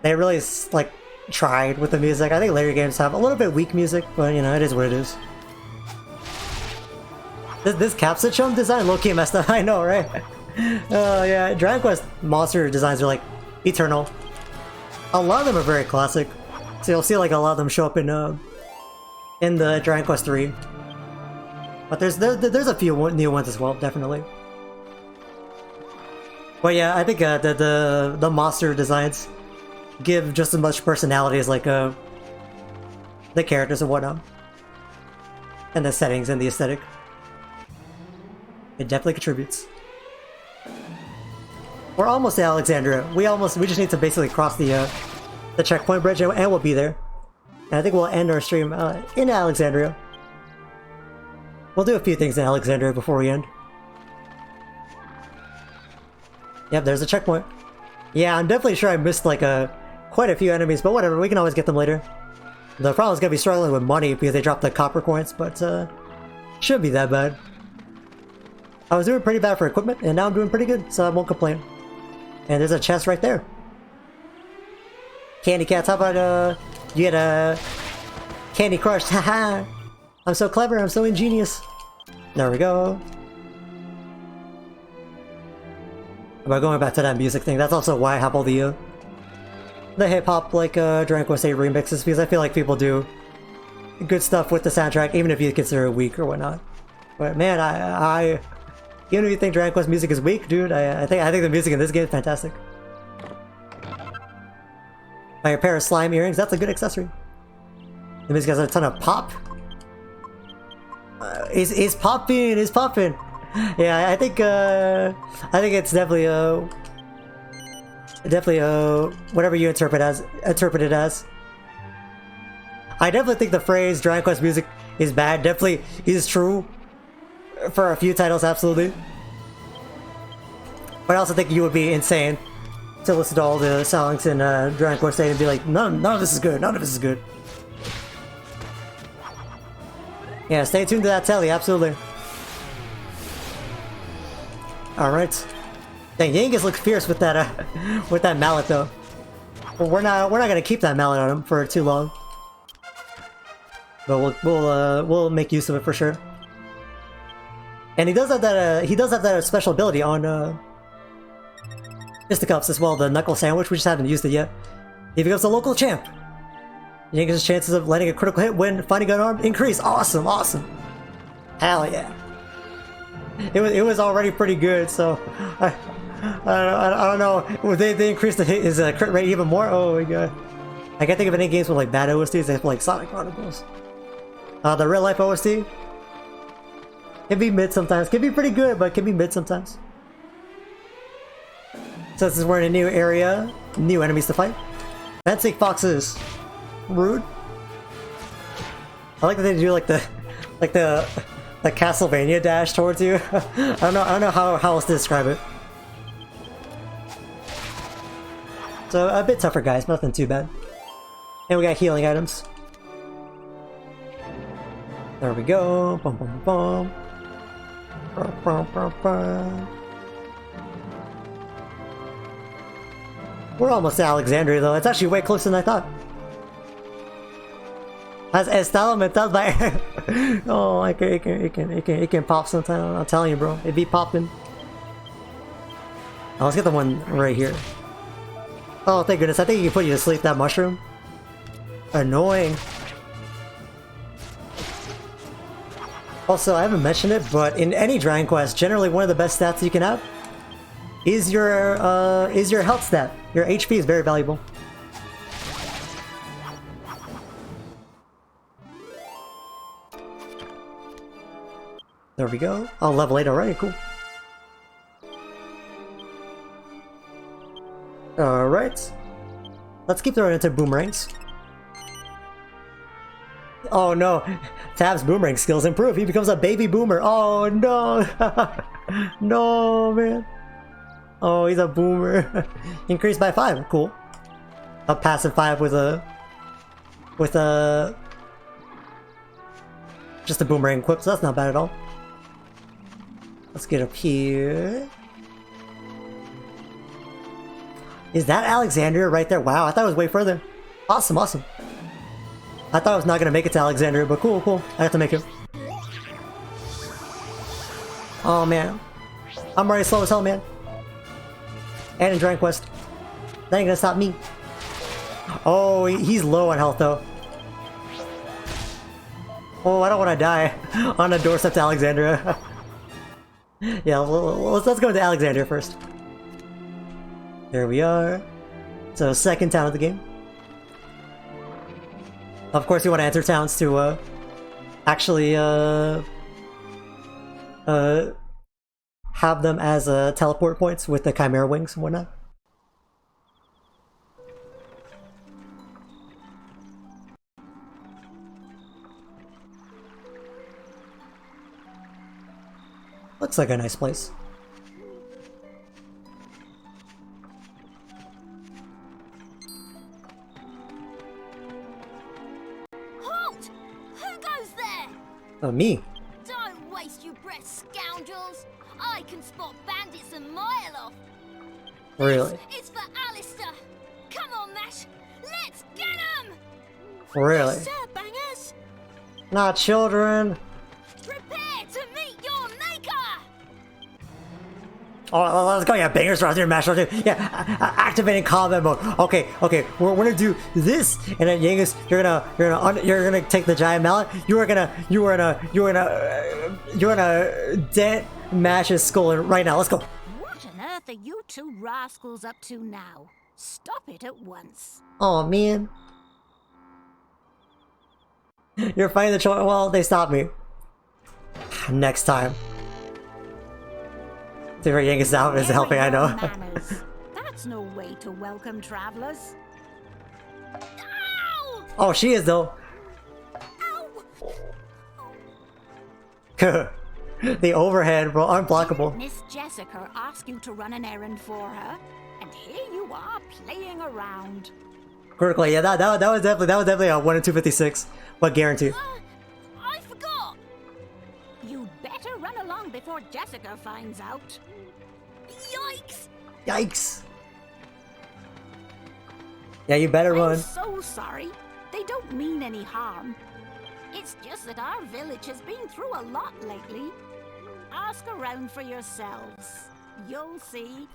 they really like tried with the music. I think later games have a little bit weak music, but you know, it is what it is. This capsule chum design low-key messed up. I know, right? Oh yeah, Dragon Quest monster designs are like eternal. A lot of them are very classic, so you'll see like a lot of them show up in the Dragon Quest 3. But there's a few new ones as well, definitely. But yeah, I think the monster designs give just as much personality as like the characters and whatnot, and the settings and the aesthetic. It definitely contributes. We're almost at Alexandria. We just need to basically cross the checkpoint bridge and we'll be there. And I think we'll end our stream in Alexandria. We'll do a few things in Alexandria before we end. Yep, there's a checkpoint. Yeah, I'm definitely sure I missed like quite a few enemies, but whatever, we can always get them later. The problem is gonna be struggling with money because they dropped the copper coins, but shouldn't be that bad. I was doing pretty bad for equipment, and now I'm doing pretty good, so I won't complain. And there's a chest right there. Candy Cats, how about you get a Candy Crush? Haha! I'm so clever, I'm so ingenious. There we go. About going back to that music thing, that's also why I have all the hip-hop, like, Dragon Quest VIII remixes, because I feel like people do good stuff with the soundtrack, even if you consider it weak or whatnot. But man, even if you think Dragon Quest music is weak, dude, I think the music in this game is fantastic. Buy a pair of slime earrings, that's a good accessory. The music has a ton of pop. He's popping. He's popping. Yeah, I think it's definitely whatever you interpret it as. I definitely think the phrase Dragon Quest music is bad definitely is true for a few titles, absolutely. But I also think you would be insane to listen to all the songs in Dragon Quest VIII and be like, none of this is good, none of this is good. Yeah, stay tuned to that telly, absolutely. Alright. Dang, Yangus looks fierce with that mallet though. But we're not gonna keep that mallet on him for too long. But we'll make use of it for sure. And he does have that special ability on Fisticuffs as well, the Knuckle Sandwich. We just haven't used it yet. He becomes a local champ. Yangus' chances of landing a critical hit when finding unarmed increase. Awesome, awesome. Hell yeah. It was already pretty good, so I don't know. They increased his crit rate even more. Oh my god. I can't think of any games with like bad OSTs. They have like Sonic Chronicles. The real life OST can be mid sometimes. Can be pretty good, but can be mid sometimes. So since we're in a new area, new enemies to fight. Fencing foxes. Rude. I like that they do like the Castlevania dash towards you. I don't know how else to describe it. So a bit tougher guys, nothing too bad. And we got healing items. There we go. Bum, bum, bum. Bum, bum, bum, bum. We're almost to Alexandria though. It's actually way closer than I thought. Has estado mental by oh, it can pop sometime. I'm telling you, bro, it be popping. Oh, let's get the one right here. Oh, thank goodness! I think you can put you to sleep. That mushroom. Annoying. Also, I haven't mentioned it, but in any Dragon Quest, generally one of the best stats you can have is your health stat. Your HP is very valuable. There we go. Oh, level 8 already, cool. Alright. Let's keep throwing into boomerangs. Oh no, Tab's boomerang skills improve. He becomes a baby boomer. Oh no. No, man. Oh, he's a boomer. Increased by 5, cool. A passive 5 with just a boomerang equip, so that's not bad at all. Let's get up here. Is that Alexandria right there? Wow, I thought it was way further. Awesome, awesome. I thought I was not gonna make it to Alexandria, but cool, cool. I have to make it. Oh man. I'm already slow as hell, man. And in Dragon Quest. That ain't gonna stop me. Oh, he's low on health though. Oh, I don't want to die on a doorstep to Alexandria. Yeah, let's go to Alexandria first. There we are. So, second town of the game. Of course, you want to enter towns to actually have them as teleport points with the Chimera Wings and whatnot. Looks like a nice place. Halt! Who goes there? Oh, me. Don't waste your breath, scoundrels. I can spot bandits a mile off. Really? It's for Alistair. Come on, Mash. Let's get him. Really? Sir, bangers. Not children. Prepare to meet your maker. Oh, let's go, yeah, bangers around here, mash around here. Yeah, activating combat mode. Okay, we're gonna do this, and then Yangus, you're gonna take the giant mallet. You're gonna dent Mash's skull right now. Let's go. What on earth are you two rascals up to now? Stop it at once. Oh man, you're fighting the troll. Well, they stopped me. Next time. Favorite Yankees out is helping, I know. Manners. That's no way to welcome travelers. Oh, she is though. The overhead, bro, unblockable. Miss Jessica asked you to run an errand for her, and here you are playing around. Critical, yeah, that was definitely a 1 in 256, but guaranteed. I forgot. You'd better run along before Jessica finds out. Yikes! Yikes! Yeah, you better run. I'm so sorry. They don't mean any harm. It's just that our village has been through a lot lately. Ask around for yourselves. You'll see.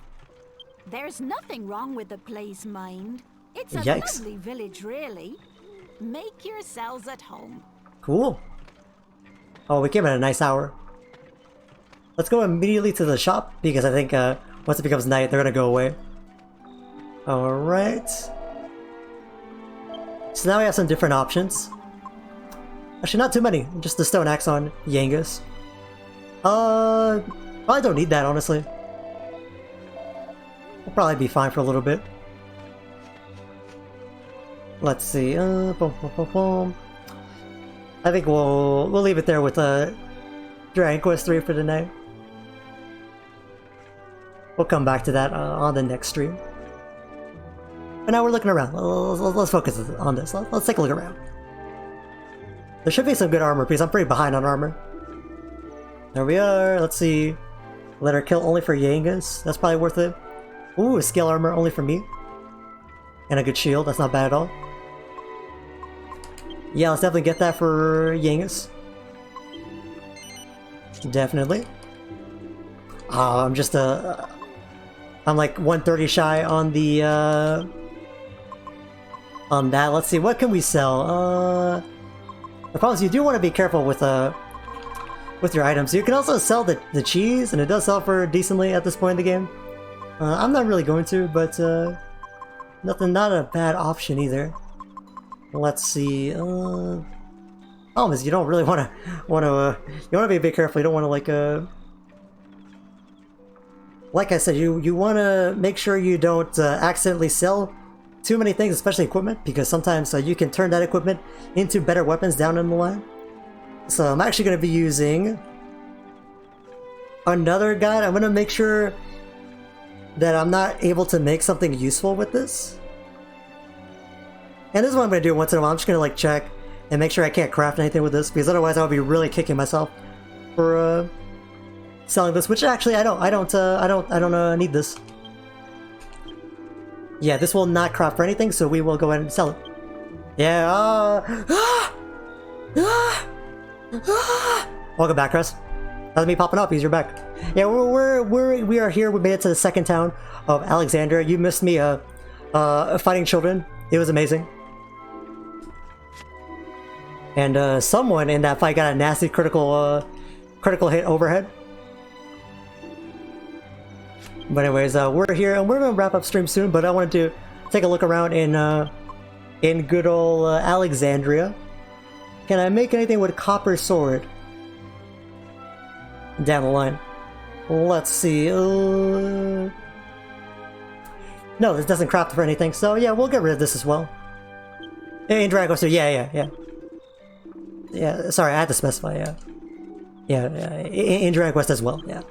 There's nothing wrong with the place, mind. It's a Yikes. lovely village, really. Make yourselves at home. Cool. Oh, we came at a nice hour. Let's go immediately to the shop, because I think once it becomes night, they're gonna go away. Alright. So now we have some different options. Actually, not too many. Just the stone axe on Yangus. Probably don't need that, honestly. We'll probably be fine for a little bit. Let's see. Boom, boom, boom, boom. I think we'll leave it there with Dragon Quest 3 for tonight. We'll come back to that on the next stream. But now we're looking around. Let's focus on this. Let's take a look around. There should be some good armor, because I'm pretty behind on armor. There we are. Let's see. Let her kill only for Yangas. That's probably worth it. Ooh, scale armor only for me. And a good shield. That's not bad at all. Yeah, let's definitely get that for Yangas. Definitely. I'm just I'm like 130 shy on the on that. Let's see, what can we sell? The problem is you do want to be careful with your items. You can also sell the cheese, and it does sell for decently at this point in the game. I'm not really going to, but not a bad option either. Let's see. Problem is you don't really want to be a bit careful. You don't want to like I said, you want to make sure you don't accidentally sell too many things, especially equipment, because sometimes you can turn that equipment into better weapons down in the line. So I'm actually going to be using another guide. I'm going to make sure that I'm not able to make something useful with this. And this is what I'm going to do once in a while. I'm just going to like check and make sure I can't craft anything with this, because otherwise I would be really kicking myself for selling this. Which actually I don't need this. Yeah, this will not craft for anything, so we will go ahead and sell it. Yeah. Welcome back, Chris. That's me popping up because you're back. Yeah, we are here. We made it to the second town of Alexandria. You missed me fighting children. It was amazing. And someone in that fight got a nasty critical hit overhead. But anyways, we're here and we're gonna wrap up stream soon. But I wanted to take a look around in good old Alexandria. Can I make anything with a copper sword? Down the line. Let's see. No, this doesn't craft for anything. So yeah, we'll get rid of this as well. In Dragon Quest, yeah. Sorry, I had to specify. Yeah. In Dragon Quest as well. Yeah.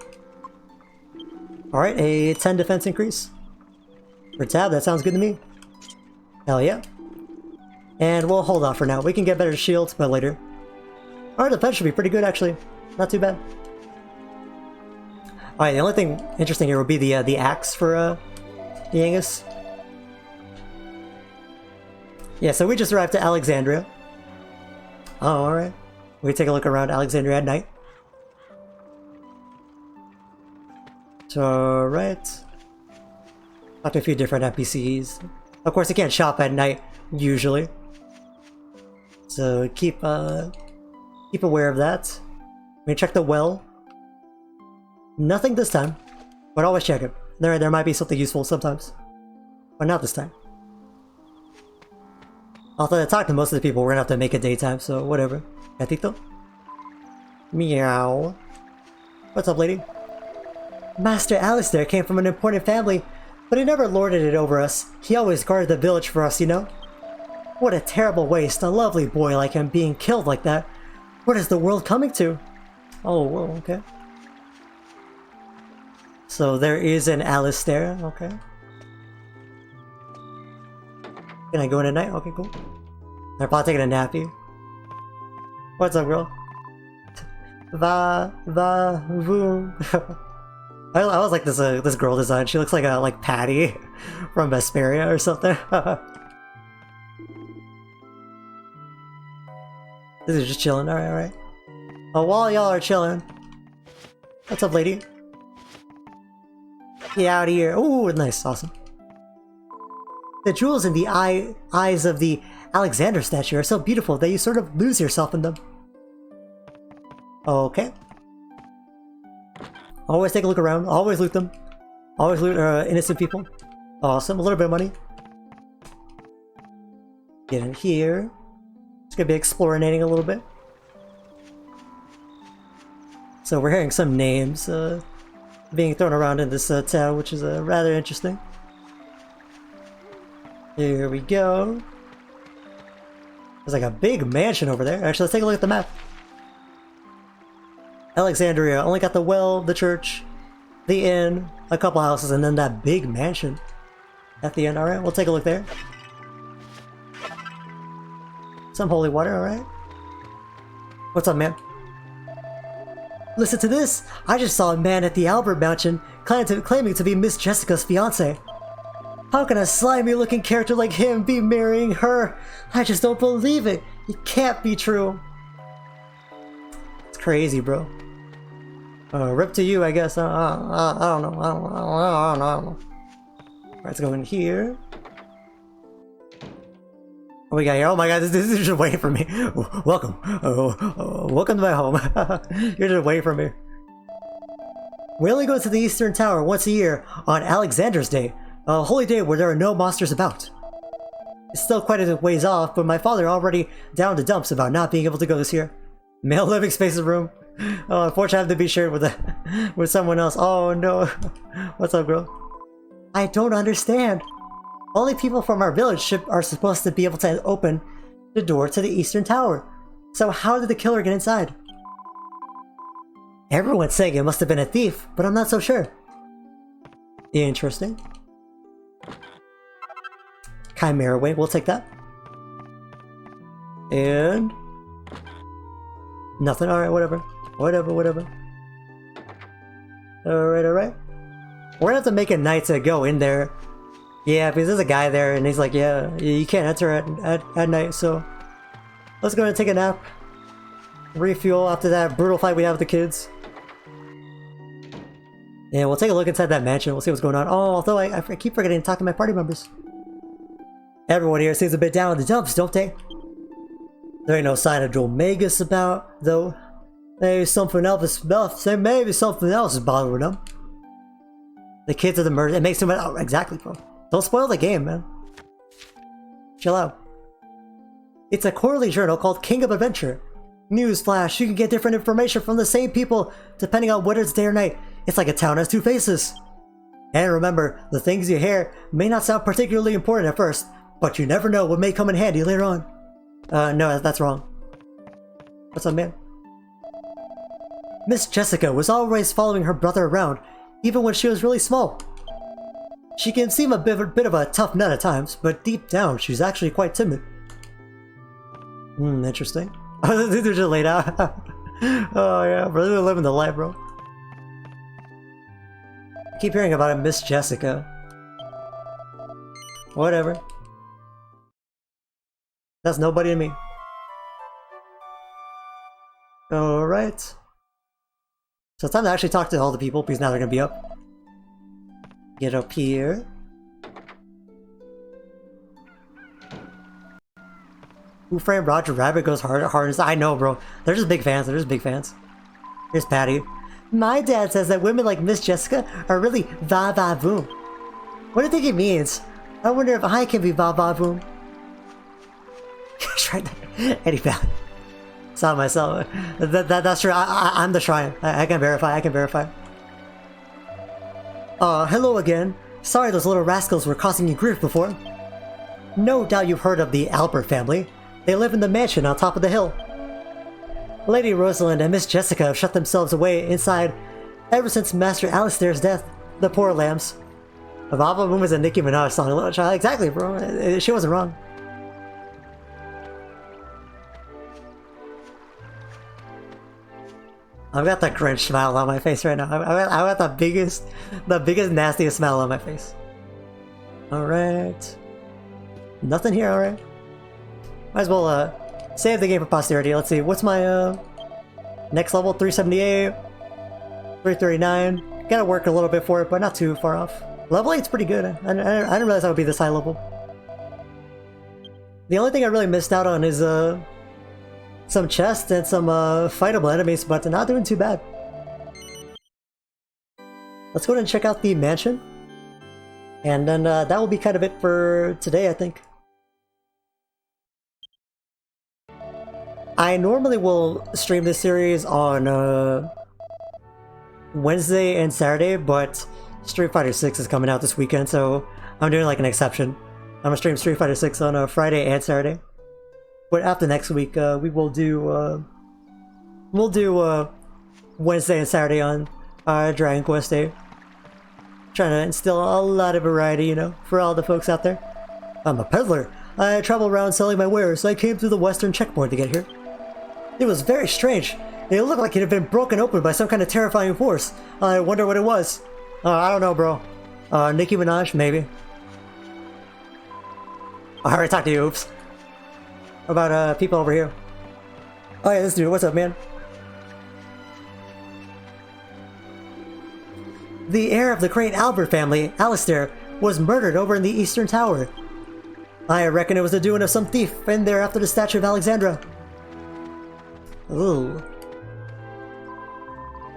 All right, a 10 defense increase for tab. That sounds good to me. Hell yeah. And we'll hold off for now. We can get better shields, but later. Our defense should be pretty good, actually. Not too bad. Alright, the only thing interesting here would be the axe for the Angus. Yeah, so we just arrived to Alexandria. Oh, alright. We take a look around Alexandria at night. So, alright. Talk to a few different NPCs. Of course, you can't shop at night, usually. So keep aware of that. We check the well. Nothing this time, but always check it. There might be something useful sometimes, but not this time. Although I talked to most of the people, we're gonna have to make it daytime, so whatever. Gatito. Meow. What's up, lady? Master Alistair came from an important family, but he never lorded it over us. He always guarded the village for us, you know? What a terrible waste, a lovely boy like him being killed like that. What is the world coming to? Oh, whoa, okay. So there is an Alistair, okay. Can I go in at night? Okay, cool. I'm probably taking a nappy. What's up, girl? Voom. I was like this girl design. She looks like Patty from Vesperia or something. This is just chilling. Alright, alright. Oh, while y'all are chilling. What's up, lady? Get out of here. Ooh, nice, awesome. The jewels in the eyes of the Alexandria statue are so beautiful that you sort of lose yourself in them. Okay. Always take a look around. Always loot them. Always loot innocent people. Awesome. A little bit of money. Get in here. It's gonna be explorating a little bit. So we're hearing some names being thrown around in this town, which is rather interesting. Here we go. There's like a big mansion over there. Actually, let's take a look at the map. Alexandria only got the well, the church, the inn, a couple houses, and then that big mansion at the end. Alright, we'll take a look there. Some holy water, alright. What's up, man? Listen to this! I just saw a man at the Albert Mansion claiming to be Miss Jessica's fiancé. How can a slimy looking character like him be marrying her? I just don't believe it! It can't be true! It's crazy, bro. Rip to you, I guess. I don't know. I don't know. Alright, let's go in here. What we got here? Oh my god, this is just waiting for me. Welcome. Welcome to my home. You're just waiting for me. We only go to the Eastern Tower once a year on Alexander's Day, a holy day where there are no monsters about. It's still quite a ways off, but my father already down the dumps about not being able to go this year. Male living spaces room. Oh, unfortunately I have to be shared with someone else. Oh no. What's up, girl? I don't understand. Only people from our village are supposed to be able to open the door to the Eastern Tower. So how did the killer get inside? Everyone's saying it must have been a thief, but I'm not so sure. Interesting. Chimera Way, we'll take that. And... nothing, alright, whatever. Whatever. Alright. We're gonna have to make a night to go in there. Yeah, because there's a guy there and he's like, yeah, you can't enter at night, so... let's go and take a nap. Refuel after that brutal fight we have with the kids. Yeah, we'll take a look inside that mansion, we'll see what's going on. Oh, although I keep forgetting to talk to my party members. Everyone here seems a bit down in the dumps, don't they? There ain't no sign of Joel Magus about, though. Maybe something else is bothering them. The kids are the murder. It makes them... oh, exactly, bro. Don't spoil the game, man. Chill out. It's a quarterly journal called King of Adventure. Newsflash, you can get different information from the same people depending on whether it's day or night. It's like a town has two faces. And remember, the things you hear may not sound particularly important at first, but you never know what may come in handy later on. No, that's wrong. What's up, man? Miss Jessica was always following her brother around, even when she was really small. She can seem a bit of a tough nut at times, but deep down, she's actually quite timid. Interesting. They're just laid out. Oh yeah, bro, they're living the life, bro. I keep hearing about it, Miss Jessica. Whatever. That's nobody to me. Alright. So it's time to actually talk to all the people, because now they're gonna be up. Get up here. Who Framed Roger Rabbit goes hard. I know, bro. They're just big fans. Here's Patty. My dad says that women like Miss Jessica are really va-va-voom. What do you think it means? I wonder if I can be va-va-voom. Try that. Eddie Valley. It's not myself. That's true. I'm the shrine. I can verify. I can verify. Hello again. Sorry those little rascals were causing you grief before. No doubt you've heard of the Albert family. They live in the mansion on top of the hill. Lady Rosalind and Miss Jessica have shut themselves away inside ever since Master Alistair's death. The poor lambs. Baba Boom is a Nicki Minaj song. Exactly, bro. She wasn't wrong. I've got the Grinch smile on my face right now. I've got the biggest, nastiest smile on my face. Alright. Nothing here, alright. Might as well, save the game for posterity. Let's see, what's my, next level? 378. 339. Gotta work a little bit for it, but not too far off. Level 8's pretty good. I didn't realize I would be this high level. The only thing I really missed out on is, some chests and some fightable enemies, but they're not doing too bad. Let's go ahead and check out the mansion. And then that will be kind of it for today, I think. I normally will stream this series on Wednesday and Saturday, but Street Fighter 6 is coming out this weekend, so I'm doing like an exception. I'm gonna stream Street Fighter 6 on Friday and Saturday. But after next week, we will do Wednesday and Saturday on Dragon Quest VIII. Trying to instill a lot of variety, you know, for all the folks out there. I'm a peddler. I travel around selling my wares, so I came through the western checkpoint to get here. It was very strange. It looked like it had been broken open by some kind of terrifying force. I wonder what it was. I don't know, bro. Nicki Minaj, maybe. I already talked to you, oops. About people over here. Oh yeah, this dude, what's up, man? The heir of the great Albert family, Alistair, was murdered over in the Eastern Tower. I reckon it was the doing of some thief in there after the statue of Alexandria. Ooh.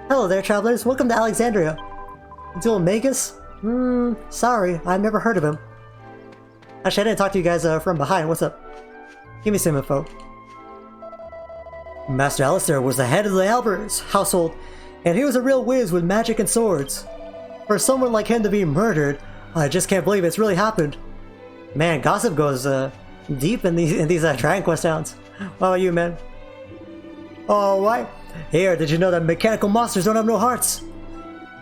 Hello there, travelers. Welcome to Alexandria. Dual Magus? Sorry, I've never heard of him. Actually, I didn't talk to you guys from behind. What's up? Give me some info. Master Alistair was the head of the Albert's household, and he was a real whiz with magic and swords. For someone like him to be murdered, I just can't believe it's really happened. Man, gossip goes deep in these Dragon Quest towns. What about you, man? Alright. Here, did you know that mechanical monsters don't have no hearts?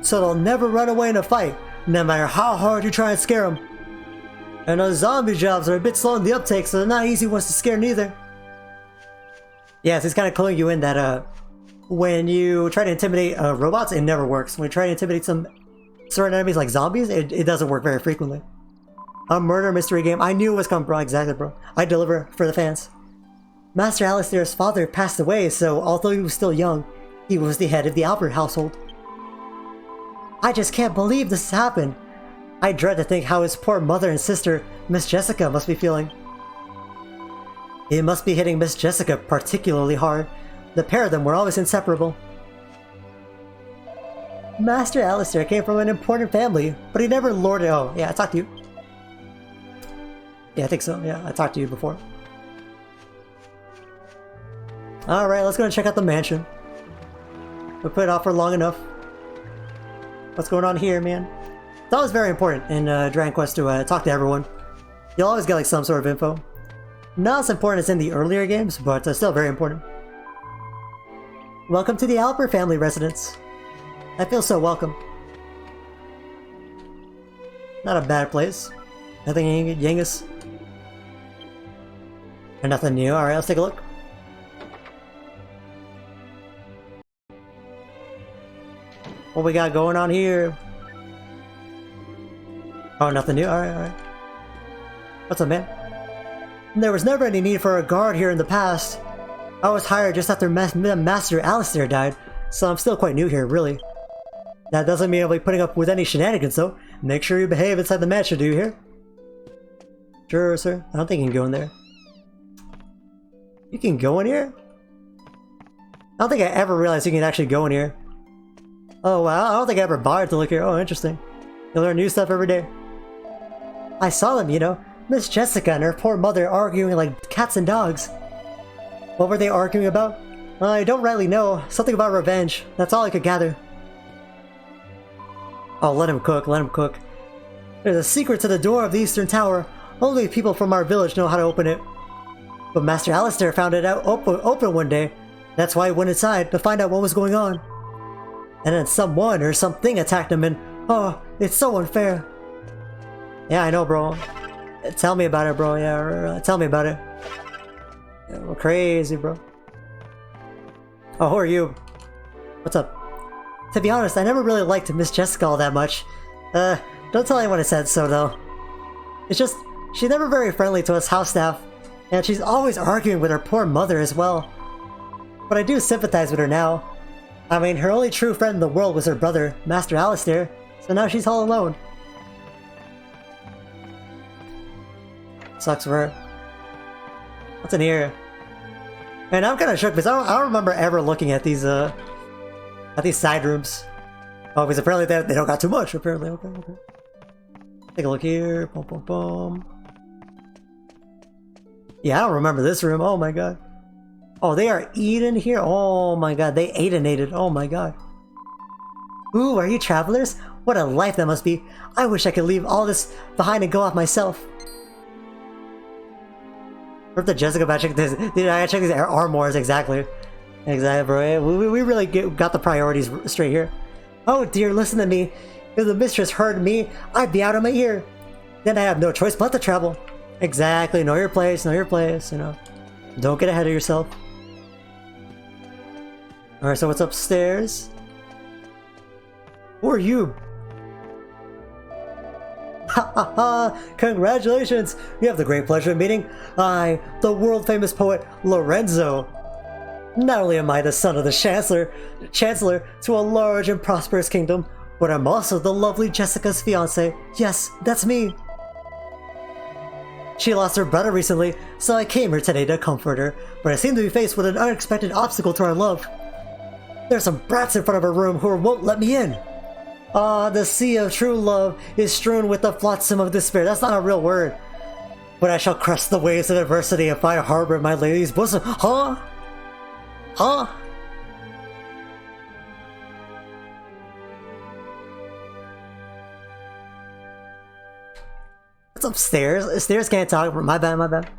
So they'll never run away in a fight, no matter how hard you try and scare them. And those zombie jobs are a bit slow in the uptake, so they're not easy ones to scare neither. Yes, it's kind of cluing you in that when you try to intimidate robots, it never works. When you try to intimidate some certain enemies like zombies, it doesn't work very frequently. A murder mystery game. I knew it was coming, bro. Exactly, bro. I deliver for the fans. Master Alistair's father passed away, so although he was still young, he was the head of the Albert household. I just can't believe this happened. I dread to think how his poor mother and sister, Miss Jessica, must be feeling. It must be hitting Miss Jessica particularly hard. The pair of them were always inseparable. Master Alistair came from an important family, but he never lorded— oh, yeah, I talked to you. Yeah, I think so. Yeah, I talked to you before. Alright, let's go and check out the mansion. We put it off for long enough. What's going on here, man? It's always very important in Dragon Quest to talk to everyone. You'll always get like some sort of info. Not as important as in the earlier games, but still very important. Welcome to the Albert family residence. I feel so welcome. Not a bad place. Nothing Yangus. And nothing new. Alright, let's take a look. What we got going on here? Oh, nothing new? Alright, alright. What's up, man? There was never any need for a guard here in the past. I was hired just after Master Alistair died, so I'm still quite new here, really. That doesn't mean I'll be putting up with any shenanigans, though. Make sure you behave inside the mansion, do you hear? Sure, sir. I don't think you can go in there. You can go in here? I don't think I ever realized you can actually go in here. Oh, wow. I don't think I ever bothered to look here. Oh, interesting. You learn new stuff every day. I saw them, you know. Miss Jessica and her poor mother arguing like cats and dogs. What were they arguing about? I don't rightly know. Something about revenge. That's all I could gather. Oh, let him cook, let him cook. There's a secret to the door of the Eastern Tower. Only people from our village know how to open it. But Master Alistair found it out open one day. That's why he went inside, to find out what was going on. And then someone or something attacked him and... Oh, it's so unfair. Yeah, I know, bro. Tell me about it, bro. Yeah, tell me about it. Yeah, we're crazy, bro. Oh, who are you? What's up? To be honest, I never really liked Miss Jessica all that much. Don't tell anyone I said so, though. It's just, she's never very friendly to us house staff. And she's always arguing with her poor mother as well. But I do sympathize with her now. I mean, her only true friend in the world was her brother, Master Alistair. So now she's all alone. Sucks for her. What's in here? And I'm kind of shook because I don't remember ever looking at these side rooms. Oh, because apparently they don't got too much. Apparently, okay. Take a look here. Boom, boom, boom. Yeah, I don't remember this room. Oh my god. Oh, they are eating here. Oh my god, they ate. Oh my god. Ooh, are you travelers? What a life that must be. I wish I could leave all this behind and go off myself. Rip the Jessica back. Check this. Dude, I gotta check these armors. Exactly, bro. We really got the priorities straight here. Oh dear, listen to me. If the mistress heard me, I'd be out of my ear. Then I have no choice but to travel. Exactly. Know your place. Know your place. You know. Don't get ahead of yourself. All right. So what's upstairs? Who are you? Ha ha ha! Congratulations! You have the great pleasure of meeting I, the world-famous poet Lorenzo. Not only am I the son of the Chancellor to a large and prosperous kingdom, but I'm also the lovely Jessica's fiancé. Yes, that's me. She lost her brother recently, so I came here today to comfort her, but I seem to be faced with an unexpected obstacle to our love. There's some brats in front of her room who won't let me in. Ah, the sea of true love is strewn with the flotsam of despair. That's not a real word. But I shall crest the waves of adversity if I harbor my lady's bosom. Huh? Huh? What's upstairs? Stairs can't talk. My bad.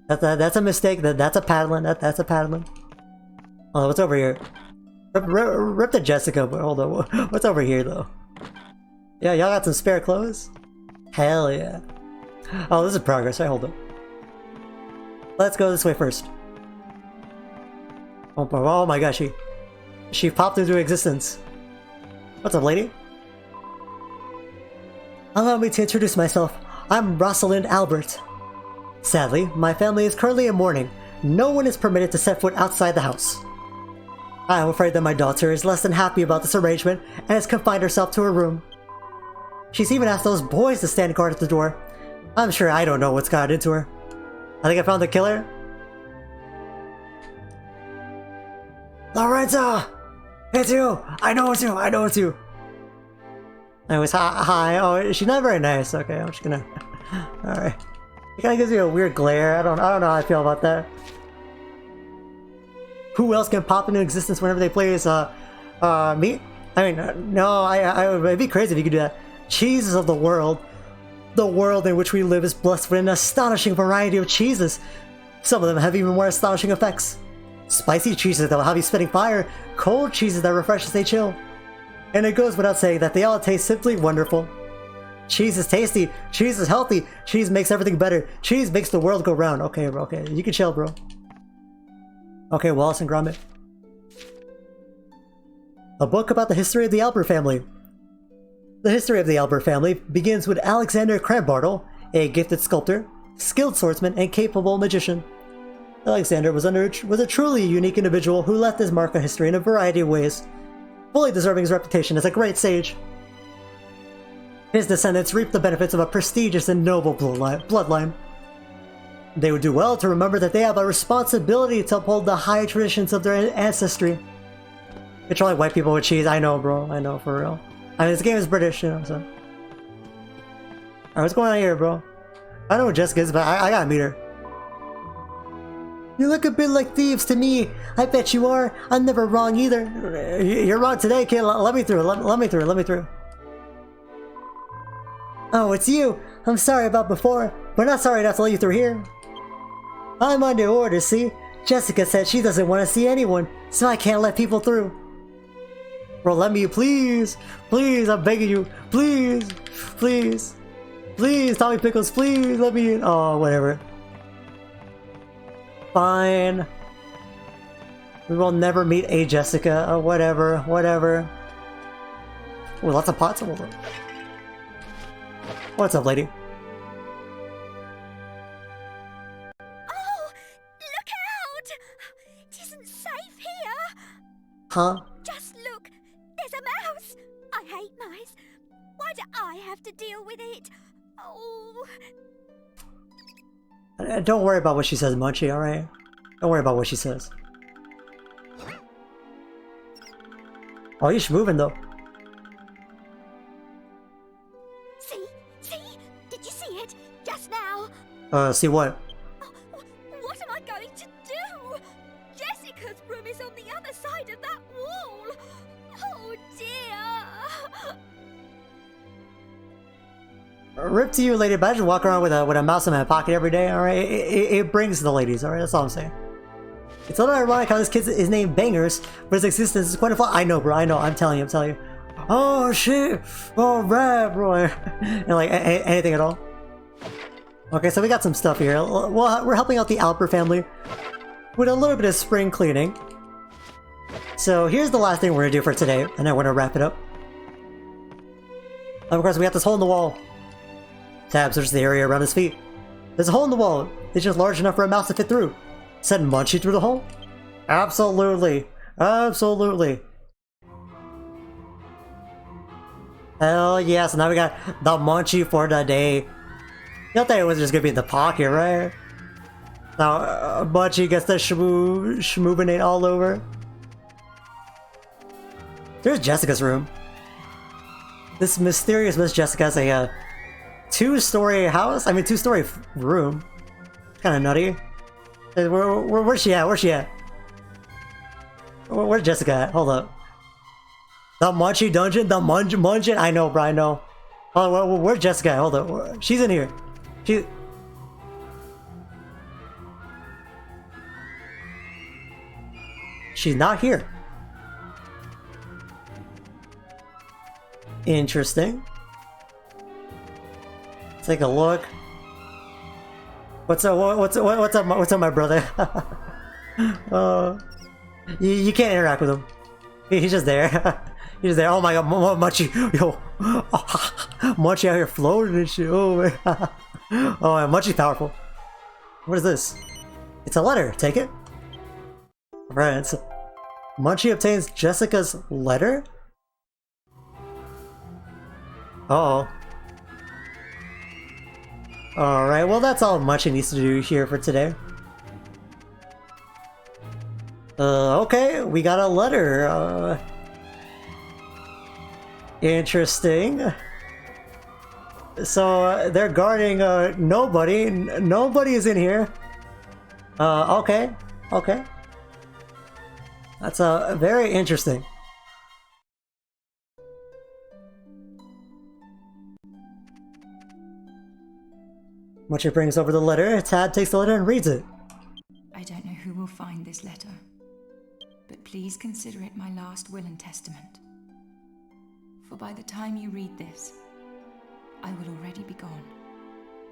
That's a mistake. That's a paddling. That's a paddling. Oh, what's over here? Rip the Jessica, but hold on. What's over here, though? Yeah, y'all got some spare clothes? Hell yeah. Oh, this is progress. Right, hold on. Let's go this way first. Oh my gosh, she popped into existence. What's up, lady? Allow me to introduce myself. I'm Rosalind Albert. Sadly, my family is currently in mourning. No one is permitted to set foot outside the house. I am afraid that my daughter is less than happy about this arrangement and has confined herself to her room. She's even asked those boys to stand guard at the door. I'm sure I don't know what's got into her. I think I found the killer. Lorenzo! It's you! I know it's you! Anyways, hi. Oh, she's not very nice. Okay, I'm just gonna... Alright. It kinda gives you a weird glare. I don't know how I feel about that. Who else can pop into existence whenever they play as, me? I mean, no, it'd be crazy if you could do that. Cheeses of the world. The world in which we live is blessed with an astonishing variety of cheeses. Some of them have even more astonishing effects. Spicy cheeses that will have you spitting fire, cold cheeses that refresh as they chill. And it goes without saying that they all taste simply wonderful. Cheese is tasty, cheese is healthy, cheese makes everything better, cheese makes the world go round. Okay, bro, okay, you can chill, bro. Okay, Wallace and Gromit. A book about the history of the Albert family. The history of the Albert family begins with Alexander Crambartle, a gifted sculptor, skilled swordsman, and capable magician. Alexander was a truly unique individual who left his mark on history in a variety of ways, fully deserving his reputation as a great sage. His descendants reaped the benefits of a prestigious and noble bloodline. They would do well to remember that they have a responsibility to uphold the high traditions of their ancestry. It's like white people with cheese. I know, bro. I know, for real. I mean, this game is British, you know, so... Alright, what's going on here, bro? I know who Jessica is, but I gotta meet her. You look a bit like thieves to me. I bet you are. I'm never wrong either. You're wrong today, kid. Let me through. Let me through. Let me through. Oh, it's you. I'm sorry about before, but not sorry enough to let you through here. I'm under orders, see? Jessica said she doesn't want to see anyone, so I can't let people through. Bro, let me, please. Please, I'm begging you. Please. Please. Please, Tommy Pickles, please let me in. Oh, whatever. Fine. We will never meet a Jessica. Oh, whatever. Whatever. Oh, lots of pots. What's up, lady? Oh, look out! It isn't safe here. Huh? Just look. There's a mouse. I hate mice. Why do I have to deal with it? Oh. Don't worry about what she says, Munchie, alright? Don't worry about what she says. Oh, you're moving though. See? Did you see it? Just now? See what? Oh, what am I going to do? Jessica's room is on the other side of that wall. Oh dear. Rip to you, lady, but I just walk around with a mouse in my pocket every day, alright? It brings the ladies, alright? That's all I'm saying. It's a little ironic how this kid is named Bangers, but his existence is quite a flaw. I know, bro, I know, I'm telling you. Oh, shit! Alright, bro! And like, anything at all? Okay, so we got some stuff here. Well, we're helping out the Alper family with a little bit of spring cleaning. So here's the last thing we're gonna do for today, and then we're gonna wrap it up. Of course, we got this hole in the wall. Tab searches the area around his feet. There's a hole in the wall. It's just large enough for a mouse to fit through. Send Munchie through the hole? Absolutely. Absolutely. Hell yes, now we got the Munchie for the day. You thought it was just gonna be in the pocket, right? Now, Munchie gets the schmoobinate all over. There's Jessica's room. This mysterious Miss Jessica has a two-story house? I mean, two-story room. Kinda nutty. Where's she at? Where's she at? Where's Jessica at? Hold up. The Munchie dungeon? The Mungeon? I know, bro, I know. Oh, where's Jessica at? Hold up. She's in here. She's not here. Interesting. Take a look. What's up, my brother? You can't interact with him. He's just there. He's just there. Oh my god, Munchie, yo, Munchie out here floating and shit. Oh man, oh man, Munchie's powerful. What is this? It's a letter. Take it. Right. So Munchie obtains Jessica's letter. Uh-oh. Alright, well that's all Munchie needs to do here for today. Okay, we got a letter. Interesting. So, they're guarding, nobody. Nobody is in here. Okay. Okay. That's, very interesting. Munchie brings over the letter. Tad takes the letter and reads it. I don't know who will find this letter, but please consider it my last will and testament. For by the time you read this, I will already be gone.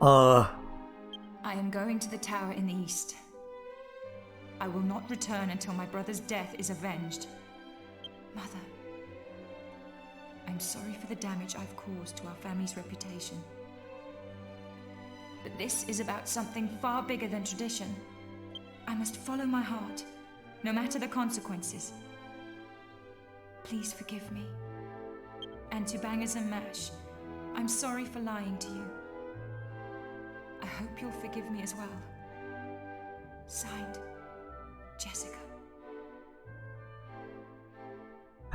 I am going to the tower in the east. I will not return until my brother's death is avenged. Mother, I'm sorry for the damage I've caused to our family's reputation. But this is about something far bigger than tradition. I must follow my heart, no matter the consequences. Please forgive me. And to Bangers and Mash, I'm sorry for lying to you. I hope you'll forgive me as well. Signed, Jessica.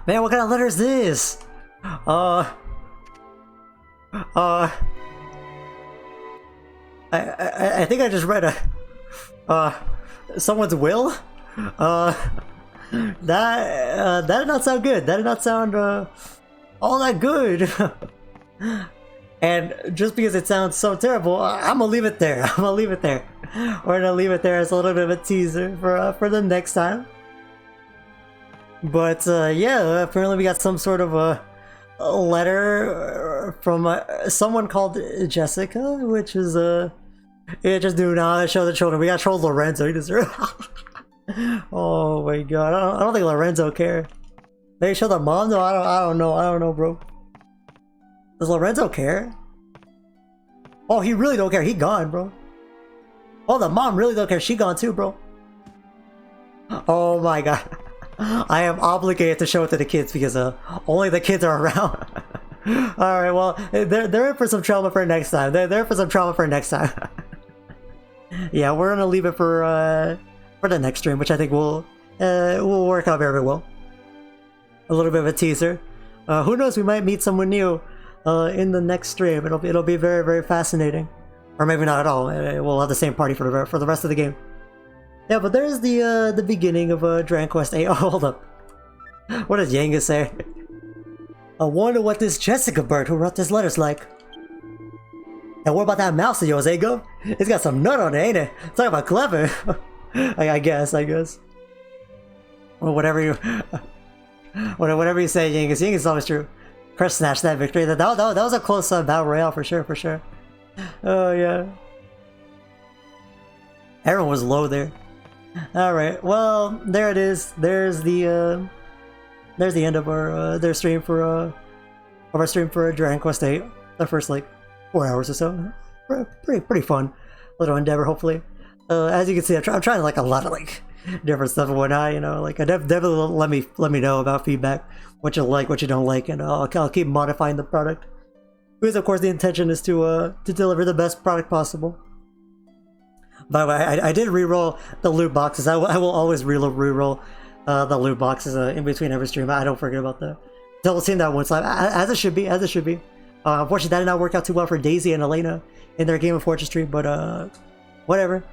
Man, what kind of letter is this? I think I just read a someone's will? That did not sound good. That did not sound all that good. And just because it sounds so terrible, I'm gonna leave it there. I'm gonna leave it there. We're gonna leave it there as a little bit of a teaser for the next time. But yeah, apparently we got some sort of a letter from someone called Jessica, which is just do not show the children. We got troll Lorenzo. He deserves. Oh my god, I don't think Lorenzo care. They show the mom though. I don't know, bro. Does Lorenzo care? Oh, he really don't care. He gone, bro. Oh, the mom really don't care. She gone too, bro. Oh my god. I am obligated to show it to the kids because only the kids are around. Alright, well, they're in for some trouble for next time. They're in for some trouble for next time. Yeah, we're gonna leave it for the next stream, which I think will work out very well. A little bit of a teaser. Who knows? We might meet someone new in the next stream. It'll be very, very fascinating, or maybe not at all. We'll have the same party for the rest of the game. Yeah, but there's the beginning of Dragon Quest VIII. Oh, hold up. What does Yenga say? I wonder what this Jessica bird who wrote this letter's like. And what about that mouse of yours, Ego? It's got some nut on it, ain't it? Talk about clever. I guess. Well, whatever you say, Yenga. Yenga's always true. Chris snatched that victory. That was a close battle royale for sure. Oh yeah. Everyone was low there. All right. Well, there it is. There's the end of our their stream for Dragon Quest VIII. The first like 4 hours or so. Pretty fun little endeavor. Hopefully, as you can see, I'm trying like a lot of like different stuff and whatnot. You know, like definitely let me know about feedback, what you like, what you don't like, and I'll keep modifying the product. Because of course the intention is to deliver the best product possible. By the way, I did reroll the loot boxes. I will always reroll the loot boxes in between every stream. I don't forget about that. Double team that one time, as it should be. Unfortunately, that did not work out too well for Daisy and Elena in their Game of Fortune stream, but whatever.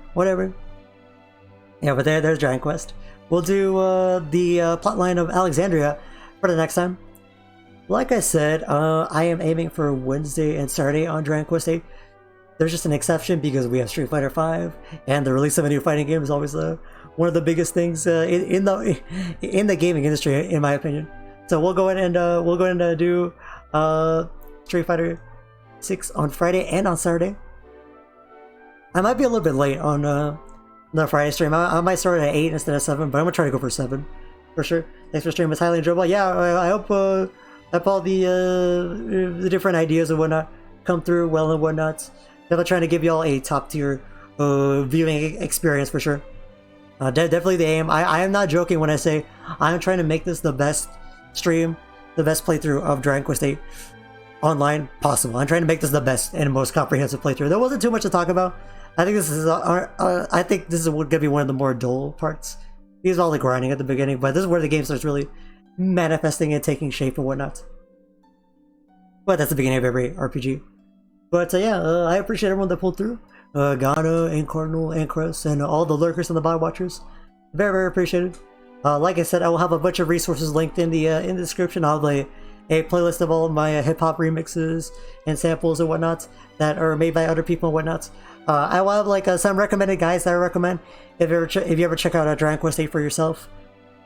Yeah, but there's Dragon Quest. We'll do the plotline of Alexandria for the next time. Like I said, I am aiming for Wednesday and Saturday on Dragon Quest VIII. There's just an exception because we have Street Fighter V, and the release of a new fighting game is always one of the biggest things in the gaming industry, in my opinion. So we'll go ahead and do Street Fighter 6 on Friday and on Saturday. I might be a little bit late on the Friday stream. I might start at 8 instead of 7, but I'm gonna try to go for 7 for sure. Thanks for streaming. It's highly enjoyable. Yeah, I hope all the different ideas and whatnot come through well and whatnot. I'm trying to give y'all a top tier viewing experience for sure. Definitely the aim. I am not joking when I say I'm trying to make this the best stream, the best playthrough of Dragon Quest VIII online possible. I'm trying to make this the best and most comprehensive playthrough. There wasn't too much to talk about. I think this is gonna be one of the more dull parts. Because all the grinding at the beginning, but this is where the game starts really manifesting and taking shape and whatnot. But that's the beginning of every RPG. But yeah, I appreciate everyone that pulled through. Ghana and Cardinal and Chris and all the lurkers and the bot watchers. Very, very appreciated. Like I said, I will have a bunch of resources linked in the description. I'll have a playlist of all of my hip-hop remixes and samples and whatnot that are made by other people and whatnot. I will have like some recommended guides that I recommend if you ever check out Dragon Quest VIII for yourself.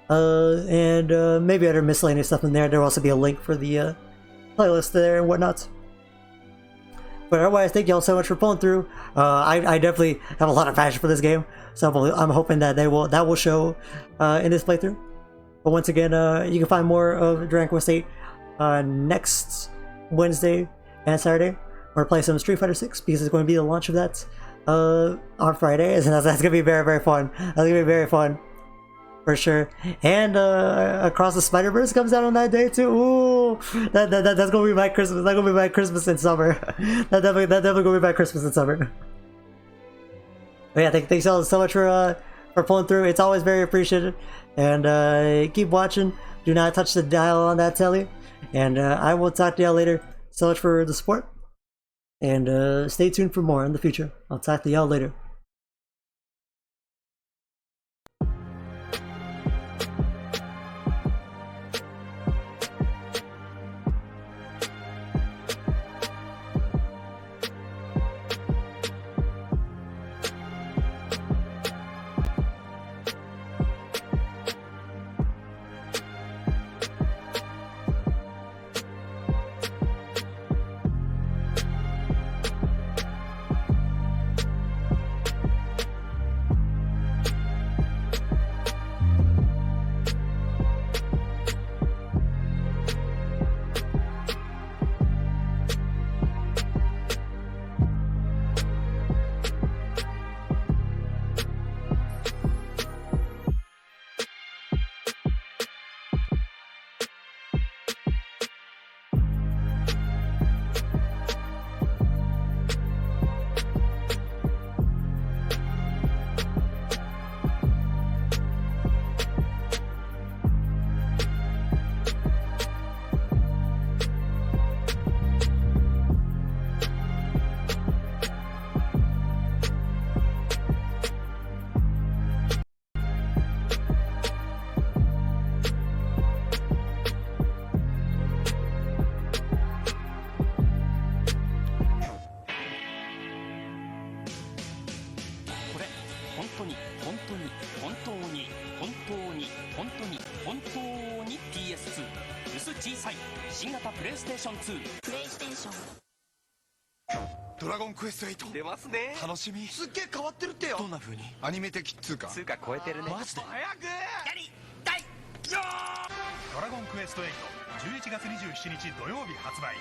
And maybe other miscellaneous stuff in there. There will also be a link for the playlist there and whatnot. But otherwise, thank y'all so much for pulling through. I definitely have a lot of passion for this game, so I'm hoping that that will show in this playthrough. But once again, you can find more of Dragon Quest VIII next Wednesday and Saturday. We're playing some Street Fighter 6 because it's going to be the launch of that on Friday, and that's going to be very, very fun. That's going to be very fun. For sure. And Across the Spider-Verse comes out on that day too. Ooh, that's gonna be my Christmas. That's gonna be my Christmas in summer. That's definitely gonna be my Christmas in summer. But yeah, thanks all so much for pulling through. It's always very appreciated. And keep watching. Do not touch the dial on that telly. And I will talk to y'all later. So much for the support. And stay tuned for more in the future. I'll talk to y'all later. 当に本当に本当に本当に本当に本当に PS2 薄小さい新型プレイステーション2。プレイステーション。ドラゴンクエスト8出ますね。楽しみ。すっげえ変わってるってよ。どんな風に？アニメ的っつうか超えてるね。マジで？早くやりたいよー。ドラゴンクエスト8 11月27日土曜日発売。